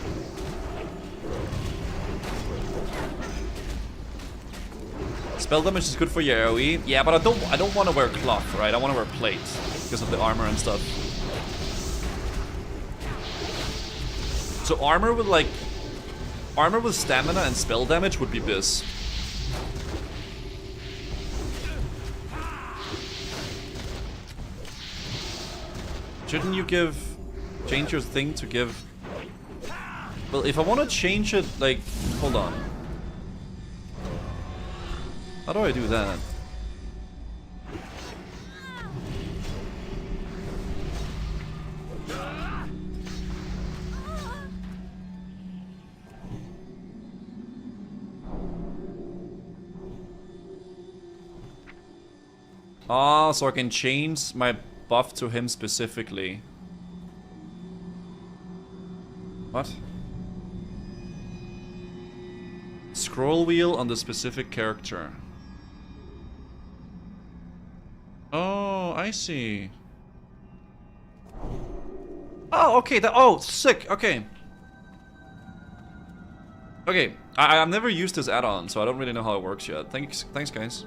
Spell damage is good for your AoE. Yeah, but I don't want to wear cloth, right? I want to wear plate because of the armor and stuff. So armor with stamina and spell damage would be biz. Shouldn't you change your thing to give... Well, if I want to change it, like, hold on. How do I do that? Ah, so I can change my buff to him specifically. What? Scroll wheel on the specific character. Oh, I see. Oh, okay. Oh, sick. Okay. Okay. I've never used this add-on, so I don't really know how it works yet. Thanks, guys.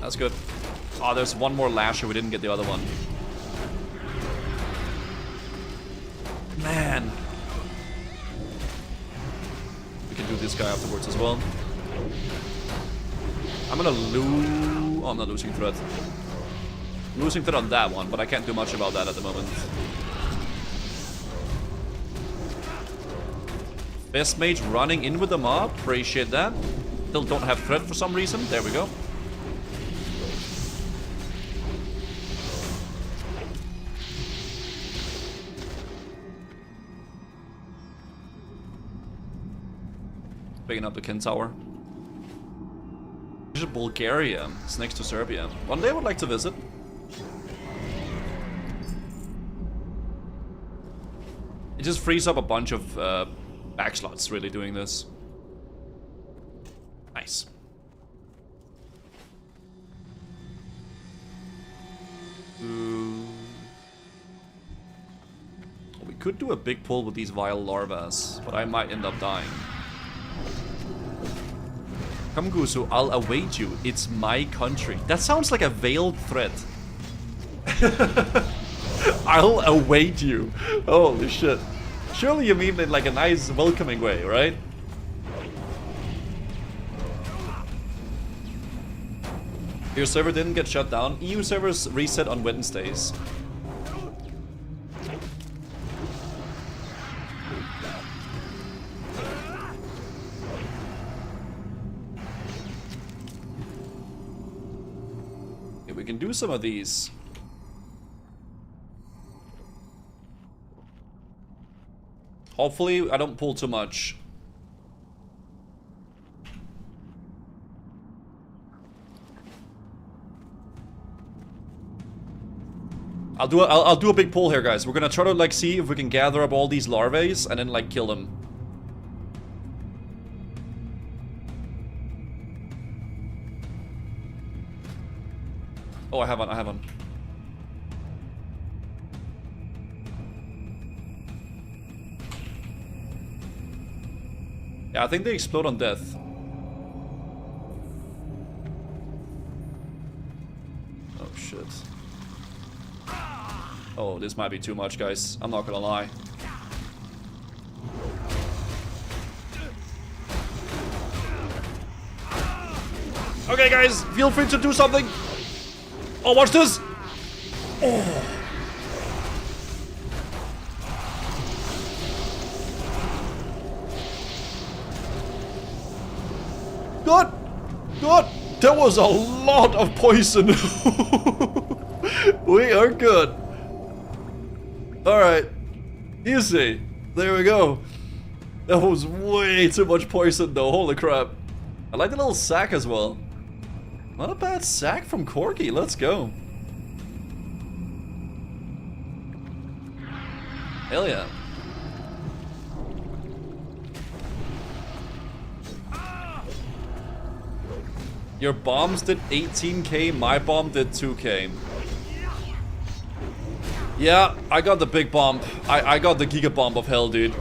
That's good. Oh, there's one more lasher. We didn't get the other one. Man. We can do this guy afterwards as well. I'm gonna lose... Oh, I'm not losing threat. Losing threat on that one, but I can't do much about that at the moment. Best mage running in with the mob. Appreciate that. Still don't have threat for some reason. There we go. Picking up the Kin Tower. Bulgaria. It's next to Serbia. One day I would like to visit. It just frees up a bunch of back slots, really, doing this. Nice. We could do a big pull with these vile larvas, but I might end up dying. Come Gusu, I'll await you. It's my country. That sounds like a veiled threat. I'll await you. Holy shit. Surely you mean in like a nice welcoming way, right? Your server didn't get shut down. EU servers reset on Wednesdays. Okay, we can do some of these. Hopefully, I don't pull too much. I'll do a big pull here, guys. We're gonna try to like see if we can gather up all these larvae and then like kill them. Oh, I have one. Yeah, I think they explode on death. Oh, shit. Oh, this might be too much, guys. I'm not gonna lie. Okay, guys, feel free to do something. Oh, watch this. Oh. Good. Good. There was a lot of poison. We are good. Alright. Easy. There we go. That was way too much poison though. Holy crap. I like the little sack as well. Not a bad sack from Corky. Let's go. Hell yeah. Your bombs did 18k, my bomb did 2k. Yeah, I got the big bomb. I got the giga bomb of hell, dude.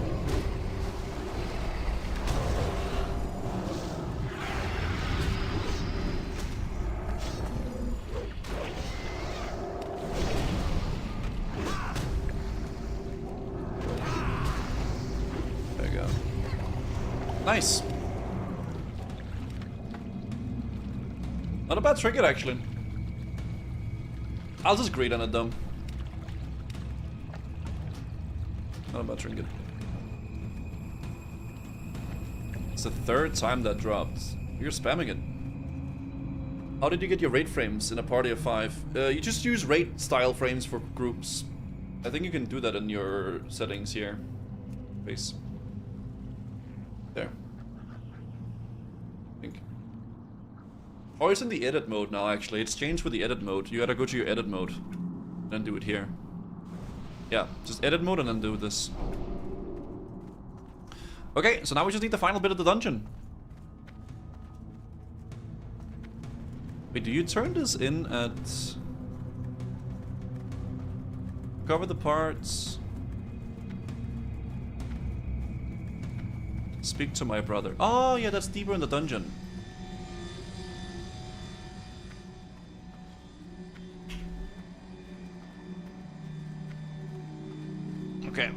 There you go. Nice. Not a bad trinket, actually. I'll just greed on it, though. Not a bad trinket. It's the third time that dropped. You're spamming it. How did you get your raid frames in a party of 5? You just use raid style frames for groups. I think you can do that in your settings here. Base. There. I think. Oh, it's in the edit mode now, actually. It's changed with the edit mode. You gotta go to your edit mode. And then do it here. Yeah, just edit mode and then do this. Okay, so now we just need the final bit of the dungeon. Wait, do you turn this in at... Cover the parts. Speak to my brother. Oh, yeah, that's deeper in the dungeon. Okay.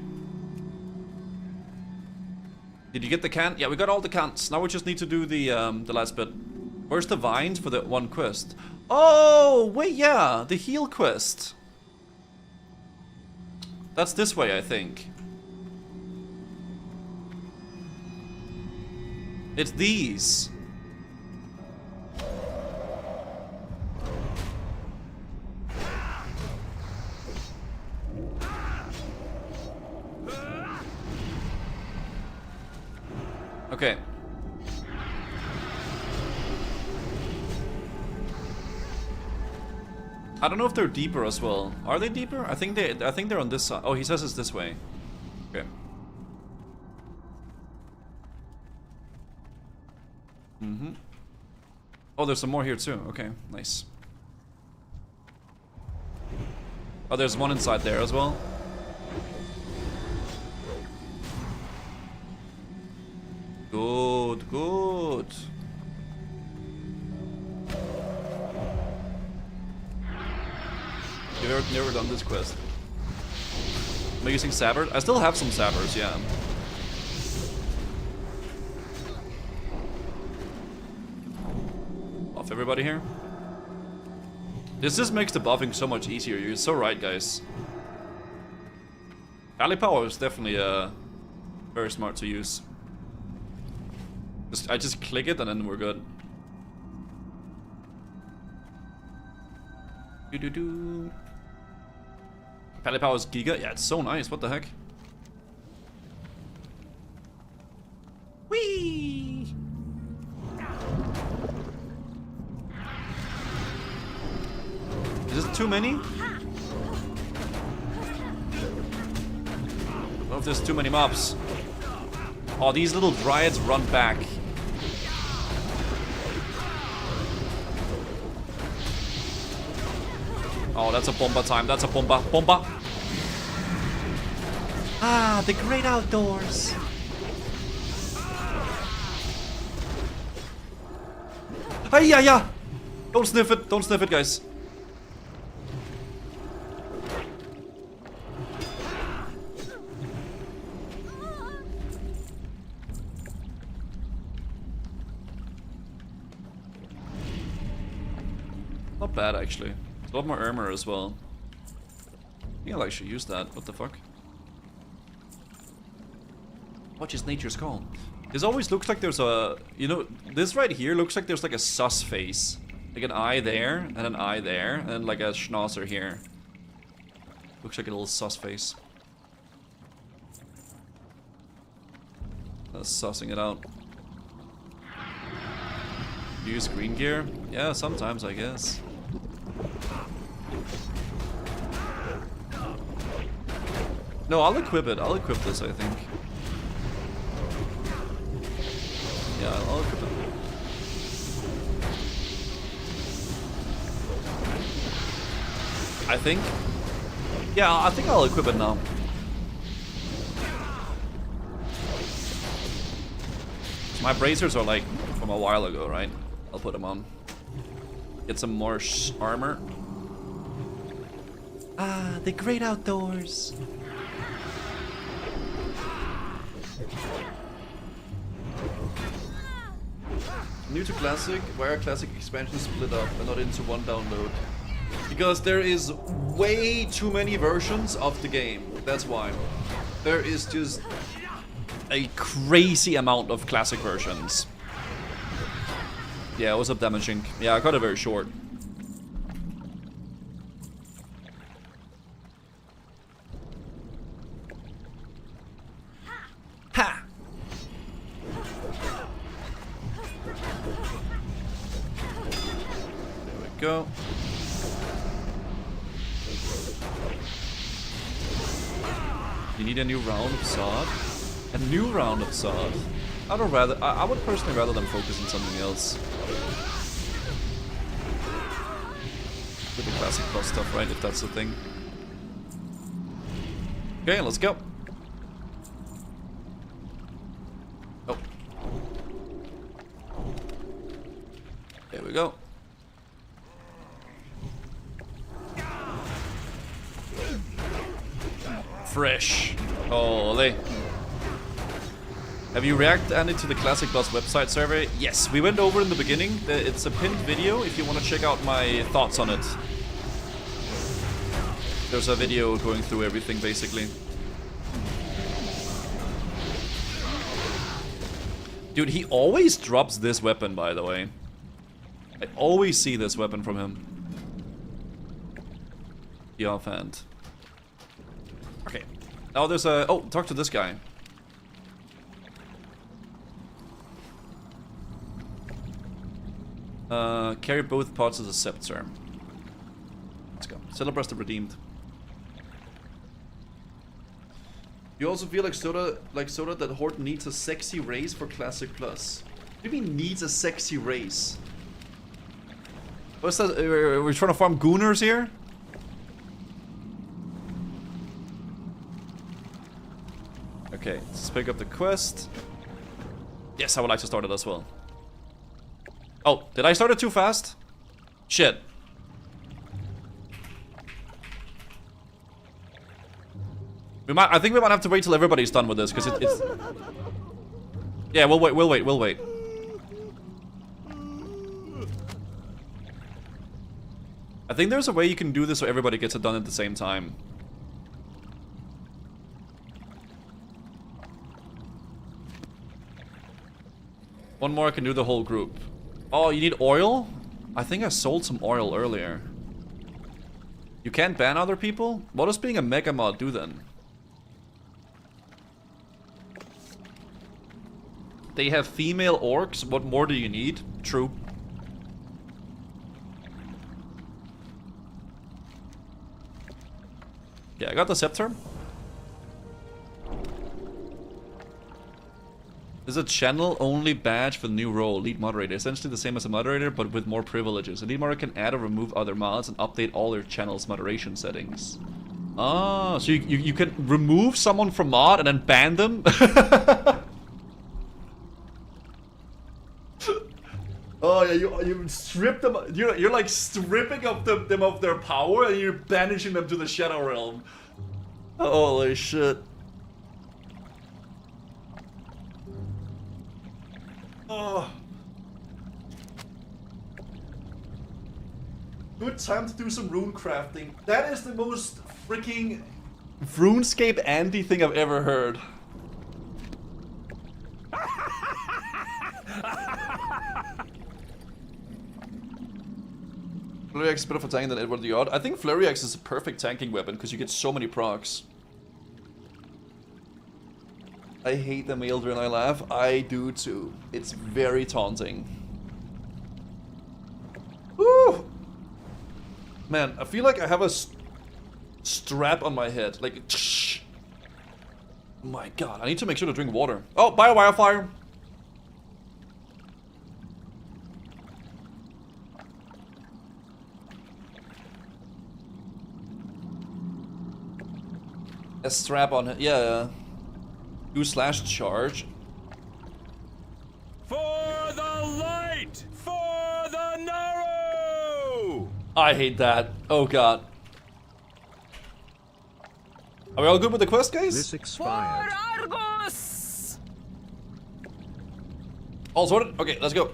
Did you get the can? Yeah, we got all the cans. Now we just need to do the last bit. Where's the vines for the one quest? Oh, wait, yeah, the heal quest. That's this way, I think. It's these. Okay. I don't know if they're deeper as well. Are they deeper? I think they're on this side. Oh, he says it's this way. Okay. Mm-hmm. Oh, there's some more here too. Okay, nice. Oh, there's one inside there as well. Good, good. You've never done this quest. Am I using sabers? I still have some sabers, yeah. Buff everybody here. This just makes the buffing so much easier. You're so right, guys. Alley power is definitely very smart to use. I just click it and then we're good. Do. Pally power is giga. Yeah, it's so nice. What the heck? Whee! Is this too many? I don't know if there's too many mobs. Oh, these little dryads run back. Oh, that's a bomba time. That's a bomba. Bomba. Ah, the great outdoors. Hey, yeah. Don't sniff it. Don't sniff it, guys. Not bad, actually. A lot more armor as well. I think I'll actually use that. What the fuck? What is nature's call? This always looks like there's a... You know, this right here looks like there's like a sus face. Like an eye there, and an eye there, and like a schnauzer here. Looks like a little sus face. That's sussing it out. Use green gear? Yeah, sometimes I guess. No, I'll equip it. I'll equip this, I think. Yeah, I'll equip it. I think. Yeah, I think I'll equip it now. My bracers are like from a while ago, right? I'll put them on. Get some more armor. Ah, the great outdoors. New to Classic, why are Classic expansions split up and not into one download? Because there is way too many versions of the game. That's why. There is just a crazy amount of Classic versions. Yeah, what's up, damaging? Yeah, I cut it very short. Ha! There we go. You need a new round of sword. A new round of sword. I would personally rather than focus on something else. With the Classic Plus stuff, right? If that's the thing. Okay, let's go. Oh. There we go. Fresh. Ole. Have you reacted, Andy, to the Classic Plus website survey? Yes, we went over in the beginning. It's a pinned video if you want to check out my thoughts on it. There's a video going through everything, basically. Dude, he always drops this weapon, by the way. I always see this weapon from him. The offhand. Okay. Now there's a... Oh, talk to this guy. Carry both parts of the scepter. Let's go. Celebrate the redeemed. You also feel like Soda that Horde needs a sexy race for Classic Plus. What do you mean needs a sexy race? What's that? We're trying to farm gooners here? Okay, let's pick up the quest. Yes, I would like to start it as well. Oh, did I start it too fast? Shit. I think we might have to wait till everybody's done with this, because it's... Yeah, we'll wait. I think there's a way you can do this so everybody gets it done at the same time. One more, I can do the whole group. Oh, you need oil? I think I sold some oil earlier. You can't ban other people? What does being a mega mod do then? They have female orcs. What more do you need? True. Yeah, I got the scepter. This is a channel-only badge for the new role, lead moderator. Essentially the same as a moderator, but with more privileges. A lead moderator can add or remove other mods and update all your channel's moderation settings. Ah, so you can remove someone from mod and then ban them? Oh yeah, you strip them. You're like stripping of them of their power, and you're banishing them to the Shadow Realm. Holy shit! Oh, good time to do some rune crafting. That is the most freaking RuneScape Andy thing I've ever heard. Flurry Axe is better for tanking than Edward the Odd. I think Flurry Axe is a perfect tanking weapon because you get so many procs. I hate the Maelder and I laugh. I do too. It's very taunting. Woo! Man, I feel like I have a strap on my head. Like, oh my god, I need to make sure to drink water. Oh, Bio Wildfire! A strap on it, yeah. Do slash charge. For the light! For the narrow! I hate that. Oh god. Are we all good with the quest, guys? This expired. All sorted? Okay, let's go.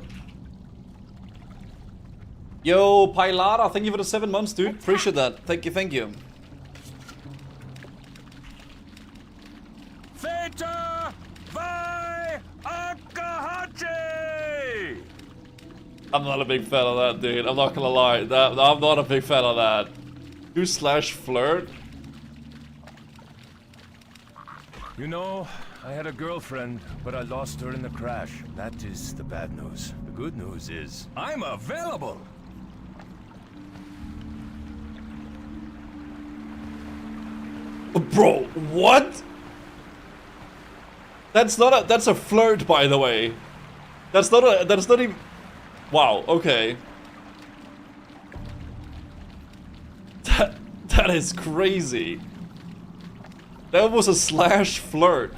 Yo, Pilata, thank you for the 7 months, dude. Appreciate that. Thank you, thank you. Feta Vi Akahachi! I'm not a big fan of that, dude. I'm not gonna lie. I'm not a big fan of that. Do slash flirt? You know, I had a girlfriend, but I lost her in the crash. That is the bad news. The good news is, I'm available! Bro, what? That's a flirt, by the way. That's not even... Wow, okay. That is crazy. That was a slash flirt.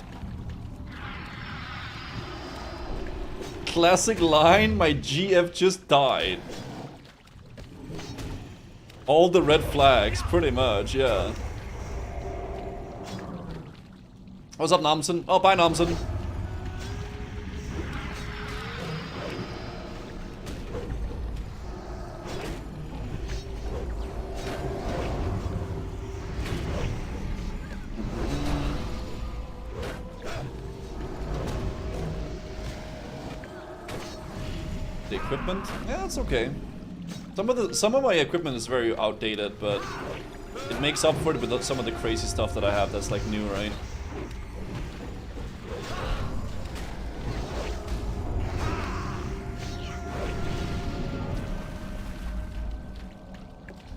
Classic line, my GF just died. All the red flags, pretty much, yeah. What's up, Namsen? Oh, bye, Namsen. The equipment? Yeah, it's okay. Some of my equipment is very outdated, but it makes up for it with some of the crazy stuff that I have that's like new, right?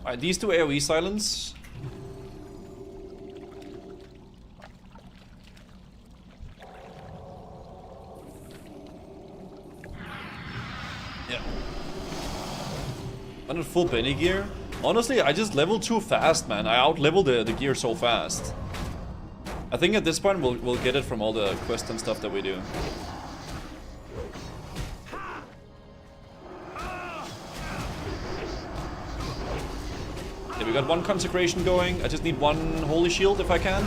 Alright, these two AoE silence. Yeah. Under full Benny gear. Honestly, I just leveled too fast, man. I out-leveled the gear so fast. I think at this point we'll get it from all the quests and stuff that we do. Yeah, we got one consecration going. I just need one holy shield if I can.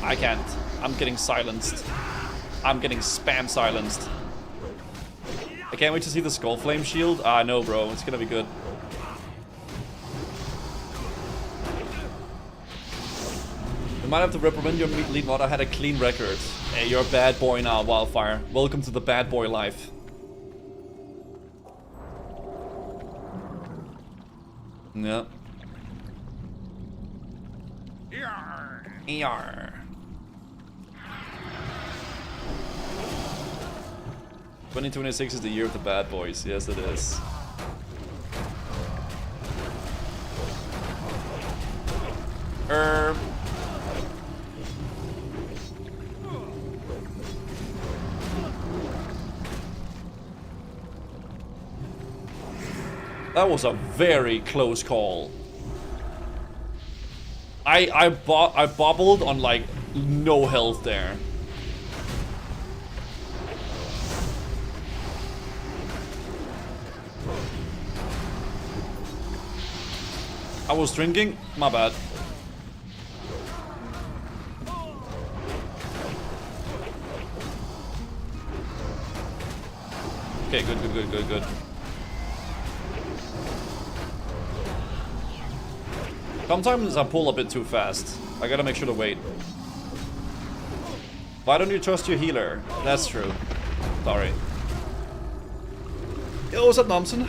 I can't. I'm getting silenced. I'm getting spam silenced. I can't wait to see the Skull Flame shield. Ah, no, bro. It's gonna be good. We might have to reprimand your lead mod. I had a clean record. Hey, you're a bad boy now, Wildfire. Welcome to the bad boy life. Yeah. ER. 2026 is the year of the bad boys. Yes, it is. That was a very close call. I bobbled on like no health there. I was drinking, my bad. Okay, good. Sometimes I pull a bit too fast. I gotta make sure to wait. Why don't you trust your healer? That's true. Sorry. Yo, what's up, Nomson?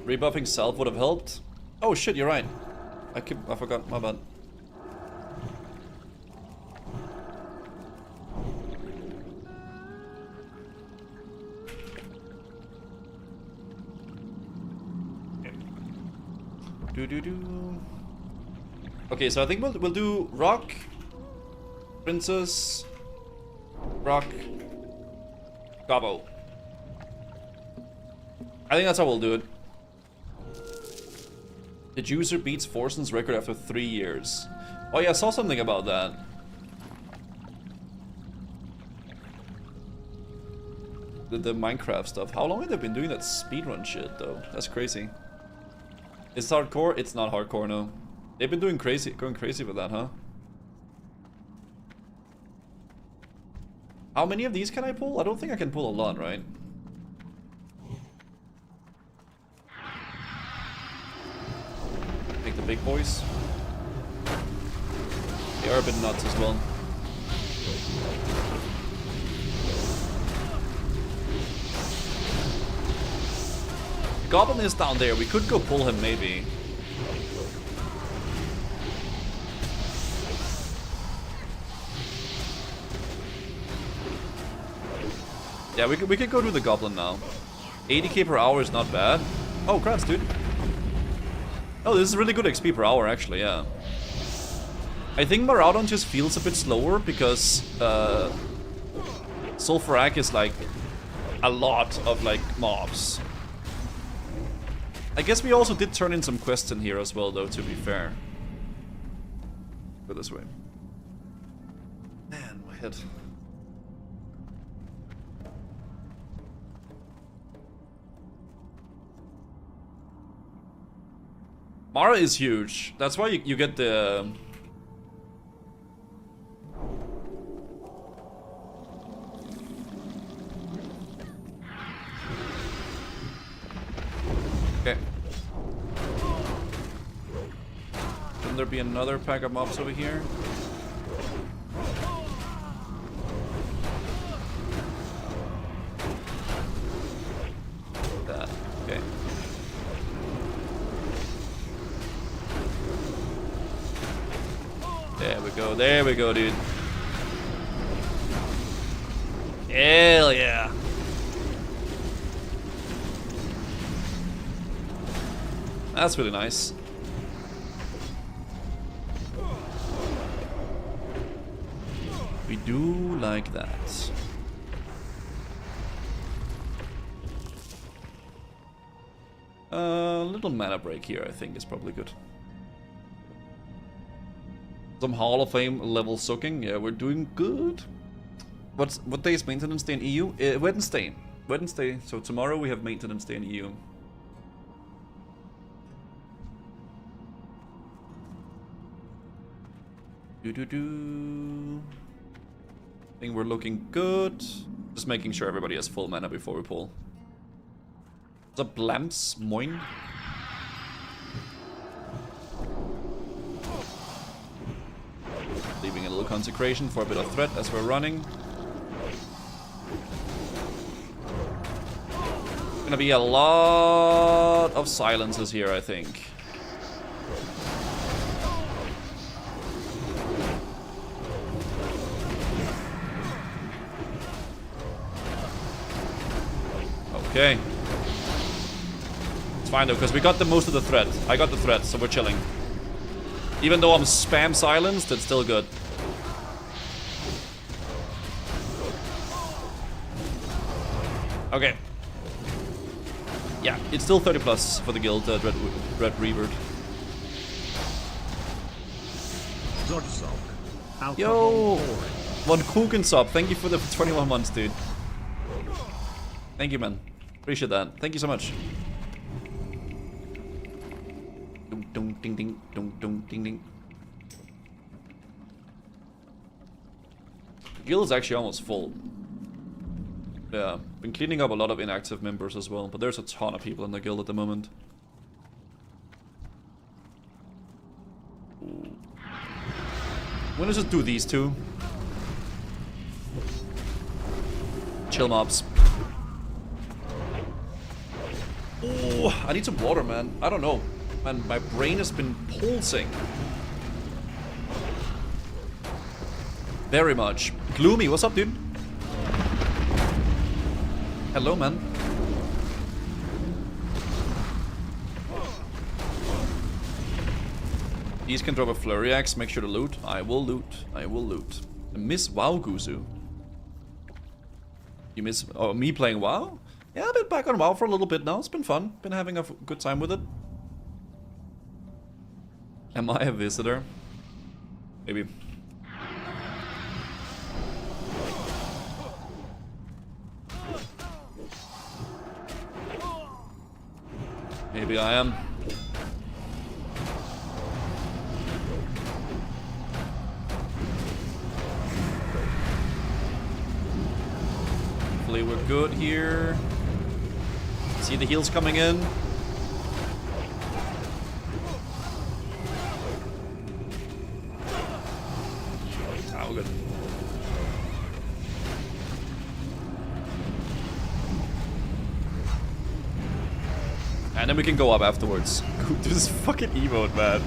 Rebuffing self would have helped. Oh shit, you're right. I forgot, my bad. Okay, so I think we'll do Rock, Princess, Rock, Gobbo. I think that's how we'll do it. The user beats Forsen's record after 3 years. Oh yeah, I saw something about that. The Minecraft stuff. How long have they been doing that speedrun shit though? That's crazy. It's hardcore? It's not hardcore, no. They've been going crazy with that, huh? How many of these can I pull? I don't think I can pull a lot, right? Take the big boys. They are a bit nuts as well. The goblin is down there. We could go pull him, maybe. Yeah, we could go to the goblin now. 80k per hour is not bad. Oh, crap, dude. Oh, this is really good XP per hour, actually, yeah. I think Maraudon just feels a bit slower because Sulfurak is like a lot of like mobs. I guess we also did turn in some quests in here as well, though, to be fair. Go this way. Man, my head. Mara is huge. That's why you get the... Okay. Shouldn't there be another pack of mobs over here? That. Okay. There we go, dude. Hell yeah. That's really nice. We do like that. A little mana break here, I think, is probably good. Some Hall of Fame level soaking. Yeah, we're doing good. What day is maintenance day in EU? Wednesday. Wednesday. So tomorrow we have maintenance day in EU. I think we're looking good. Just making sure everybody has full mana before we pull. What's up, Lamps? Moin. Leaving a little consecration for a bit of threat as we're running. Gonna be a lot of silences here, I think. Okay. It's fine though, because we got the most of the threat. I got the threat, so we're chilling. Even though I'm spam silenced, it's still good. Okay. Yeah, it's still 30 plus for the guild, Red Rebird. Yo! One Kuchen sub, thank you for the 21 months, dude. Thank you, man. Appreciate that. Thank you so much. Ding ding ding ding ding ding ding. The guild is actually almost full. Yeah, been cleaning up a lot of inactive members as well, but there's a ton of people in the guild at the moment. Ooh. Why don't I just do these two? Chill mobs. Oh, I need some water, man. I don't know. Man, my brain has been pulsing. Very much. Gloomy, what's up, dude? Hello, man. These can drop a flurry axe. Make sure to loot. I will loot. I will loot. Miss WoW Guzu. You miss me playing WoW? Yeah, I've been back on WoW for a little bit now. It's been fun. Been having a good time with it. Am I a visitor? Maybe. Maybe I am. Hopefully we're good here. See the heals coming in. Oh, good. And then we can go up afterwards. This fucking emote, man.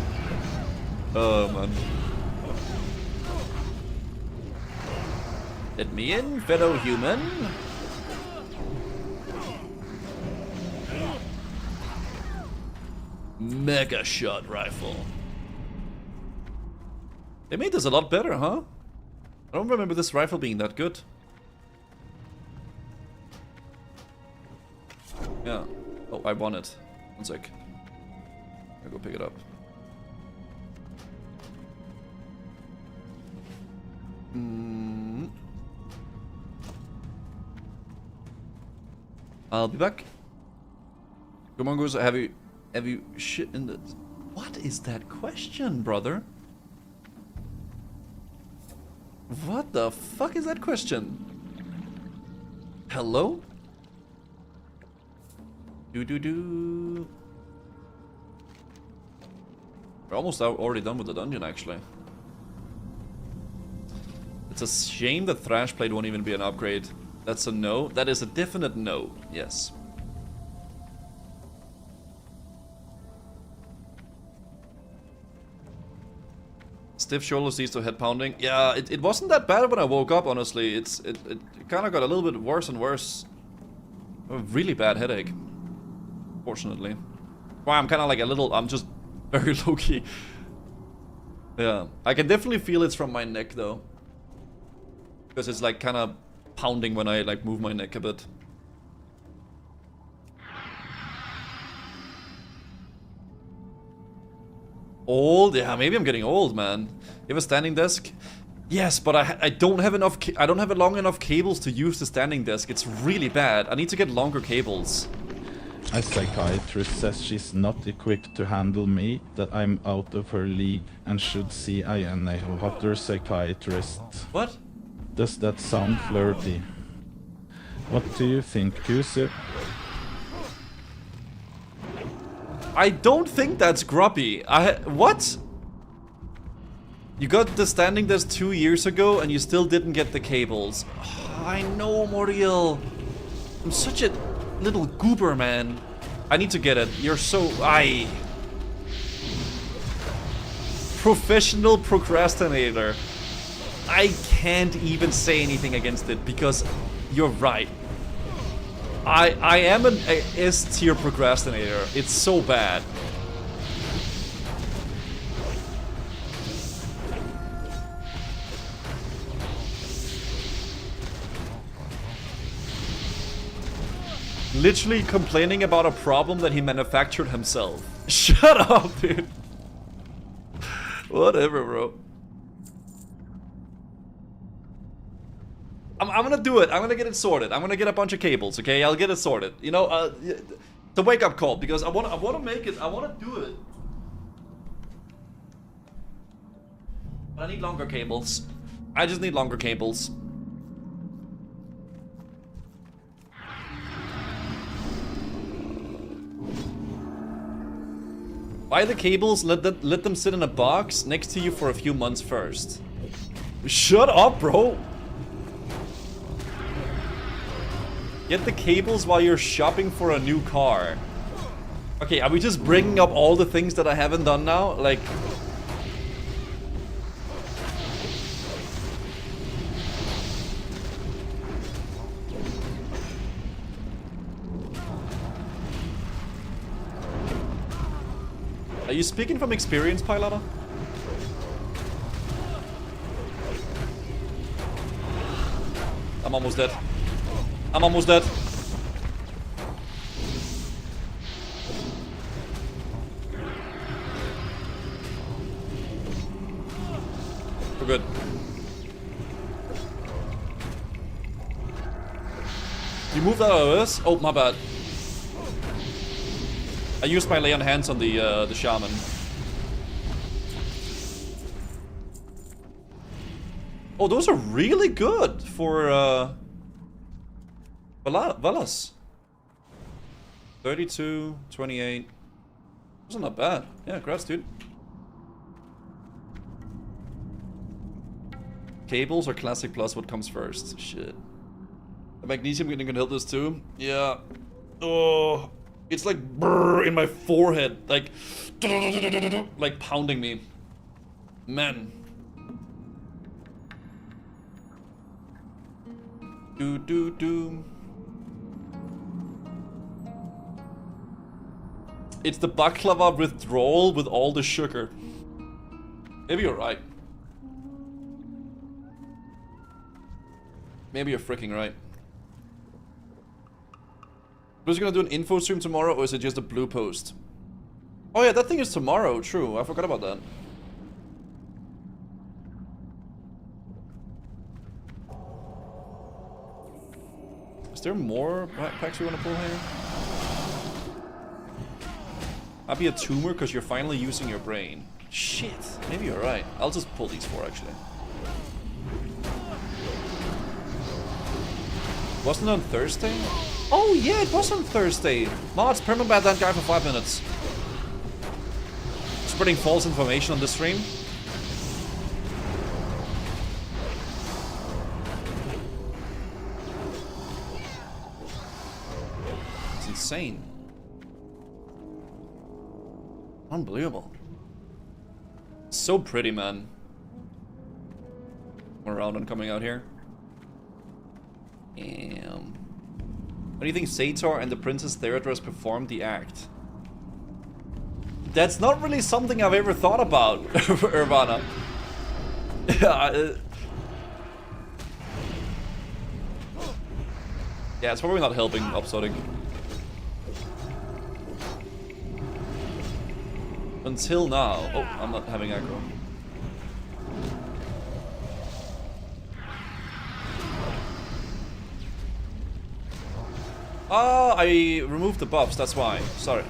Oh, man. Let me in, fellow human. Mega shot rifle. They made this a lot better, huh? I don't remember this rifle being that good. Yeah. Oh, I want it. One sec. I'll go pick it up. I'll be back. Come on, Goose. Have you shit in the... What is that question, brother? What the fuck is that question? Hello? Do. We're almost already done with the dungeon, actually. It's a shame that Thrashblade won't even be an upgrade. That's a no. That is a definite no. Yes. Stiff shoulders leads to head pounding. Yeah, it wasn't that bad when I woke up, honestly. It kind of got a little bit worse and worse. A really bad headache. Fortunately. Well, I'm kind of like I'm just very low-key. Yeah. I can definitely feel it's from my neck, though. Because it's like kind of pounding when I like move my neck a bit. Old? Yeah, maybe I'm getting old, man. You have a standing desk? Yes, but I don't have enough. I don't have long enough cables to use the standing desk. It's really bad. I need to get longer cables. A psychiatrist says she's not equipped to handle me, that I'm out of her league and should see a hotter psychiatrist. What? Does that sound flirty? What do you think, Kusu? I don't think that's grubby. What? You got the standing desk 2 years ago and you still didn't get the cables. Oh, I know, Moriel. I'm such a little goober, man. I need to get it. You're so... Professional procrastinator. I can't even say anything against it because you're right. I am an S-tier procrastinator. It's so bad. Literally complaining about a problem that he manufactured himself. Shut up, dude. Whatever, bro. I'm gonna do it. I'm gonna get it sorted. I'm gonna get a bunch of cables, okay? I'll get it sorted. You know, the wake-up call, because I wanna make it. I wanna do it. But I need longer cables. I just need longer cables. Buy the cables, let them sit in a box next to you for a few months first. Shut up, bro! Get the cables while you're shopping for a new car. Okay, are we just bringing up all the things that I haven't done now? Like... Are you speaking from experience, Pilata? I'm almost dead. I'm almost dead. We're good. You moved out of this? Oh, my bad. I used my lay on hands on the shaman. Oh, those are really good for Valas. 32, 28. Those are not bad. Yeah, congrats, dude. Cables or Classic Plus, what comes first? Shit. The magnesium can help this too. Yeah. Oh. It's like brrr in my forehead, like pounding me. Man. Do. It's the baklava withdrawal with all the sugar. Maybe you're right. Maybe you're freaking right. Was you gonna do an info stream tomorrow, or is it just a blue post? Oh yeah, that thing is tomorrow, true. I forgot about that. there more packs we want to pull here? I'll be a tumor because you're finally using your brain. Shit, maybe you're right. I'll just pull these 4 actually. Wasn't it on Thursday? Oh yeah, it was on Thursday. Mods, permaban that guy for 5 minutes. Spreading false information on the stream. It's insane. Unbelievable. So pretty, man. More round on coming out here. What do you think Sator and the Princess Theodros performed the act? That's not really something I've ever thought about, Urbana. Yeah, it's probably not helping uploading. Until now. Oh, I'm not having aggro. Oh, I removed the buffs, that's why. Sorry.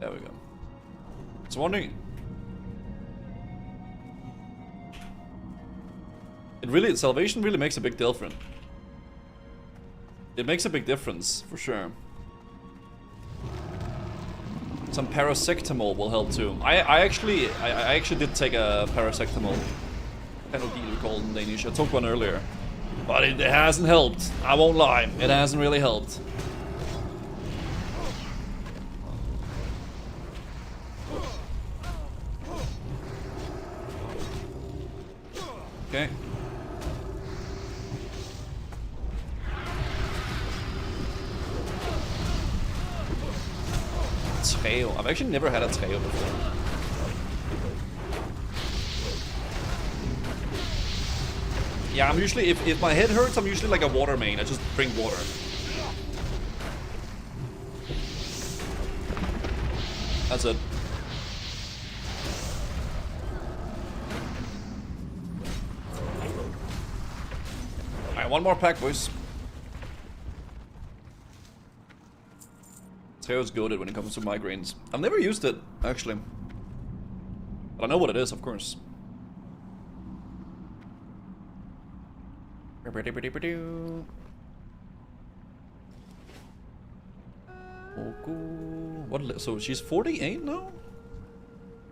There we go. I was wondering. Salvation really makes a big difference. It makes a big difference, for sure. Some paracetamol will help too. I actually did take a paracetamol. Penalty we call it in Danish. I took one earlier. But it hasn't helped. I won't lie. It hasn't really helped. Okay. Trail. I've actually never had a trail before. Yeah, I'm usually, if my head hurts, I'm usually like a water main. I just drink water. That's it. Alright, one more pack, boys. Teo's goated when it comes to migraines. I've never used it, actually. But I know what it is, of course. What? So she's 48 now?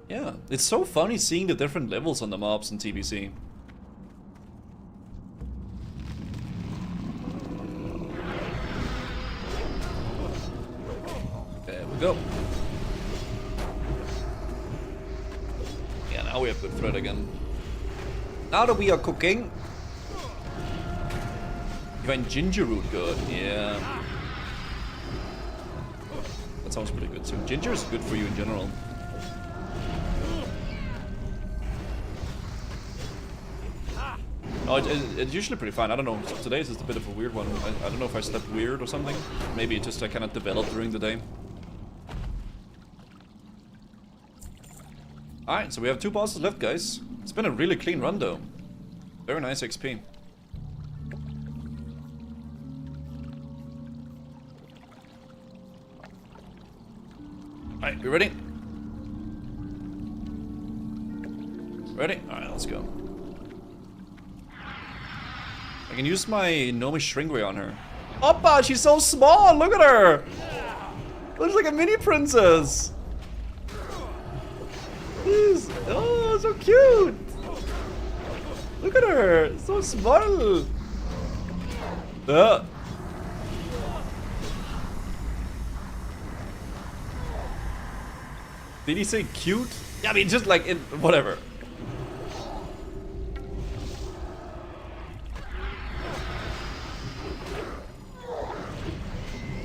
Yeah, it's so funny seeing the different levels on the mobs in TBC. There we go. Yeah, now we have good thread again. Now that we are cooking. You find ginger root good, yeah. That sounds pretty good too. Ginger is good for you in general. Oh, it's usually pretty fine. I don't know. Today is just a bit of a weird one. I don't know if I slept weird or something. Maybe it just kind of developed during the day. Alright, so we have 2 bosses left, guys. It's been a really clean run though. Very nice XP. Alright, you ready? Ready? Alright, let's go. I can use my Nomi Shrinkray on her. Oppa, she's so small! Look at her! Looks like a mini princess! She's, oh, so cute! Look at her! So small! Did he say cute? Yeah, I mean, just like, whatever.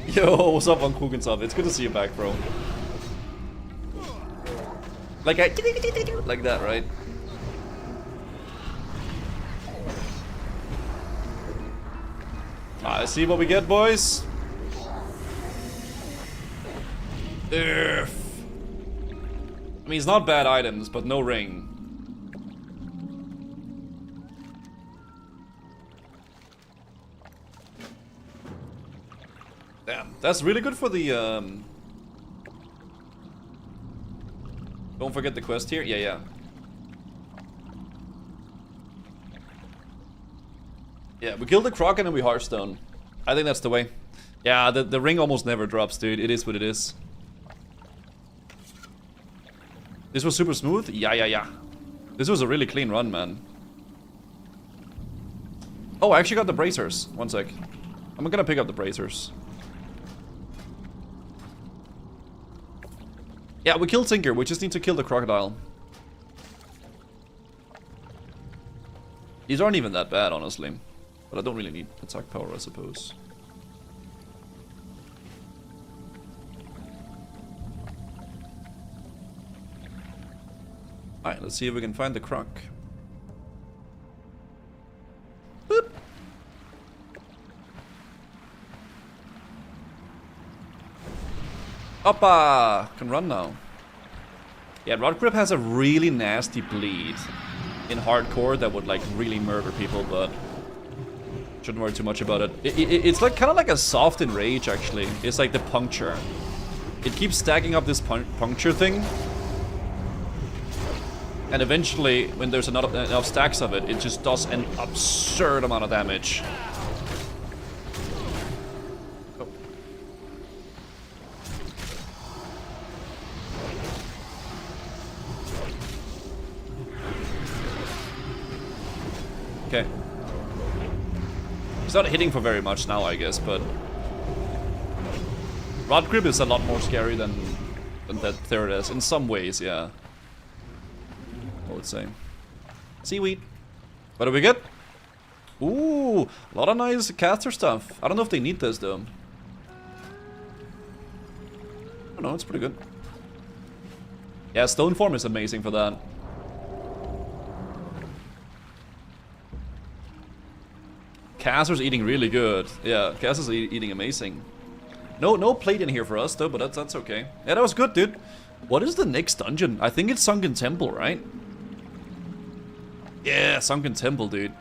Yo, what's up on Kugensup? It's good to see you back, bro. Like that, right? I see what we get, boys. I mean, it's not bad items, but no ring. Damn, that's really good for the, Don't forget the quest here. Yeah. Yeah, we kill the Kraken and we Hearthstone. I think that's the way. Yeah, the ring almost never drops, dude. It is what it is. This was super smooth? Yeah. This was a really clean run, man. Oh, I actually got the bracers. One sec. I'm gonna pick up the bracers. Yeah, we killed Tinker. We just need to kill the crocodile. These aren't even that bad, honestly. But I don't really need attack power, I suppose. Alright, let's see if we can find the croc. Boop. Oppa! Can run now. Yeah, Rod Grip has a really nasty bleed in hardcore that would like really murder people, but shouldn't worry too much about it. It's like kind of like a soft enrage actually. It's like the puncture. It keeps stacking up this puncture thing. And eventually, when there's enough stacks of it, it just does an absurd amount of damage. Oh. Okay. He's not hitting for very much now, I guess, but Rod Grip is a lot more scary than that third is in some ways, yeah. I would say. Seaweed. What do we get? Ooh, a lot of nice caster stuff. I don't know if they need this though. I don't know, it's pretty good. Yeah, Stone Form is amazing for that. Caster's eating really good. Yeah, Caster's eating amazing. No plate in here for us though, but that's okay. Yeah, that was good, dude. What is the next dungeon? I think it's Sunken Temple, right? Yeah, Sunken Temple, dude.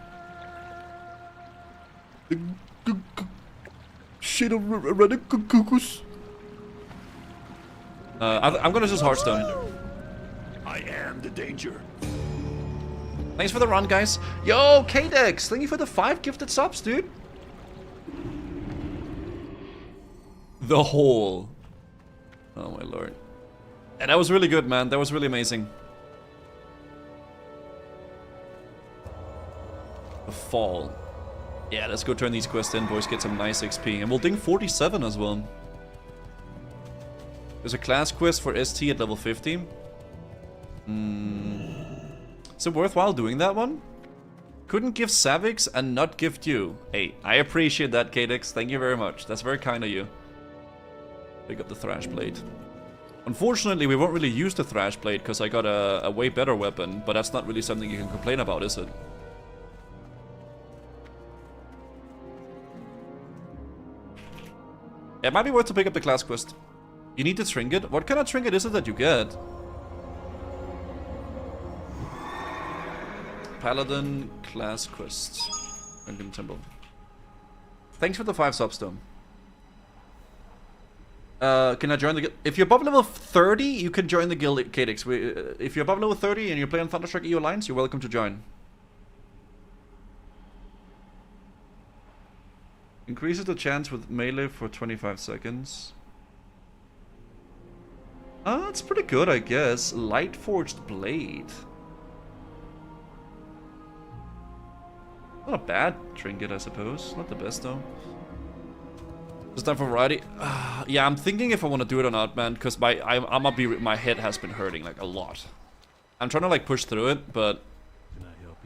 Shit of Redicus. I'm gonna just Hearthstone. I am the danger. Thanks for the run, guys. Yo, K-Dex, thank you for the 5 gifted subs, dude. The hole. Oh my lord. And that was really good, man. That was really amazing. The fall. Yeah, let's go turn these quests in, boys. Get some nice XP. And we'll ding 47 as well. There's a class quest for ST at level 50. Is it worthwhile doing that one? Couldn't give Savix and not gift you. Hey, I appreciate that, Kadex. Thank you very much. That's very kind of you. Pick up the Thrash Blade. Unfortunately, we won't really use the Thrash Blade because I got a way better weapon, but that's not really something you can complain about, is it? It might be worth to pick up the class quest. You need the trinket? What kind of trinket is it that you get? Paladin class quest. Sunken Temple. Thanks for the 5 subs, though. Can I join the guild? If you're above level 30, you can join the guild, Kadix. If you're above level 30 and you're playing Thunderstruck EU Alliance, you're welcome to join. Increases the chance with melee for 25 seconds. That's pretty good, I guess. Light Forged Blade. Not a bad trinket, I suppose. Not the best, though. It's time for variety. Yeah, I'm thinking if I want to do it or not, man, because my head has been hurting like a lot. I'm trying to like push through it, but can I help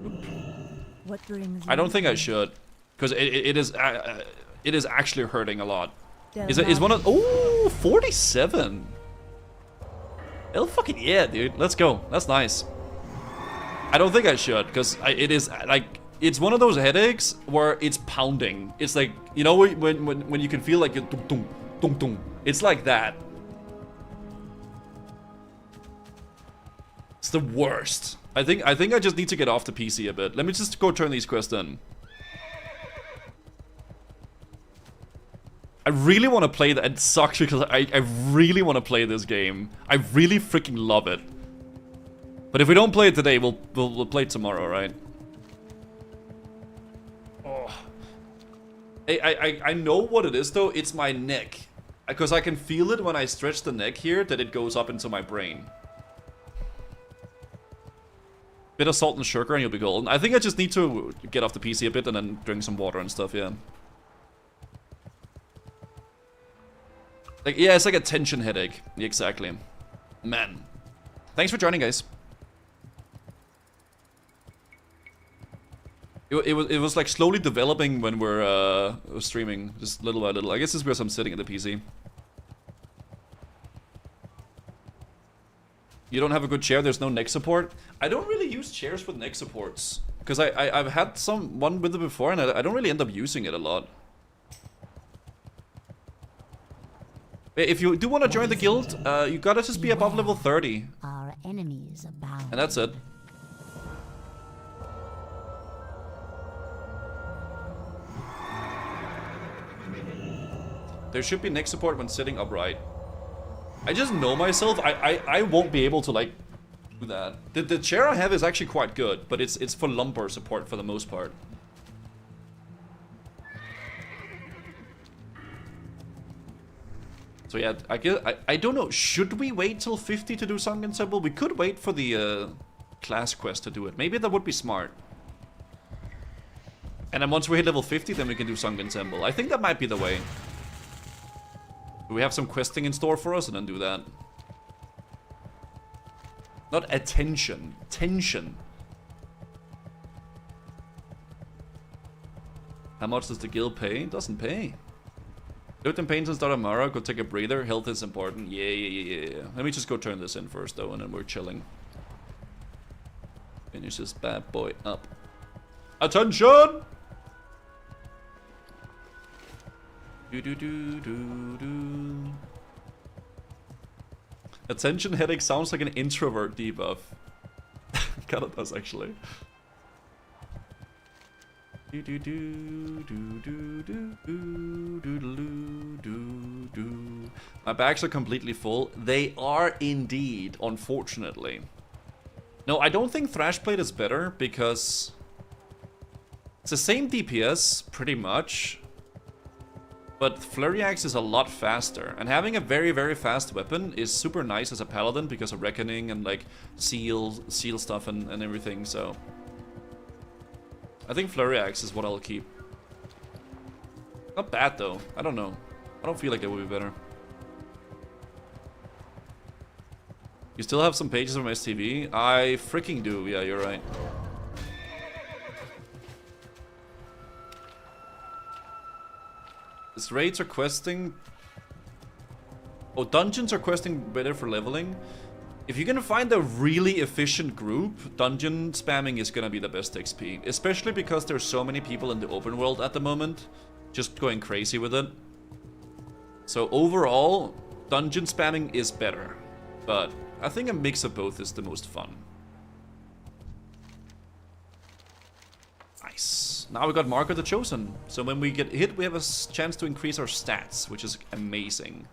you? What brings I don't think I should, because it is actually hurting a lot. Is one of 47? Hell fucking yeah, dude. Let's go. That's nice. I don't think I should, because it is, like, it's one of those headaches where it's pounding. It's like, you know, when you can feel like it, dum, dum, dum, dum. It's like that. It's the worst. I think I just need to get off the PC a bit. Let me just go turn these quests in. I really want to play that. It sucks because I really want to play this game. I really freaking love it. But if we don't play it today, we'll play it tomorrow, right? Oh. I know what it is though. It's my neck. Because I can feel it when I stretch the neck here that it goes up into my brain. Bit of salt and sugar and you'll be golden. I think I just need to get off the PC a bit and then drink some water and stuff, yeah. Like, yeah, it's like a tension headache. Exactly. Man. Thanks for joining, guys. It was like slowly developing when we're streaming, just little by little. I guess it's because I'm sitting at the PC. You don't have a good chair, there's no neck support? I don't really use chairs with neck supports. Because I've had one with it before and I don't really end up using it a lot. If you do want to join the guild, you gotta just be above level 30. Our enemies abound. And that's it. There should be neck support when sitting upright. I just know myself, I won't be able to, like, do that. The chair I have is actually quite good, but it's for lumbar support for the most part. So yeah, I don't know, should we wait till 50 to do Sunken Temple? We could wait for the class quest to do it. Maybe that would be smart. And then once we hit level 50, then we can do Sunken Temple. I think that might be the way. We have some questing in store for us and then do that. Not attention, tension. How much does the guild pay? It doesn't pay. Loot and paint and start tomorrow. Go take a breather. Health is important. Yeah. Let me just go turn this in first though, and then we're chilling. Finish this bad boy up. Attention! Do. Attention headache sounds like an introvert debuff. Kinda does actually. My bags are completely full. They are indeed, unfortunately. No, I don't think Thrashblade is better because it's the same DPS pretty much. But Flurry Axe is a lot faster, and having a very, very fast weapon is super nice as a paladin because of Reckoning and like seal stuff and everything, so I think Flurry Axe is what I'll keep. Not bad though, I don't know. I don't feel like it would be better. You still have some pages from STV? I freaking do, yeah, you're right. Is raids or questing? Oh, dungeons are questing better for leveling. If you're gonna find a really efficient group, dungeon spamming is gonna be the best XP. Especially because there's so many people in the open world at the moment, just going crazy with it. So overall, dungeon spamming is better. But I think a mix of both is the most fun. Nice. Now we got Mark of the Chosen. So when we get hit, we have a chance to increase our stats, which is amazing.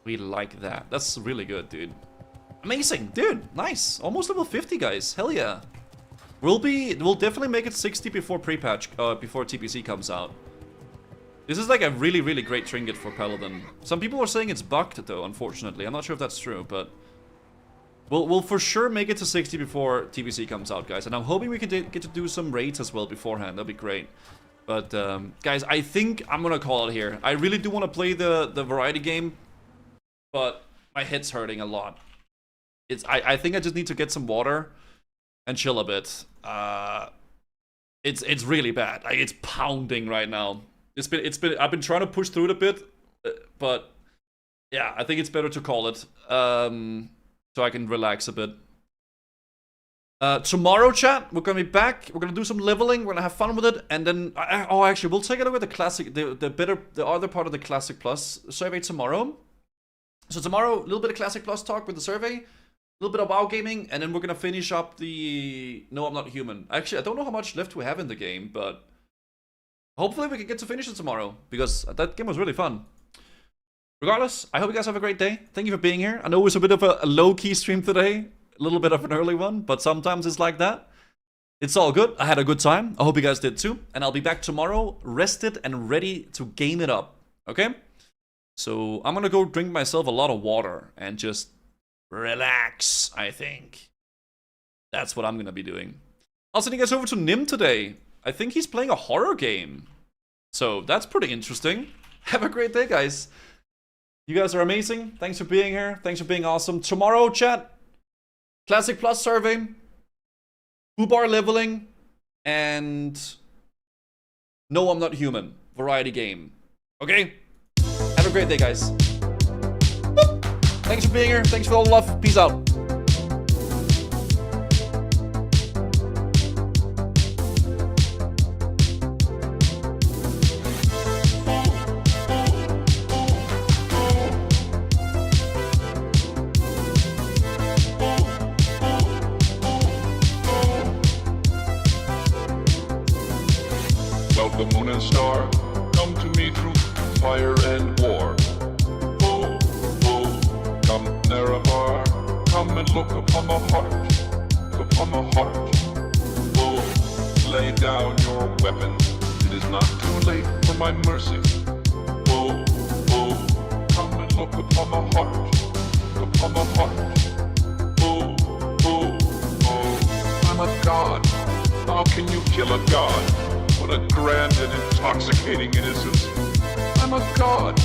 We like that. That's really good, dude. Amazing, dude. Nice. Almost level 50, guys. Hell yeah. We'll definitely make it 60 before pre-patch, before TBC comes out. This is like a really, really great trinket for Paladin. Some people are saying it's bugged though, unfortunately. I'm not sure if that's true, but we'll for sure make it to 60 before TBC comes out, guys. And I'm hoping we can get to do some raids as well beforehand. That'd be great. But guys, I think I'm gonna call it here. I really do want to play the variety game, but my head's hurting a lot. I think I just need to get some water and chill a bit. It's really bad. Like, it's pounding right now. I've been trying to push through it a bit, but yeah, I think it's better to call it so I can relax a bit. Tomorrow, chat, we're gonna be back. We're gonna do some leveling. We're gonna have fun with it, and then actually, we'll take a look at the classic, the other part of the Classic Plus survey tomorrow. So tomorrow, a little bit of Classic Plus talk with the survey, a little bit of WoW gaming, and then we're gonna finish up the No, I'm Not Human. Actually, I don't know how much left we have in the game, but hopefully we can get to finish it tomorrow because that game was really fun. Regardless, I hope you guys have a great day. Thank you for being here. I know it was a bit of a low-key stream today. A little bit of an early one, but sometimes it's like that. It's all good. I had a good time. I hope you guys did too. And I'll be back tomorrow, rested and ready to game it up. Okay? So I'm gonna go drink myself a lot of water and just relax, I think. That's what I'm gonna be doing. I'll send you guys over to Nim today. I think he's playing a horror game. So that's pretty interesting. Have a great day, guys. You guys are amazing. Thanks for being here. Thanks for being awesome. Tomorrow, chat. Classic Plus survey, Ubar leveling, and No, I'm Not Human variety game. Okay? Have a great day, guys. Boop. Thanks for being here. Thanks for all the love. Peace out. The moon and star come to me through fire and war. Oh, oh, come Neramar, come and look upon my heart, upon my heart. Oh, lay down your weapons, it is not too late for my mercy. Oh, oh, come and look upon my heart, upon my heart. Oh, oh, oh, I'm a god, how can you kill a god? What a grand and intoxicating innocence. I'm a god.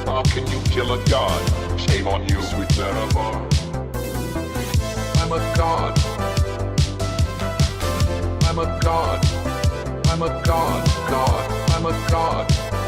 How can you kill a god? Shame on you, sweet Neramar. I'm a god. I'm a god. I'm a god, god. I'm a god.